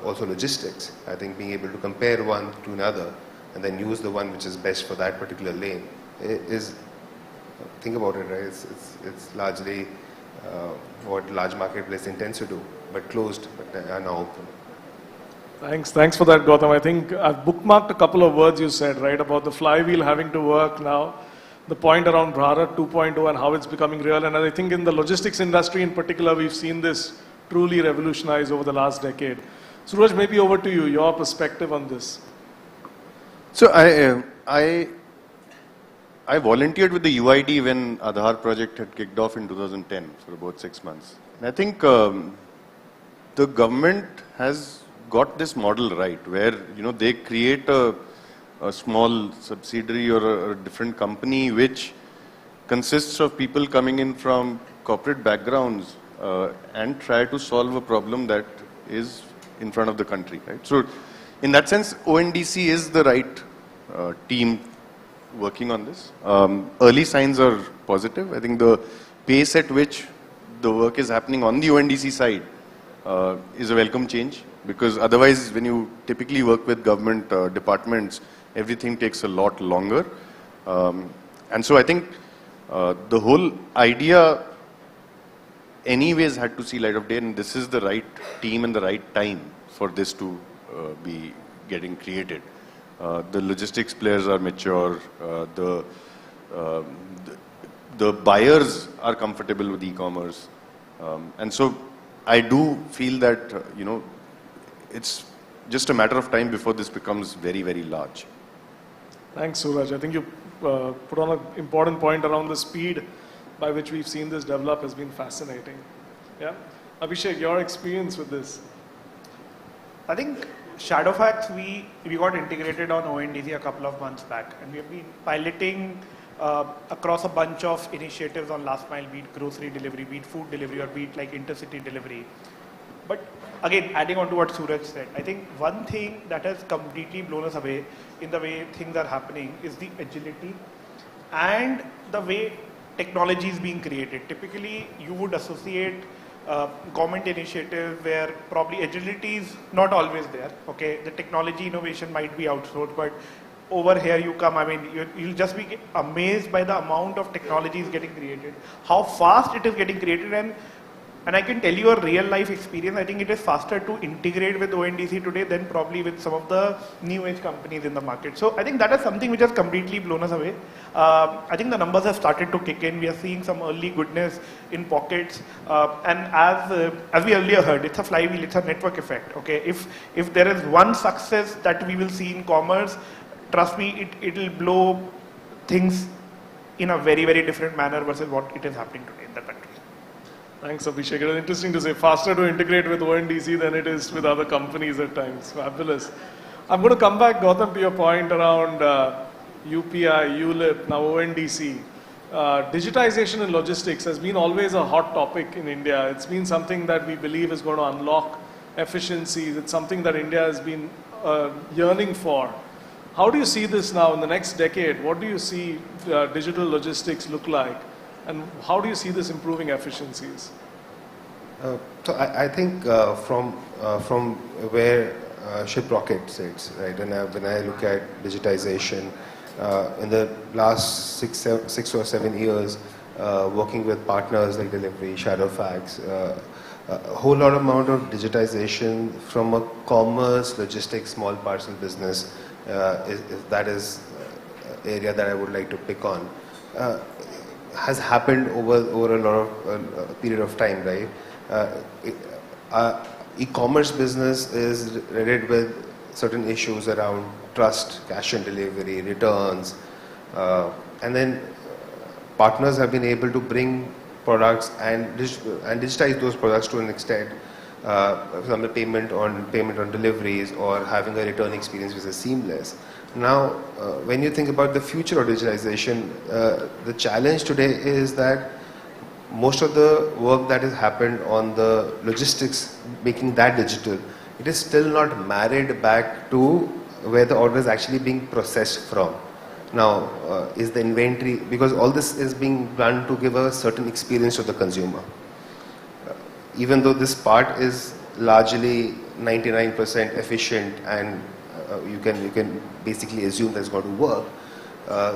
also logistics, I think being able to compare one to another and then use the one which is best for that particular lane is, think about it, right? It's largely what large marketplace intends to do, but closed, but are now open. Thanks for that, Gautam. I think I've bookmarked a couple of words you said, right, about the flywheel having to work now, the point around Bharat 2.0 and how it's becoming real. And I think in the logistics industry in particular, we've seen this truly revolutionize over the last decade. Suraj, maybe over to you, your perspective on this. So I volunteered with the UID when Aadhaar project had kicked off in 2010 for about 6 months. And I think the government has got this model right, where they create a small subsidiary or a different company which consists of people coming in from corporate backgrounds and try to solve a problem that is in front of the country, right? So in that sense, ONDC is the right team working on this. Early signs are positive. I think the pace at which the work is happening on the ONDC side is a welcome change, because otherwise when you typically work with government departments, everything takes a lot longer. And so I think the whole idea anyways had to see light of day, and this is the right team and the right time for this to be getting created. The logistics players are mature, the buyers are comfortable with e-commerce, and so I do feel that it's just a matter of time before this becomes very, very large. Thanks, Suraj. I think you put on an important point around the speed by which we've seen this develop has been fascinating. Yeah, Abhishek, your experience with this? I think Shadowfax, we got integrated on ONDC a couple of months back, and we have been piloting across a bunch of initiatives on last mile, be it grocery delivery, be it food delivery, or be it like intercity delivery. But again, adding on to what Suraj said, I think one thing that has completely blown us away in the way things are happening is the agility and the way technology is being created. Typically, you would associate government initiative where probably agility is not always there. Okay, the technology innovation might be outsourced, but over here you come, I mean, you'll just be amazed by the amount of technology is getting created, how fast it is getting created, and I can tell you a real life experience. I think it is faster to integrate with ONDC today than probably with some of the new age companies in the market. So I think that is something which has completely blown us away. I think the numbers have started to kick in. We are seeing some early goodness in pockets. And as we earlier heard, it's a flywheel, it's a network effect. Okay, if there is one success that we will see in commerce, trust me, it will blow things in a very, very different manner versus what it is happening today in the country. Thanks, Abhishek. It was interesting to say faster to integrate with ONDC than it is with other companies at times. Fabulous. I'm going to come back, Gautam, to your point around UPI, ULIP, now ONDC. digitization in logistics has been always a hot topic in India. It's been something that we believe is going to unlock efficiencies. It's something that India has been yearning for. How do you see this now in the next decade? What do you see digital logistics look like? And how do you see this improving efficiencies? So I think from where Shiprocket sits, right, and when I look at digitization, in the last six or 7 years, working with partners like Delivery, Shadowfax, a whole lot amount of digitization from a commerce, logistics, small parcel business, that is area that I would like to pick on, has happened over a lot of period of time, right? E-commerce business is riddled with certain issues around trust, cash and delivery, returns, and then partners have been able to bring products and digitize those products to an extent, for example, payment on deliveries or having a return experience which is seamless. Now, when you think about the future of digitalization, the challenge today is that most of the work that has happened on the logistics, making that digital, it is still not married back to where the order is actually being processed from. Now, is the inventory, because all this is being done to give a certain experience to the consumer. Even though this part is largely 99% efficient and you can basically assume that it's going to work,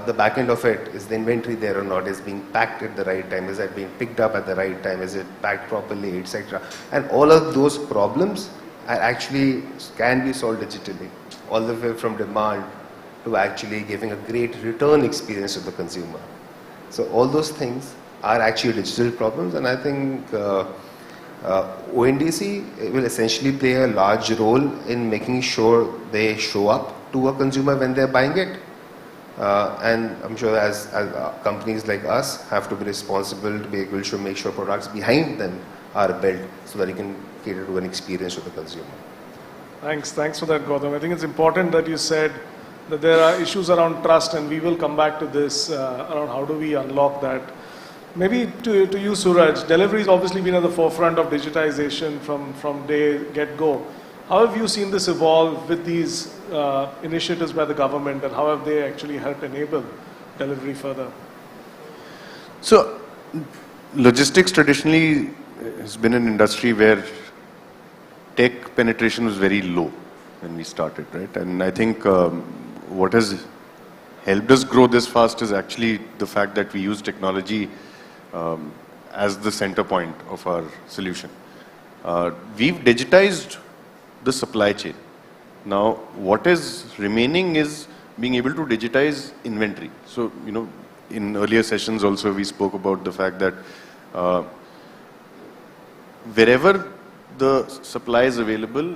the back end of it, is the inventory there or not, is being packed at the right time, is it being picked up at the right time, is it packed properly, etc. And all of those problems are actually can be solved digitally, all the way from demand to actually giving a great return experience to the consumer. So all those things are actually digital problems, and I think ONDC will essentially play a large role in making sure they show up to a consumer when they're buying it. And I'm sure as companies like us have to be responsible to be able to make sure products behind them are built so that you can cater to an experience to the consumer. Thanks for that, Gautam. I think it's important that you said that there are issues around trust, and we will come back to this around how do we unlock that. Maybe to you, Suraj, delivery has obviously been at the forefront of digitization from day get-go. How have you seen this evolve with these initiatives by the government, and how have they actually helped enable delivery further? So, logistics traditionally has been an industry where tech penetration was very low when we started, right? And I think what has helped us grow this fast is actually the fact that we use technology as the center point of our solution. We've digitized the supply chain. Now, what is remaining is being able to digitize inventory. So, in earlier sessions also we spoke about the fact that wherever the supply is available,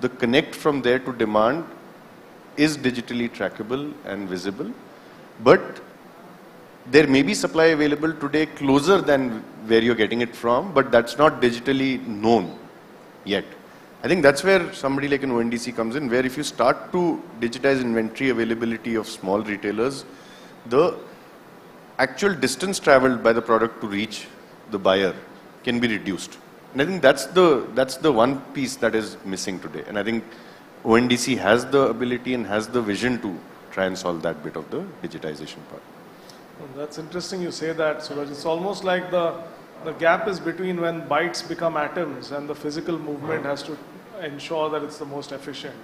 the connect from there to demand is digitally trackable and visible. But there may be supply available today closer than where you're getting it from, but that's not digitally known yet. I think that's where somebody like an ONDC comes in, where if you start to digitize inventory availability of small retailers, the actual distance traveled by the product to reach the buyer can be reduced. And I think that's the one piece that is missing today. And I think ONDC has the ability and has the vision to try and solve that bit of the digitization part. Well, that's interesting you say that, Suraj. It's almost like the gap is between when bytes become atoms and the physical movement has to ensure that it's the most efficient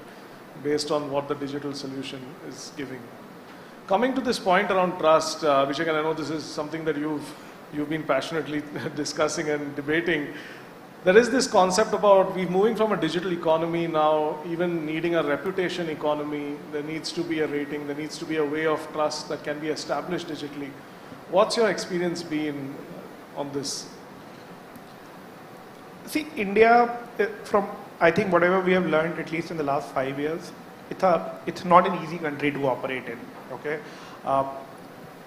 based on what the digital solution is giving. Coming to this point around trust, Abhishek, and I know this is something that you've been passionately discussing and debating. There is this concept about we're moving from a digital economy now, even needing a reputation economy. There needs to be a rating. There needs to be a way of trust that can be established digitally. What's your experience been on this? See, India, I think whatever we have learned, at least in the last 5 years, it's not an easy country to operate in. Okay,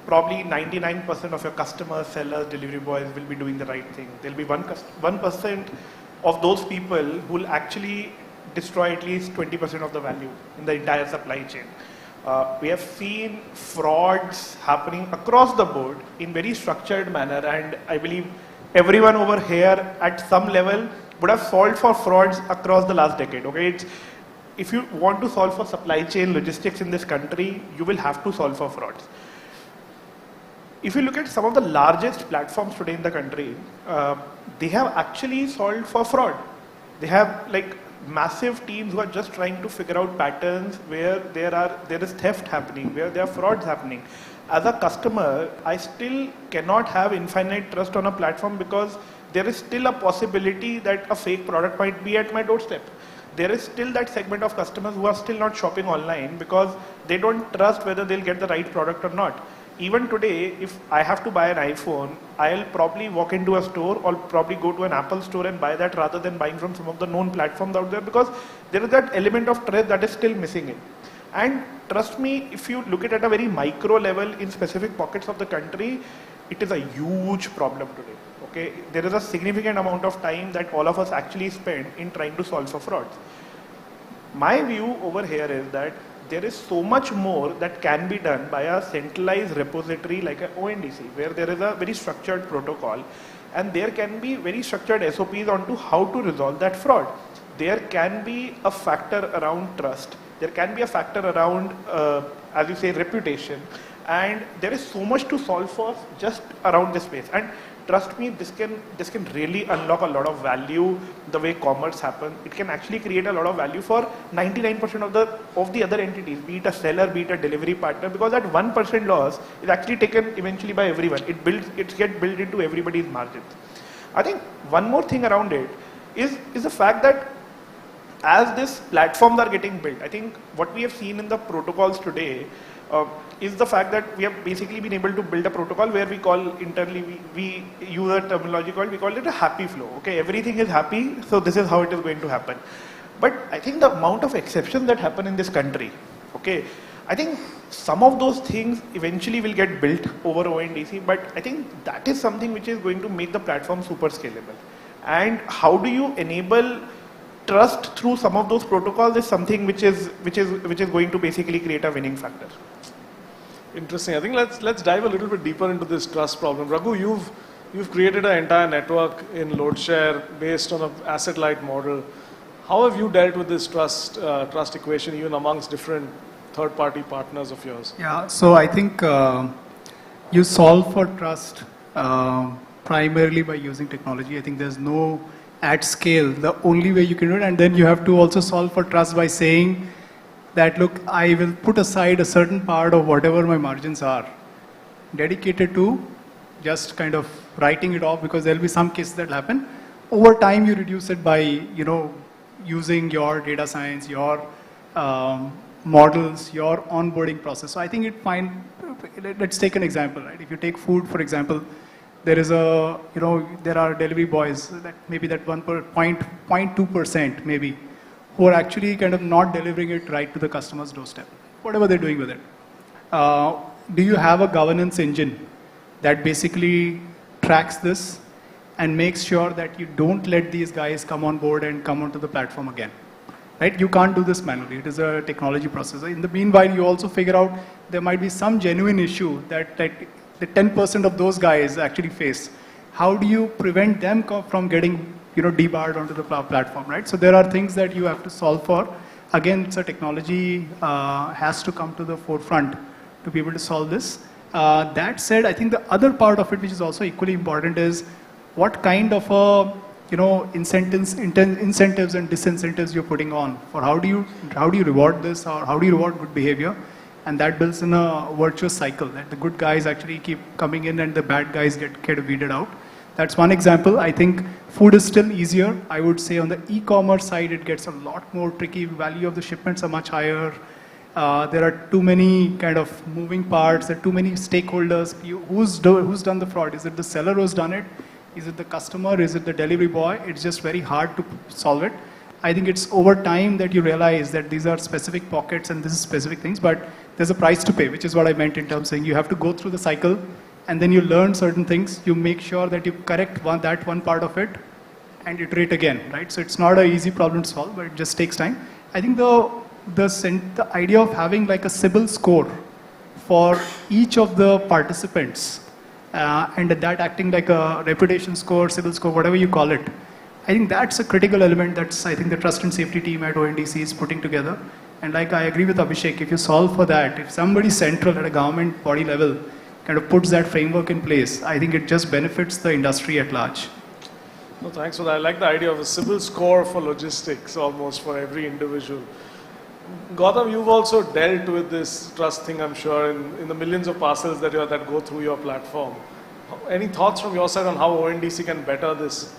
probably 99% of your customers, sellers, delivery boys will be doing the right thing. There'll be 1% of those people who will actually destroy at least 20% of the value in the entire supply chain. We have seen frauds happening across the board in very structured manner, and I believe everyone over here at some level would have solved for frauds across the last decade. Okay, if you want to solve for supply chain logistics in this country, you will have to solve for frauds. If you look at some of the largest platforms today in the country, they have actually solved for fraud. They have like massive teams who are just trying to figure out patterns where there is theft happening, where there are frauds happening. As a customer, I still cannot have infinite trust on a platform because there is still a possibility that a fake product might be at my doorstep. There is still that segment of customers who are still not shopping online because they don't trust whether they'll get the right product or not. Even today, if I have to buy an iPhone, I'll probably walk into a store or probably go to an Apple store and buy that rather than buying from some of the known platforms out there, because there is that element of trust that is still missing in. And trust me, if you look at it at a very micro level in specific pockets of the country, it is a huge problem today. Okay, there is a significant amount of time that all of us actually spend in trying to solve for frauds. My view over here is that there is so much more that can be done by a centralized repository like an ONDC, where there is a very structured protocol and there can be very structured SOPs onto how to resolve that fraud. There can be a factor around trust. There can be a factor around, as you say, reputation. And there is so much to solve for just around this space. And trust me, this can really unlock a lot of value the way commerce happens. It can actually create a lot of value for 99% of the other entities, be it a seller, be it a delivery partner, because that 1% loss is actually taken eventually by everyone. It gets built into everybody's margins. I think one more thing around it is the fact that as these platforms are getting built, I think what we have seen in the protocols today is the fact that we have basically been able to build a protocol where we call internally, we use a terminology called, we call it a happy flow. Okay, everything is happy, so this is how it is going to happen. But I think the amount of exceptions that happen in this country, okay, I think some of those things eventually will get built over ONDC, but I think that is something which is going to make the platform super scalable. And how do you enable trust through some of those protocols is something which is going to basically create a winning factor. Interesting. I think let's dive a little bit deeper into this trust problem. Raghu, you've created an entire network in LoadShare based on an asset-light model. How have you dealt with this trust equation even amongst different third-party partners of yours? Yeah, so I think you solve for trust primarily by using technology. I think there's no at scale, the only way you can do it, and then you have to also solve for trust by saying that, look, I will put aside a certain part of whatever my margins are, dedicated to just kind of writing it off, because there'll be some cases that happen. Over time, you reduce it by, using your data science, your models, your onboarding process. So I think let's take an example, right? If you take food, for example, there are delivery boys that maybe that 0.2% maybe, who are actually kind of not delivering it right to the customer's doorstep, whatever they're doing with it. Do you have a governance engine that basically tracks this and makes sure that you don't let these guys come on board and come onto the platform again? Right? You can't do this manually. It is a technology process. In the meanwhile, you also figure out there might be some genuine issue that the 10% of those guys actually face. How do you prevent them from getting debarred onto the platform, right? So there are things that you have to solve for. Again, so technology has to come to the forefront to be able to solve this. That said, I think the other part of it, which is also equally important, is what kind of incentives and disincentives you're putting on. For how do you reward this, or how do you reward good behavior? And that builds in a virtuous cycle that the good guys actually keep coming in and the bad guys get weeded out. That's one example. I think food is still easier. I would say on the e-commerce side, it gets a lot more tricky. Value of the shipments are much higher. There are too many kind of moving parts. There are too many stakeholders. Who's done the fraud? Is it the seller who's done it? Is it the customer? Is it the delivery boy? It's just very hard to solve it. I think it's over time that you realize that these are specific pockets and this is specific things, but there's a price to pay, which is what I meant in terms of saying you have to go through the cycle and then you learn certain things. You make sure that you correct that one part of it and iterate again, right? So it's not an easy problem to solve, but it just takes time. I think the the idea of having like a CIBIL score for each of the participants, and that acting like a reputation score, CIBIL score, whatever you call it. I think that's a critical element that's, I think, the trust and safety team at ONDC is putting together. And like I agree with Abhishek, if you solve for that, if somebody central at a government body level kind of puts that framework in place, I think it just benefits the industry at large. No, thanks for that. I like the idea of a CIBIL score for logistics almost for every individual. Gautam, you've also dealt with this trust thing, I'm sure, in the millions of parcels that go through your platform. Any thoughts from your side on how ONDC can better this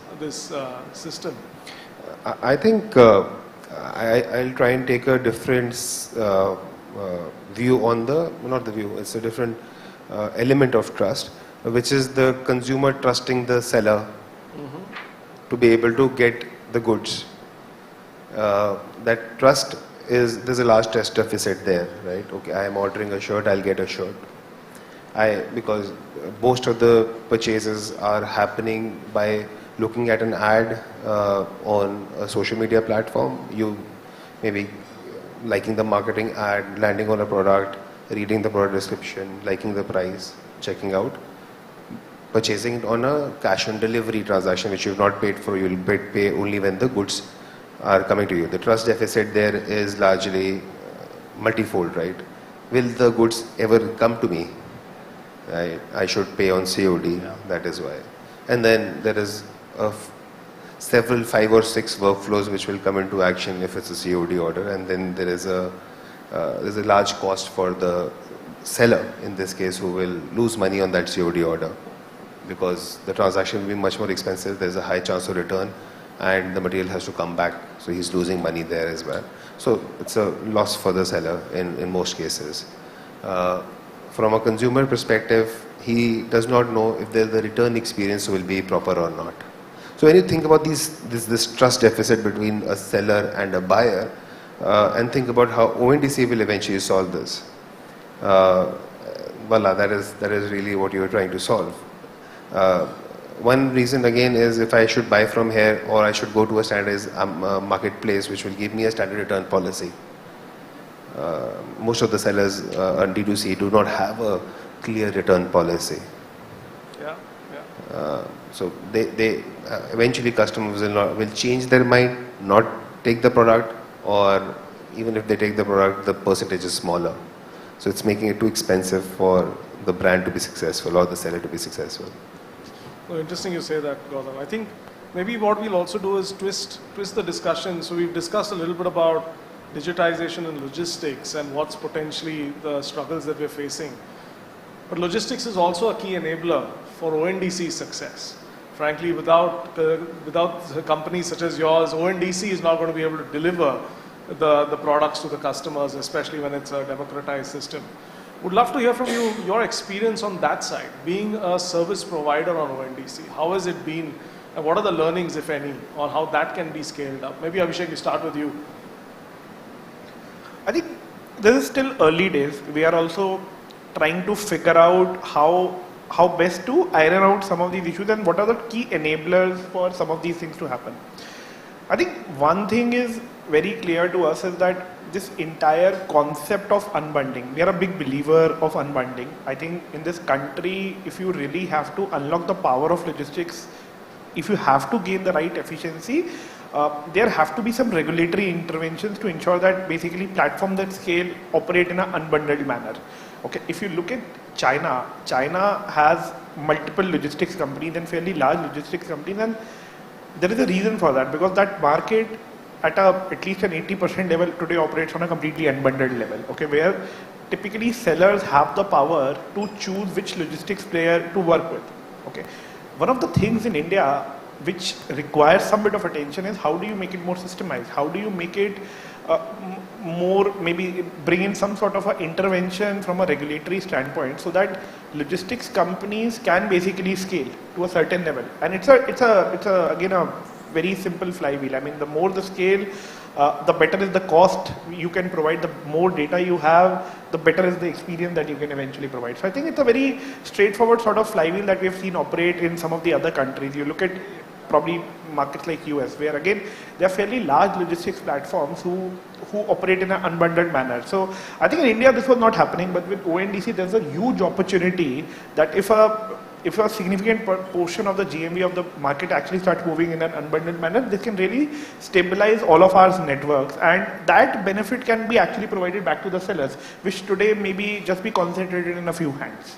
system? I think I'll try and take a different view on it's a different element of trust, which is the consumer trusting the seller to be able to get the goods. That trust there's a large trust deficit there, right? Okay, I am ordering a shirt, I'll get a shirt. Because most of the purchases are happening by looking at an ad on a social media platform. You maybe liking the marketing ad, landing on a product, reading the product description, liking the price, checking out, purchasing it on a cash on delivery transaction which you've not paid for. You'll pay only when the goods are coming to you. The trust deficit there is largely multifold, right? Will the goods ever come to me? I should pay on COD, that is why. And then there is several 5 or 6 workflows which will come into action if it's a COD order, and then there's a large cost for the seller in this case who will lose money on that COD order because the transaction will be much more expensive, there's a high chance of return, and the material has to come back, so he's losing money there as well. So it's a loss for the seller in most cases. From a consumer perspective, he does not know if the return experience will be proper or not. So when you think about this trust deficit between a seller and a buyer, and think about how ONDC will eventually solve this, that is really what you are trying to solve. One reason again is if I should buy from here or I should go to a standardized marketplace which will give me a standard return policy. Most of the sellers on D2C do not have a clear return policy. So they eventually customers will change their mind, not take the product, or even if they take the product, the percentage is smaller. So it's making it too expensive for the brand to be successful or the seller to be successful. Oh, interesting you say that, Gautam. I think maybe what we'll also do is twist the discussion. So we've discussed a little bit about digitization and logistics and what's potentially the struggles that we're facing. But logistics is also a key enabler for ONDC's success. Frankly, without companies such as yours, ONDC is not going to be able to deliver the products to the customers, especially when it's a democratized system. Would love to hear from you, your experience on that side, being a service provider on ONDC. How has it been, and what are the learnings, if any, on how that can be scaled up? Maybe Abhishek, we start with you. I think this is still early days. We are also trying to figure out how best to iron out some of these issues and what are the key enablers for some of these things to happen. I think one thing is very clear to us is that this entire concept of unbundling, we are a big believer of unbundling. I think in this country, if you really have to unlock the power of logistics, if you have to gain the right efficiency, there have to be some regulatory interventions to ensure that basically platforms that scale operate in an unbundled manner. Okay, if you look at China has multiple logistics companies and fairly large logistics companies, and there is a reason for that because that market at least an 80% level today operates on a completely unbundled level, okay, where typically sellers have the power to choose which logistics player to work with. Okay, one of the things in India which requires some bit of attention is how do you make it more systemized? How do you make it more, maybe bring in some sort of an intervention from a regulatory standpoint so that logistics companies can basically scale to a certain level. And it's again a very simple flywheel. I mean, the more the scale, the better is the cost you can provide, the more data you have, the better is the experience that you can eventually provide. So I think it's a very straightforward sort of flywheel that we have seen operate in some of the other countries. You look at probably markets like US, where again, there are fairly large logistics platforms who operate in an unbundled manner. So I think in India this was not happening, but with ONDC there's a huge opportunity that if a significant portion of the GMV of the market actually starts moving in an unbundled manner, this can really stabilize all of our networks, and that benefit can be actually provided back to the sellers, which today maybe just be concentrated in a few hands.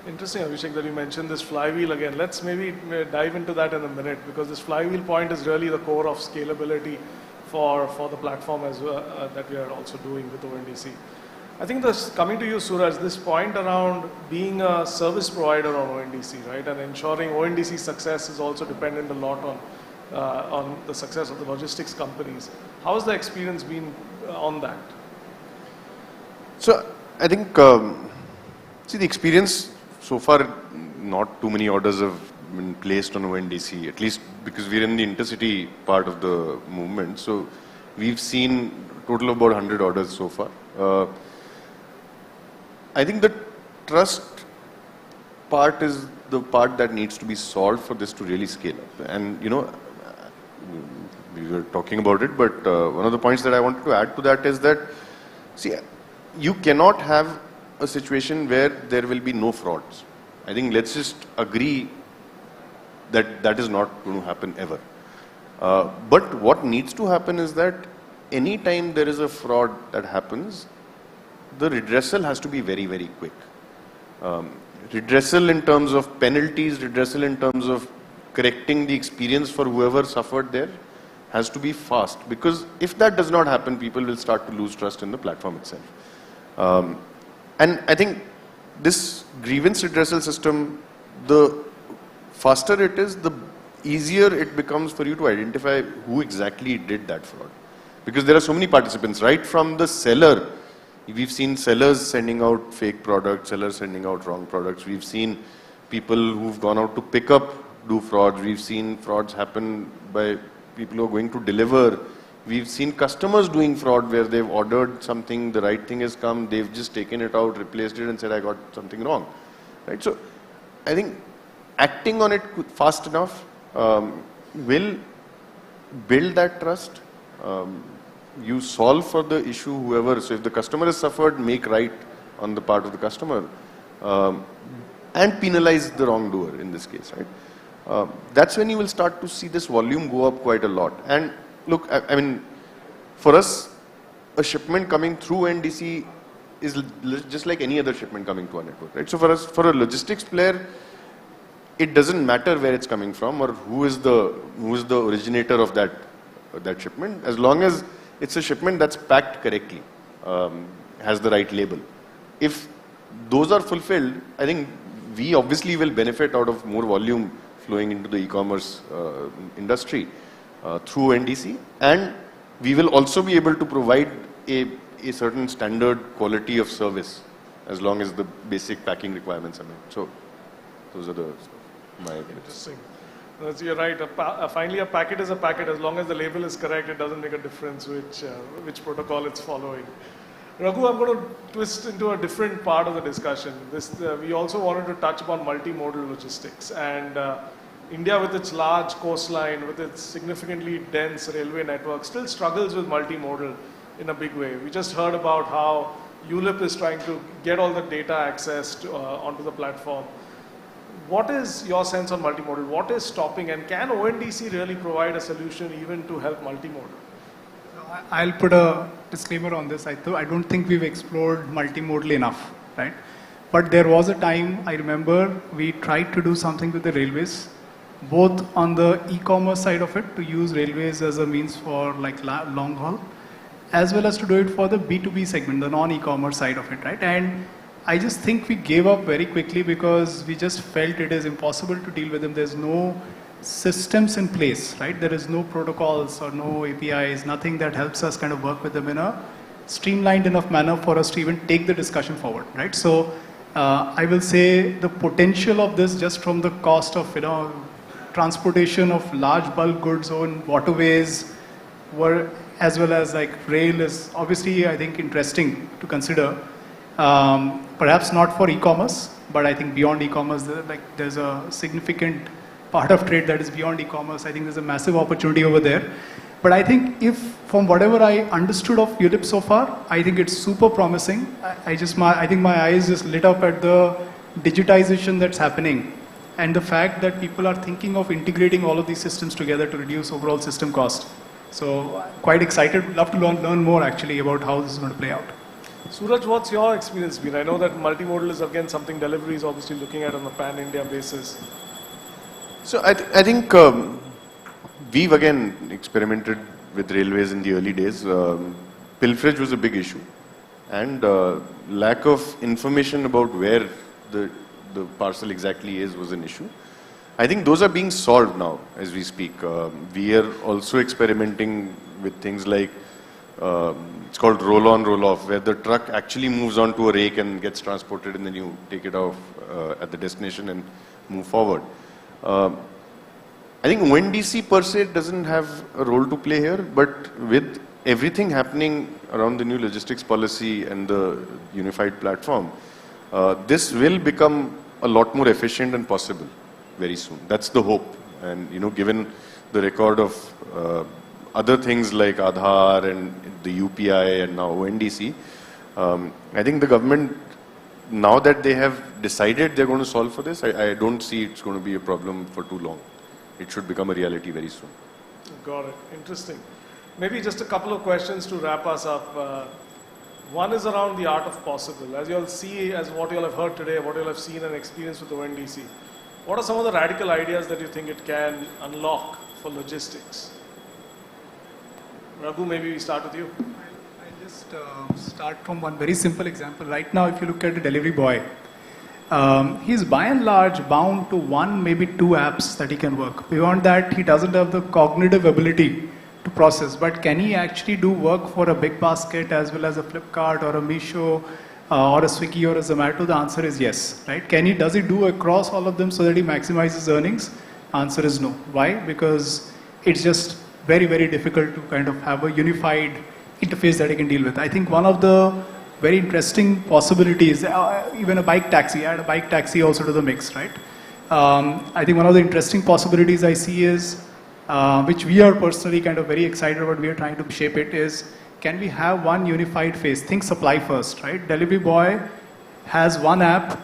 Interesting, Abhishek, that you mentioned this flywheel again. Let's maybe dive into that in a minute, because this flywheel point is really the core of scalability for the platform as well, that we are also doing with ONDC. I think this, coming to you, Suraj, this point around being a service provider on ONDC, right, and ensuring ONDC's success is also dependent a lot on the success of the logistics companies. How has the experience been on that? So I think, see, the experience so far, not too many orders have been placed on ONDC, at least because we're in the intercity part of the movement. So we've seen a total of about 100 orders so far. I think the trust part is the part that needs to be solved for this to really scale up. And, you know, we were talking about it, but one of the points that I wanted to add to that is that, see, you cannot have a situation where there will be no frauds. I think let's just agree that that is not going to happen ever. But what needs to happen is that any time there is a fraud that happens, the redressal has to be very, very quick. Redressal in terms of penalties, redressal in terms of correcting the experience for whoever suffered there has to be fast. Because if that does not happen, people will start to lose trust in the platform itself. And I think this grievance redressal system, the faster it is, the easier it becomes for you to identify who exactly did that fraud. Because there are so many participants, right from the seller. We've seen sellers sending out fake products, sellers sending out wrong products. We've seen people who've gone out to pick up do frauds. We've seen frauds happen by people who are going to deliver. We've seen customers doing fraud where they've ordered something, the right thing has come, they've just taken it out, replaced it and said, I got something wrong. Right? So I think acting on it fast enough will build that trust. You solve for the issue, whoever. So if the customer has suffered, make right on the part of the customer and penalize the wrongdoer in this case. Right? That's when you will start to see this volume go up quite a lot. And look, I mean, for us, a shipment coming through NDC is just like any other shipment coming to our network. Right? So for us, for a logistics player, it doesn't matter where it's coming from or who is the originator of that shipment, as long as it's a shipment that's packed correctly, has the right label. If those are fulfilled, I think we obviously will benefit out of more volume flowing into the e-commerce industry through NDC, and we will also be able to provide a certain standard quality of service as long as the basic packing requirements are met. So those are my Interesting. You're right. Finally, a packet is a packet. As long as the label is correct, it doesn't make a difference which protocol it's following. Raghu, I'm going to twist into a different part of the discussion. We also wanted to touch upon multimodal logistics. And India, with its large coastline, with its significantly dense railway network, still struggles with multimodal in a big way. We just heard about how ULIP is trying to get all the data accessed onto the platform. What is your sense on multimodal? What is stopping, and can ONDC really provide a solution even to help multimodal? I'll put a disclaimer on this. I don't think we've explored multimodal enough, right? But there was a time, I remember, we tried to do something with the railways, both on the e-commerce side of it, to use railways as a means for like long haul, as well as to do it for the B2B segment, the non-e-commerce side of it, right? And I just think we gave up very quickly because we just felt it is impossible to deal with them. There's no systems in place, right? There is no protocols or no APIs, nothing that helps us kind of work with them in a streamlined enough manner for us to even take the discussion forward, right? So I will say the potential of this, just from the cost of, transportation of large bulk goods on waterways, as well as like rail, is obviously, I think, interesting to consider. Perhaps not for e-commerce, but I think beyond e-commerce, there's a significant part of trade that is beyond e-commerce. I think there's a massive opportunity over there. But I think if, from whatever I understood of ULIP so far, I think it's super promising. I think my eyes just lit up at the digitization that's happening and the fact that people are thinking of integrating all of these systems together to reduce overall system cost. So quite excited, love to learn more actually about how this is going to play out. Suraj, what's your experience been? I know that multimodal is again something Delivery is obviously looking at on a pan-India basis. So I think we've again experimented with railways in the early days. Pilferage was a big issue, and lack of information about where the parcel exactly is was an issue. I think those are being solved now as we speak. We are also experimenting with things like it's called roll-on, roll-off, where the truck actually moves onto a rake and gets transported, and then you take it off at the destination and move forward. I think ONDC per se doesn't have a role to play here, but with everything happening around the new logistics policy and the unified platform, this will become a lot more efficient and possible very soon. That's the hope. And given the record of other things like Aadhaar and the UPI and now ONDC, I think the government, now that they have decided they're going to solve for this, I don't see it's going to be a problem for too long. It should become a reality very soon. Got it. Interesting. Maybe just a couple of questions to wrap us up. One is around the art of possible. As you all see, as what you all have heard today, what you all have seen and experienced with ONDC, what are some of the radical ideas that you think it can unlock for logistics? Raghu, maybe we start with you. I'll just start from one very simple example. Right now, if you look at a delivery boy, he's by and large bound to one, maybe two apps that he can work. Beyond that, he doesn't have the cognitive ability to process. But can he actually do work for a big basket as well as a Flipkart or a Meesho or a Swiggy or a Zomato? The answer is yes. Right? Does he do across all of them so that he maximizes earnings? Answer is no. Why? Because it's just very, very difficult to kind of have a unified interface that he can deal with. I think one of the very interesting possibilities, even a bike taxi, add a bike taxi also to the mix, right? I think one of the interesting possibilities I see is, which we are personally kind of very excited about, we are trying to shape it, is can we have one unified face? Think supply first, right? Delivery boy has one app,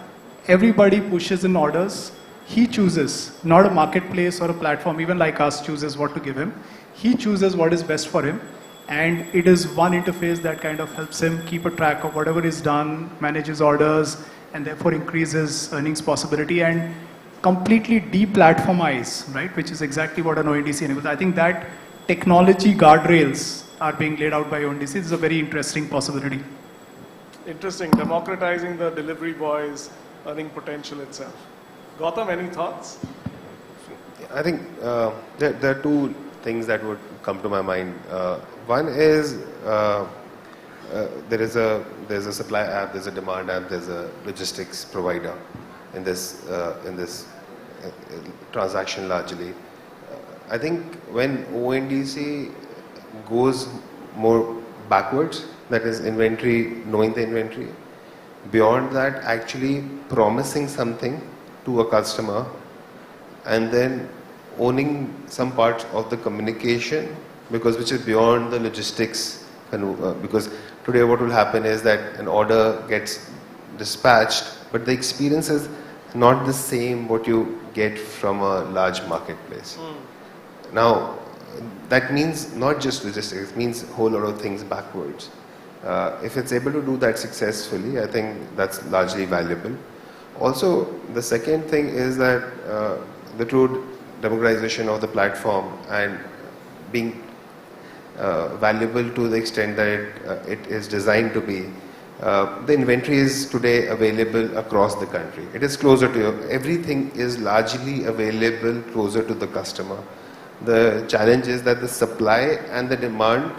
everybody pushes in orders, he chooses, not a marketplace or a platform, even like us chooses what to give him. He chooses what is best for him. And it is one interface that kind of helps him keep a track of whatever is done, manages orders, and therefore increases earnings possibility and completely de-platformize, right? Which is exactly what an ONDC enables. I think that technology guardrails are being laid out by ONDC. This is a very interesting possibility. Interesting. Democratizing the delivery boy's earning potential itself. Gautam, any thoughts? I think there are two things that would come to my mind. One is there's a supply app, there's a demand app, there's a logistics provider in this transaction largely. I think when ONDC goes more backwards, that is inventory, knowing the inventory, beyond that actually promising something to a customer and then owning some parts of the communication, which is beyond the logistics. Because today what will happen is that an order gets dispatched, but the experience is not the same what you get from a large marketplace. Now, that means not just logistics, it means a whole lot of things backwards. If it's able to do that successfully, I think that's largely valuable. Also, the second thing is that the true democratization of the platform and being valuable to the extent that it is designed to be. The inventory is today available across the country. It is closer to you. Everything is largely available closer to the customer. The challenge is that the supply and the demand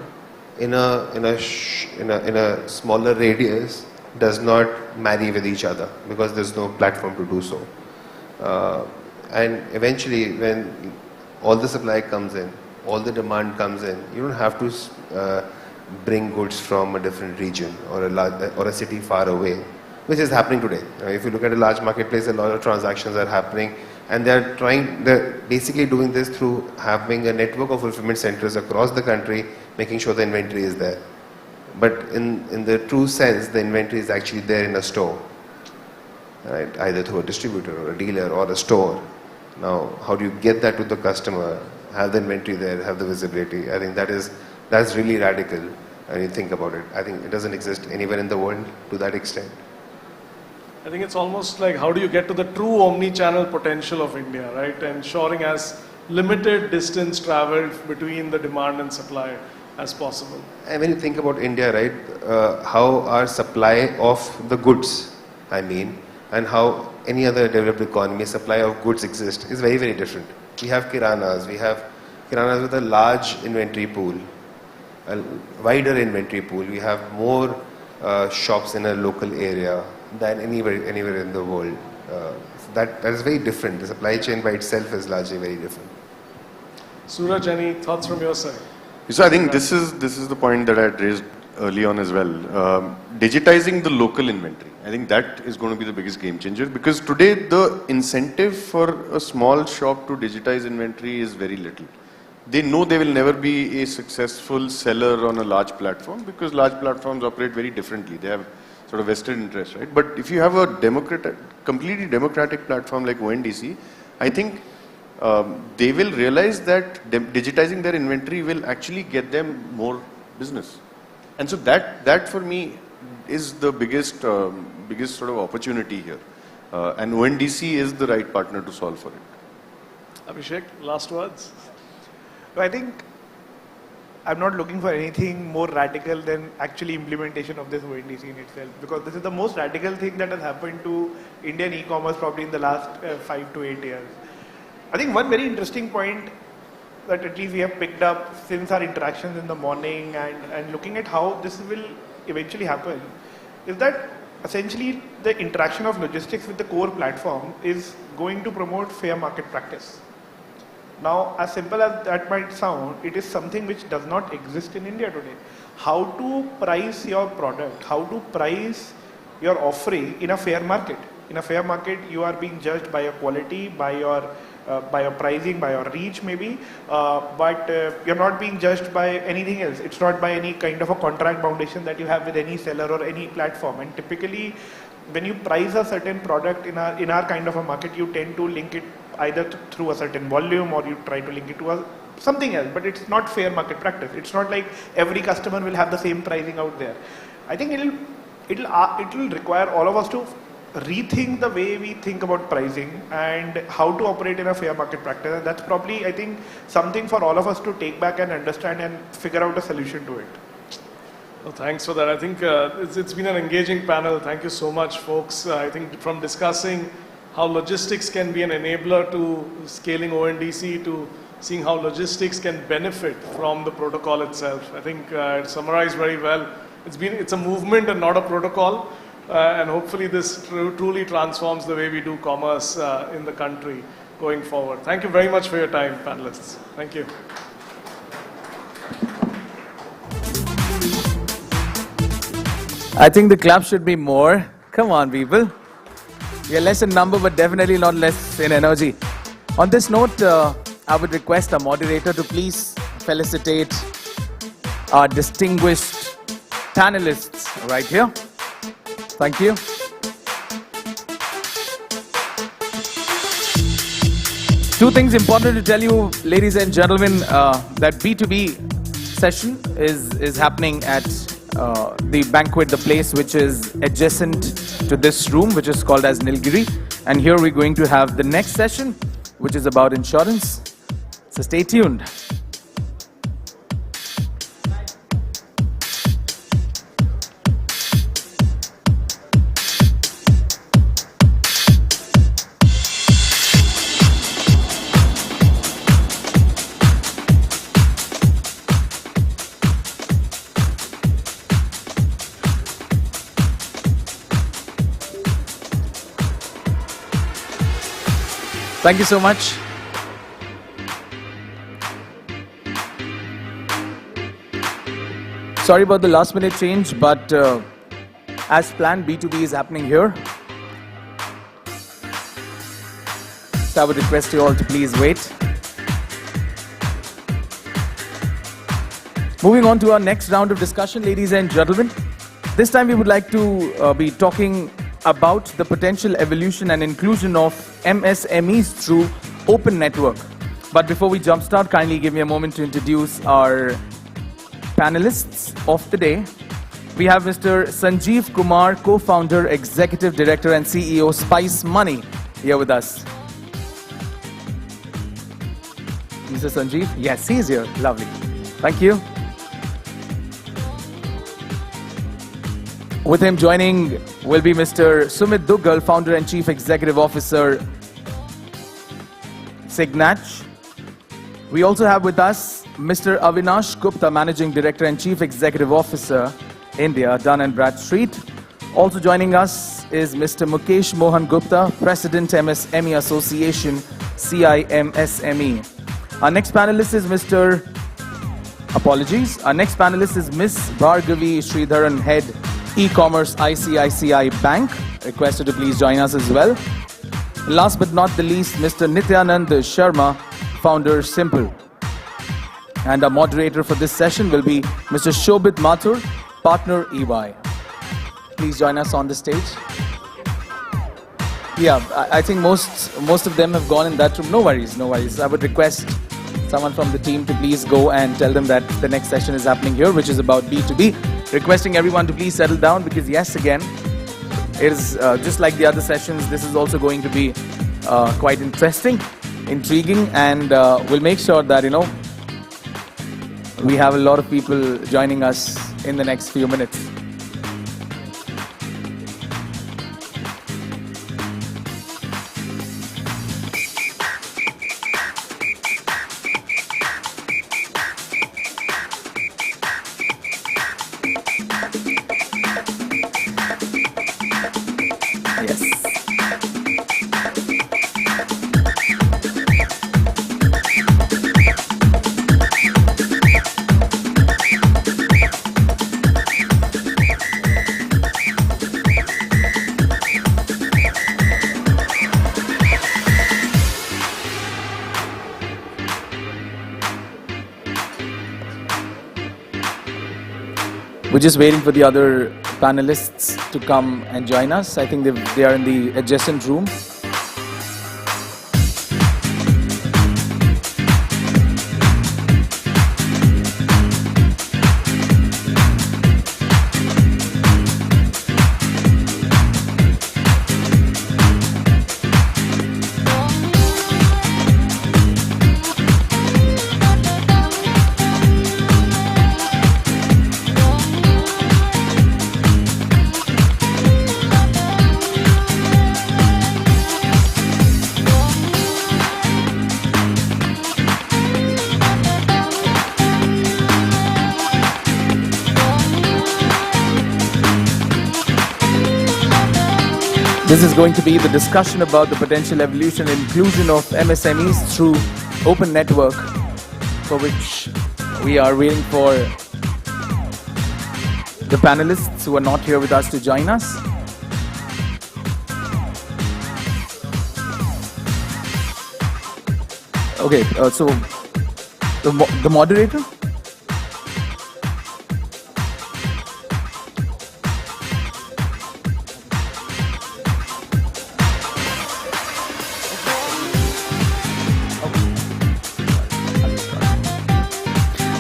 in a smaller radius does not marry with each other because there's no platform to do so. And eventually, when all the supply comes in, all the demand comes in, you don't have to bring goods from a different region or a city far away, which is happening today. If you look at a large marketplace, a lot of transactions are happening And they're basically doing this through having a network of fulfillment centers across the country, making sure the inventory is there. But in the true sense, the inventory is actually there in a store, right? Either through a distributor or a dealer or a store. Now, how do you get that to the customer, have the inventory there, have the visibility? I think that's really radical when you think about it. I think it doesn't exist anywhere in the world to that extent. I think it's almost like how do you get to the true omni-channel potential of India, right? Ensuring as limited distance traveled between the demand and supply as possible. And when you think about India, right, how our supply of the goods, and how any other developed economy supply of goods exists is very, very different. We have kiranas with a large inventory pool, a wider inventory pool. We have more shops in a local area than anywhere in the world. So that is very different. The supply chain by itself is largely very different. Suraj, any thoughts from your side? So I think this is the point that I had raised early on as well. Digitizing the local inventory. I think that is going to be the biggest game changer, because today the incentive for a small shop to digitize inventory is very little. They know they will never be a successful seller on a large platform because large platforms operate very differently. They have sort of vested interest, right? But if you have a completely democratic platform like ONDC, I think they will realize that digitizing their inventory will actually get them more business. And so that for me is the biggest sort of opportunity here. And ONDC is the right partner to solve for it. Abhishek, last words? I think I'm not looking for anything more radical than actually implementation of this ONDC in itself, because this is the most radical thing that has happened to Indian e-commerce probably in the last 5 to 8 years. I think one very interesting point that at least we have picked up since our interactions in the morning and looking at how this will eventually happen is that essentially the interaction of logistics with the core platform is going to promote fair market practice. Now, as simple as that might sound, it is something which does not exist in India today. How to price your product, how to price your offering in a fair market. In a fair market, you are being judged by your quality, by your pricing, by your reach maybe, but you're not being judged by anything else. It's not by any kind of a contract foundation that you have with any seller or any platform. And typically, when you price a certain product in our kind of a market, you tend to link it either through a certain volume or you try to link it to something else, but it's not fair market practice. It's not like every customer will have the same pricing out there. I think it'll require all of us to rethink the way we think about pricing and how to operate in a fair market practice. And that's probably, I think, something for all of us to take back and understand and figure out a solution to it. Well, thanks for that. I think it's been an engaging panel. Thank you so much, folks. I think from discussing how logistics can be an enabler to scaling ONDC to seeing how logistics can benefit from the protocol itself. I think it summarized very well. It's a movement and not a protocol. And hopefully this truly transforms the way we do commerce in the country going forward. Thank you very much for your time, panelists. Thank you. I think the clap should be more. Come on, people. We are less in number, but definitely not less in energy. On this note, I would request our moderator to please felicitate our distinguished panelists right here. Thank you. Two things important to tell you, ladies and gentlemen, that B2B session is happening at the banquet, the place which is adjacent to this room, which is called as Nilgiri. And here we're going to have the next session, which is about insurance. So stay tuned. Thank you so much. Sorry about the last minute change, but as planned, B2B is happening here. I would request you all to please wait. Moving on to our next round of discussion, ladies and gentlemen. This time we would like to be talking about the potential evolution and inclusion of MSMEs through open network. But before we jumpstart, kindly give me a moment to introduce our panelists of the day. We have Mr. Sanjeev Kumar, co-founder, executive director and CEO, Spice Money, here with us. Mr. Sanjeev? Yes, he's here. Lovely. Thank you. With him joining will be Mr. Sumit Duggal, founder and chief executive officer, Signach. We also have with us Mr. Avinash Gupta, managing director and chief executive officer, India, Dun & Bradstreet. Also joining us is Mr. Mukesh Mohan Gupta, president, MSME Association, CIMSME. Our next panelist is Our next panelist is Ms. Bhargavi Sridharan, head e-commerce, ICICI Bank. Requested to please join us as well. Last but not the least, Mr. Nityanand Sharma, founder, Simple. And our moderator for this session will be Mr. Shobit Mathur, partner, EY. Please join us on the stage. Yeah, I think most of them have gone in that room. No worries, no worries. I would request someone from the team to please go and tell them that the next session is happening here, which is about B2B. Requesting everyone to please settle down because, yes, again, it is just like the other sessions. This is also going to be quite interesting, intriguing, and we'll make sure that, we have a lot of people joining us in the next few minutes. We're just waiting for the other panelists to come and join us. I think they are in the adjacent room. This is going to be the discussion about the potential evolution and inclusion of MSMEs through open network, for which we are waiting for the panelists who are not here with us to join us. Okay, so the moderator?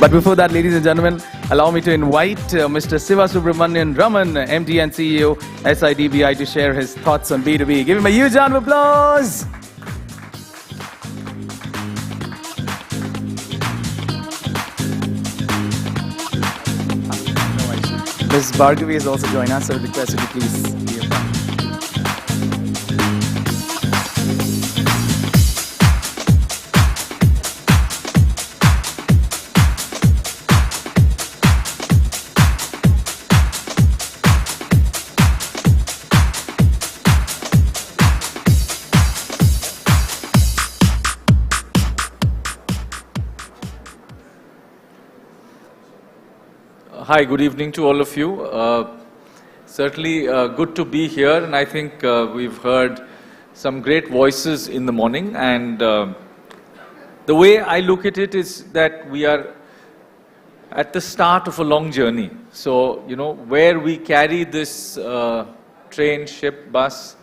But before that, ladies and gentlemen, allow me to invite Mr. Siva Subramanian Raman, MD and CEO, SIDBI, to share his thoughts on B2B. Give him a huge round of applause. Ms. Bhargavi has also joined us, so I request you to please be a part. Hi, good evening to all of you. Certainly good to be here, and I think we've heard some great voices in the morning, and the way I look at it is that we are at the start of a long journey. So, you know, where we carry this train, ship, bus,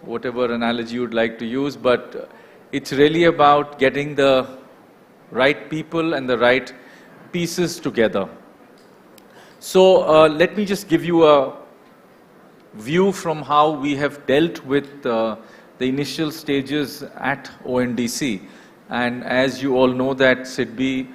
whatever analogy you would like to use, but it's really about getting the right people and the right pieces together. So let me just give you a view from how we have dealt with the initial stages at ONDC. And as you all know, that SIDBI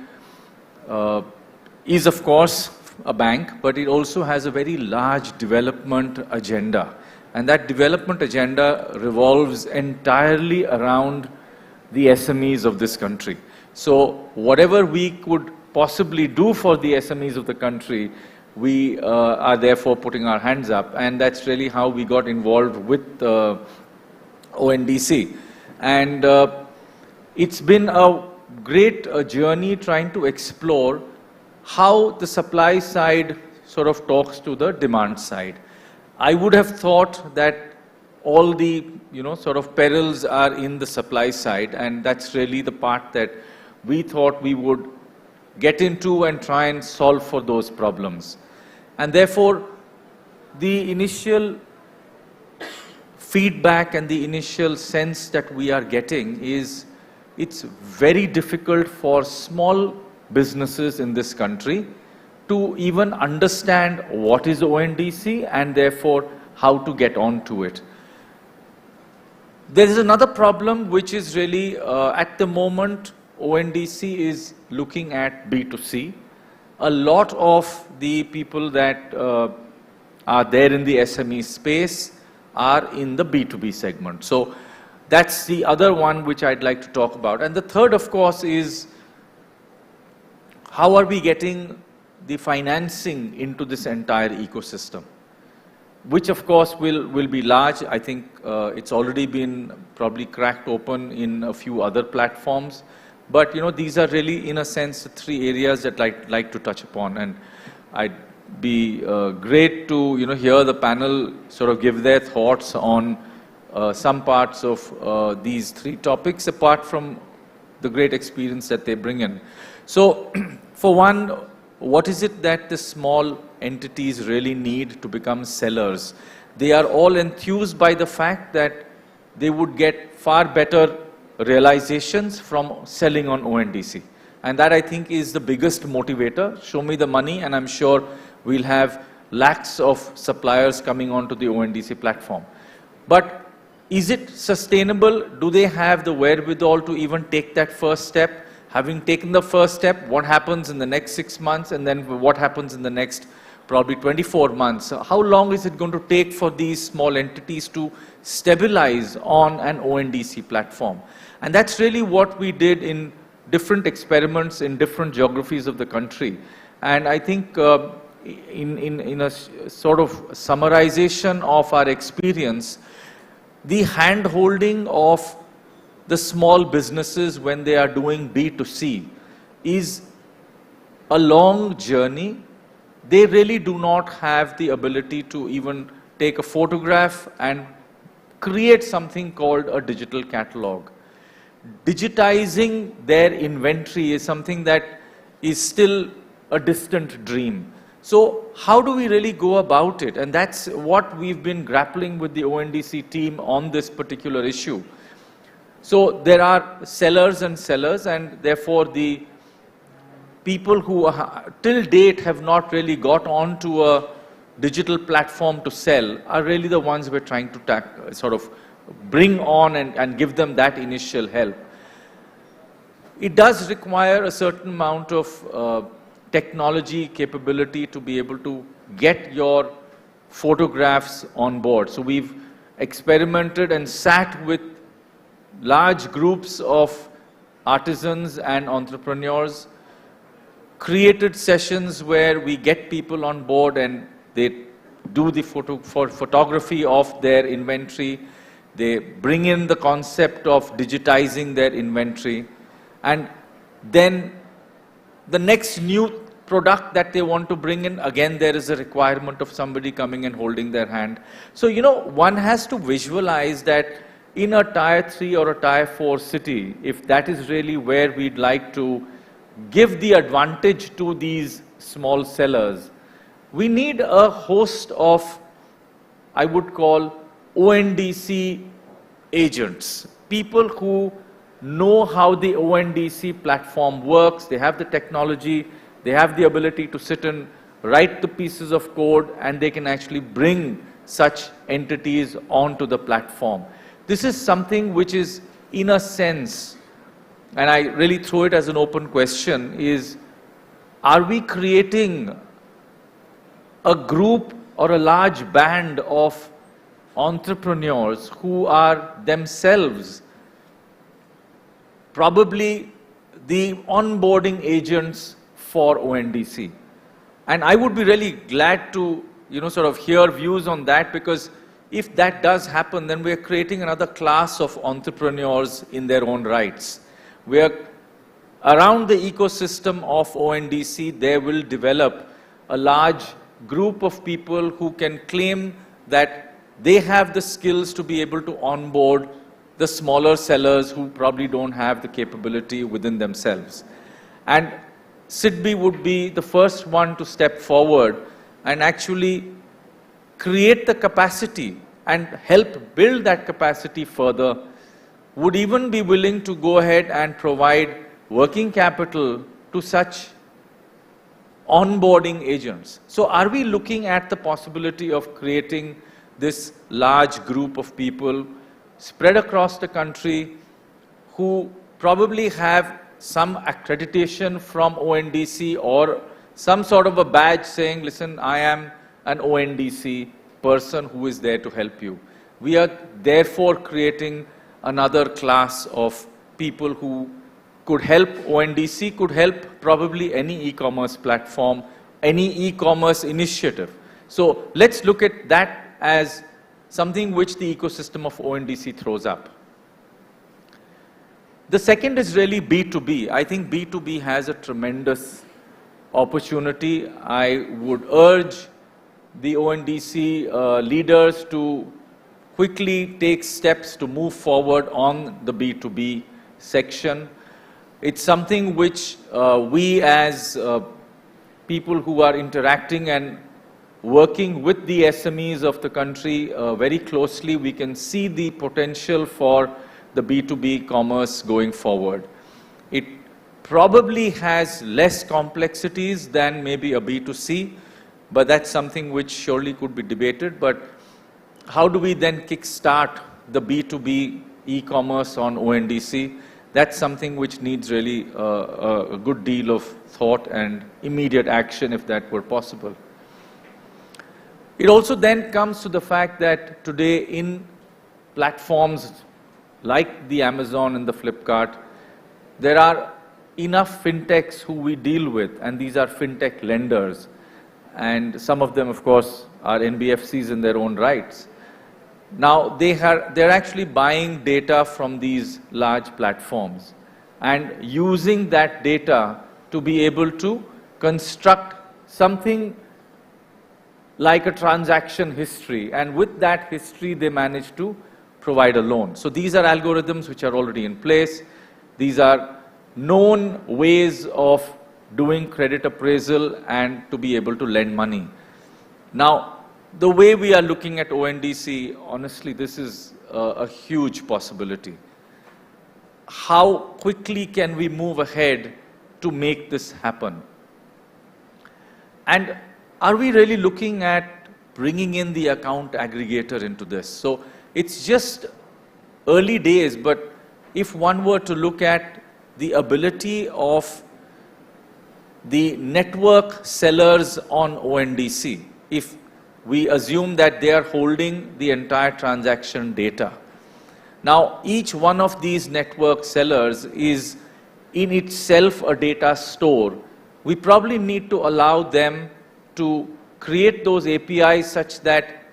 is of course a bank, but it also has a very large development agenda. And that development agenda revolves entirely around the SMEs of this country. So whatever we could possibly do for the SMEs of the country, we are therefore putting our hands up. And that's really how we got involved with ONDC. And it's been a great journey trying to explore how the supply side sort of talks to the demand side. I would have thought that all the, you know, sort of perils are in the supply side, and that's really the part that we thought we would get into and try and solve for those problems. And therefore, the initial feedback and the initial sense that we are getting is it's very difficult for small businesses in this country to even understand what is ONDC and therefore how to get on to it. There is another problem which is really at the moment ONDC is looking at B2C. A lot of the people that are there in the SME space are in the B2B segment. So that's the other one which I'd like to talk about. And the third, of course, is how are we getting the financing into this entire ecosystem, which of course will be large. I think it's already been probably cracked open in a few other platforms. But, you know, these are really, in a sense, the three areas that I'd like to touch upon. And I'd be great to, you know, hear the panel sort of give their thoughts on some parts of these three topics, apart from the great experience that they bring in. So, for one, what is it that the small entities really need to become sellers? They are all enthused by the fact that they would get far better realizations from selling on ONDC. And that, I think, is the biggest motivator. Show me the money, and I'm sure we'll have lakhs of suppliers coming onto the ONDC platform. But is it sustainable? Do they have the wherewithal to even take that first step? Having taken the first step, what happens in the next 6 months, and then what happens in the next probably 24 months? How long is it going to take for these small entities to stabilize on an ONDC platform? And that's really what we did in different experiments in different geographies of the country. And I think in a sort of summarization of our experience, the hand-holding of the small businesses when they are doing B2C is a long journey. They really do not have the ability to even take a photograph and create something called a digital catalog. Digitizing their inventory is something that is still a distant dream. So how do we really go about it? And that's what we've been grappling with the ONDC team on this particular issue. So there are sellers and sellers, and therefore the people who till date have not really got onto a digital platform to sell are really the ones we're trying to sort of bring on and give them that initial help. It does require a certain amount of technology capability to be able to get your photographs on board. So we've experimented and sat with large groups of artisans and entrepreneurs, created sessions where we get people on board and they do the photography of their inventory. They bring in the concept of digitizing their inventory, and then the next new product that they want to bring in, again there is a requirement of somebody coming and holding their hand. So, you know, one has to visualize that in a tier 3 or a tier 4 city, if that is really where we'd like to give the advantage to these small sellers, we need a host of, I would call, ONDC agents, people who know how the ONDC platform works, they have the technology, they have the ability to sit and write the pieces of code, and they can actually bring such entities onto the platform. This is something which is, in a sense, and I really throw it as an open question, is, are we creating a group or a large band of entrepreneurs who are themselves probably the onboarding agents for ONDC? And I would be really glad to, sort of hear views on that, because if that does happen, then we are creating another class of entrepreneurs in their own rights. We are around the ecosystem of ONDC, they will develop a large group of people who can claim that they have the skills to be able to onboard the smaller sellers who probably don't have the capability within themselves. And SIDBI would be the first one to step forward and actually create the capacity and help build that capacity further, would even be willing to go ahead and provide working capital to such onboarding agents. So are we looking at the possibility of creating this large group of people spread across the country who probably have some accreditation from ONDC or some sort of a badge saying, listen, I am an ONDC person who is there to help you. We are therefore creating another class of people who could help ONDC, could help probably any e-commerce platform, any e-commerce initiative. So let's look at that as something which the ecosystem of ONDC throws up. The second is really B2B. I think B2B has a tremendous opportunity. I would urge the ONDC leaders to quickly take steps to move forward on the B2B section. It's something which we as people who are interacting and working with the SMEs of the country very closely, we can see the potential for the B2B commerce going forward. It probably has less complexities than maybe a B2C, but that's something which surely could be debated. But how do we then kickstart the B2B e-commerce on ONDC? That's something which needs really a good deal of thought and immediate action if that were possible. It also then comes to the fact that today in platforms like the Amazon and the Flipkart, there are enough fintechs who we deal with, and these are fintech lenders. And some of them, of course, are NBFCs in their own rights. Now, they're actually buying data from these large platforms and using that data to be able to construct something like a transaction history. And with that history, they manage to provide a loan. So these are algorithms which are already in place. These are known ways of doing credit appraisal and to be able to lend money. Now, the way we are looking at ONDC, honestly, this is a huge possibility. How quickly can we move ahead to make this happen? And are we really looking at bringing in the account aggregator into this? So it's just early days, but if one were to look at the ability of the network sellers on ONDC, if we assume that they are holding the entire transaction data. Now, each one of these network sellers is in itself a data store. We probably need to allow them to create those APIs such that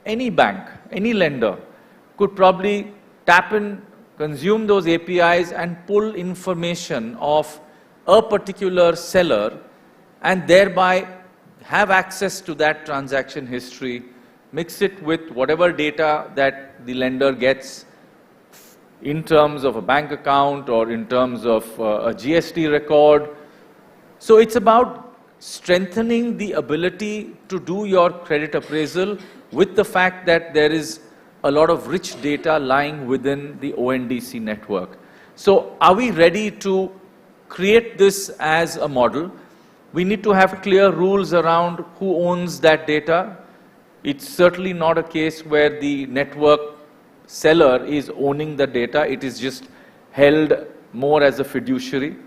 any bank, any lender could probably tap in, consume those APIs and pull information of a particular seller and thereby have access to that transaction history, mix it with whatever data that the lender gets, in terms of a bank account or in terms of a GST record. So it's about strengthening the ability to do your credit appraisal with the fact that there is a lot of rich data lying within the ONDC network. So are we ready to create this as a model? We need to have clear rules around who owns that data. It's certainly not a case where the network seller is owning the data. It is just held more as a fiduciary.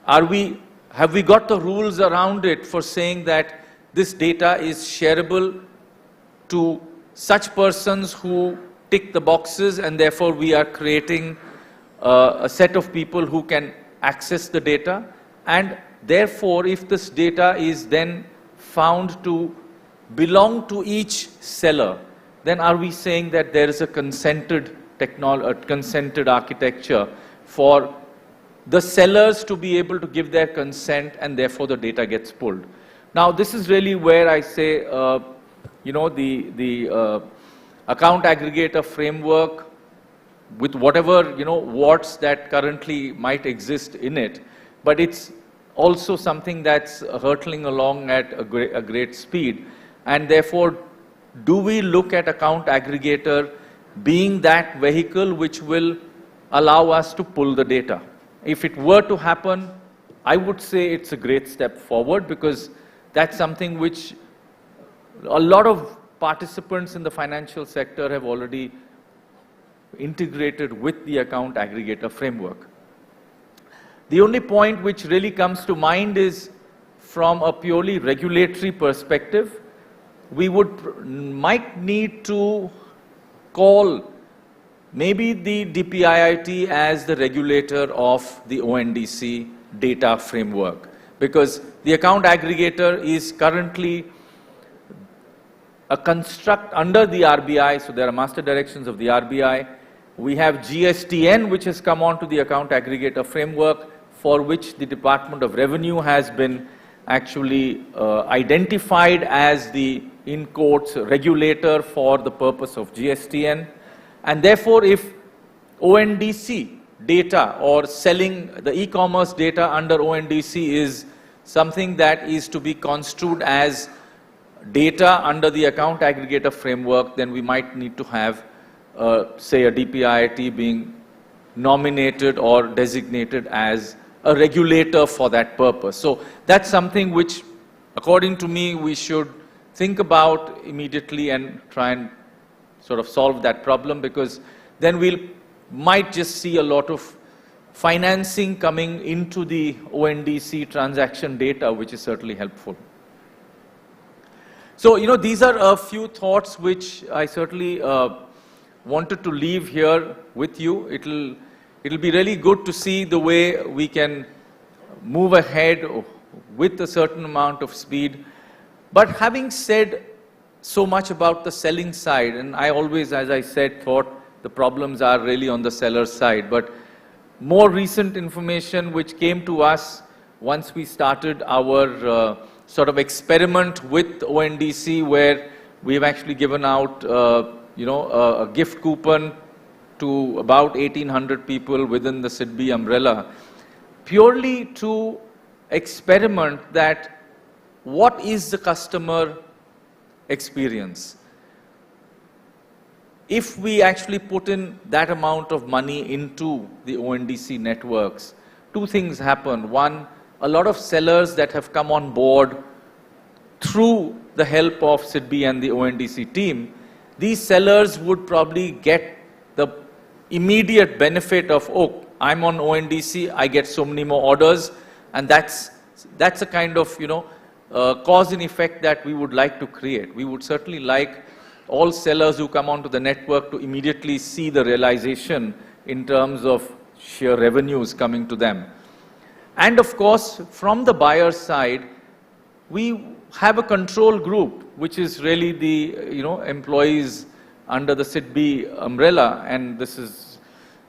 Have we got the rules around it for saying that this data is shareable to such persons who tick the boxes, and therefore we are creating a set of people who can access the data? And therefore, if this data is then found to belong to each seller, then are we saying that there is a consented architecture for the sellers to be able to give their consent, and therefore the data gets pulled? Now, this is really where I say, the account aggregator framework, with whatever, warts that currently might exist in it, but it's also something that's hurtling along at a great speed. And therefore, do we look at account aggregator being that vehicle which will allow us to pull the data? If it were to happen, I would say it's a great step forward, because that's something which a lot of participants in the financial sector have already integrated with the account aggregator framework. The only point which really comes to mind is, from a purely regulatory perspective, we might need to call maybe the DPIIT as the regulator of the ONDC data framework, because the account aggregator is currently a construct under the RBI, so there are master directions of the RBI. We have GSTN, which has come on to the account aggregator framework, for which the Department of Revenue has been actually identified as the, in quotes, regulator for the purpose of GSTN. And therefore, if ONDC data or selling the e-commerce data under ONDC is something that is to be construed as data under the account aggregator framework, then we might need to have, say, a DPIIT being nominated or designated as a regulator for that purpose. So that's something which, according to me, we should think about immediately and try and sort of solve that problem, because then we might just see a lot of financing coming into the ONDC transaction data, which is certainly helpful. So, these are a few thoughts which I certainly wanted to leave here with you. It'll be really good to see the way we can move ahead with a certain amount of speed. But having said so much about the selling side, and I always, as I said, thought the problems are really on the seller side, but more recent information which came to us once we started our sort of experiment with ONDC, where we've actually given out a gift coupon to about 1,800 people within the SIDBI umbrella, purely to experiment that what is the customer experience. If we actually put in that amount of money into the ONDC networks, two things happen. One, a lot of sellers that have come on board through the help of SIDBI and the ONDC team, these sellers would probably get the immediate benefit of, oh, I'm on ONDC, I get so many more orders, and that's a kind of, cause and effect that we would like to create. We would certainly like all sellers who come onto the network to immediately see the realization in terms of sheer revenues coming to them. And of course, from the buyer side, we have a control group, which is really the employees under the SIDBI umbrella, and this is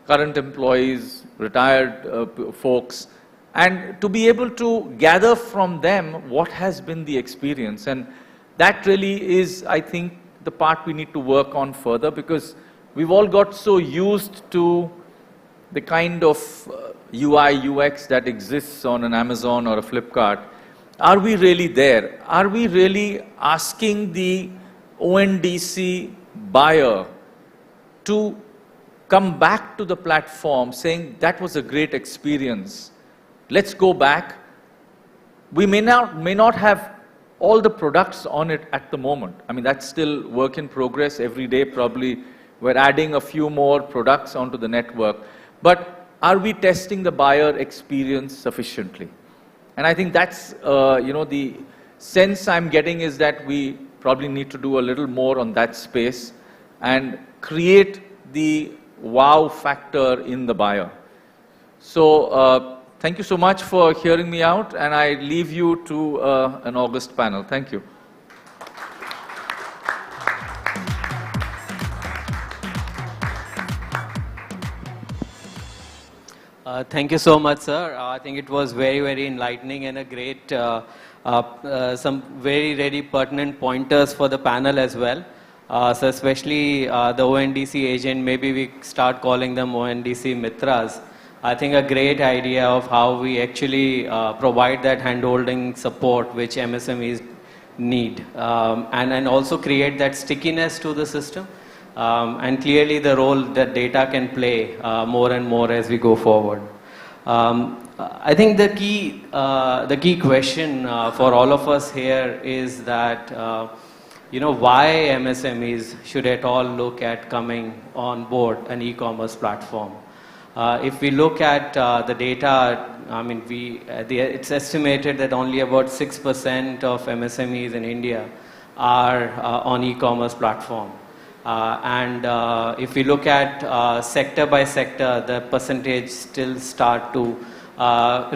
current employees, retired folks, and to be able to gather from them what has been the experience. And that really is, I think, the part we need to work on further, because we've all got so used to the kind of UI, UX that exists on an Amazon or a Flipkart. Are we really there? Are we really asking the ONDC buyer to come back to the platform saying, that was a great experience, let's go back? We may not have all the products on it at the moment. I mean, that's still work in progress. Every day probably we're adding a few more products onto the network. But are we testing the buyer experience sufficiently? And I think that's, the sense I'm getting is that we probably need to do a little more on that space and create the wow factor in the buyer. So thank you so much for hearing me out, and I leave you to an August panel. Thank you. Thank you so much, sir. I think it was very, very enlightening and a great, some very pertinent pointers for the panel as well. So especially the ONDC agent, maybe we start calling them ONDC Mitras. I think a great idea of how we actually provide that hand-holding support which MSMEs need, and also create that stickiness to the system. And clearly the role that data can play more and more as we go forward. I think the key question for all of us here is that why MSMEs should at all look at coming on board an e-commerce platform. If we look at the data, I mean, it's estimated that only about 6% of MSMEs in India are on e-commerce platform. And if we look at sector by sector, the percentage still start to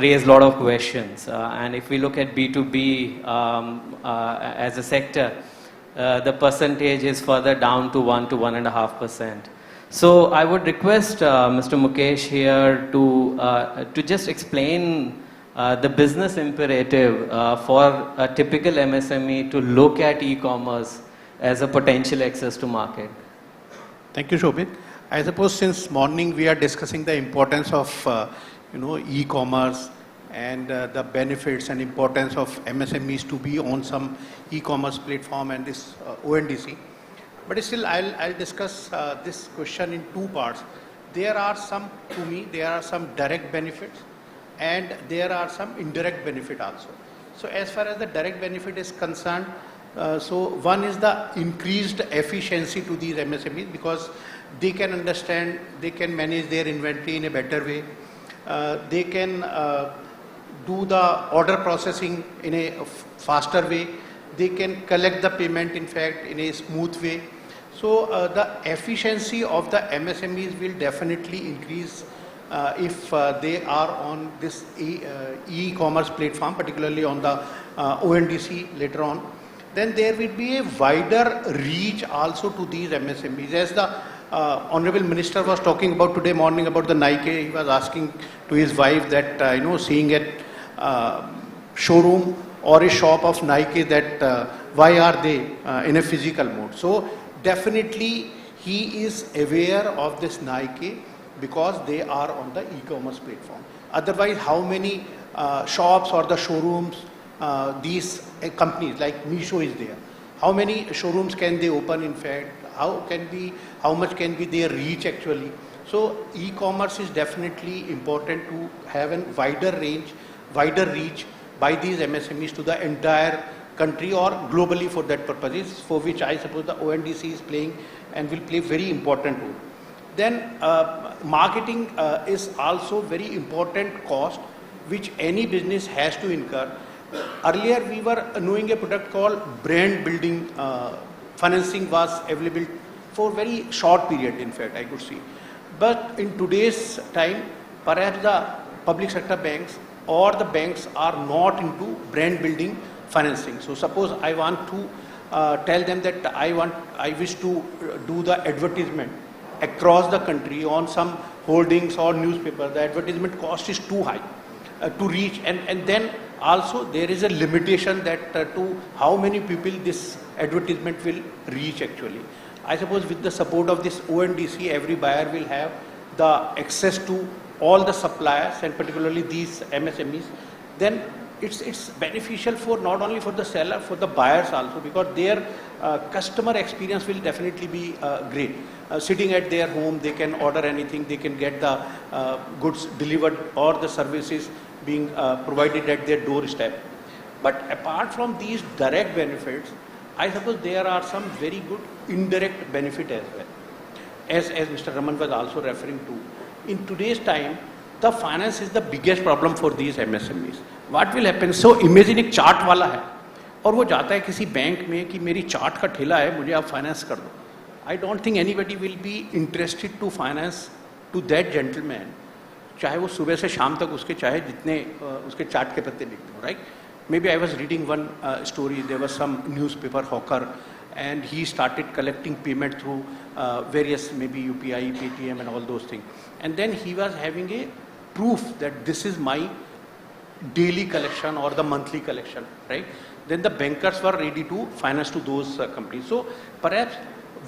raise a lot of questions. And if we look at B2B as a sector, the percentage is further down to 1 to 1.5%. So I would request Mr. Mukesh here to just explain the business imperative for a typical MSME to look at e-commerce as a potential access to market. Thank you, Shobhit. I suppose since morning we are discussing the importance of e-commerce and the benefits and importance of MSMEs to be on some e-commerce platform and this ONDC. But still, I'll discuss this question in two parts. There are some direct benefits and there are some indirect benefit also. So as far as the direct benefit is concerned, so one is the increased efficiency to these MSMEs because they can understand, they can manage their inventory in a better way. They can do the order processing in a faster way. They can collect the payment, in fact, in a smooth way. So the efficiency of the MSMEs will definitely increase if they are on this e-commerce platform, particularly on the ONDC later on. Then there will be a wider reach also to these MSMEs. As the Honorable Minister was talking about today morning about the Nike, he was asking to his wife that, seeing a showroom or a shop of Nike that why are they in a physical mode. So definitely he is aware of this Nike because they are on the e-commerce platform. Otherwise, how many shops or the showrooms these companies like Misho is there? How many showrooms can they open, in fact? How much can be their reach actually? So e-commerce is definitely important to have a wider reach by these MSMEs to the entire country or globally for that purposes, for which I suppose the ONDC is playing and will play very important role. Then marketing is also very important cost which any business has to incur. Earlier we were knowing a product called brand building. Financing was available for very short period, in fact, I could see. But in today's time, perhaps the public sector banks or the banks are not into brand building financing. So suppose I want to tell them that I wish to do the advertisement across the country on some holdings or newspaper. The advertisement cost is too high to reach, and then also there is a limitation that to how many people this advertisement will reach actually. I suppose with the support of this ONDC, every buyer will have the access to all the suppliers and particularly these MSMEs. Then it's beneficial for not only for the seller, for the buyers also, because their customer experience will definitely be great. Sitting at their home, they can order anything, they can get the goods delivered or the services being provided at their doorstep. But apart from these direct benefits, I suppose there are some very good indirect benefit as well. As Mr. Raman was also referring to, in today's time, the finance is the biggest problem for these MSMEs. What will happen? So imagine एक chart वाला है और वो जाता है किसी bank में कि मेरी चार्ट का ठेला है, मुझे आप फाइनेंस कर दो. I don't think anybody will be interested to finance to that gentleman, चाहे वो सुबह से शाम तक उसके चाहे जितने उसके चार्ट के पत्ते लिखते हो, right? Maybe I was reading one story. There was some newspaper hawker, and he started collecting payment through various maybe UPI, Paytm, and all those things. And then he was having a proof that this is my daily collection or the monthly collection, right? Then the bankers were ready to finance to those companies. So perhaps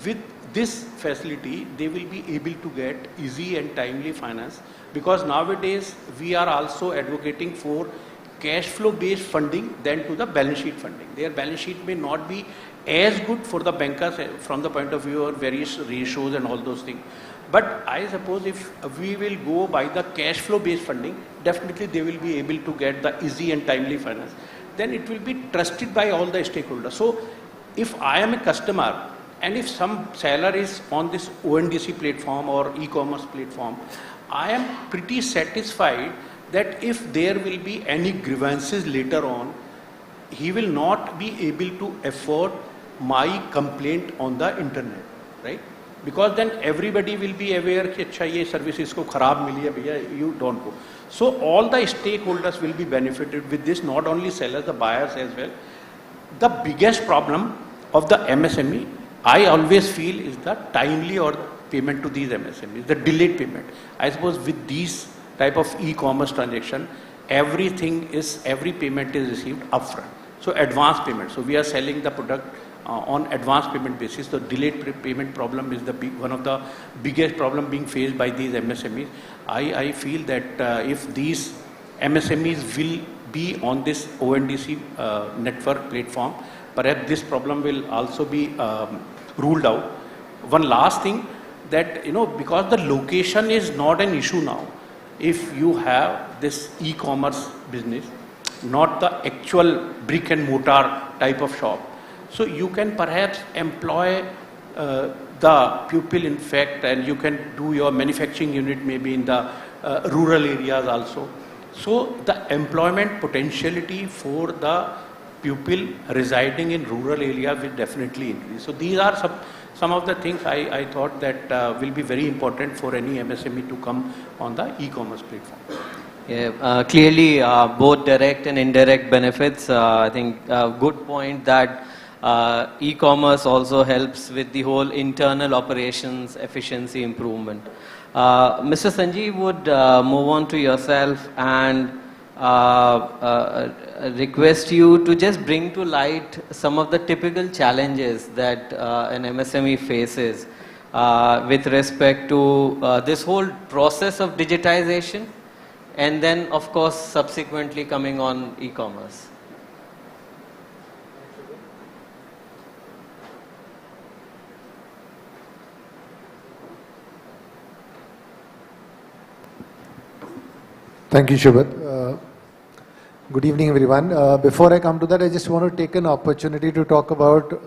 with this facility, they will be able to get easy and timely finance, because nowadays we are also advocating for cash flow based funding than to the balance sheet funding. Their balance sheet may not be as good for the bankers from the point of view of various ratios and all those things. But I suppose if we will go by the cash flow based funding, definitely they will be able to get the easy and timely finance. Then it will be trusted by all the stakeholders. So if I am a customer and if some seller is on this ONDC platform or e-commerce platform, I am pretty satisfied that if there will be any grievances later on, he will not be able to afford my complaint on the internet, right? Because then everybody will be aware कि अच्छा ये service इसको खराब मिली है भैया, you don't go. So all the stakeholders will be benefited with this, not only sellers, the buyers as well. The biggest problem of the MSME, I always feel, is the timely or payment to these MSMEs, the delayed payment. I suppose with these type of e-commerce transaction, every payment is received upfront. So advance payment. So we are selling the product on advance payment basis. The delayed payment problem is one of the biggest problem being faced by these MSMEs. I feel that if these MSMEs will be on this ONDC network platform, perhaps this problem will also be ruled out. One last thing, that because the location is not an issue now. If you have this e-commerce business, not the actual brick and mortar type of shop, so you can perhaps employ the pupil in fact, and you can do your manufacturing unit maybe in the rural areas also. So the employment potentiality for the pupil residing in rural area will definitely increase. So these are some of the things I thought that will be very important for any MSME to come on the e-commerce platform. Yeah, clearly both direct and indirect benefits. I think good point that e-commerce also helps with the whole internal operations efficiency improvement. Mr. Sanjeev would move on to yourself and request you to just bring to light some of the typical challenges that an MSME faces with respect to this whole process of digitization, and then of course subsequently coming on e-commerce. Thank you, Shubhat. Good evening, everyone. Before I come to that, I just want to take an opportunity to talk about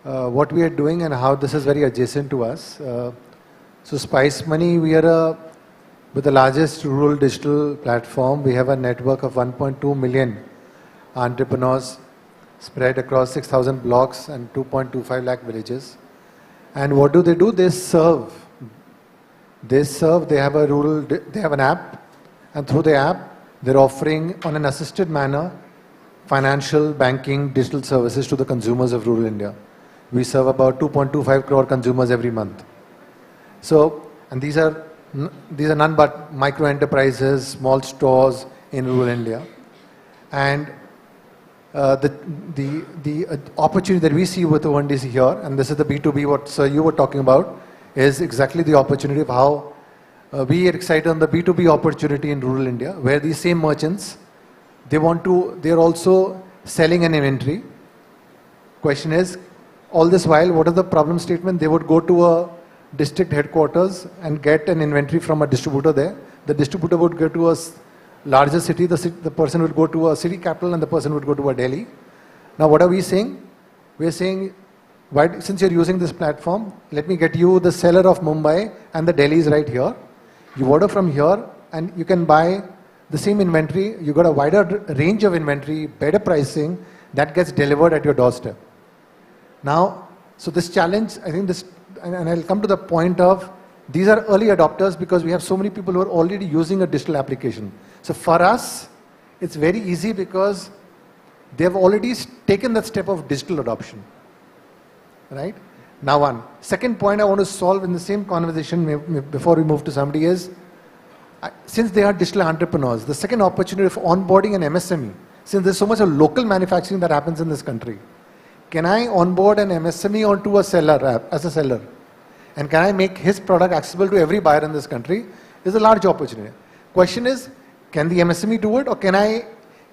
what we are doing and how this is very adjacent to us. So Spice Money, we are with the largest rural digital platform. We have a network of 1.2 million entrepreneurs spread across 6,000 blocks and 2.25 lakh villages. And what do? They serve. They have they have an app, and through the app, they're offering on an assisted manner financial, banking, digital services to the consumers of rural India. We serve about 2.25 crore consumers every month. So, and these are none but micro enterprises, small stores in rural India. And the opportunity that we see with ONDC here, and this is the B2B what sir you were talking about, is exactly the opportunity of how we are excited on the B2B opportunity in rural India, where these same merchants, they're also selling an inventory. Question is, all this while, what is the problem statement? They would go to a district headquarters and get an inventory from a distributor there. The distributor would go to a larger city, the person would go to a city capital, and the person would go to a Delhi. Now what are we saying? We're saying, since you're using this platform, let me get you the seller of Mumbai and the Delhi is right here. You order from here and you can buy the same inventory. You got a wider range of inventory, better pricing that gets delivered at your doorstep. Now, so this challenge, I think this, and I'll come to the point of, these are early adopters because we have so many people who are already using a digital application. So for us, it's very easy because they have already taken that step of digital adoption. Right? Now one. Second point I want to solve in the same conversation before we move to somebody is, since they are digital entrepreneurs, the second opportunity of onboarding an MSME, since there's so much of local manufacturing that happens in this country, can I onboard an MSME onto a seller as a seller? And can I make his product accessible to every buyer in this country? Is a large opportunity. Question is, can the MSME do it, or can I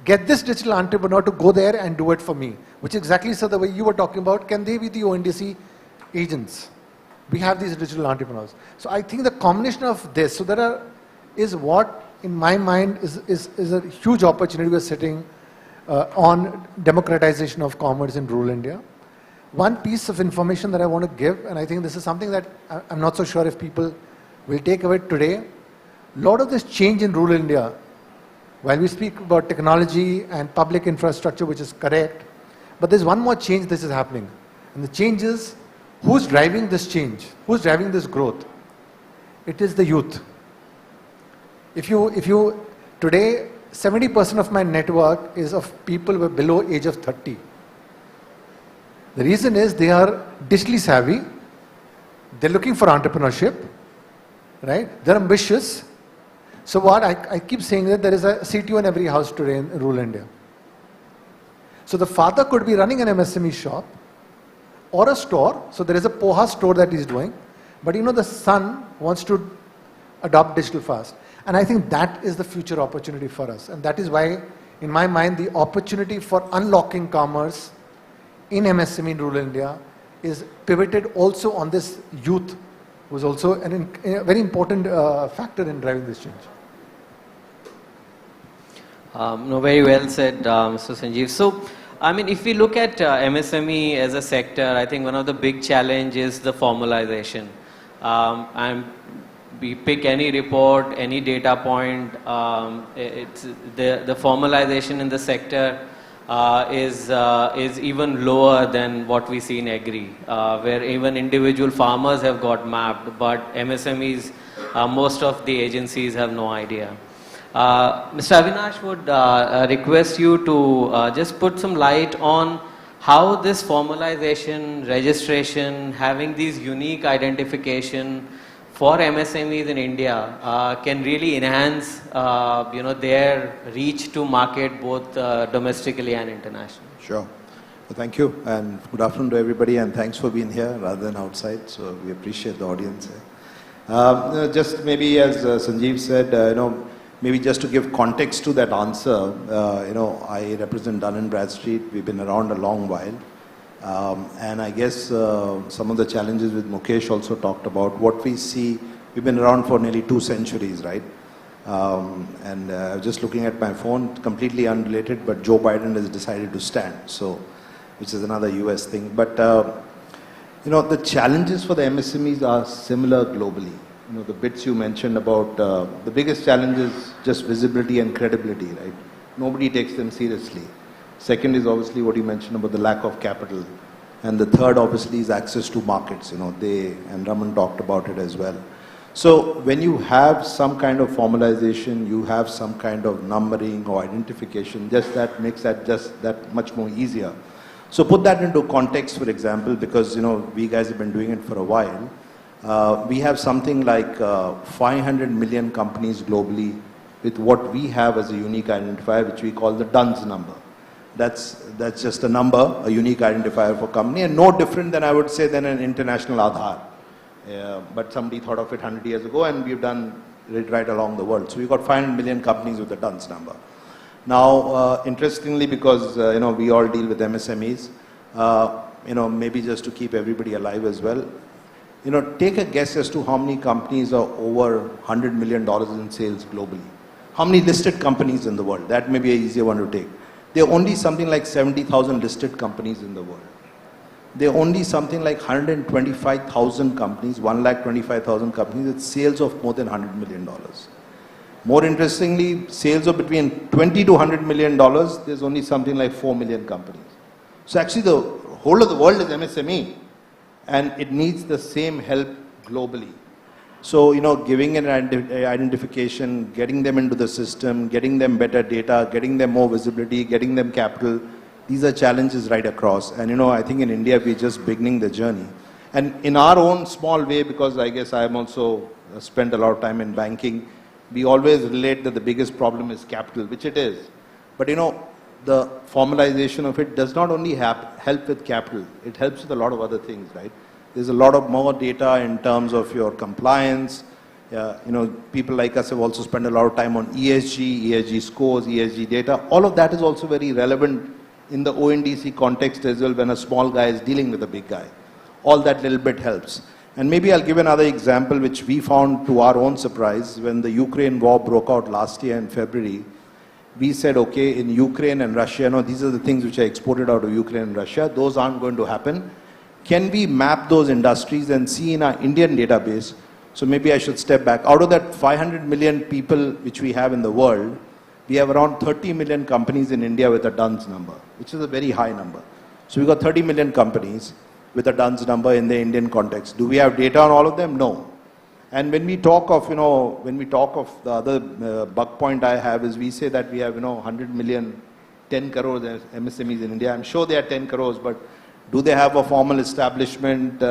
get this digital entrepreneur to go there and do it for me? Which is exactly so the way you were talking about, can they be the ONDC agents? We have these digital entrepreneurs. So I think the combination of this, so is what in my mind is a huge opportunity we're sitting on democratization of commerce in rural India. One piece of information that I want to give, and I think this is something that I'm not so sure if people will take away today. A lot of this change in rural India, while we speak about technology and public infrastructure, which is correct, but there's one more change that is happening. And the change is, who's driving this change? Who's driving this growth? It is the youth. If you today, 70% of my network is of people who are below age of 30. The reason is they are digitally savvy, they're looking for entrepreneurship, right? They're ambitious. So what I keep saying that there is a CTO in every house today in rural India. So the father could be running an MSME shop or a store. So there is a poha store that he's doing, but the son wants to adopt digital fast. And I think that is the future opportunity for us. And that is why, in my mind, the opportunity for unlocking commerce in MSME in rural India is pivoted also on this youth, who is also a very important factor in driving this change. No, very well said, Mr. Sanjeev. So, I mean, if we look at MSME as a sector, I think one of the big challenges is the formalization. We pick any report, any data point, it's the formalization in the sector is even lower than what we see in agri, where even individual farmers have got mapped, but MSMEs, most of the agencies have no idea. Mr. Avinash would request you to just put some light on how this formalization, registration, having these unique identification for MSMEs in India can really enhance their reach to market both domestically and internationally. Sure. Well, thank you, and good afternoon to everybody, and thanks for being here rather than outside. So we appreciate the audience here. Just maybe as Sanjeev said, maybe just to give context to that answer, I represent Dun & Bradstreet. We've been around a long while. And I guess some of the challenges with Mukesh also talked about what we see. We've been around for nearly 2 centuries, right? Just looking at my phone, completely unrelated, but Joe Biden has decided to stand, so which is another US thing. But the challenges for the MSMEs are similar globally. The bits you mentioned about the biggest challenge is just visibility and credibility, right? Nobody takes them seriously. Second is obviously what you mentioned about the lack of capital. And the third obviously is access to markets. They and Raman talked about it as well. So when you have some kind of formalization, you have some kind of numbering or identification, just that makes that just that much more easier. So put that into context, for example, because we guys have been doing it for a while. We have something like 500 million companies globally with what we have as a unique identifier, which we call the DUNS number. That's just a number, a unique identifier for company, and no different than I would say than an international Aadhaar. But somebody thought of it 100 years ago, and we've done it right along the world. So we've got 500 million companies with the DUNS number. Now, interestingly, because we all deal with MSMEs, maybe just to keep everybody alive as well, take a guess as to how many companies are over $100 million in sales globally. How many listed companies in the world? That may be an easier one to take. There are only something like 70,000 listed companies in the world. There are only something like 125,000 companies, 125,000 companies with sales of more than $100 million. More interestingly, sales of between $20 to $100 million, there's only something like 4 million companies. So actually the whole of the world is MSME, and it needs the same help globally. So, giving an identification, getting them into the system, getting them better data, getting them more visibility, getting them capital, these are challenges right across. And, I think in India, we're just beginning the journey. And in our own small way, because I guess I'm also spent a lot of time in banking, we always relate that the biggest problem is capital, which it is. But, the formalization of it does not only help with capital, it helps with a lot of other things, right? There's a lot of more data in terms of your compliance. People like us have also spent a lot of time on ESG scores, ESG data. All of that is also very relevant in the ONDC context as well when a small guy is dealing with a big guy. All that little bit helps. And maybe I'll give another example which we found to our own surprise when the Ukraine war broke out last year in February. We said, okay, in Ukraine and Russia, these are the things which are exported out of Ukraine and Russia. Those aren't going to happen. Can we map those industries and see in our Indian database? So maybe I should step back. Out of that 500 million people which we have in the world, we have around 30 million companies in India with a DUNS number, which is a very high number. So we've got 30 million companies with a DUNS number in the Indian context. Do we have data on all of them? No. And when we talk of, the other bug point I have is we say that we have, 100 million, 10 crores MSMEs in India. I'm sure they are 10 crores, but do they have a formal establishment?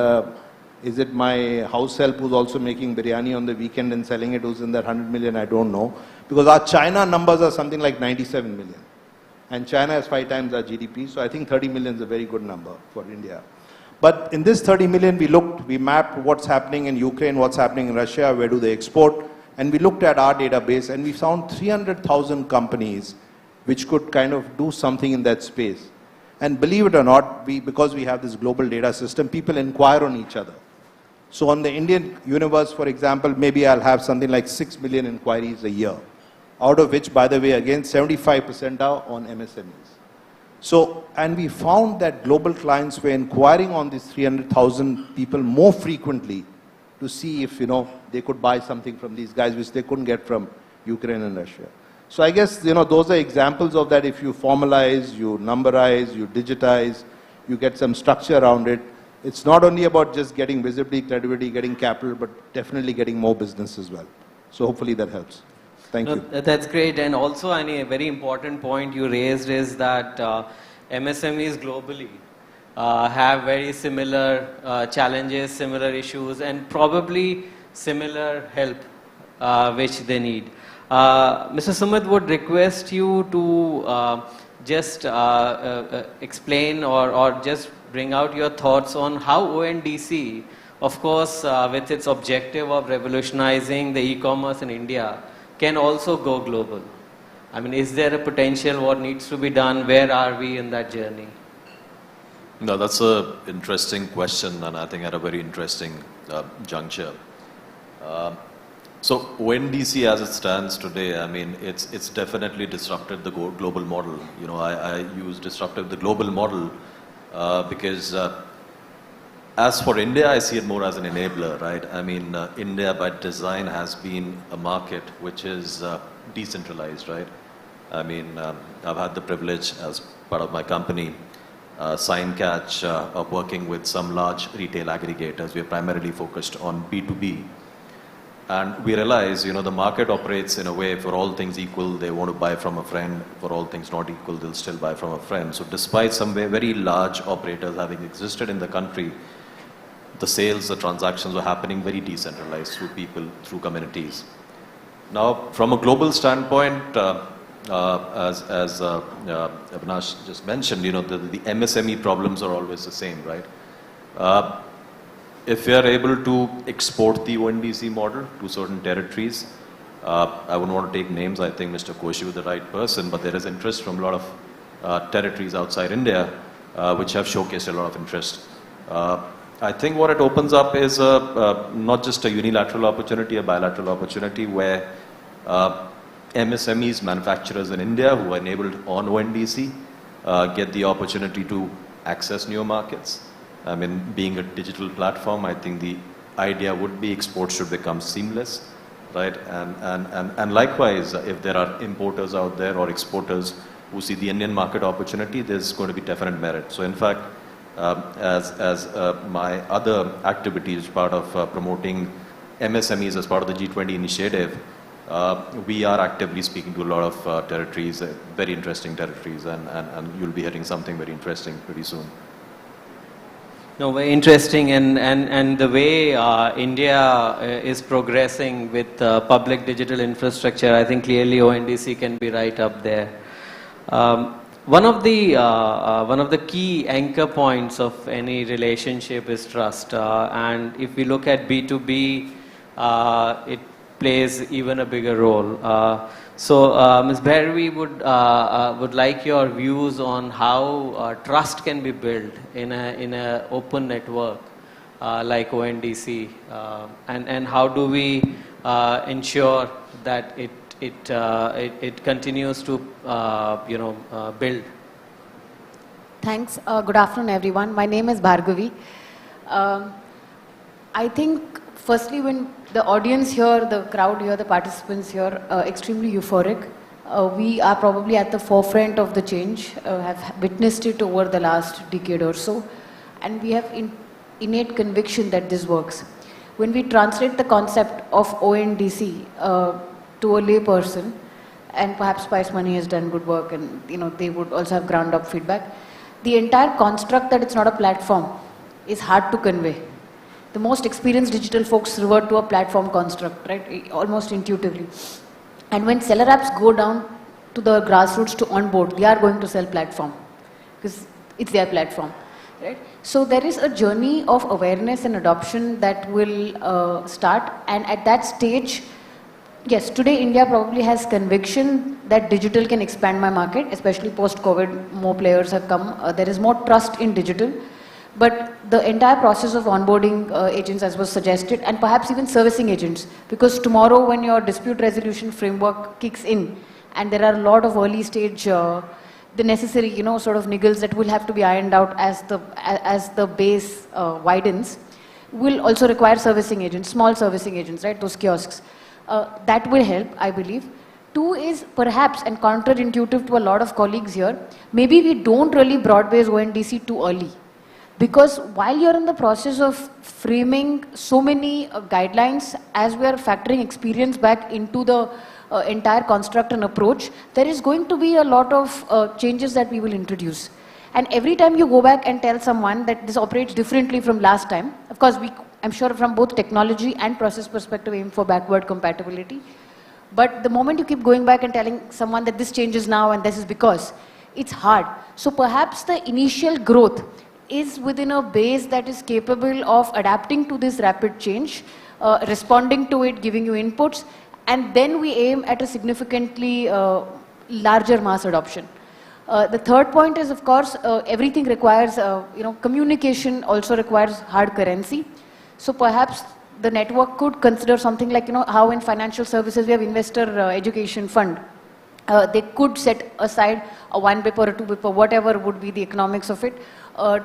Is it my house help who's also making biryani on the weekend and selling it who's in that 100 million? I don't know. Because our China numbers are something like 97 million. And China has 5 times our GDP. So I think 30 million is a very good number for India. But in this 30 million, we mapped what's happening in Ukraine, what's happening in Russia, where do they export. And we looked at our database and we found 300,000 companies which could kind of do something in that space. And believe it or not, because we have this global data system, people inquire on each other. So on the Indian universe, for example, maybe I'll have something like 6 million inquiries a year, out of which, by the way, again, 75% are on MSMEs. So, and we found that global clients were inquiring on these 300,000 people more frequently to see if, they could buy something from these guys, which they couldn't get from Ukraine and Russia. So I guess, those are examples of that. If you formalize, you numberize, you digitize, you get some structure around it. It's not only about just getting visibility, credibility, getting capital, but definitely getting more business as well. So hopefully that helps. Thank you. That's great. And also, a very important point you raised is that MSMEs globally have very similar challenges, similar issues, and probably similar help which they need. Mr. Sumit would request you to just explain or just bring out your thoughts on how ONDC, of course, with its objective of revolutionizing the e-commerce in India, can also go global. Is there a potential? What needs to be done? Where are we in that journey? No, that's an interesting question, and I think at a very interesting juncture. So ONDC as it stands today, it's definitely disrupted the global model. I use disruptive the global model because as for India, I see it more as an enabler, right? India by design has been a market which is decentralized, right? I've had the privilege as part of my company, SignCatch, of working with some large retail aggregators. We're primarily focused on B2B. And we realize, the market operates in a way, for all things equal, they want to buy from a friend. For all things not equal, they'll still buy from a friend. So despite some very large operators having existed in the country, the sales, the transactions were happening very decentralized through people, through communities. Now, from a global standpoint, as Avinash just mentioned, the MSME problems are always the same, right? If we are able to export the ONDC model to certain territories, I wouldn't want to take names. I think Mr. Koshi was the right person, but there is interest from a lot of territories outside India, which have showcased a lot of interest. I think what it opens up is not just a unilateral opportunity, a bilateral opportunity where MSMEs, manufacturers in India who are enabled on ONDC get the opportunity to access new markets. I mean, being a digital platform, I think the idea would be exports should become seamless, right? And likewise, if there are importers out there or exporters who see the Indian market opportunity, there's going to be definite merit. So in fact, as my other activities, part of promoting MSMEs as part of the G20 initiative, we are actively speaking to a lot of territories, very interesting territories, and you'll be hearing something very interesting pretty soon. No, very interesting, and the way India is progressing with public digital infrastructure, I think clearly ONDC can be right up there. One of the key anchor points of any relationship is trust, and if we look at B2B, it plays even a bigger role. So, Ms. Bhairavi would like your views on how trust can be built in a open network like ONDC, and how do we ensure that it continues to build. Thanks. Good afternoon, everyone. My name is Bhargavi. I think, firstly, when the audience here, the crowd here, the participants here, extremely euphoric. We are probably at the forefront of the change, have witnessed it over the last decade or so, and we have innate conviction that this works. When we translate the concept of ONDC to a lay person, and perhaps Spice Money has done good work, and they would also have ground up feedback. The entire construct that it's not a platform is hard to convey. The most experienced digital folks revert to a platform construct, right? Almost intuitively. And when seller apps go down to the grassroots to onboard, they are going to sell platform because it's their platform, right? So there is a journey of awareness and adoption that will start, and at that stage, yes, today India probably has conviction that digital can expand my market, especially post-COVID, more players have come. There is more trust in digital. But the entire process of onboarding agents, as was suggested, and perhaps even servicing agents, because tomorrow when your dispute resolution framework kicks in, and there are a lot of early stage, the necessary, sort of niggles that will have to be ironed out as the base widens, will also require servicing agents, small servicing agents, right? Those kiosks. That will help, I believe. Two is perhaps, and counterintuitive to a lot of colleagues here, maybe we don't really broad-base ONDC too early. Because while you're in the process of framing so many guidelines, as we are factoring experience back into the entire construct and approach, there is going to be a lot of changes that we will introduce. And every time you go back and tell someone that this operates differently from last time, of course, I'm sure from both technology and process perspective aim for backward compatibility. But the moment you keep going back and telling someone that this changes now and this is because, it's hard. So perhaps the initial growth is within a base that is capable of adapting to this rapid change, responding to it, giving you inputs, and then we aim at a significantly larger mass adoption. The third point is, of course, everything requires, communication also requires hard currency. So perhaps the network could consider something like, how in financial services we have investor education fund. They could set aside a 1 BIP or a 2 BIP or whatever would be the economics of it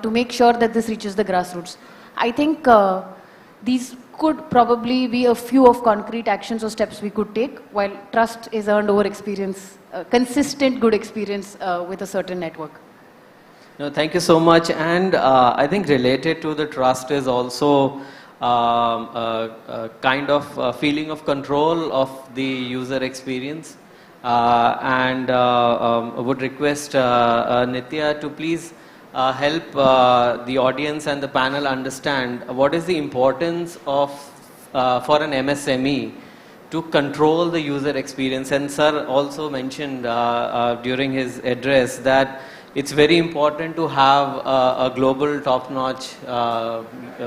to make sure that this reaches the grassroots. I think these could probably be a few of concrete actions or steps we could take, while trust is earned over experience, consistent good experience with a certain network. No, thank you so much. And I think related to the trust is also a kind of feeling of control of the user experience. And would request Nitya to please help the audience and the panel understand what is the importance of for an MSME to control the user experience. And sir also mentioned during his address that it's very important to have a global top-notch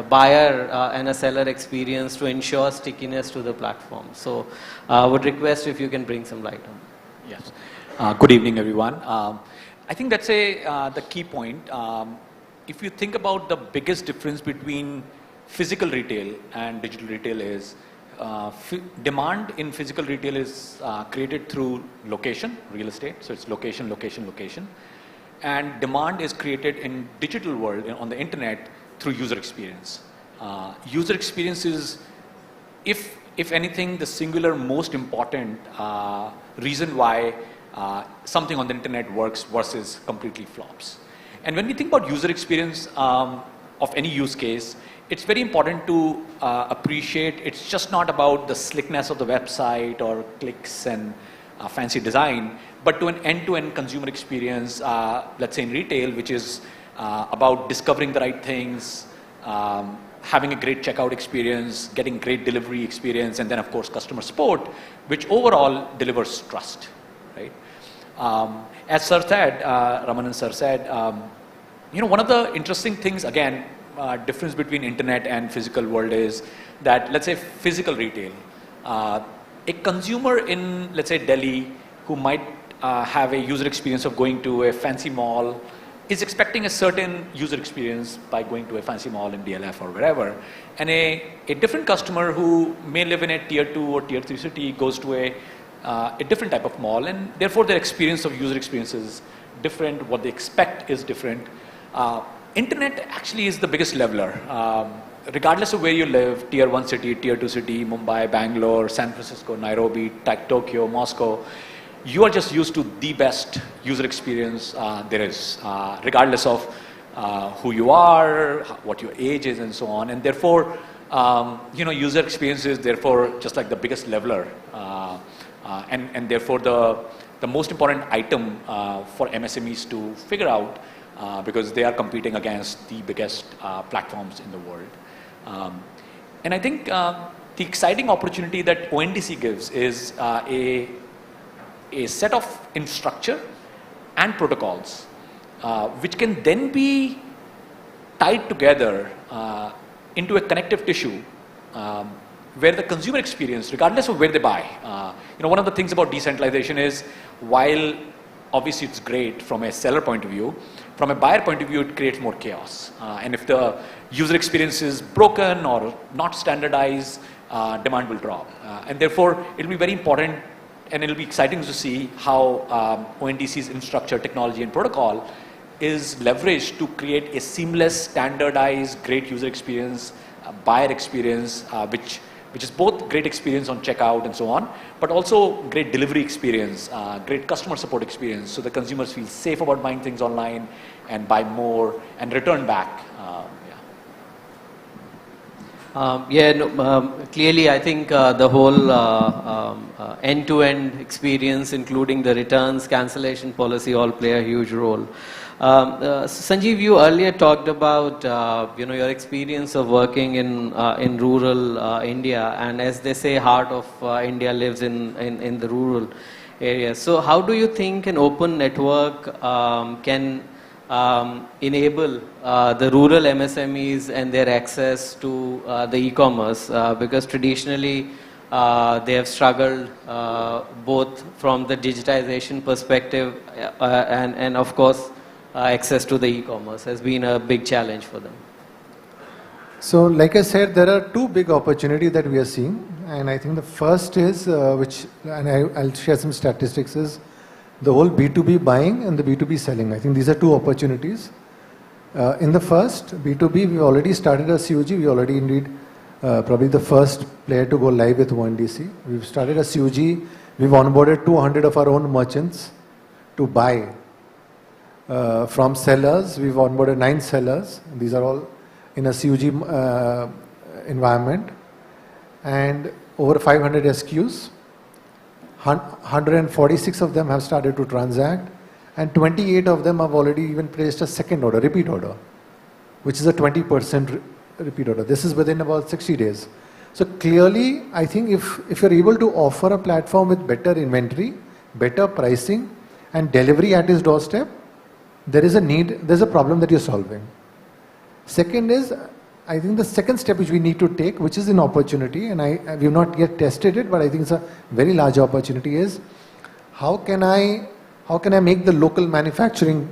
buyer and a seller experience to ensure stickiness to the platform. So I would request if you can bring some light on it. Yes. Good evening, everyone. I think that's the key point. If you think about the biggest difference between physical retail and digital retail is demand in physical retail is created through location, real estate. So it's location, location, location. And demand is created in digital world on the internet through user experience. User experience is, if anything, the singular most important reason why something on the internet works versus completely flops. And when we think about user experience of any use case, it's very important to appreciate it's just not about the slickness of the website or clicks and fancy design, but to an end-to-end consumer experience, let's say in retail, which is about discovering the right things, having a great checkout experience, getting great delivery experience, and then of course customer support, which overall delivers trust, right? As Sir said, Ramanan Sir said, one of the interesting things, again, difference between internet and physical world is that, let's say physical retail, a consumer in, let's say Delhi, who might have a user experience of going to a fancy mall, is expecting a certain user experience by going to a fancy mall in DLF or wherever. And a different customer who may live in a tier 2 or tier 3 city goes to a different type of mall, and therefore their experience of user experience is different, what they expect is different. Internet actually is the biggest leveler. Regardless of where you live, tier 1 city, tier 2 city, Mumbai, Bangalore, San Francisco, Nairobi, Tokyo, Moscow, you are just used to the best user experience there is, regardless of who you are, what your age is, and so on. And therefore, user experience is therefore just like the biggest leveler, and therefore the most important item for MSMEs to figure out, because they are competing against the biggest platforms in the world. And I think the exciting opportunity that ONDC gives is a set of infrastructure and protocols, which can then be tied together into a connective tissue where the consumer experience, regardless of where they buy, one of the things about decentralization is, while obviously it's great from a seller point of view, from a buyer point of view, it creates more chaos. And if the user experience is broken or not standardized, demand will drop. And therefore, it'll be very important, and it'll be exciting to see how ONDC's infrastructure, technology, and protocol is leveraged to create a seamless, standardized, great user experience, buyer experience, which is both great experience on checkout and so on, but also great delivery experience, great customer support experience, so the consumers feel safe about buying things online and buy more and return back. Clearly I think the whole end-to-end experience, including the returns, cancellation policy, all play a huge role. Sanjeev, you earlier talked about your experience of working in rural India, and as they say, heart of India lives in the rural areas. So how do you think an open network can enable the rural MSMEs and their access to the e-commerce, because traditionally they have struggled both from the digitization perspective and of course access to the e-commerce has been a big challenge for them. So like I said, there are two big opportunities that we are seeing, and I think the first is, I'll share some statistics, is the whole B2B buying and the B2B selling. I think these are two opportunities. In the first, B2B, we've already started a COG. We already indeed probably the first player to go live with ONDC. We've started a COG. We've onboarded 200 of our own merchants to buy. From sellers, we've onboarded 9 sellers. These are all in a COG environment. And over 500 SKUs. 146 of them have started to transact, and 28 of them have already even placed a second order, repeat order, which is a 20% repeat order. This is within about 60 days. So clearly, I think if you're able to offer a platform with better inventory, better pricing, and delivery at his doorstep, there is a need, there's a problem that you're solving. Second is, I think the second step which we need to take, which is an opportunity, and we've not yet tested it, but I think it's a very large opportunity, is how can I make the local manufacturing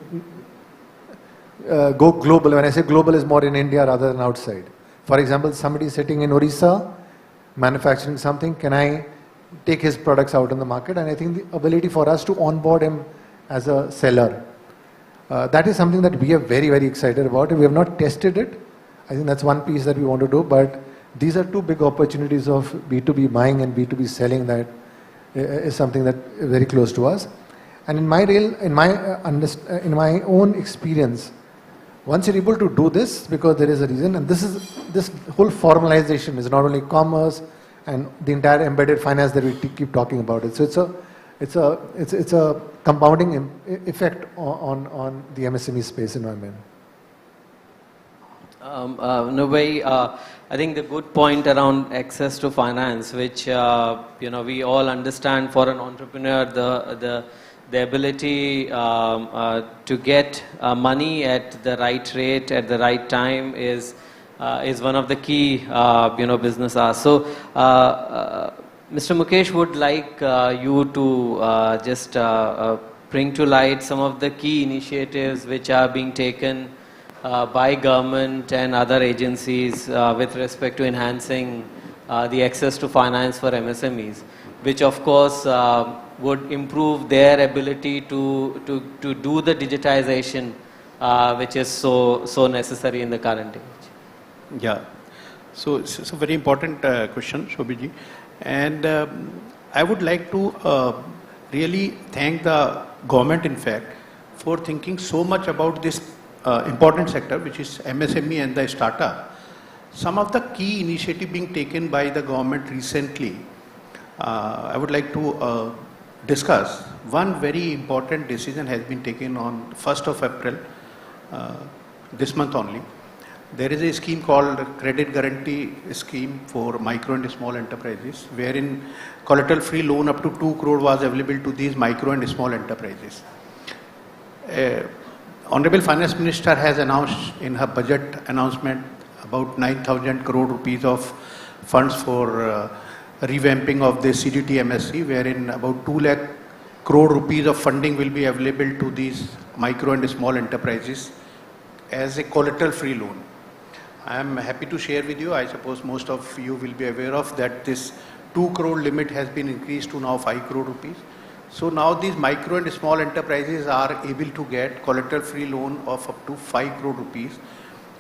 go global? When I say global, is more in India rather than outside. For example, somebody sitting in Orissa, manufacturing something, can I take his products out in the market? And I think the ability for us to onboard him as a seller, that is something that we are very, very excited about. We have not tested it. I think that's one piece that we want to do, but these are two big opportunities of B2B buying and B2B selling that is something that is very close to us. And in my own experience, once you're able to do this, because there is a reason, and this whole formalization is not only commerce and the entire embedded finance that we keep talking about it. So it's a compounding effect on the MSME space in my mind. I think the good point around access to finance, which we all understand for an entrepreneur, the ability to get money at the right rate at the right time is one of the key business asks. So Mr. Mukesh would like you to just bring to light some of the key initiatives which are being taken by government and other agencies with respect to enhancing the access to finance for MSMEs, which of course would improve their ability to do the digitization which is so necessary in the current age. Yeah, so it's a very important question, Shobhiji, and I would like to really thank the government, in fact, for thinking so much about this important sector, which is MSME and the startup. Some of the key initiatives being taken by the government recently, I would like to discuss. One very important decision has been taken on 1st of April, this month only. There is a scheme called Credit Guarantee Scheme for Micro and Small Enterprises, wherein collateral-free loan up to 2 crore was available to these micro and small enterprises. Honorable Finance Minister has announced in her budget announcement about 9,000 crore rupees of funds for revamping of the CDT MSC, wherein about 2 lakh crore rupees of funding will be available to these micro and small enterprises as a collateral-free loan. I am happy to share with you, I suppose most of you will be aware of that this 2 crore limit has been increased to now 5 crore rupees. So now these micro and small enterprises are able to get collateral-free loan of up to 5 crore rupees,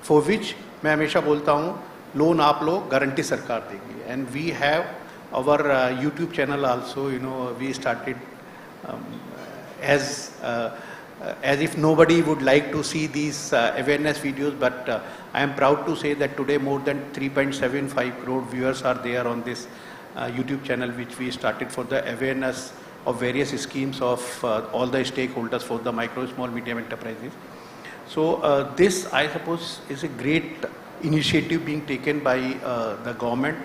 for which मैं हमेशा बोलता हूँ loan आप लोग guarantee सरकार देगी. And we have our YouTube channel also, we started as if nobody would like to see these awareness videos, but I am proud to say that today more than 3.75 crore viewers are there on this YouTube channel, which we started for the awareness of various schemes of all the stakeholders for the micro, small, medium enterprises. So this, I suppose, is a great initiative being taken by the government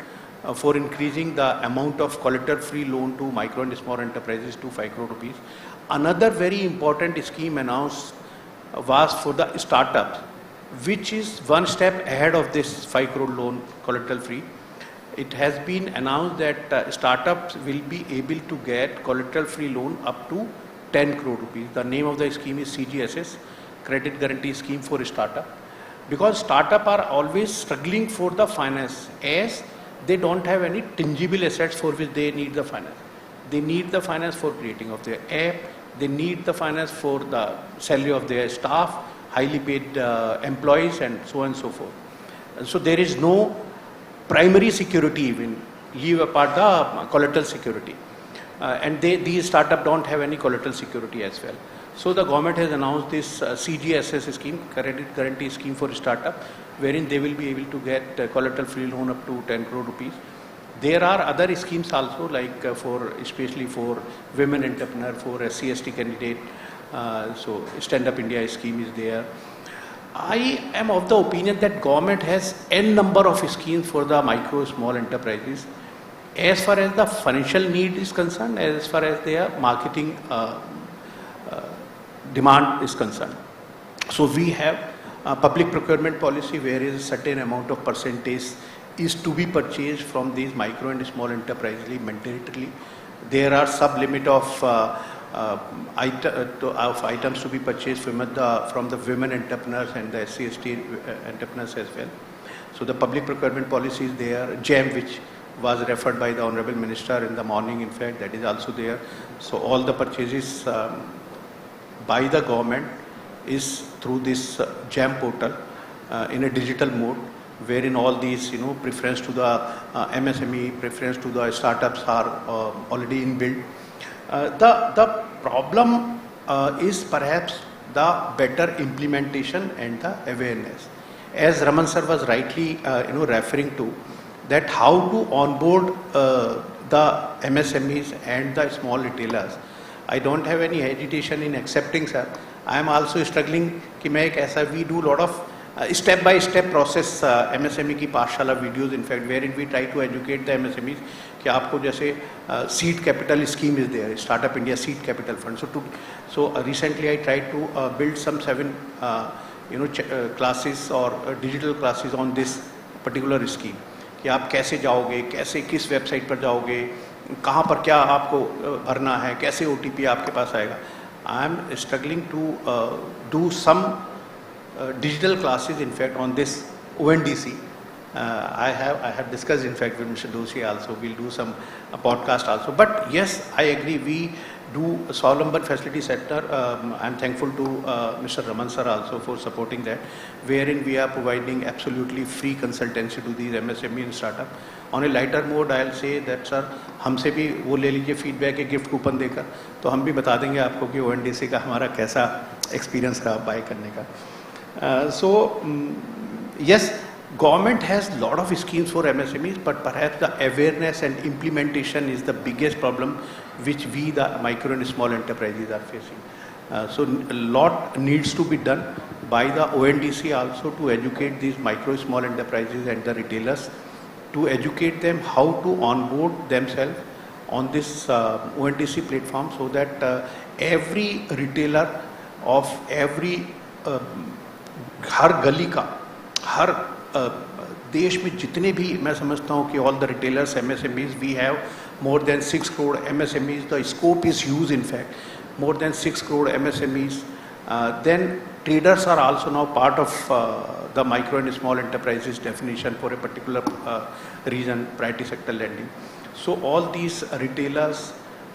for increasing the amount of collateral-free loan to micro and small enterprises to 5 crore rupees. Another very important scheme announced was for the startups, which is one step ahead of this 5 crore loan collateral-free. It has been announced that startups will be able to get collateral-free loan up to 10 crore rupees. The name of the scheme is CGSS, Credit Guarantee Scheme for Startup. Because startups are always struggling for the finance, as they don't have any tangible assets for which they need the finance. They need the finance for creating of their app. They need the finance for the salary of their staff, highly paid employees, and so on and so forth. So there is no primary security even, leave apart the collateral security. And these startups don't have any collateral security as well. So the government has announced this CGSS scheme, Credit Guarantee Scheme for Startup, wherein they will be able to get collateral-free loan up to 10 crore rupees. There are other schemes also, like especially for women entrepreneur, for SC/ST candidate. So Stand Up India scheme is there. I am of the opinion that government has n number of schemes for the micro small enterprises as far as the financial need is concerned, as far as their marketing demand is concerned. So we have a public procurement policy where is a certain amount of percentage is to be purchased from these micro and small enterprises mandatorily. There are sub-limit of items to be purchased from the women entrepreneurs and the SC/ST entrepreneurs as well. So the public procurement policy is there. GEM, which was referred by the Honorable Minister in the morning, in fact, that is also there. So all the purchases by the government is through this GEM portal in a digital mode, wherein all these, preference to the MSME, preference to the startups are already inbuilt. The problem is perhaps the better implementation and the awareness. As Raman sir was rightly, referring to, that how to onboard the MSMEs and the small retailers. I don't have any hesitation in accepting, sir. I am also struggling कि मैं एक ऐसा we do lot of step-by-step process MSME की पाठशाला videos, in fact, wherein we try to educate the MSMEs कि आपको जैसे seed capital scheme is there, Startup India Seed Capital Fund. So recently I tried to build some 7 classes or digital classes on this particular scheme. कि आप कैसे जाओगे, कैसे किस website पर जाओगे, कहाँ पर क्या आपको भरना है, कैसे OTP आपके पास आएगा. I am struggling to do some digital classes, in fact, on this ONDC. I have discussed, in fact, with Mr. Doshi also. We'll do some podcast also. But yes, I agree. We do Swavlamban Facility Center. I'm thankful to Mr. Raman sir also for supporting that, wherein we are providing absolutely free consultancy to these MSME and startup. On a lighter mode, I'll say that sir, हमसे भी वो ले लीजिए feedback एक gift coupon देकर, तो हम भी बता देंगे आपको कि ONDC का हमारा कैसा experience रहा buy करने का. So yes, government has lot of schemes for MSMEs, but perhaps the awareness and implementation is the biggest problem which we, the micro and small enterprises, are facing. So a lot needs to be done by the ONDC also to educate these micro small enterprises and the retailers, to educate them how to onboard themselves on this ONDC platform, so that every retailer of every हर गली का, हर देश में जितने भी, मैं समझता हूँ कि all the retailers, MSMEs, we have more than 6 crore MSMEs. The scope is huge, in fact, more than 6 crore MSMEs. Then traders are also now part of the micro and small enterprises definition for a particular region, priority sector lending. So all these retailers,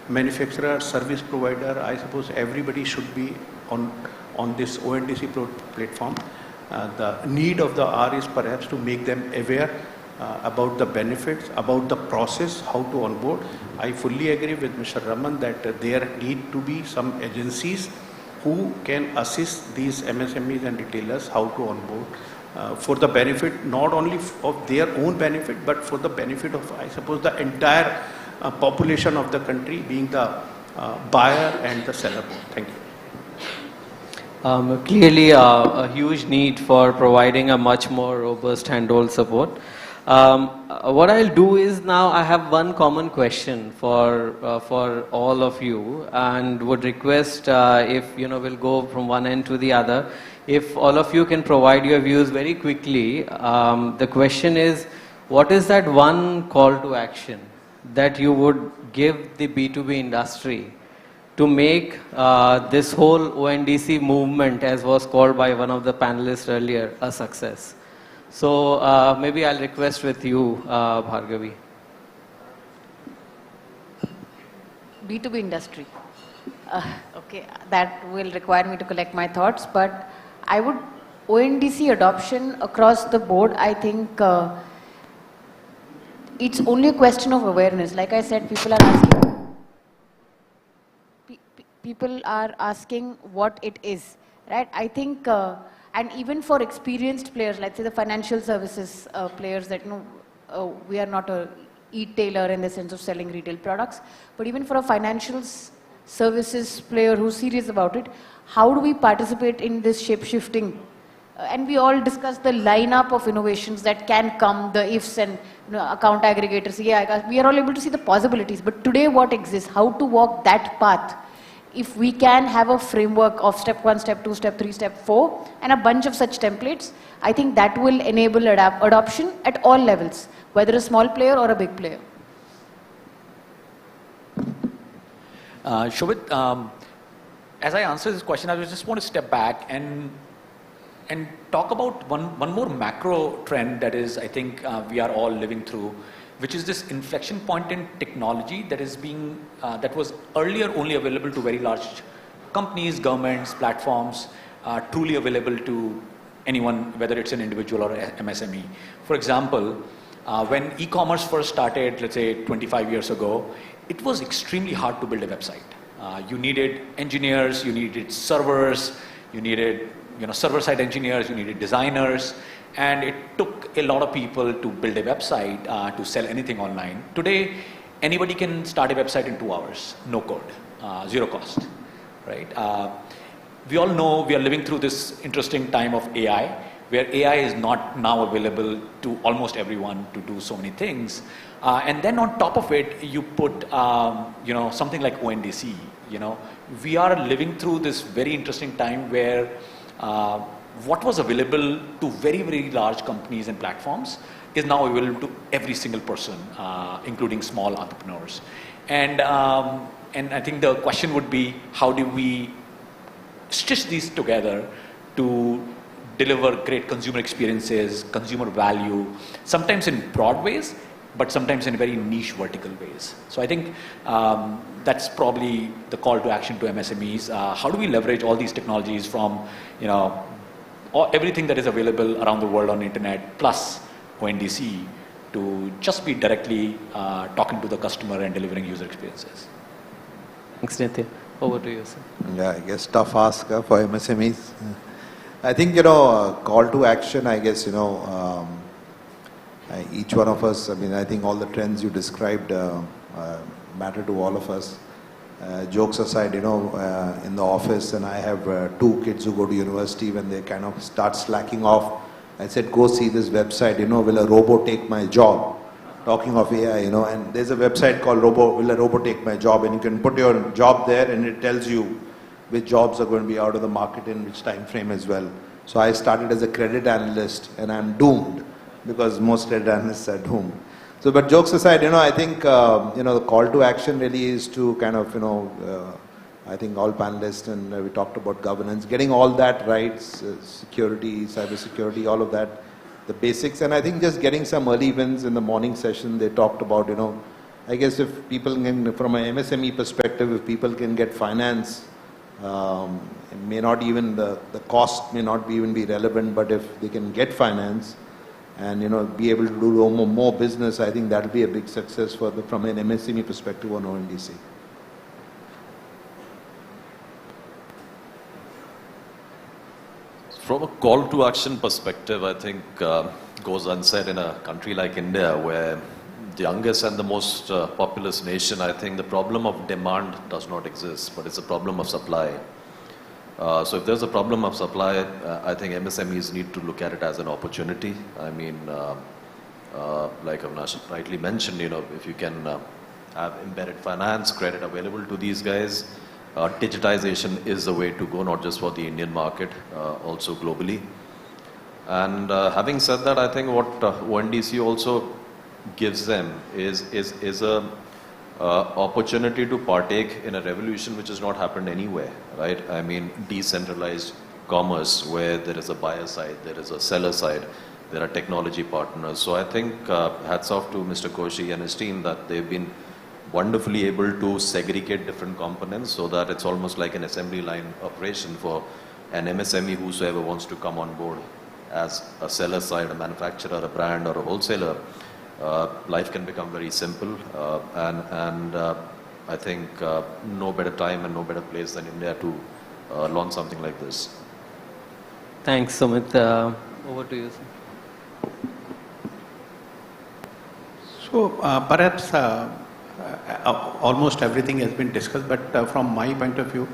manufacturers, service provider, I suppose everybody should be on this ONDC platform. The need of the hour is perhaps to make them aware about the benefits, about the process, how to onboard. I fully agree with Mr. Raman that there need to be some agencies who can assist these MSMEs and retailers how to onboard for the benefit not only of their own benefit, but for the benefit of, I suppose, the entire population of the country, being the buyer and the seller. Thank you. Clearly a huge need for providing a much more robust handhold support. What I'll do is now I have one common question for all of you, and would request if we'll go from one end to the other. If all of you can provide your views very quickly. The question is, what is that one call to action that you would give the B2B industry to make this whole ONDC movement, as was called by one of the panelists earlier, a success? So maybe I'll request with you, Bhargavi. B2B industry. Okay, that will require me to collect my thoughts, but I would, ONDC adoption across the board, I think it's only a question of awareness. Like I said, people are asking what it is, right? I think, and even for experienced players, let's say the financial services players that, we are not a e-tailer in the sense of selling retail products, but even for a financial services player who's serious about it, how do we participate in this shape-shifting And we all discussed the lineup of innovations that can come, the ifs and account aggregators. Yeah, we are all able to see the possibilities. But today what exists, how to walk that path, if we can have a framework of step 1, step 2, step 3, step 4, and a bunch of such templates, I think that will enable adoption at all levels, whether a small player or a big player. Shobit, as I answer this question, I just want to step back and talk about one more macro trend that is, I think, we are all living through, which is this inflection point in technology that is being, that was earlier only available to very large companies, governments, platforms, truly available to anyone, whether it's an individual or MSME. For example, when e-commerce first started, let's say 25 years ago, it was extremely hard to build a website. You needed engineers, you needed servers, you needed server-side engineers, you needed designers, and it took a lot of people to build a website to sell anything online. Today, anybody can start a website in 2 hours, no code, zero cost, right? We all know we are living through this interesting time of AI, where AI is not now available to almost everyone to do so many things. And then on top of it, you put something like ONDC. We are living through this very interesting time where what was available to very, very large companies and platforms is now available to every single person, including small entrepreneurs. And I think the question would be, how do we stitch these together to deliver great consumer experiences, consumer value, sometimes in broad ways, but sometimes in very niche vertical ways. So I think that's probably the call to action to MSMEs. How do we leverage all these technologies from, everything that is available around the world on the internet, plus ONDC, to just be directly talking to the customer and delivering user experiences? Thanks, Nitin. Over to you, sir. Yeah, I guess tough ask for MSMEs. I think, call to action, I guess, each one of us, I think all the trends you described matter to all of us. Jokes aside, in the office, and I have 2 kids who go to university, when they kind of start slacking off, I said, go see this website, will a robot take my job? Talking of AI, and there's a website called Will a Robot Take My Job? And you can put your job there and it tells you which jobs are going to be out of the market in which time frame as well. So I started as a credit analyst and I'm doomed because most credit analysts are doomed. So, but jokes aside, I think, the call to action really is to kind of, I think all panelists and we talked about governance, getting all that right, security, cyber security, all of that, the basics. And I think just getting some early wins in the morning session, they talked about, I guess if people can, from an MSME perspective, if people can get finance, it may not even, the cost may not even be relevant, but if they can get finance and, be able to do more business, I think that will be a big success from an MSME perspective on ONDC. From a call to action perspective, I think goes unsaid in a country like India, where the youngest and the most populous nation, I think the problem of demand does not exist, but it's a problem of supply. So if there's a problem of supply, I think MSMEs need to look at it as an opportunity. Like Avinash rightly mentioned, if you can have embedded finance, credit available to these guys, digitization is the way to go, not just for the Indian market, also globally. And having said that, I think what ONDC also gives them is a opportunity to partake in a revolution which has not happened anywhere, right? Decentralized commerce, where there is a buyer side, there is a seller side, there are technology partners. So I think hats off to Mr. Koshi and his team that they've been wonderfully able to segregate different components so that it's almost like an assembly line operation for an MSME whosoever wants to come on board as a seller side, a manufacturer, a brand or a wholesaler. Life can become very simple and I think no better time and no better place than India to launch something like this. Thanks, Sumit. Over to you, sir. So perhaps almost everything has been discussed, but from my point of view,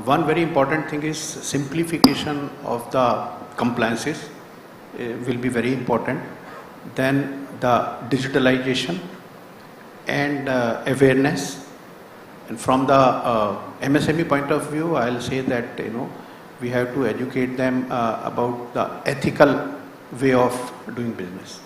one very important thing is simplification of the compliances will be very important. Then the digitalization and awareness. And from the MSME point of view, I'll say that we have to educate them about the ethical way of doing business.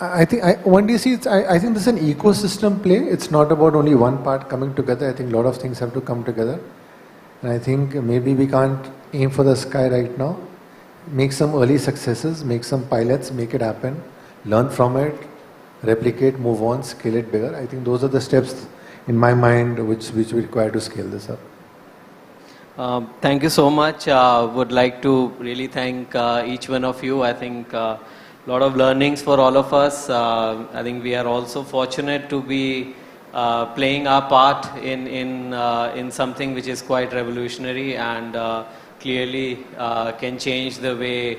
I think ONDC, I think this is an ecosystem play. It's not about only one part coming together. I think a lot of things have to come together. And I think maybe we can't aim for the sky right now. Make some early successes, make some pilots, make it happen, learn from it, replicate, move on, scale it bigger. I think those are the steps in my mind which we require to scale this up. Thank you so much. Would like to really thank each one of you. I think a lot of learnings for all of us. I think we are also fortunate to be playing our part in something which is quite revolutionary and clearly can change the way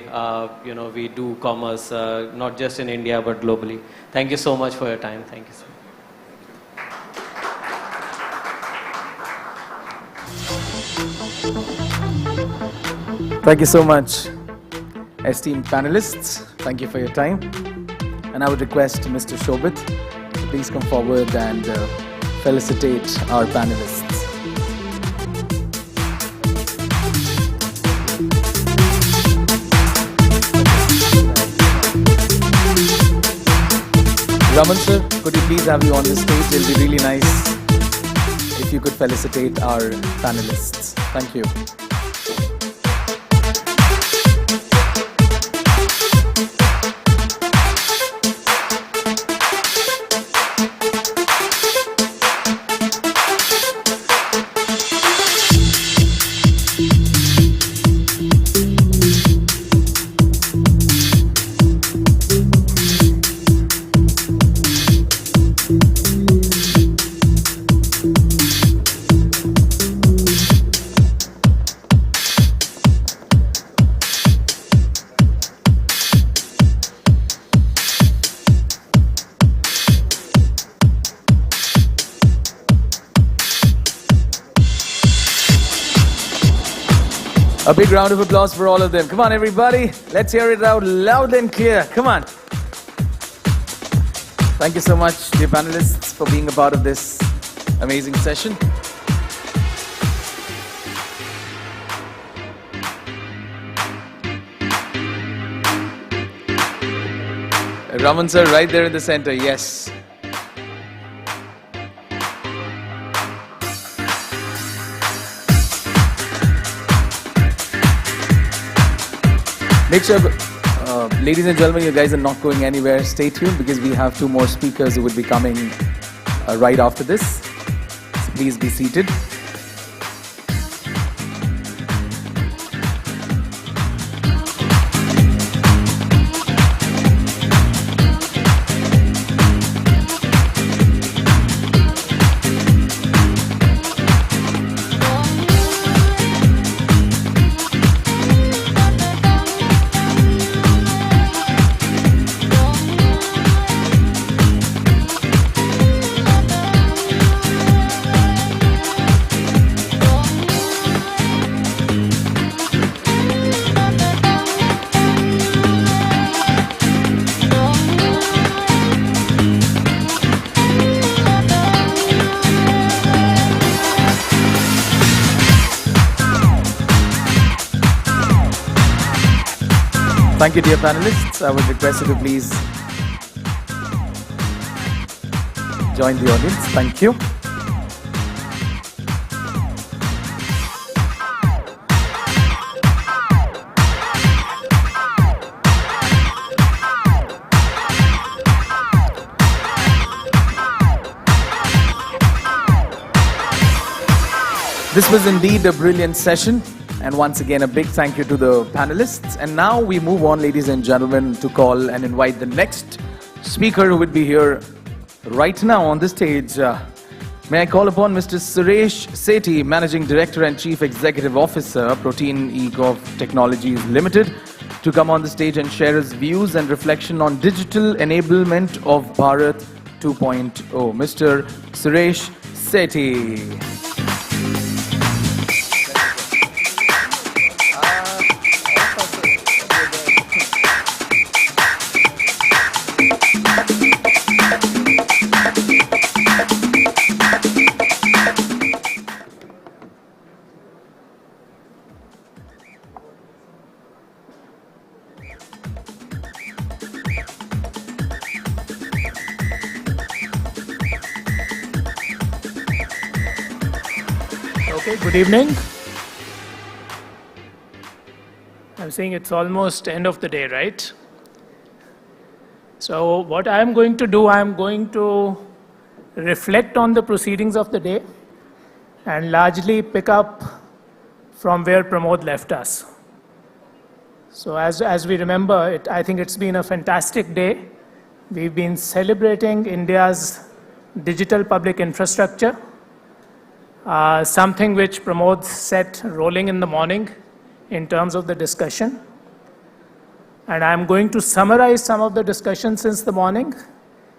we do commerce, not just in India but globally. Thank you so much for your time. Thank you, sir. Thank you so much, esteemed panelists. Thank you for your time. And I would request Mr. Shobit to please come forward and felicitate our panelists. Raman sir, could you please have you on the stage? It'll be really nice if you could felicitate our panelists. Thank you. A big round of applause for all of them. Come on, everybody. Let's hear it out loud and clear. Come on. Thank you so much, dear panelists, for being a part of this amazing session. Raman sir, right there in the center. Yes. Make sure, ladies and gentlemen, you guys are not going anywhere. Stay tuned because we have two more speakers who will be coming right after this. So please be seated. Thank you, dear panelists. I would request you to please join the audience. Thank you. This was indeed a brilliant session. And once again, a big thank you to the panelists. And now we move on, ladies and gentlemen, to call and invite the next speaker who would be here right now on the stage. May I call upon Mr. Suresh Sethi, Managing Director and Chief Executive Officer, Protein eGov Technologies Limited, to come on the stage and share his views and reflection on digital enablement of Bharat 2.0. Mr. Suresh Sethi. Okay, good evening. I'm saying it's almost end of the day, right? So what I'm going to do, I'm going to reflect on the proceedings of the day and largely pick up from where Pramod left us. So as we remember, I think it's been a fantastic day. We've been celebrating India's digital public infrastructure, something which Pramod set rolling in the morning in terms of the discussion. And I'm going to summarize some of the discussion since the morning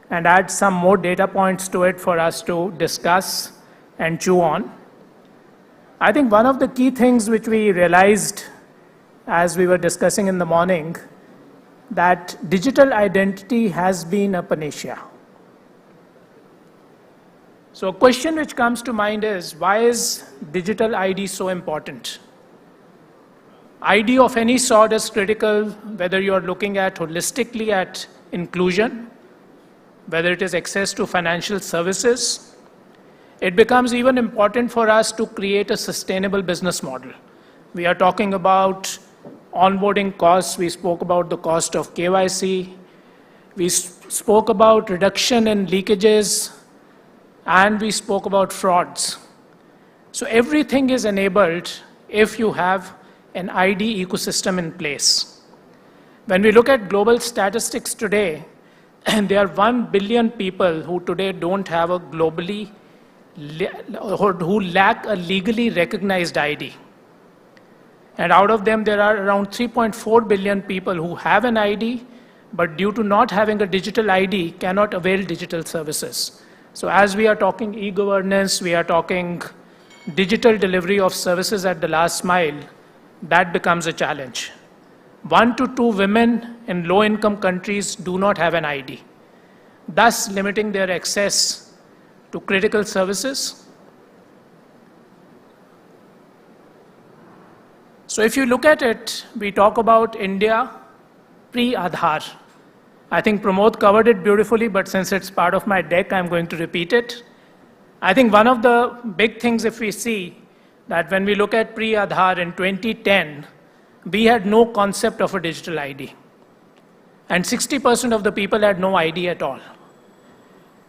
and add some more data points to it for us to discuss and chew on. I think one of the key things which we realized as we were discussing in the morning, that digital identity has been a panacea. So a question which comes to mind is, why is digital ID so important? ID of any sort is critical, whether you're looking at holistically at inclusion, whether it is access to financial services. It becomes even important for us to create a sustainable business model. We are talking about onboarding costs. We spoke about the cost of KYC. We spoke about reduction in leakages, and we spoke about frauds. So everything is enabled if you have an ID ecosystem in place. When we look at global statistics today, there are 1 billion people who today don't have a globally, who lack a legally recognized ID. And out of them, there are around 3.4 billion people who have an ID, but due to not having a digital ID, cannot avail digital services. So as we are talking e-governance, we are talking digital delivery of services at the last mile, that becomes a challenge. 1 to 2 women in low-income countries do not have an ID, thus limiting their access to critical services. So if you look at it, we talk about India pre-Aadhaar. I think Pramod covered it beautifully, but since it's part of my deck, I'm going to repeat it. I think one of the big things, if we see, that when we look at pre-Aadhaar in 2010, we had no concept of a digital ID. And 60% of the people had no ID at all.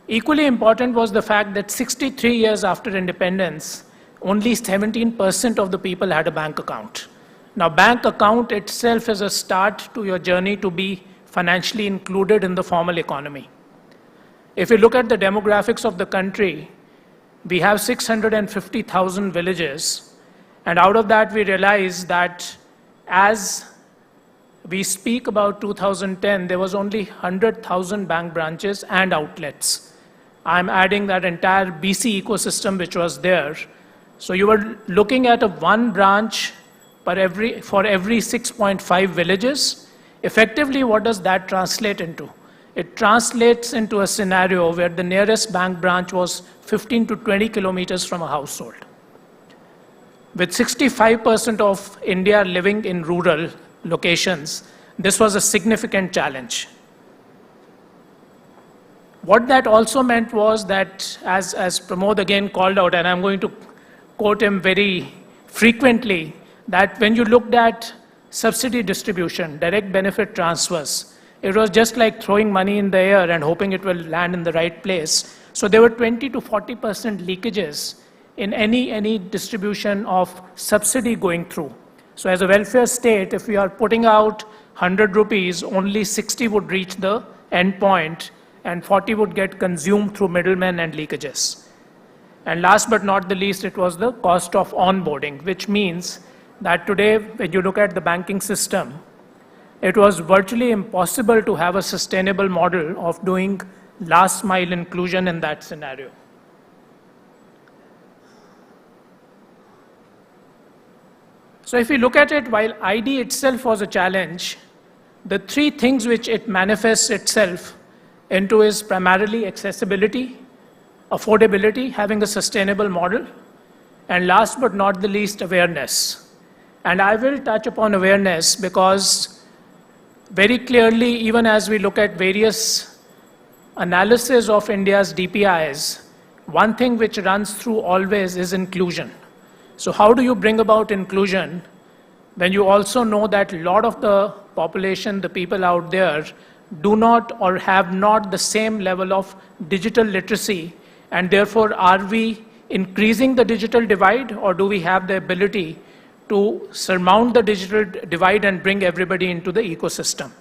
Equally important was the fact that 63 years after independence, only 17% of the people had a bank account. Now, bank account itself is a start to your journey to be financially included in the formal economy. If you look at the demographics of the country, we have 650,000 villages, and out of that we realize that as we speak about 2010, there was only 100,000 bank branches and outlets. I'm adding that entire BC ecosystem which was there. So you were looking at a 1 branch for every 6.5 villages. Effectively, what does that translate into? It translates into a scenario where the nearest bank branch was 15 to 20 kilometers from a household. With 65% of India living in rural locations, this was a significant challenge. What that also meant was that, as Pramod again called out, and I'm going to quote him very frequently, that when you looked at subsidy distribution, direct benefit transfers, it was just like throwing money in the air and hoping it will land in the right place. So there were 20 to 40% leakages in any distribution of subsidy going through. So as a welfare state, if we are putting out 100 rupees, only 60 would reach the end point and 40 would get consumed through middlemen and leakages. And last but not the least, it was the cost of onboarding, which means that today, when you look at the banking system, it was virtually impossible to have a sustainable model of doing last mile inclusion in that scenario. So if we look at it, while ID itself was a challenge, the 3 things which it manifests itself into is primarily accessibility, affordability, having a sustainable model, and last but not the least, awareness. And I will touch upon awareness because very clearly, even as we look at various analysis of India's DPIs, one thing which runs through always is inclusion. So how do you bring about inclusion when you also know that a lot of the population, the people out there, do not or have not the same level of digital literacy, and therefore are we increasing the digital divide, or do we have the ability to surmount the digital divide and bring everybody into the ecosystem?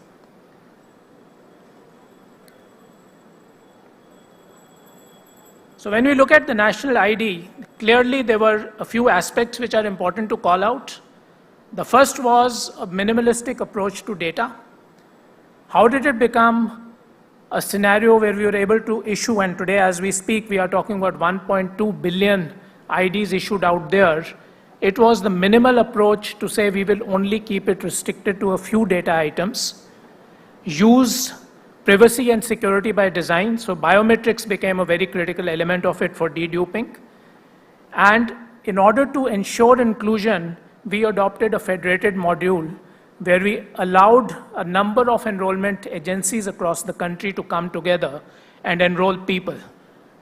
So when we look at the national ID, clearly there were a few aspects which are important to call out. The first was a minimalistic approach to data. How did it become a scenario where we were able to issue, and today as we speak, we are talking about 1.2 billion IDs issued out there. It was the minimal approach to say we will only keep it restricted to a few data items. Use privacy and security by design, so biometrics became a very critical element of it for deduping. And in order to ensure inclusion, we adopted a federated module where we allowed a number of enrollment agencies across the country to come together and enroll people.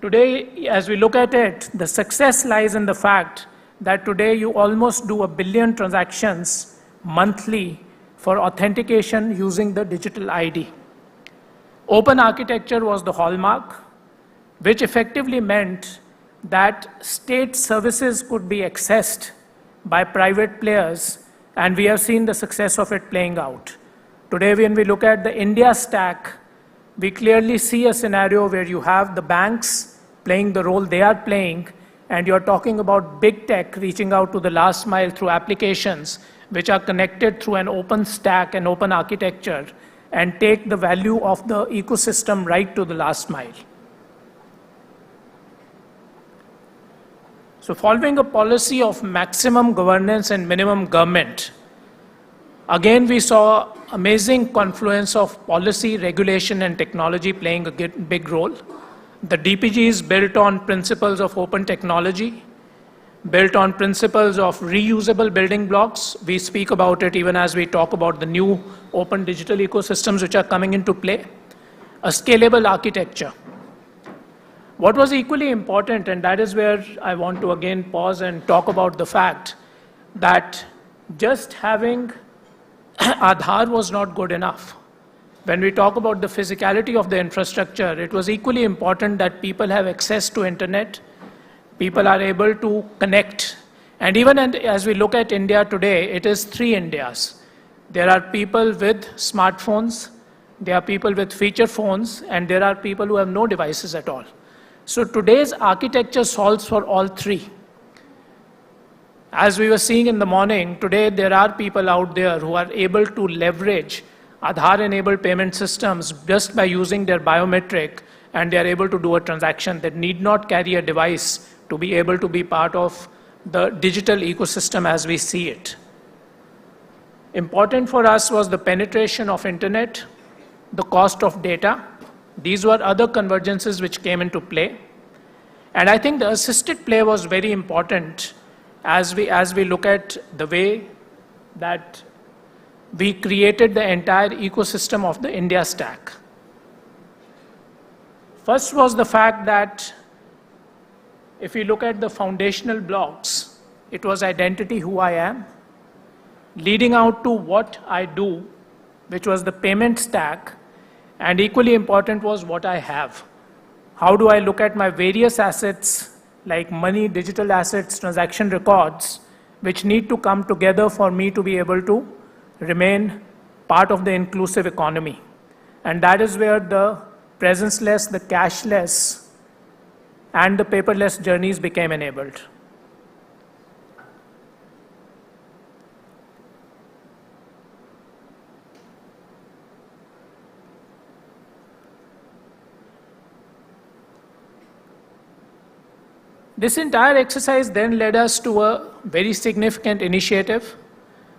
Today, as we look at it, the success lies in the fact that today you almost do 1 billion transactions monthly for authentication using the digital ID. Open architecture was the hallmark, which effectively meant that state services could be accessed by private players, and we have seen the success of it playing out. Today, when we look at the India stack, we clearly see a scenario where you have the banks playing the role they are playing, and you're talking about big tech reaching out to the last mile through applications which are connected through an open stack and open architecture and take the value of the ecosystem right to the last mile. So following a policy of maximum governance and minimum government, again we saw amazing confluence of policy, regulation and technology playing a big role. The DPG is built on principles of open technology, built on principles of reusable building blocks. We speak about it even as we talk about the new open digital ecosystems which are coming into play. A scalable architecture. What was equally important, and that is where I want to again pause and talk about the fact that just having Aadhaar was not good enough. When we talk about the physicality of the infrastructure, it was equally important that people have access to internet, people are able to connect. And even as we look at India today, it is 3 Indias. There are people with smartphones, there are people with feature phones, and there are people who have no devices at all. So today's architecture solves for all 3. As we were seeing in the morning, today there are people out there who are able to leverage Aadhaar-enabled payment systems just by using their biometric, and they are able to do a transaction that need not carry a device to be able to be part of the digital ecosystem as we see it. Important for us was the penetration of internet, the cost of data. These were other convergences which came into play. And I think the assisted play was very important as we look at the way that we created the entire ecosystem of the India stack. First was the fact that if you look at the foundational blocks, it was identity, who I am, leading out to what I do, which was the payment stack, and equally important was what I have. How do I look at my various assets like money, digital assets, transaction records, which need to come together for me to be able to remain part of the inclusive economy. And that is where the presence-less, the cashless, and the paperless journeys became enabled. This entire exercise then led us to a very significant initiative.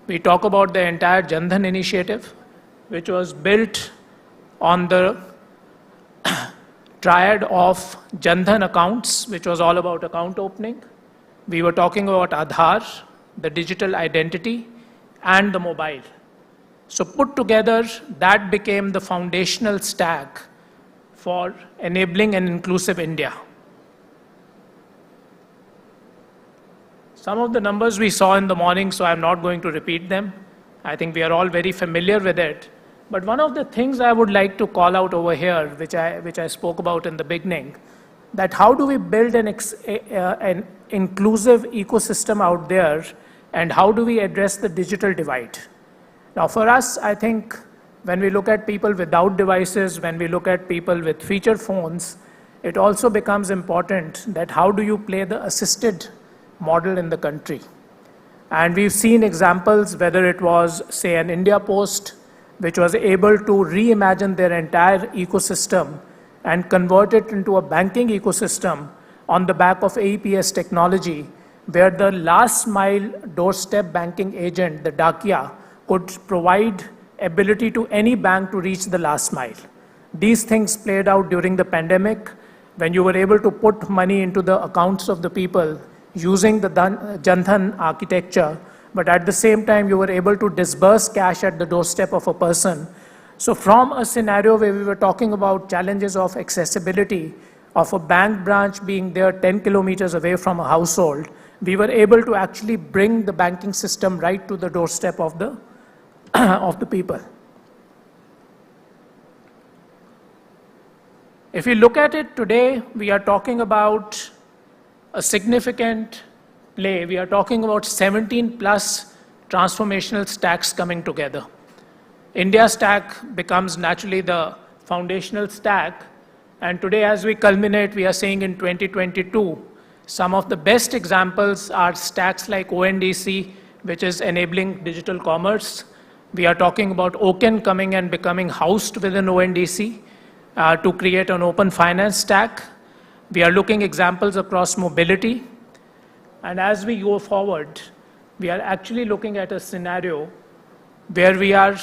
We talk about the entire Jan Dhan initiative, which was built on the triad of Jan Dhan accounts, which was all about account opening. We were talking about Aadhaar, the digital identity, and the mobile. So put together, that became the foundational stack for enabling an inclusive India. Some of the numbers we saw in the morning, so I'm not going to repeat them. I think we are all very familiar with it. But one of the things I would like to call out over here, which I spoke about in the beginning, that how do we build an inclusive ecosystem out there, and how do we address the digital divide? Now for us, I think when we look at people without devices, when we look at people with feature phones, it also becomes important that how do you play the assisted model in the country? And we've seen examples, whether it was, say, an India Post, which was able to reimagine their entire ecosystem and convert it into a banking ecosystem on the back of AEPS technology, where the last mile doorstep banking agent, the Dakia, could provide ability to any bank to reach the last mile. These things played out during the pandemic, when you were able to put money into the accounts of the people using the Jan-Dhan architecture, but at the same time you were able to disburse cash at the doorstep of a person. So from a scenario where we were talking about challenges of accessibility, of a bank branch being there 10 kilometers away from a household, we were able to actually bring the banking system right to the doorstep of the, of the people. If you look at it today, we are talking about a significant play. We are talking about 17 plus transformational stacks coming together. India stack becomes naturally the foundational stack. And today, as we culminate, we are saying in 2022, some of the best examples are stacks like ONDC, which is enabling digital commerce. We are talking about Open coming and becoming housed within ONDC to create an open finance stack. We are looking examples across mobility. And as we go forward, we are actually looking at a scenario where we are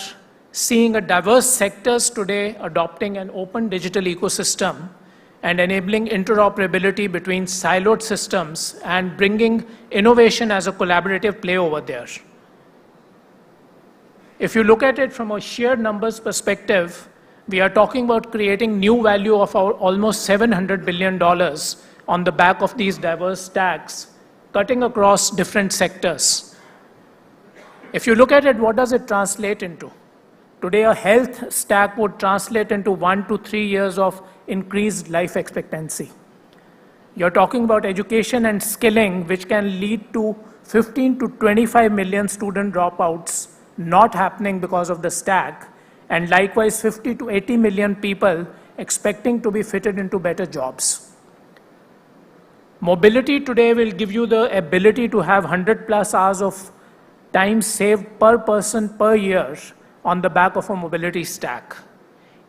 seeing a diverse sectors today adopting an open digital ecosystem and enabling interoperability between siloed systems and bringing innovation as a collaborative play over there. If you look at it from a sheer numbers perspective, we are talking about creating new value of our almost $700 billion on the back of these diverse stacks, cutting across different sectors. If you look at it, what does it translate into? Today, a health stack would translate into 1 to 3 years of increased life expectancy. You're talking about education and skilling, which can lead to 15 to 25 million student dropouts not happening because of the stack, and likewise 50 to 80 million people expecting to be fitted into better jobs. Mobility today will give you the ability to have 100 plus hours of time saved per person per year on the back of a mobility stack.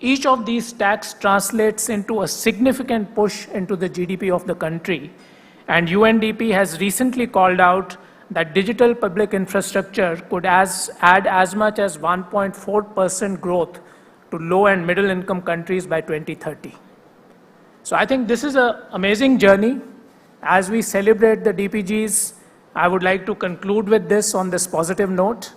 Each of these stacks translates into a significant push into the GDP of the country. And UNDP has recently called out that digital public infrastructure could add as much as 1.4% growth to low and middle income countries by 2030. So I think this is an amazing journey. As we celebrate the DPGs, I would like to conclude with this on this positive note.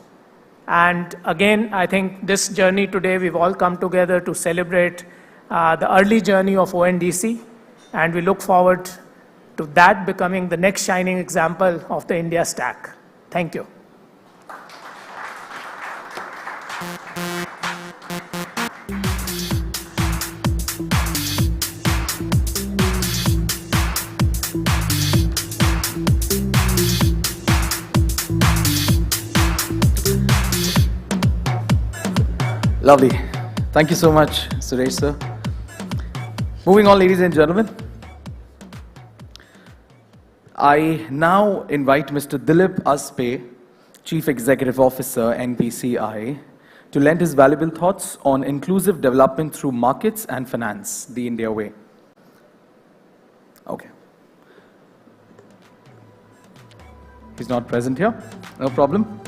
And again, I think this journey today, we've all come together to celebrate the early journey of ONDC, and we look forward to that becoming the next shining example of the India stack. Thank you. Lovely. Thank you so much, Suresh sir. Moving on, ladies and gentlemen. I now invite Mr. Dilip Aspe, Chief Executive Officer, NPCI, to lend his valuable thoughts on inclusive development through markets and finance, the India way. Okay. He's not present here. No problem.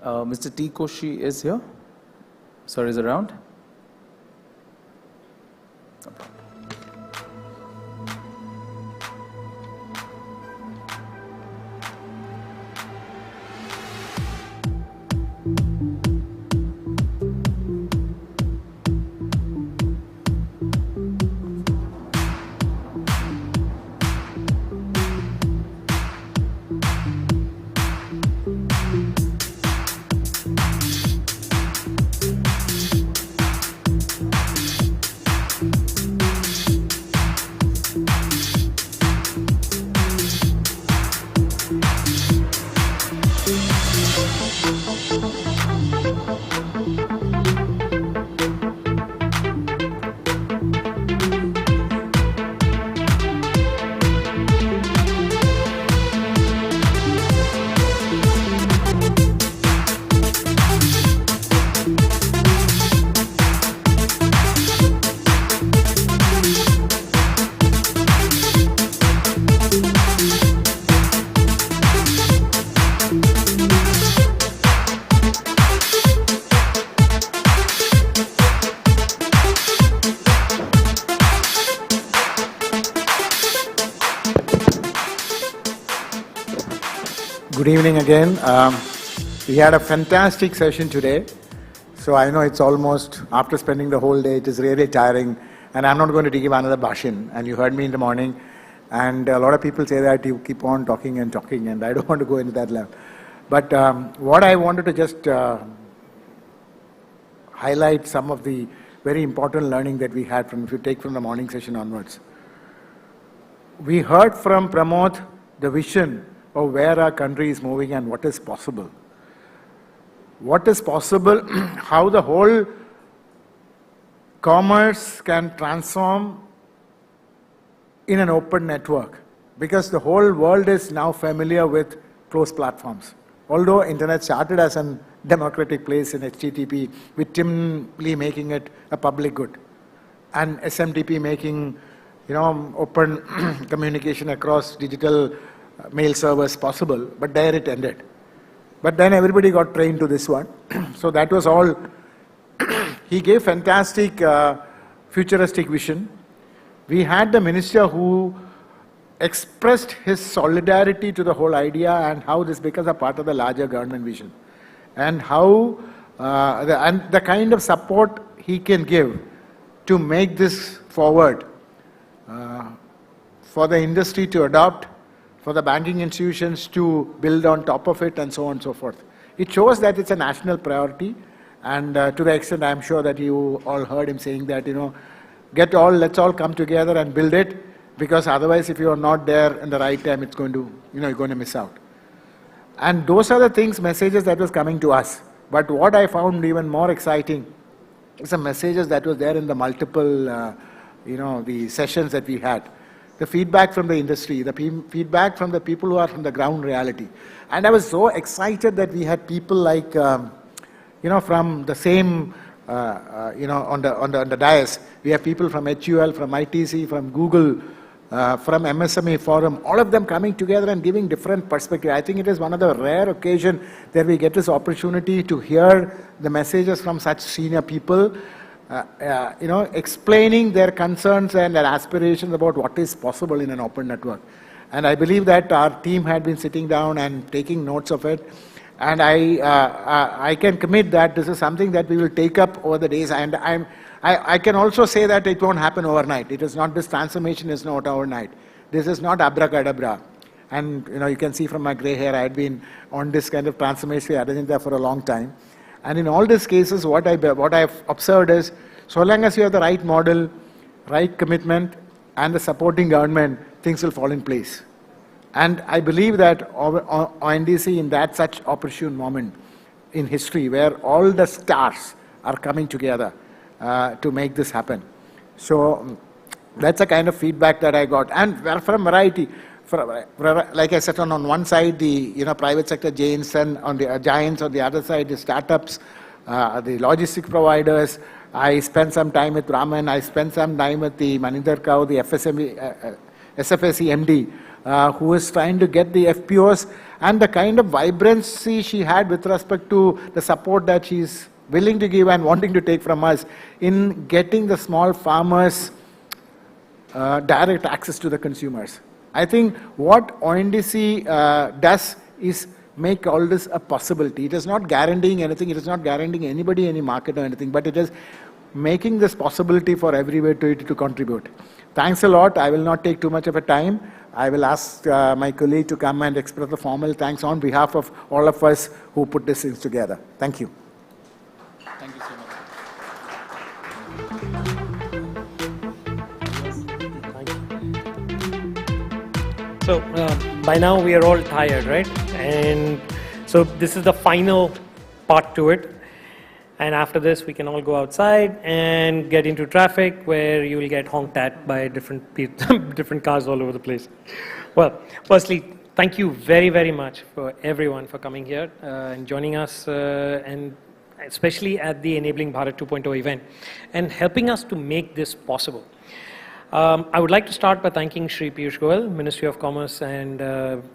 Mr. T. Koshi is here. Sir is around. No problem. Good evening again. We had a fantastic session today. So I know it's almost, after spending the whole day, it is really tiring. And I'm not going to give another bashin. And you heard me in the morning. And a lot of people say that you keep on talking, and I don't want to go into that level. But what I wanted to just highlight some of the very important learning that we had from, if you take from the morning session onwards. We heard from Pramod the vision of where our country is moving and what is possible. What is possible, how the whole commerce can transform in an open network, because the whole world is now familiar with closed platforms. Although internet started as a democratic place in HTTP, with Tim Lee making it a public good, and SMTP making, open communication across digital mail servers possible, but there it ended. But then everybody got trained to this one. So that was all. He gave fantastic futuristic vision. We had the minister who expressed his solidarity to the whole idea and how this becomes a part of the larger government vision. And how the kind of support he can give to make this forward for the industry to adopt, for the banking institutions to build on top of it, and so on and so forth. It shows that it's a national priority, and to the extent I'm sure that you all heard him saying that, let's all come together and build it, because otherwise if you are not there in the right time, it's going to, you're going to miss out. And those are the things, messages that was coming to us. But what I found even more exciting is the messages that was there in the multiple, the sessions that we had. The feedback from the industry, the feedback from the people who are from the ground reality. And I was so excited that we had people like, from the same, on the dais. We have people from HUL, from ITC, from Google, from MSME Forum, all of them coming together and giving different perspectives. I think it is one of the rare occasions that we get this opportunity to hear the messages from such senior people, explaining their concerns and their aspirations about what is possible in an open network. And I believe that our team had been sitting down and taking notes of it. And I can commit that this is something that we will take up over the days. And I can also say that it won't happen overnight. It is not, this transformation is not overnight. This is not abracadabra. And you can see from my gray hair, I had been on this kind of transformation agenda for a long time. And in all these cases, what I've observed is, so long as you have the right model, right commitment, and the supporting government, things will fall in place. And I believe that ONDC, in that such opportune moment in history, where all the stars are coming together to make this happen. So that's a kind of feedback that I got. And from variety. Like I said, on one side, the private sector giants, and on the giants, on the other side, the startups, the logistic providers. I spent some time with Raman. I spent some time with the Maninder Kau, the SFSE MD, who is trying to get the FPOs, and the kind of vibrancy she had with respect to the support that she's willing to give and wanting to take from us in getting the small farmers direct access to the consumers. I think what ONDC does is make all this a possibility. It is not guaranteeing anything. It is not guaranteeing anybody any market or anything, but it is making this possibility for everywhere to contribute. Thanks a lot. I will not take too much of a time. I will ask my colleague to come and express the formal thanks on behalf of all of us who put these things together. Thank you. Thank you so much. So by now we are all tired, right? And so this is the final part to it. And after this, we can all go outside and get into traffic where you will get honked at by different cars all over the place. Well, firstly, thank you very, very much for everyone for coming here and joining us, and especially at the Enabling Bharat 2.0 event and helping us to make this possible. I would like to start by thanking Shri Piyush Goyal, Ministry of Commerce and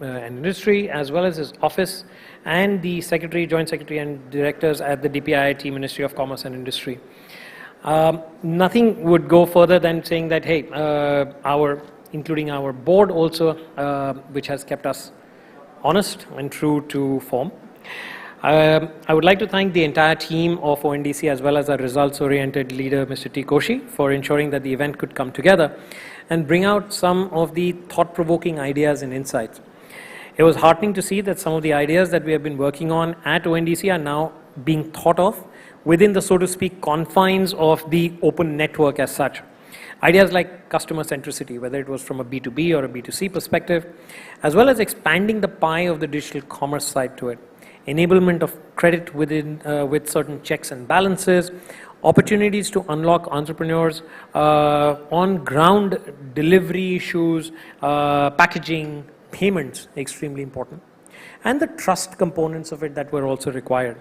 Industry, as well as his office and the Secretary, Joint Secretary and Directors at the DPIIT, Ministry of Commerce and Industry. Nothing would go further than saying that, hey, including our board also, which has kept us honest and true to form. I would like to thank the entire team of ONDC as well as our results-oriented leader, Mr. T. Koshi, for ensuring that the event could come together and bring out some of the thought-provoking ideas and insights. It was heartening to see that some of the ideas that we have been working on at ONDC are now being thought of within the, so to speak, confines of the open network as such. Ideas like customer centricity, whether it was from a B2B or a B2C perspective, as well as expanding the pie of the digital commerce side to it, enablement of credit within, with certain checks and balances, opportunities to unlock entrepreneurs, on-ground delivery issues, packaging, payments, extremely important, and the trust components of it that were also required.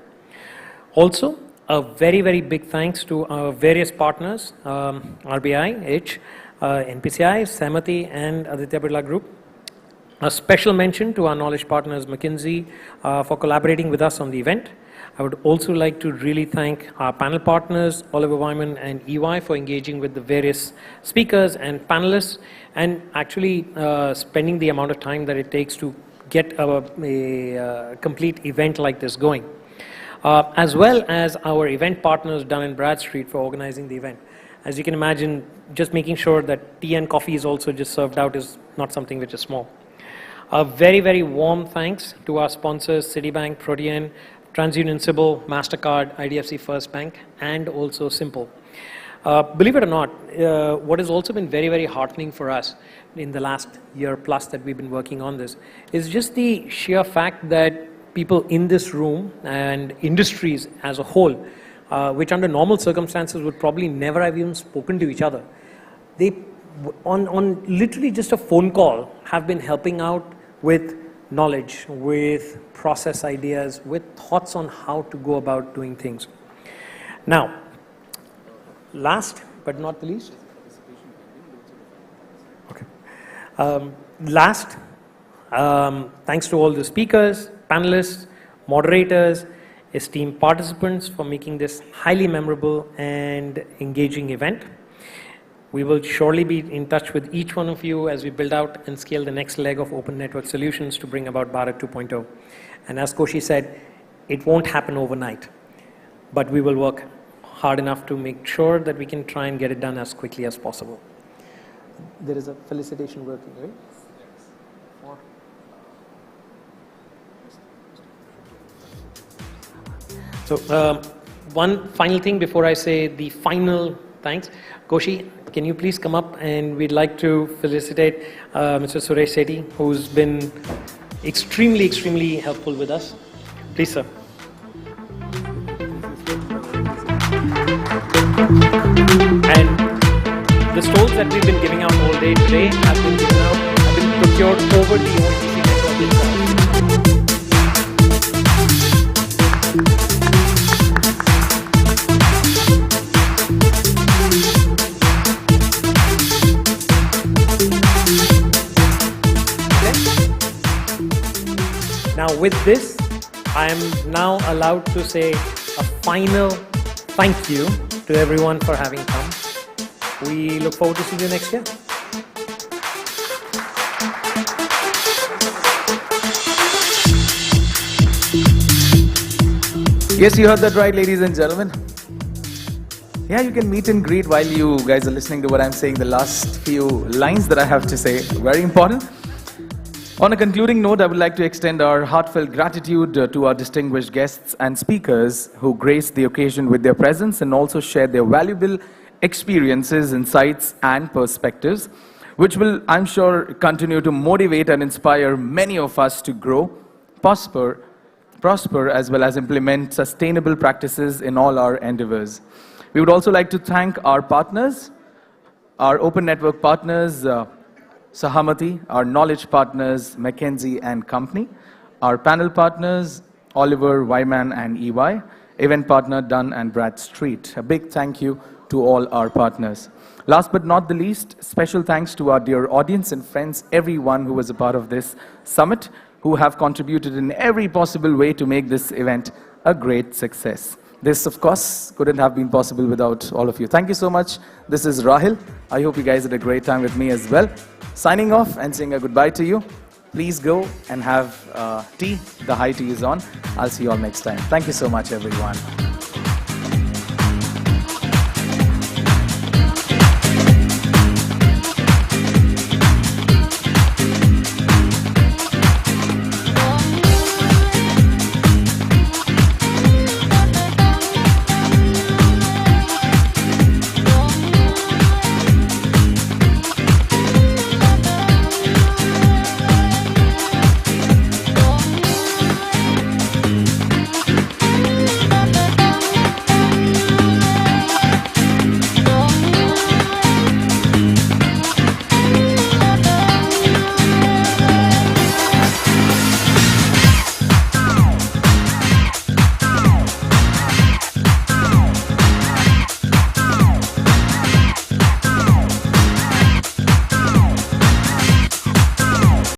Also, a very, very big thanks to our various partners, RBI, H, NPCI, Samati, and Aditya Birla Group. A special mention to our knowledge partners, McKinsey, for collaborating with us on the event. I would also like to really thank our panel partners, Oliver Wyman and EY, for engaging with the various speakers and panelists, and actually spending the amount of time that it takes to get a complete event like this going. As well as our event partners Dun & Bradstreet for organizing the event. As you can imagine, just making sure that tea and coffee is also just served out is not something which is small. A very, very warm thanks to our sponsors, Citibank, Protean, TransUnion Sybil, MasterCard, IDFC First Bank, and also Simple. Believe it or not, what has also been very, very heartening for us in the last year plus that we've been working on this is just the sheer fact that people in this room and industries as a whole, which under normal circumstances would probably never have even spoken to each other, they, on literally just a phone call, have been helping out with knowledge, with process ideas, with thoughts on how to go about doing things. Now, last but not the least, thanks to all the speakers, panelists, moderators, esteemed participants for making this highly memorable and engaging event. We will surely be in touch with each one of you as we build out and scale the next leg of open network solutions to bring about Bharat 2.0. And as Koshi said, it won't happen overnight, but we will work hard enough to make sure that we can try and get it done as quickly as possible. There is a felicitation working, right? So one final thing before I say the final thanks. Koshi, can you please come up, and we'd like to felicitate Mr. Suresh Sethi, who's been extremely, extremely helpful with us. Please, sir. And the stalls that we've been giving out all day today have been given out, have been procured over the ONDC network itself. Now with this, I am now allowed to say a final thank you to everyone for having come. We look forward to seeing you next year. Yes, you heard that right, ladies and gentlemen. Yeah, you can meet and greet while you guys are listening to what I'm saying. The last few lines that I have to say, very important. On a concluding note, I would like to extend our heartfelt gratitude to our distinguished guests and speakers who graced the occasion with their presence and also shared their valuable experiences, insights, and perspectives, which will, I'm sure, continue to motivate and inspire many of us to grow, prosper, as well as implement sustainable practices in all our endeavors. We would also like to thank our partners, our open network partners, Sahamati, our knowledge partners, McKinsey and Company, our panel partners, Oliver, Wyman and EY, event partner Dun & Bradstreet. A big thank you to all our partners. Last but not the least, special thanks to our dear audience and friends, everyone who was a part of this summit, who have contributed in every possible way to make this event a great success. This, of course, couldn't have been possible without all of you. Thank you so much. This is Rahil. I hope you guys had a great time with me as well. Signing off and saying a goodbye to you. please go and have tea. The high tea is on. I'll see you all next time. Thank you so much, everyone.